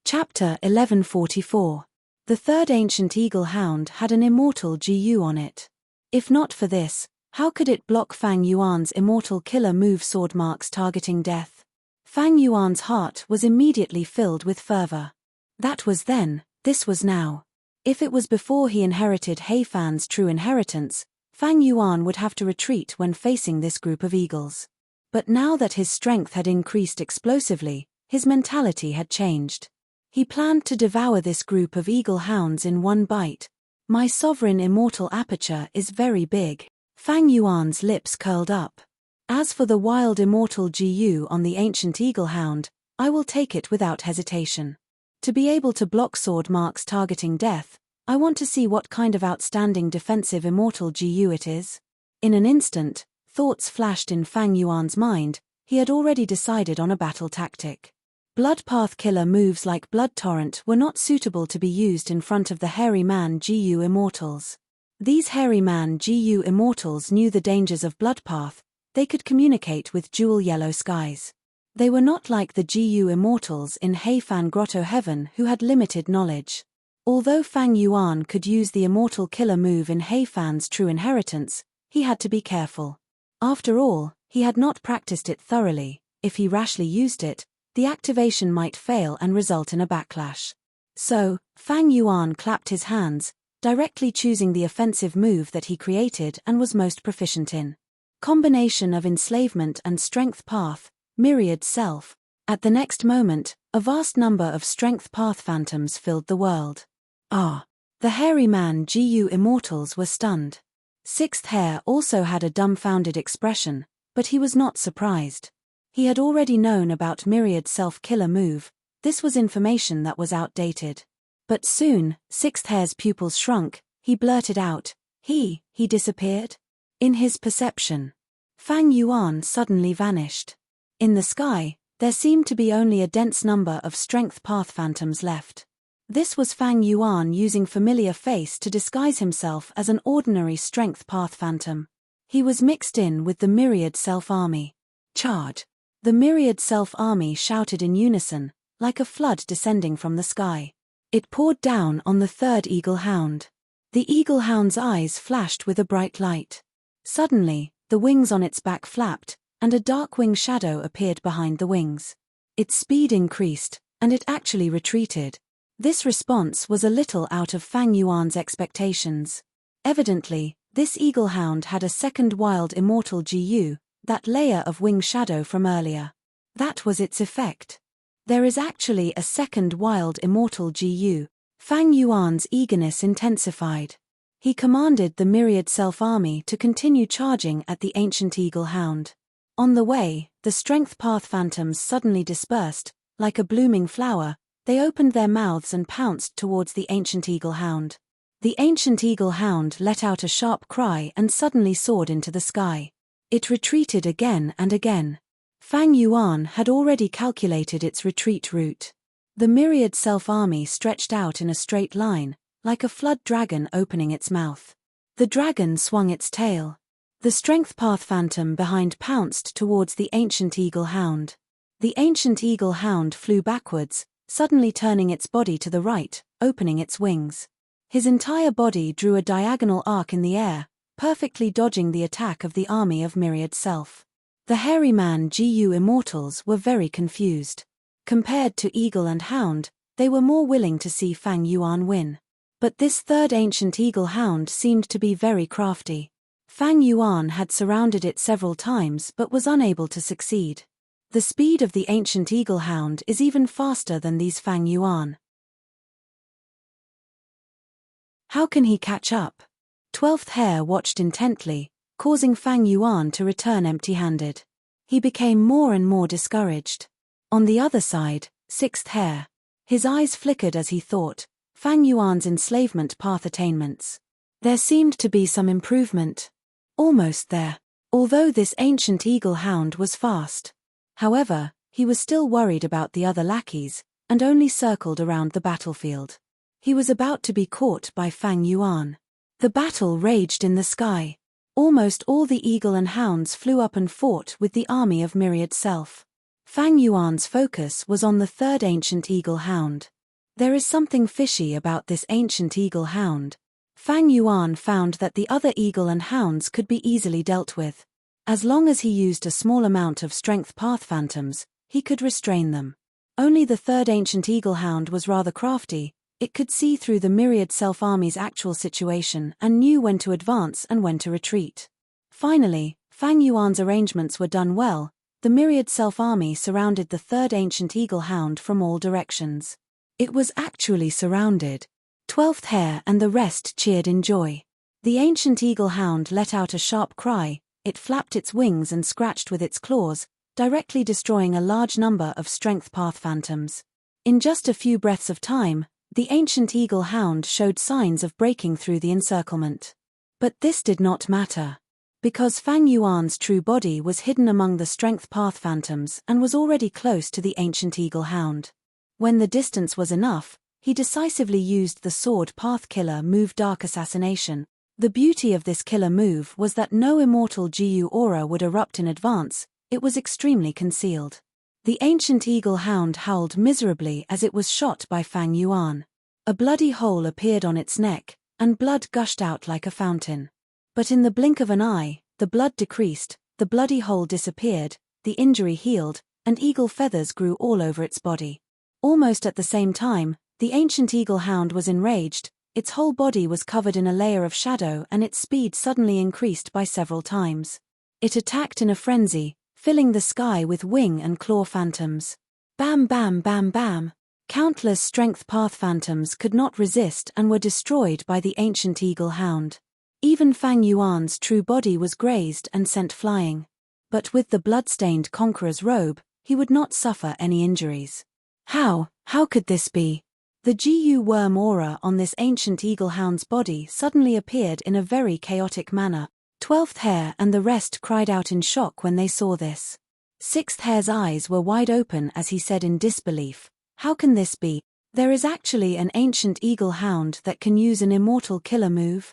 Chapter 1144. The third ancient eagle hound had an immortal GU on it. If not for this, how could it block Fang Yuan's immortal killer move sword marks targeting death? Fang Yuan's heart was immediately filled with fervor. That was then, this was now. If it was before he inherited Heifan's True Inheritance, Fang Yuan would have to retreat when facing this group of eagles. But now that his strength had increased explosively, his mentality had changed. He planned to devour this group of eagle hounds in one bite. My sovereign immortal aperture is very big. Fang Yuan's lips curled up. As for the wild immortal GU on the ancient eagle hound, I will take it without hesitation. To be able to block sword marks targeting death, I want to see what kind of outstanding defensive immortal GU it is. In an instant, thoughts flashed in Fang Yuan's mind. He had already decided on a battle tactic. Bloodpath killer moves like Blood Torrent were not suitable to be used in front of the Hairy Man GU Immortals. These Hairy Man GU Immortals knew the dangers of Bloodpath. They could communicate with dual yellow skies. They were not like the GU Immortals in Heifan Grotto Heaven who had limited knowledge. Although Fang Yuan could use the Immortal Killer move in Heifan's True Inheritance, he had to be careful. After all, he had not practiced it thoroughly. If he rashly used it, the activation might fail and result in a backlash. So, Fang Yuan clapped his hands, directly choosing the offensive move that he created and was most proficient in. Combination of enslavement and strength path, myriad self. At the next moment, a vast number of strength path phantoms filled the world. The Hairy Man GU Immortals were stunned. Sixth Hair also had a dumbfounded expression, but he was not surprised. He had already known about Myriad Self-Killer move. This was information that was outdated. But soon, Sixth Hair's pupils shrunk. He blurted out, he disappeared? In his perception, Fang Yuan suddenly vanished. In the sky, there seemed to be only a dense number of strength path phantoms left. This was Fang Yuan using familiar face to disguise himself as an ordinary strength path phantom. He was mixed in with the Myriad Self-Army. Charge! The Myriad Self-Army shouted in unison, like a flood descending from the sky. It poured down on the third eagle hound. The eagle hound's eyes flashed with a bright light. Suddenly, the wings on its back flapped, and a dark wing shadow appeared behind the wings. Its speed increased, and it actually retreated. This response was a little out of Fang Yuan's expectations. Evidently, this eagle hound had a second wild immortal GU, that layer of wing shadow from earlier. That was its effect. There is actually a second wild immortal GU. Fang Yuan's eagerness intensified. He commanded the Myriad Self-Army to continue charging at the ancient eagle hound. On the way, the strength path phantoms suddenly dispersed. Like a blooming flower, they opened their mouths and pounced towards the ancient eagle hound. The ancient eagle hound let out a sharp cry and suddenly soared into the sky. It retreated again and again. Fang Yuan had already calculated its retreat route. The Myriad Self-Army stretched out in a straight line, like a flood dragon opening its mouth. The dragon swung its tail. The strength path phantom behind pounced towards the ancient eagle hound. The ancient eagle hound flew backwards, suddenly turning its body to the right, opening its wings. His entire body drew a diagonal arc in the air, perfectly dodging the attack of the army of Myriad Self. The Hairy Man GU Immortals were very confused. Compared to Eagle and Hound, they were more willing to see Fang Yuan win. But this third ancient eagle hound seemed to be very crafty. Fang Yuan had surrounded it several times but was unable to succeed. The speed of the ancient eagle hound is even faster than these Fang Yuan. How can he catch up? 12th Hair watched intently, causing Fang Yuan to return empty-handed. He became more and more discouraged. On the other side, 6th Hair. His eyes flickered as he thought, Fang Yuan's enslavement path attainments. There seemed to be some improvement. Almost there. Although this ancient eagle hound was fast. However, he was still worried about the other lackeys, and only circled around the battlefield. He was about to be caught by Fang Yuan. The battle raged in the sky. Almost all the eagle and hounds flew up and fought with the army of Myriad Self. Fang Yuan's focus was on the third ancient eagle hound. There is something fishy about this ancient eagle hound. Fang Yuan found that the other eagle and hounds could be easily dealt with. As long as he used a small amount of strength path phantoms, he could restrain them. Only the third ancient eagle hound was rather crafty. It could see through the myriad self-army's actual situation and knew when to advance and when to retreat. Finally, Fang Yuan's arrangements were done well. The myriad self-army surrounded the third ancient eagle hound from all directions. It was actually surrounded. 12th Hare and the rest cheered in joy. The ancient eagle hound let out a sharp cry, it flapped its wings and scratched with its claws, directly destroying a large number of strength path phantoms. In just a few breaths of time, the ancient eagle hound showed signs of breaking through the encirclement. But this did not matter. Because Fang Yuan's true body was hidden among the strength path phantoms and was already close to the ancient eagle hound. When the distance was enough, he decisively used the sword path killer move Dark Assassination. The beauty of this killer move was that no immortal GU aura would erupt in advance, it was extremely concealed. The ancient eagle hound howled miserably as it was shot by Fang Yuan. A bloody hole appeared on its neck, and blood gushed out like a fountain. But in the blink of an eye, the blood decreased, the bloody hole disappeared, the injury healed, and eagle feathers grew all over its body. Almost at the same time, the ancient eagle hound was enraged, its whole body was covered in a layer of shadow and its speed suddenly increased by several times. It attacked in a frenzy, filling the sky with wing and claw phantoms. Bam bam bam bam. Countless strength path phantoms could not resist and were destroyed by the ancient eagle hound. Even Fang Yuan's true body was grazed and sent flying. But with the blood-stained conqueror's robe, he would not suffer any injuries. How could this be? The GU worm aura on this ancient eagle hound's body suddenly appeared in a very chaotic manner. 12th Hare and the rest cried out in shock when they saw this. 6th Hare's eyes were wide open as he said in disbelief, "How can this be? There is actually an ancient eagle hound that can use an immortal killer move?"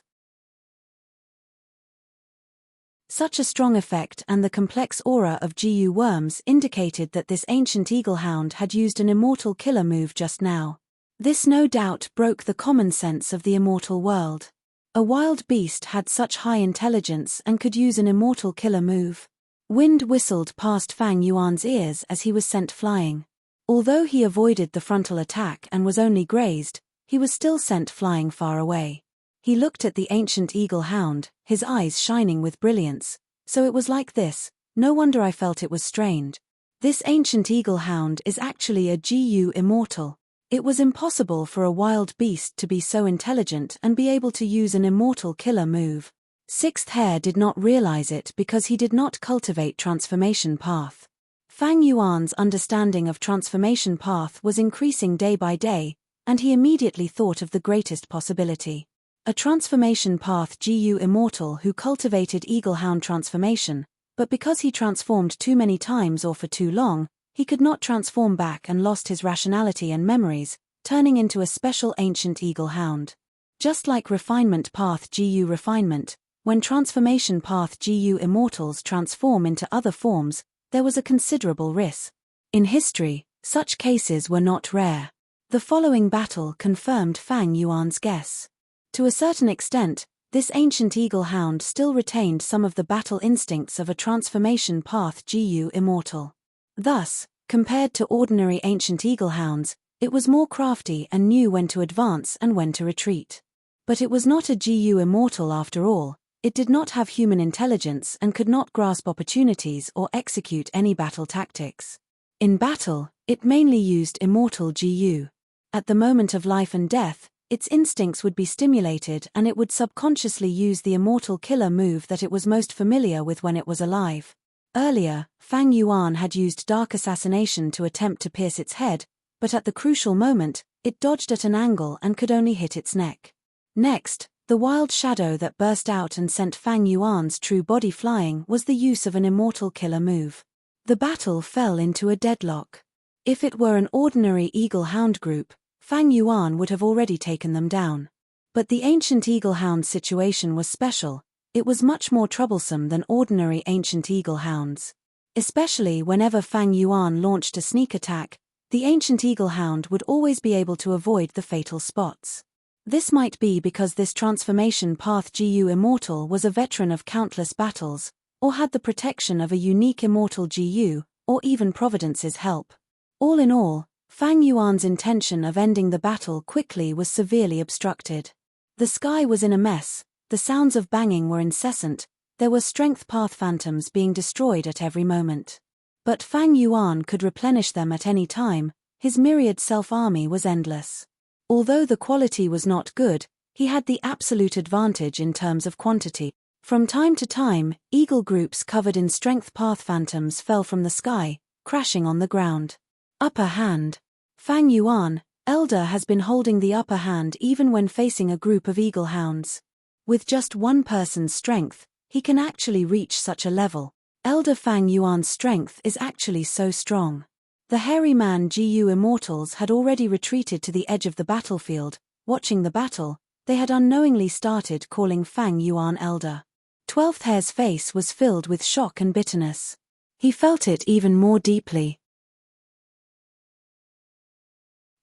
Such a strong effect and the complex aura of GU worms indicated that this ancient eagle hound had used an immortal killer move just now. This no doubt broke the common sense of the immortal world. A wild beast had such high intelligence and could use an immortal killer move. Wind whistled past Fang Yuan's ears as he was sent flying. Although he avoided the frontal attack and was only grazed, he was still sent flying far away. He looked at the ancient eagle hound, his eyes shining with brilliance. "So it was like this, no wonder I felt it was strange. This ancient eagle hound is actually a GU immortal. It was impossible for a wild beast to be so intelligent and be able to use an immortal killer move." 6th Hare did not realize it because he did not cultivate transformation path. Fang Yuan's understanding of transformation path was increasing day by day, and he immediately thought of the greatest possibility. A transformation path GU immortal who cultivated eagle-hound transformation, but because he transformed too many times or for too long, he could not transform back and lost his rationality and memories, turning into a special ancient eagle-hound. Just like refinement path GU refinement, when transformation path GU immortals transform into other forms, there was a considerable risk. In history, such cases were not rare. The following battle confirmed Fang Yuan's guess. To a certain extent, this ancient eagle hound still retained some of the battle instincts of a transformation path GU immortal. Thus, compared to ordinary ancient eagle hounds, it was more crafty and knew when to advance and when to retreat. But it was not a GU immortal after all, it did not have human intelligence and could not grasp opportunities or execute any battle tactics. In battle, it mainly used immortal GU. At the moment of life and death, its instincts would be stimulated and it would subconsciously use the immortal killer move that it was most familiar with when it was alive. Earlier, Fang Yuan had used Dark Assassination to attempt to pierce its head, but at the crucial moment, it dodged at an angle and could only hit its neck. Next, the wild shadow that burst out and sent Fang Yuan's true body flying was the use of an immortal killer move. The battle fell into a deadlock. If it were an ordinary eagle-hound group, Fang Yuan would have already taken them down. But the ancient eagle-hound situation was special. It was much more troublesome than ordinary ancient eagle hounds. Especially whenever Fang Yuan launched a sneak attack, the ancient eagle hound would always be able to avoid the fatal spots. This might be because this transformation path GU immortal was a veteran of countless battles, or had the protection of a unique immortal GU, or even Providence's help. All in all, Fang Yuan's intention of ending the battle quickly was severely obstructed. The sky was in a mess, the sounds of banging were incessant, there were strength path phantoms being destroyed at every moment. But Fang Yuan could replenish them at any time, his myriad self-army was endless. Although the quality was not good, he had the absolute advantage in terms of quantity. From time to time, eagle groups covered in strength path phantoms fell from the sky, crashing on the ground. Upper hand. Fang Yuan, Elder, has been holding the upper hand even when facing a group of eagle hounds. With just one person's strength, he can actually reach such a level. Elder Fang Yuan's strength is actually so strong. The hairy man Gu immortals had already retreated to the edge of the battlefield. Watching the battle, they had unknowingly started calling Fang Yuan Elder. 12th Hair's face was filled with shock and bitterness. He felt it even more deeply.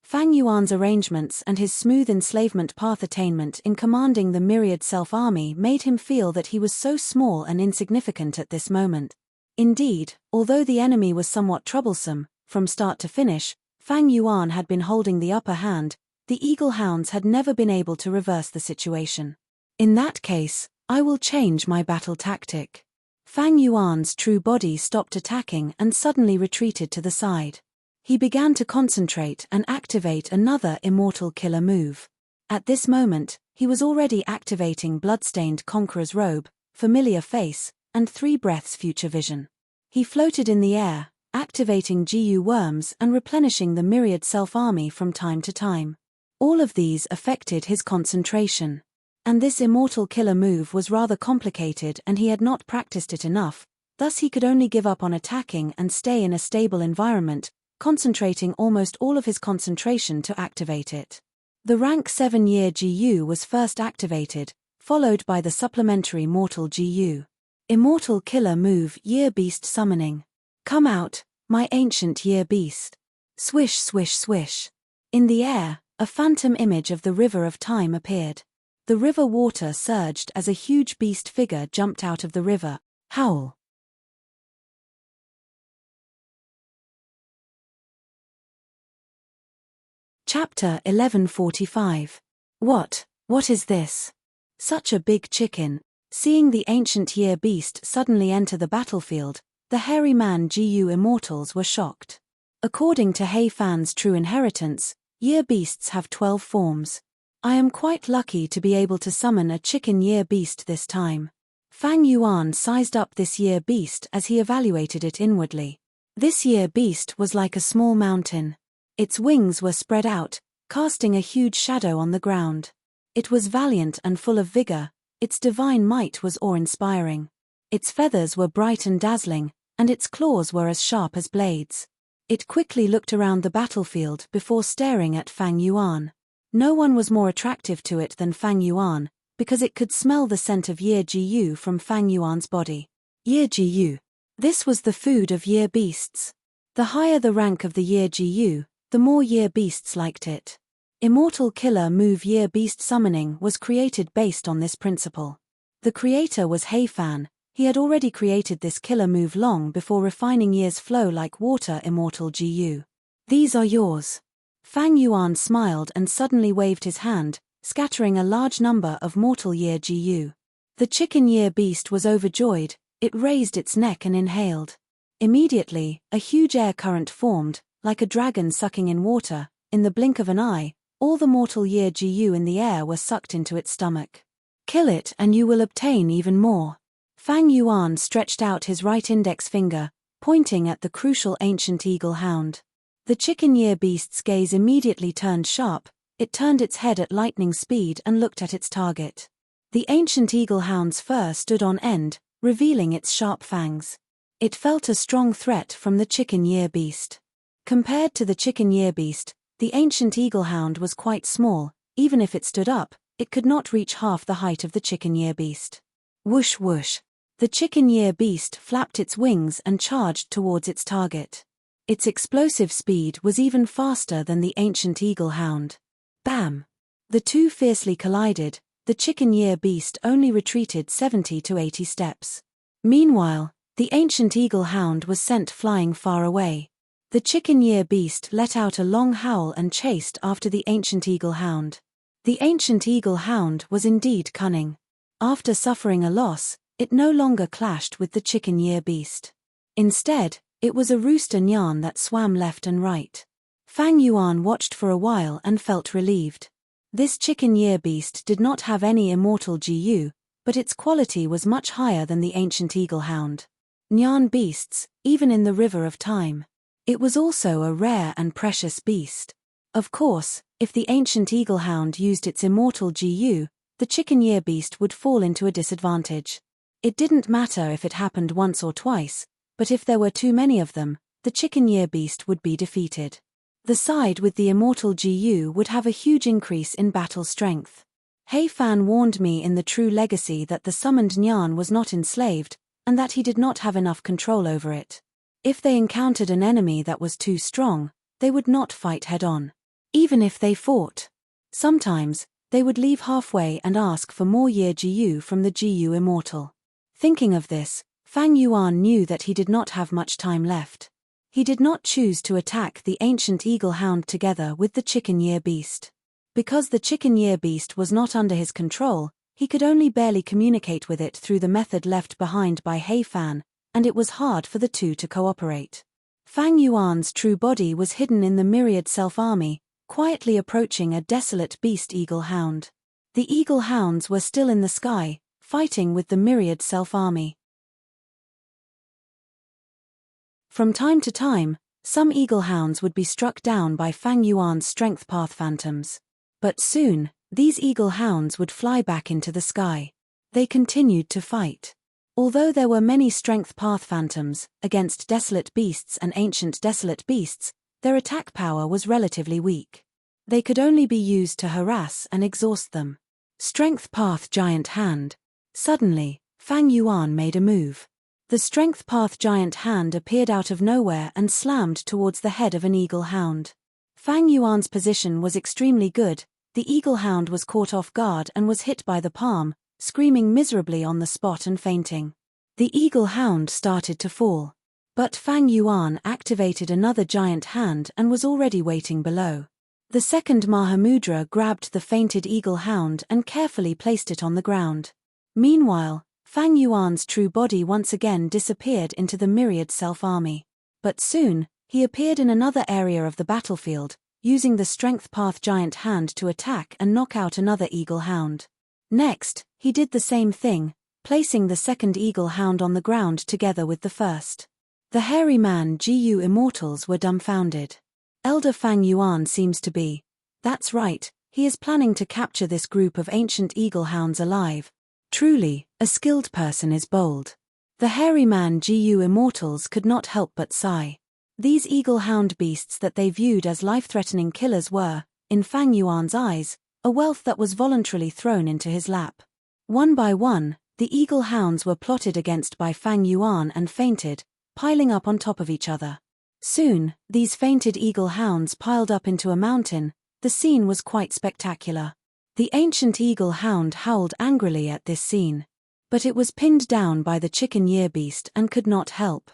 Fang Yuan's arrangements and his smooth enslavement path attainment in commanding the myriad self-army made him feel that he was so small and insignificant at this moment. Indeed, although the enemy was somewhat troublesome, from start to finish, Fang Yuan had been holding the upper hand. The eagle hounds had never been able to reverse the situation. In that case, I will change my battle tactic. Fang Yuan's true body stopped attacking and suddenly retreated to the side. He began to concentrate and activate another immortal killer move. At this moment, he was already activating Bloodstained Conqueror's Robe, Familiar Face, and 3 Breaths Future Vision. He floated in the air, activating Gu worms and replenishing the myriad self-army from time to time. All of these affected his concentration. And this immortal killer move was rather complicated and he had not practiced it enough, thus he could only give up on attacking and stay in a stable environment, concentrating almost all of his concentration to activate it. The rank 7 year Gu was first activated, followed by the supplementary mortal Gu. Immortal killer move Year Beast Summoning. Come out, my ancient year beast. Swish swish swish. In the air, a phantom image of the river of time appeared. The river water surged as a huge beast figure jumped out of the river. Howl. Chapter 1145. What is this? Such a big chicken. Seeing the ancient year beast suddenly enter the battlefield, the hairy man Gu immortals were shocked. According to Hei Fan's true inheritance, year beasts have 12 forms. I am quite lucky to be able to summon a chicken year beast this time. Fang Yuan sized up this year beast as he evaluated it inwardly. This year beast was like a small mountain. Its wings were spread out, casting a huge shadow on the ground. It was valiant and full of vigor, its divine might was awe-inspiring. Its feathers were bright and dazzling, and its claws were as sharp as blades. It quickly looked around the battlefield before staring at Fang Yuan. No one was more attractive to it than Fang Yuan, because it could smell the scent of year Gu from Fang Yuan's body. Year Gu. This was the food of year beasts. The higher the rank of the year Gu, the more year beasts liked it. Immortal killer move Year Beast Summoning was created based on this principle. The creator was Hei Fan. He had already created this killer move long before refining years flow like water immortal Gu. These are yours. Fang Yuan smiled and suddenly waved his hand, scattering a large number of mortal year Gu. The chicken year beast was overjoyed, it raised its neck and inhaled. Immediately, a huge air current formed, like a dragon sucking in water. In the blink of an eye, all the mortal year Gu in the air were sucked into its stomach. Kill it and you will obtain even more. Fang Yuan stretched out his right index finger, pointing at the crucial ancient eagle hound. The chicken year beast's gaze immediately turned sharp, it turned its head at lightning speed and looked at its target. The ancient eagle hound's fur stood on end, revealing its sharp fangs. It felt a strong threat from the chicken year beast. Compared to the chicken year beast, the ancient eagle hound was quite small. Even if it stood up, it could not reach half the height of the chicken year beast. Whoosh whoosh. The chicken year beast flapped its wings and charged towards its target. Its explosive speed was even faster than the ancient eagle hound. Bam! The two fiercely collided. The chicken year beast only retreated 70 to 80 steps. Meanwhile, the ancient eagle hound was sent flying far away. The chicken-ear beast let out a long howl and chased after the ancient eagle hound. The ancient eagle hound was indeed cunning. After suffering a loss, it no longer clashed with the chicken-ear beast. Instead, it was a rooster Nyan that swam left and right. Fang Yuan watched for a while and felt relieved. This chicken-ear beast did not have any immortal GU, but its quality was much higher than the ancient eagle hound. Nyan beasts, even in the river of time. It was also a rare and precious beast. Of course, if the ancient eagle hound used its immortal GU, the chicken-ear beast would fall into a disadvantage. It didn't matter if it happened once or twice, but if there were too many of them, the chicken-ear beast would be defeated. The side with the immortal GU would have a huge increase in battle strength. He Fan warned me in the True Legacy that the summoned Nyan was not enslaved, and that he did not have enough control over it. If they encountered an enemy that was too strong, they would not fight head-on. Even if they fought. Sometimes, they would leave halfway and ask for more year GU from the GU immortal. Thinking of this, Fang Yuan knew that he did not have much time left. He did not choose to attack the ancient eagle hound together with the chicken-ear beast. Because the chicken-ear beast was not under his control, he could only barely communicate with it through the method left behind by He Fan, and it was hard for the two to cooperate. Fang Yuan's true body was hidden in the myriad self-army, quietly approaching a desolate beast eagle hound. The eagle hounds were still in the sky, fighting with the myriad self-army. From time to time, some eagle hounds would be struck down by Fang Yuan's strength path phantoms. But soon, these eagle hounds would fly back into the sky. They continued to fight. Although there were many strength path phantoms, against desolate beasts and ancient desolate beasts, their attack power was relatively weak. They could only be used to harass and exhaust them. Strength path giant hand. Suddenly, Fang Yuan made a move. The strength path giant hand appeared out of nowhere and slammed towards the head of an eagle hound. Fang Yuan's position was extremely good. The eagle hound was caught off guard and was hit by the palm, screaming miserably on the spot and fainting. The eagle hound started to fall. But Fang Yuan activated another giant hand and was already waiting below. The second Mahamudra grabbed the fainted eagle hound and carefully placed it on the ground. Meanwhile, Fang Yuan's true body once again disappeared into the myriad self-army. But soon, he appeared in another area of the battlefield, using the strength path giant hand to attack and knock out another eagle hound. Next, he did the same thing, placing the second eagle hound on the ground together with the first. The hairy man GU immortals were dumbfounded. Elder Fang Yuan seems to be. That's right, he is planning to capture this group of ancient eagle hounds alive. Truly, a skilled person is bold. The hairy man GU immortals could not help but sigh. These eagle hound beasts that they viewed as life-threatening killers were, in Fang Yuan's eyes, a wealth that was voluntarily thrown into his lap. One by one, the eagle hounds were plotted against by Fang Yuan and fainted, piling up on top of each other. Soon, these fainted eagle hounds piled up into a mountain. The scene was quite spectacular. The ancient eagle hound howled angrily at this scene. But it was pinned down by the chicken-ear beast and could not help.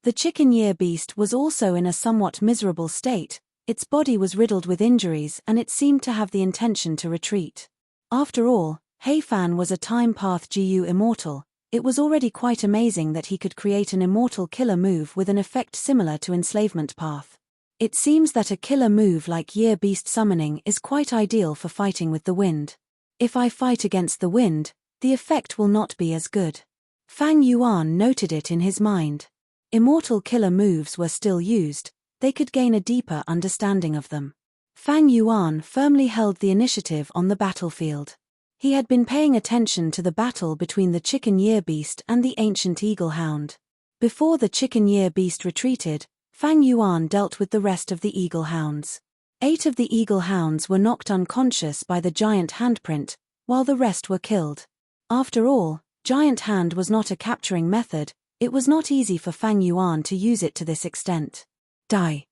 The chicken-ear beast was also in a somewhat miserable state. Its body was riddled with injuries and it seemed to have the intention to retreat. After all, He Fan was a time path GU immortal. It was already quite amazing that he could create an immortal killer move with an effect similar to enslavement path. It seems that a killer move like Year Beast Summoning is quite ideal for fighting with the wind. If I fight against the wind, the effect will not be as good. Fang Yuan noted it in his mind. Immortal killer moves were still used, they could gain a deeper understanding of them. Fang Yuan firmly held the initiative on the battlefield. He had been paying attention to the battle between the chicken-ear beast and the ancient eagle hound. Before the chicken-ear beast retreated, Fang Yuan dealt with the rest of the eagle hounds. 8 of the eagle hounds were knocked unconscious by the giant handprint, while the rest were killed. After all, giant hand was not a capturing method. It was not easy for Fang Yuan to use it to this extent. Die.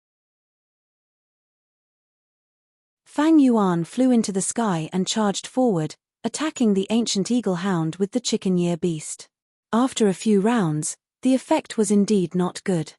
Fang Yuan flew into the sky and charged forward, attacking the ancient eagle hound with the chicken-ear beast. After a few rounds, the effect was indeed not good.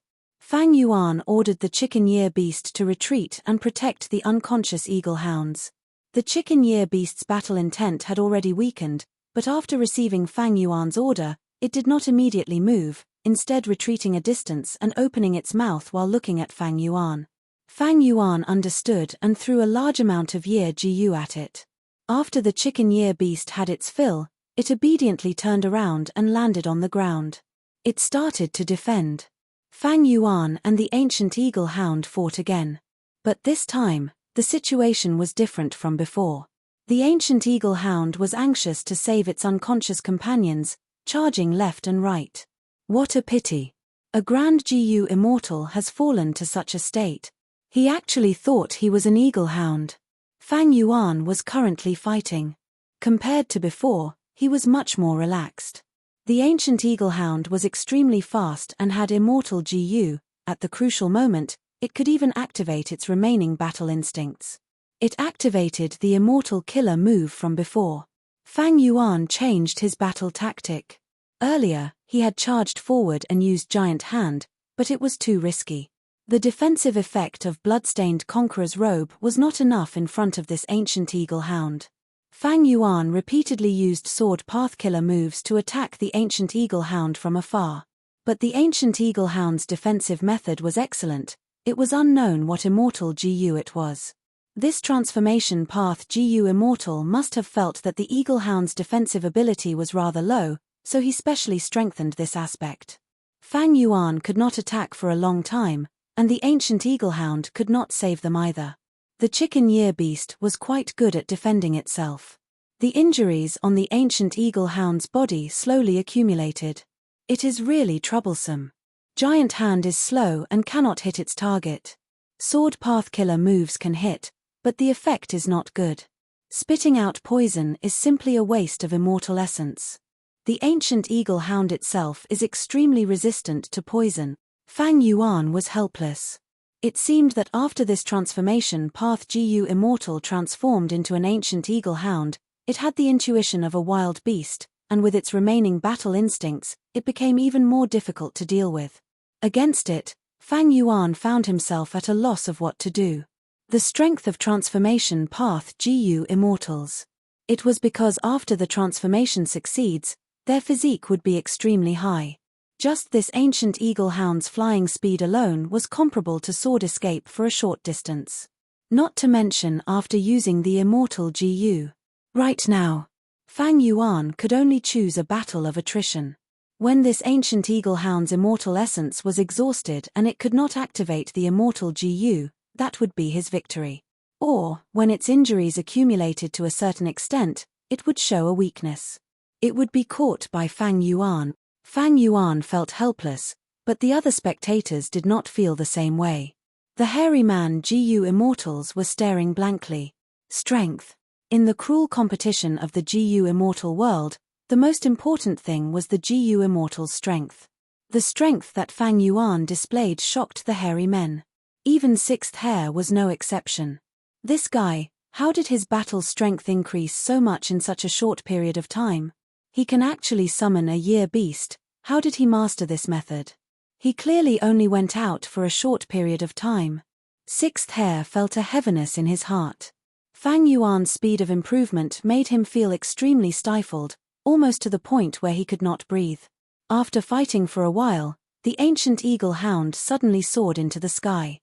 Fang Yuan ordered the chicken year beast to retreat and protect the unconscious eagle hounds. The chicken year beast's battle intent had already weakened, but after receiving Fang Yuan's order, it did not immediately move, instead retreating a distance and opening its mouth while looking at Fang Yuan. Fang Yuan understood and threw a large amount of year Jiu at it. After the chicken year beast had its fill, it obediently turned around and landed on the ground. It started to defend. Fang Yuan and the ancient eagle hound fought again. But this time, the situation was different from before. The ancient eagle hound was anxious to save its unconscious companions, charging left and right. What a pity. A grand Gu immortal has fallen to such a state. He actually thought he was an eagle hound. Fang Yuan was currently fighting. Compared to before, he was much more relaxed. The ancient eagle hound was extremely fast and had immortal Gu. At the crucial moment, it could even activate its remaining battle instincts. It activated the immortal killer move from before. Fang Yuan changed his battle tactic. Earlier, he had charged forward and used giant hand, but it was too risky. The defensive effect of bloodstained conqueror's robe was not enough in front of this ancient eagle hound. Fang Yuan repeatedly used sword path killer moves to attack the ancient eagle hound from afar. But the ancient eagle hound's defensive method was excellent. It was unknown what immortal Gu it was. This transformation path Gu immortal must have felt that the eagle hound's defensive ability was rather low, so he specially strengthened this aspect. Fang Yuan could not attack for a long time, and the ancient eagle hound could not save them either. The chicken year beast was quite good at defending itself. The injuries on the ancient eagle hound's body slowly accumulated. It is really troublesome. Giant hand is slow and cannot hit its target. Sword path killer moves can hit, but the effect is not good. Spitting out poison is simply a waste of immortal essence. The ancient eagle hound itself is extremely resistant to poison. Fang Yuan was helpless. It seemed that after this transformation path Gu immortal transformed into an ancient eagle hound, it had the intuition of a wild beast, and with its remaining battle instincts, it became even more difficult to deal with. Against it, Fang Yuan found himself at a loss of what to do. The strength of transformation path Gu immortals. It was because after the transformation succeeds, their physique would be extremely high. Just this ancient eagle hound's flying speed alone was comparable to sword escape for a short distance. Not to mention after using the immortal Gu. Right now, Fang Yuan could only choose a battle of attrition. When this ancient eagle hound's immortal essence was exhausted and it could not activate the immortal Gu, that would be his victory. Or, when its injuries accumulated to a certain extent, it would show a weakness. It would be caught by Fang Yuan. Fang Yuan felt helpless, but the other spectators did not feel the same way. The hairy man Gu immortals were staring blankly. Strength. In the cruel competition of the Gu immortal world, the most important thing was the Gu immortal's strength. The strength that Fang Yuan displayed shocked the hairy men. Even sixth hair was no exception. This guy, how did his battle strength increase so much in such a short period of time? He can actually summon a year beast. How did he master this method? He clearly only went out for a short period of time. Sixth hair felt a heaviness in his heart. Fang Yuan's speed of improvement made him feel extremely stifled, almost to the point where he could not breathe. After fighting for a while, the ancient eagle hound suddenly soared into the sky.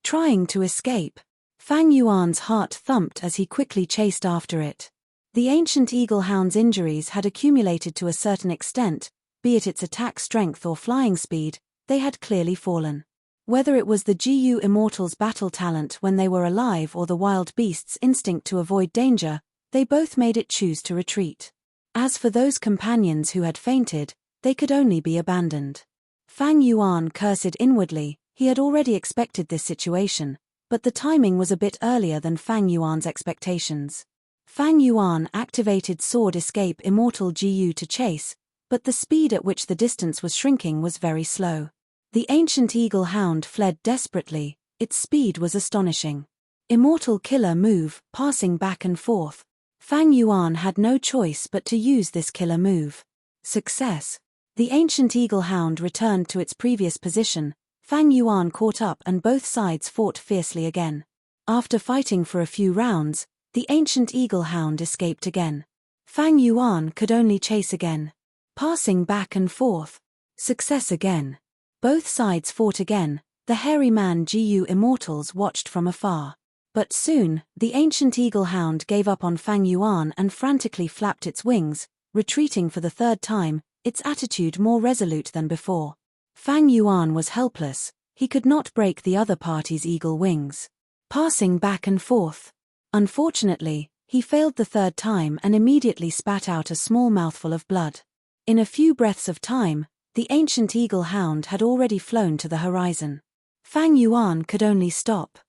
Trying to escape. Fang Yuan's heart thumped as he quickly chased after it. The ancient eagle hound's injuries had accumulated to a certain extent, be it its attack strength or flying speed, they had clearly fallen. Whether it was the Gu immortal's battle talent when they were alive or the wild beast's instinct to avoid danger, they both made it choose to retreat. As for those companions who had fainted, they could only be abandoned. Fang Yuan cursed inwardly. He had already expected this situation, but the timing was a bit earlier than Fang Yuan's expectations. Fang Yuan activated sword escape immortal Gu to chase, but the speed at which the distance was shrinking was very slow. The ancient eagle hound fled desperately. Its speed was astonishing. Immortal killer move, passing back and forth. Fang Yuan had no choice but to use this killer move. Success. The ancient eagle hound returned to its previous position. Fang Yuan caught up and both sides fought fiercely again. After fighting for a few rounds, the ancient eagle hound escaped again. Fang Yuan could only chase again. Passing back and forth. Success again. Both sides fought again. The hairy man Gu immortals watched from afar. But soon, the ancient eagle hound gave up on Fang Yuan and frantically flapped its wings, retreating for the third time, its attitude more resolute than before. Fang Yuan was helpless. He could not break the other party's eagle wings. Passing back and forth. Unfortunately, he failed the third time and immediately spat out a small mouthful of blood. In a few breaths of time, the ancient eagle hound had already flown to the horizon. Fang Yuan could only stop.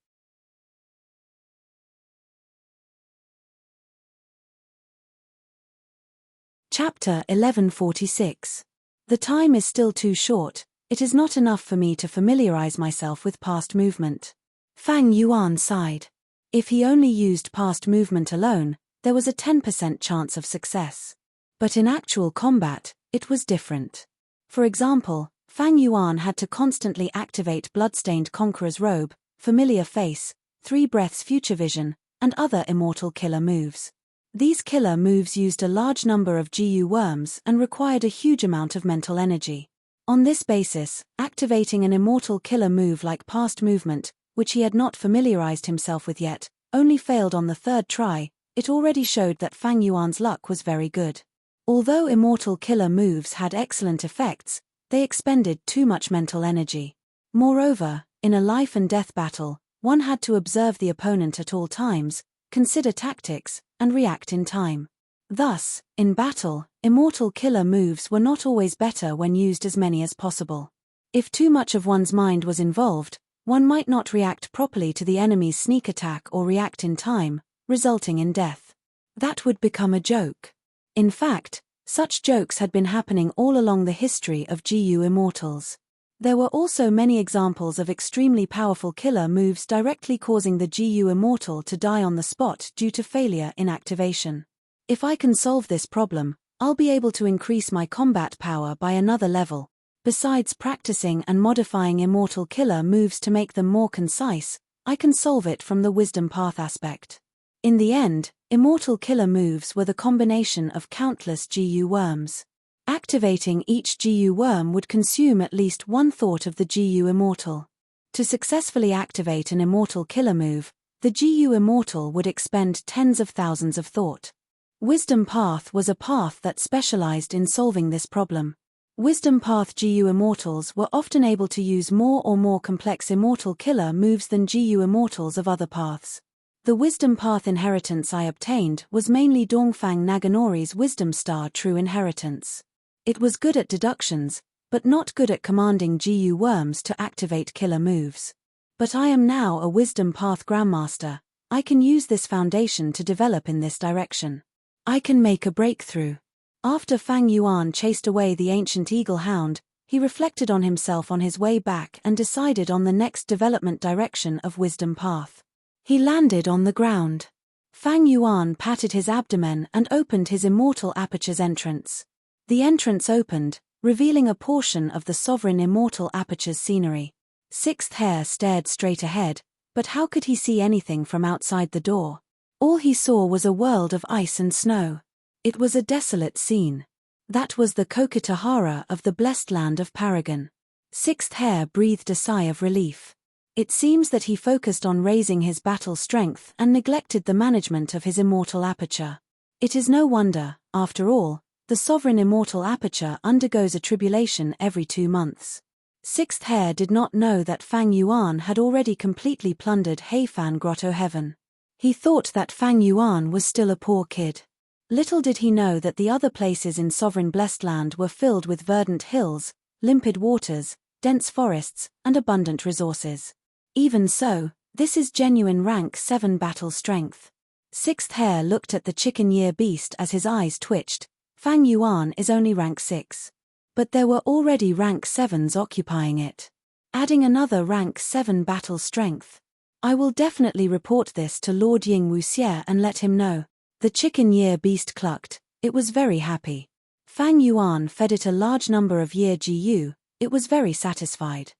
Chapter 1146. The time is still too short. It is not enough for me to familiarize myself with past movement. Fang Yuan sighed. If he only used past movement alone, there was a 10% chance of success. But in actual combat, it was different. For example, Fang Yuan had to constantly activate Bloodstained Conqueror's Robe, Familiar Face, 3 Breaths Future Vision, and other immortal killer moves. These killer moves used a large number of GU worms and required a huge amount of mental energy. On this basis, activating an immortal killer move like past movement, which he had not familiarized himself with yet, only failed on the third try. It already showed that Fang Yuan's luck was very good. Although immortal killer moves had excellent effects, they expended too much mental energy. Moreover, in a life and death battle, one had to observe the opponent at all times, consider tactics, and react in time. Thus, in battle, immortal killer moves were not always better when used as many as possible. If too much of one's mind was involved, one might not react properly to the enemy's sneak attack or react in time, resulting in death. That would become a joke. In fact, such jokes had been happening all along the history of GU immortals. There were also many examples of extremely powerful killer moves directly causing the GU immortal to die on the spot due to failure in activation. If I can solve this problem, I'll be able to increase my combat power by another level. Besides practicing and modifying immortal killer moves to make them more concise, I can solve it from the wisdom path aspect. In the end, immortal killer moves were the combination of countless GU worms. Activating each GU worm would consume at least one thought of the GU immortal. To successfully activate an immortal killer move, the GU immortal would expend tens of thousands of thought. Wisdom Path was a path that specialized in solving this problem. Wisdom Path GU immortals were often able to use more or more complex immortal killer moves than GU immortals of other paths. The Wisdom Path inheritance I obtained was mainly Dongfang Naganori's Wisdom Star True Inheritance. It was good at deductions, but not good at commanding GU worms to activate killer moves. But I am now a Wisdom Path Grandmaster. I can use this foundation to develop in this direction. I can make a breakthrough. After Fang Yuan chased away the ancient eagle hound, he reflected on himself on his way back and decided on the next development direction of Wisdom Path. He landed on the ground. Fang Yuan patted his abdomen and opened his immortal aperture's entrance. The entrance opened, revealing a portion of the sovereign immortal aperture's scenery. Sixth Hair stared straight ahead, but how could he see anything from outside the door? All he saw was a world of ice and snow. It was a desolate scene. That was the Kokitahara of the blessed land of Paragon. Sixth Hair breathed a sigh of relief. It seems that he focused on raising his battle strength and neglected the management of his immortal aperture. It is no wonder, after all, the sovereign immortal aperture undergoes a tribulation every 2 months. Sixth Hair did not know that Fang Yuan had already completely plundered Heifan Grotto Heaven. He thought that Fang Yuan was still a poor kid. Little did he know that the other places in sovereign blessed land were filled with verdant hills, limpid waters, dense forests, and abundant resources. Even so, this is genuine rank 7 battle strength. Sixth Hair looked at the chicken-year beast as his eyes twitched. Fang Yuan is only rank 6. But there were already rank 7s occupying it. Adding another rank 7 battle strength. I will definitely report this to Lord Ying Wuxie and let him know. The chicken-year beast clucked. It was very happy. Fang Yuan fed it a large number of year GU, it was very satisfied.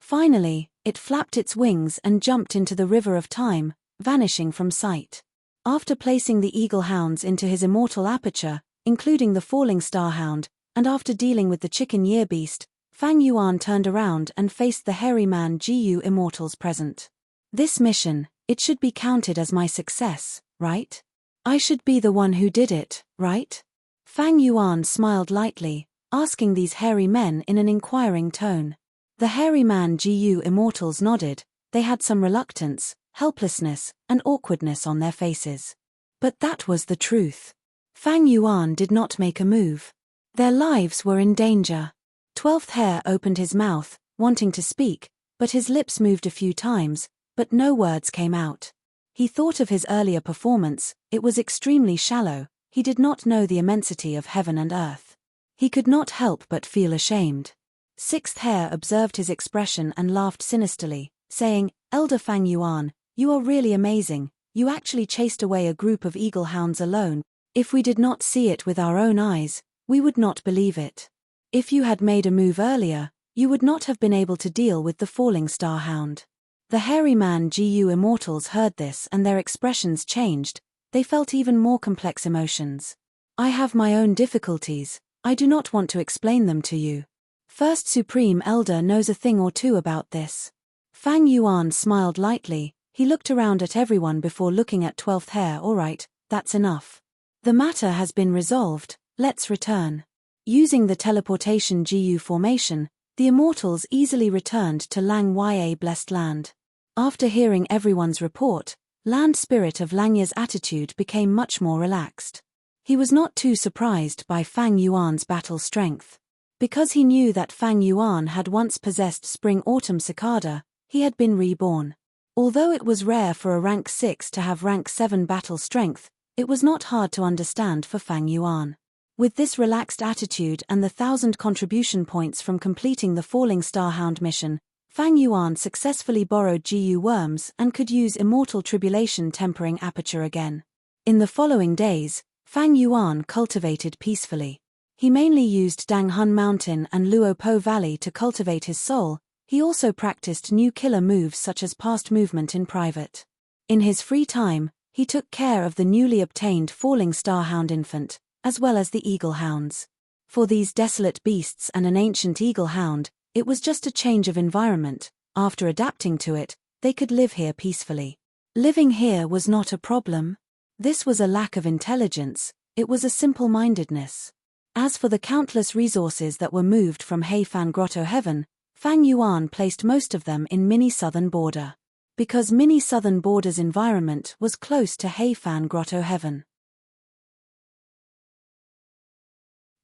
Finally, it flapped its wings and jumped into the river of time, vanishing from sight. After placing the eagle hounds into his immortal aperture, including the falling star hound, and after dealing with the chicken year beast, Fang Yuan turned around and faced the hairy man GU immortals present. This mission, it should be counted as my success, right? I should be the one who did it, right? Fang Yuan smiled lightly, asking these hairy men in an inquiring tone. The hairy man GU immortals nodded, they had some reluctance, helplessness, and awkwardness on their faces. But that was the truth. Fang Yuan did not make a move. Their lives were in danger. 12th Hair opened his mouth, wanting to speak, but his lips moved a few times, but no words came out. He thought of his earlier performance, it was extremely shallow, he did not know the immensity of heaven and earth. He could not help but feel ashamed. 6th Hair observed his expression and laughed sinisterly, saying, "Elder Fang Yuan, you are really amazing, you actually chased away a group of eagle hounds alone. If we did not see it with our own eyes, we would not believe it. If you had made a move earlier, you would not have been able to deal with the falling star hound." The hairy man GU immortals heard this and their expressions changed, they felt even more complex emotions. "I have my own difficulties, I do not want to explain them to you. First Supreme Elder knows a thing or two about this." Fang Yuan smiled lightly, he looked around at everyone before looking at 12th Hair. "Alright, that's enough. The matter has been resolved, let's return." Using the teleportation GU formation, the immortals easily returned to Lang Ya Blessed Land. After hearing everyone's report, Land Spirit of Langya's attitude became much more relaxed. He was not too surprised by Fang Yuan's battle strength. Because he knew that Fang Yuan had once possessed Spring-Autumn Cicada, he had been reborn. Although it was rare for a rank 6 to have rank 7 battle strength, it was not hard to understand for Fang Yuan. With this relaxed attitude and the 1,000 contribution points from completing the Falling Star Hound mission, Fang Yuan successfully borrowed GU worms and could use Immortal Tribulation tempering aperture again. In the following days, Fang Yuan cultivated peacefully. He mainly used Danghun Mountain and Luopo Valley to cultivate his soul. He also practiced new killer moves such as past movement in private. In his free time, he took care of the newly obtained Falling Star Hound infant, as well as the eagle hounds. For these desolate beasts and an ancient eagle hound, it was just a change of environment. After adapting to it, they could live here peacefully. Living here was not a problem. This was a lack of intelligence, it was a simple-mindedness. As for the countless resources that were moved from Heifan Grotto Heaven, Fang Yuan placed most of them in Mini Southern Border. Because Mini Southern Border's environment was close to Heifan Grotto Heaven.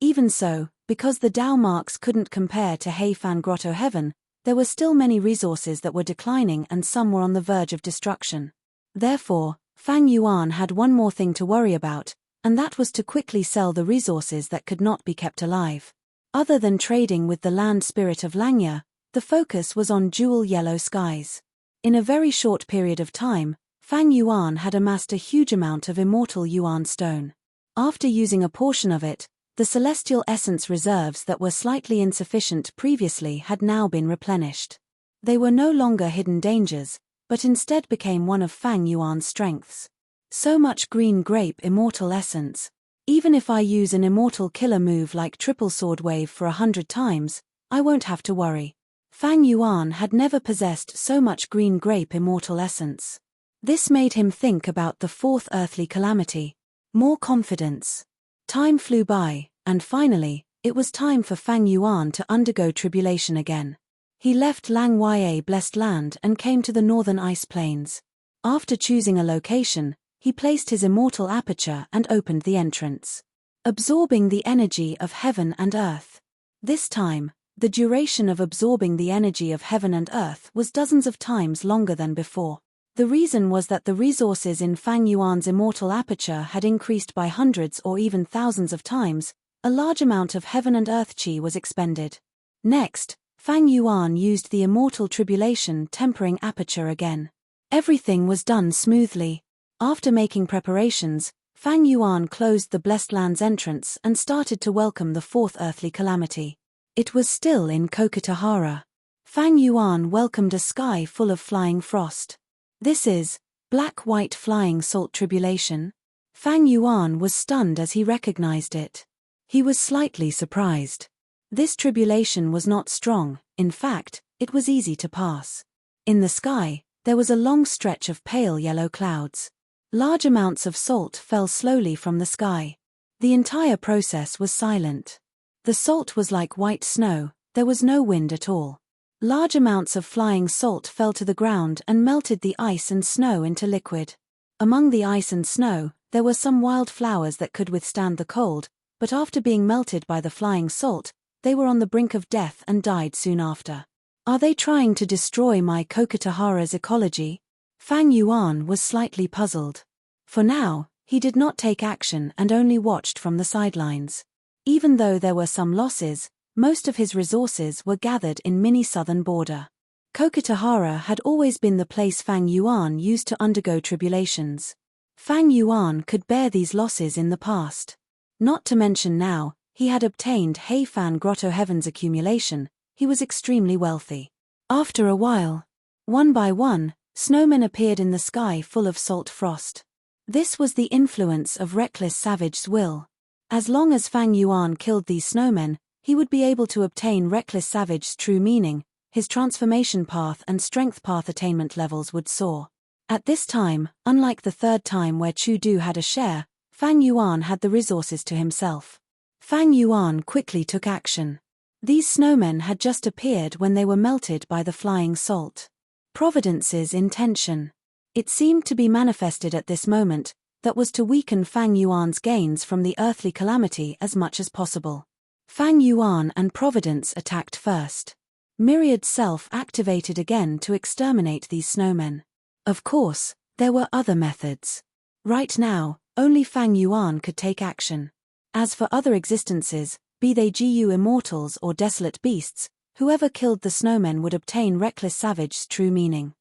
Even so, because the Dao marks couldn't compare to Heifan Grotto Heaven, there were still many resources that were declining and some were on the verge of destruction. Therefore, Fang Yuan had one more thing to worry about, and that was to quickly sell the resources that could not be kept alive. Other than trading with the Land Spirit of Langya, the focus was on jewel yellow skies. In a very short period of time, Fang Yuan had amassed a huge amount of immortal Yuan stone. After using a portion of it, the celestial essence reserves that were slightly insufficient previously had now been replenished. They were no longer hidden dangers, but instead became one of Fang Yuan's strengths. So much green grape immortal essence. Even if I use an immortal killer move like Triple Sword Wave for 100 times, I won't have to worry. Fang Yuan had never possessed so much green grape immortal essence. This made him think about the fourth earthly calamity. More confidence. Time flew by, and finally, it was time for Fang Yuan to undergo tribulation again. He left Lang Ya Blessed Land and came to the northern ice plains. After choosing a location, he placed his immortal aperture and opened the entrance. Absorbing the energy of heaven and earth. This time, the duration of absorbing the energy of heaven and earth was dozens of times longer than before. The reason was that the resources in Fang Yuan's immortal aperture had increased by hundreds or even thousands of times. A large amount of heaven and earth chi was expended. Next, Fang Yuan used the immortal tribulation tempering aperture again. Everything was done smoothly. After making preparations, Fang Yuan closed the Blessed Land's entrance and started to welcome the fourth earthly calamity. It was still in Kokitahara. Fang Yuan welcomed a sky full of flying frost. This is black-white flying salt tribulation. Fang Yuan was stunned as he recognized it. He was slightly surprised. This tribulation was not strong, in fact, it was easy to pass. In the sky, there was a long stretch of pale yellow clouds. Large amounts of salt fell slowly from the sky. The entire process was silent. The salt was like white snow, there was no wind at all. Large amounts of flying salt fell to the ground and melted the ice and snow into liquid. Among the ice and snow, there were some wild flowers that could withstand the cold, but after being melted by the flying salt, they were on the brink of death and died soon after. Are they trying to destroy my Kokitahara's ecology? Fang Yuan was slightly puzzled. For now, he did not take action and only watched from the sidelines. Even though there were some losses, most of his resources were gathered in mini-southern border. Kokitahara had always been the place Fang Yuan used to undergo tribulations. Fang Yuan could bear these losses in the past. Not to mention now, he had obtained Heifan Grotto Heaven's accumulation, he was extremely wealthy. After a while, one by one, snowmen appeared in the sky full of salt frost. This was the influence of reckless Savage's will. As long as Fang Yuan killed these snowmen, he would be able to obtain reckless Savage's true meaning, his transformation path and strength path attainment levels would soar. At this time, unlike the third time where Chu Du had a share, Fang Yuan had the resources to himself. Fang Yuan quickly took action. These snowmen had just appeared when they were melted by the flying salt. Providence's intention. It seemed to be manifested at this moment, that was to weaken Fang Yuan's gains from the earthly calamity as much as possible. Fang Yuan and Providence attacked first. Myriad Self activated again to exterminate these snowmen. Of course, there were other methods. Right now, only Fang Yuan could take action. As for other existences, be they GU immortals or desolate beasts, whoever killed the snowmen would obtain Reckless Savage's true meaning.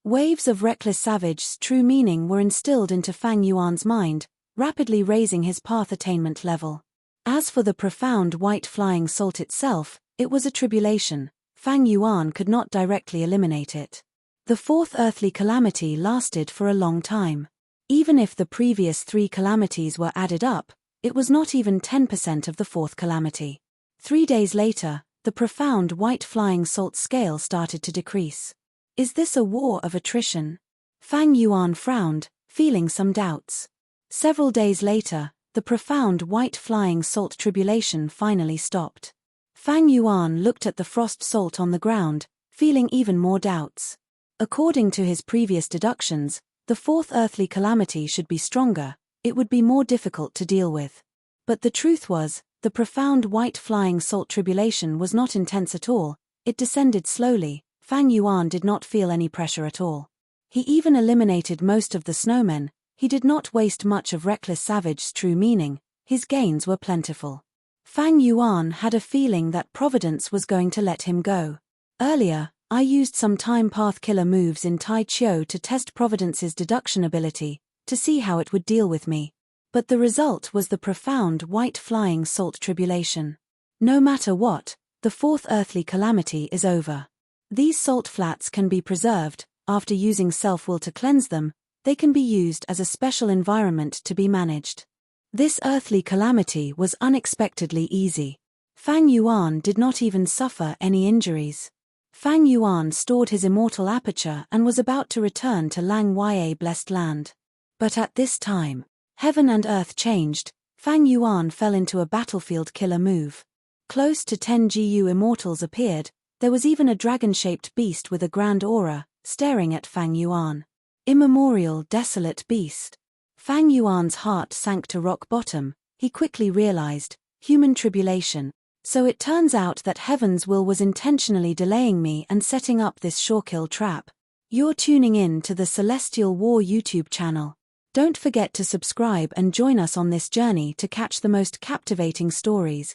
Waves of Reckless Savage's true meaning were instilled into Fang Yuan's mind, rapidly raising his path attainment level. As for the profound white flying salt itself, it was a tribulation. Fang Yuan could not directly eliminate it. The fourth earthly calamity lasted for a long time. Even if the previous 3 calamities were added up, it was not even 10% of the fourth calamity. 3 days later, the profound white flying salt scale started to decrease. Is this a war of attrition? Fang Yuan frowned, feeling some doubts. Several days later, the profound white flying salt tribulation finally stopped. Fang Yuan looked at the frost salt on the ground, feeling even more doubts. According to his previous deductions, the fourth earthly calamity should be stronger, it would be more difficult to deal with. But the truth was, the profound white flying salt tribulation was not intense at all, it descended slowly. Fang Yuan did not feel any pressure at all. He even eliminated most of the snowmen, he did not waste much of Reckless Savage's true meaning, his gains were plentiful. Fang Yuan had a feeling that Providence was going to let him go. Earlier, I used some time path killer moves in Tai Chiu to test Providence's deduction ability, to see how it would deal with me. But the result was the profound white flying salt tribulation. No matter what, the fourth earthly calamity is over. These salt flats can be preserved, after using self-will to cleanse them, they can be used as a special environment to be managed. This earthly calamity was unexpectedly easy. Fang Yuan did not even suffer any injuries. Fang Yuan stored his immortal aperture and was about to return to Lang Ya Blessed Land. But at this time, heaven and earth changed. Fang Yuan fell into a battlefield killer move. Close to 10 GU immortals appeared, there was even a dragon-shaped beast with a grand aura, staring at Fang Yuan. Immemorial desolate beast. Fang Yuan's heart sank to rock bottom, he quickly realized, human tribulation. So it turns out that Heaven's will was intentionally delaying me and setting up this sure-kill trap. You're tuning in to the Celestial War YouTube channel. Don't forget to subscribe and join us on this journey to catch the most captivating stories.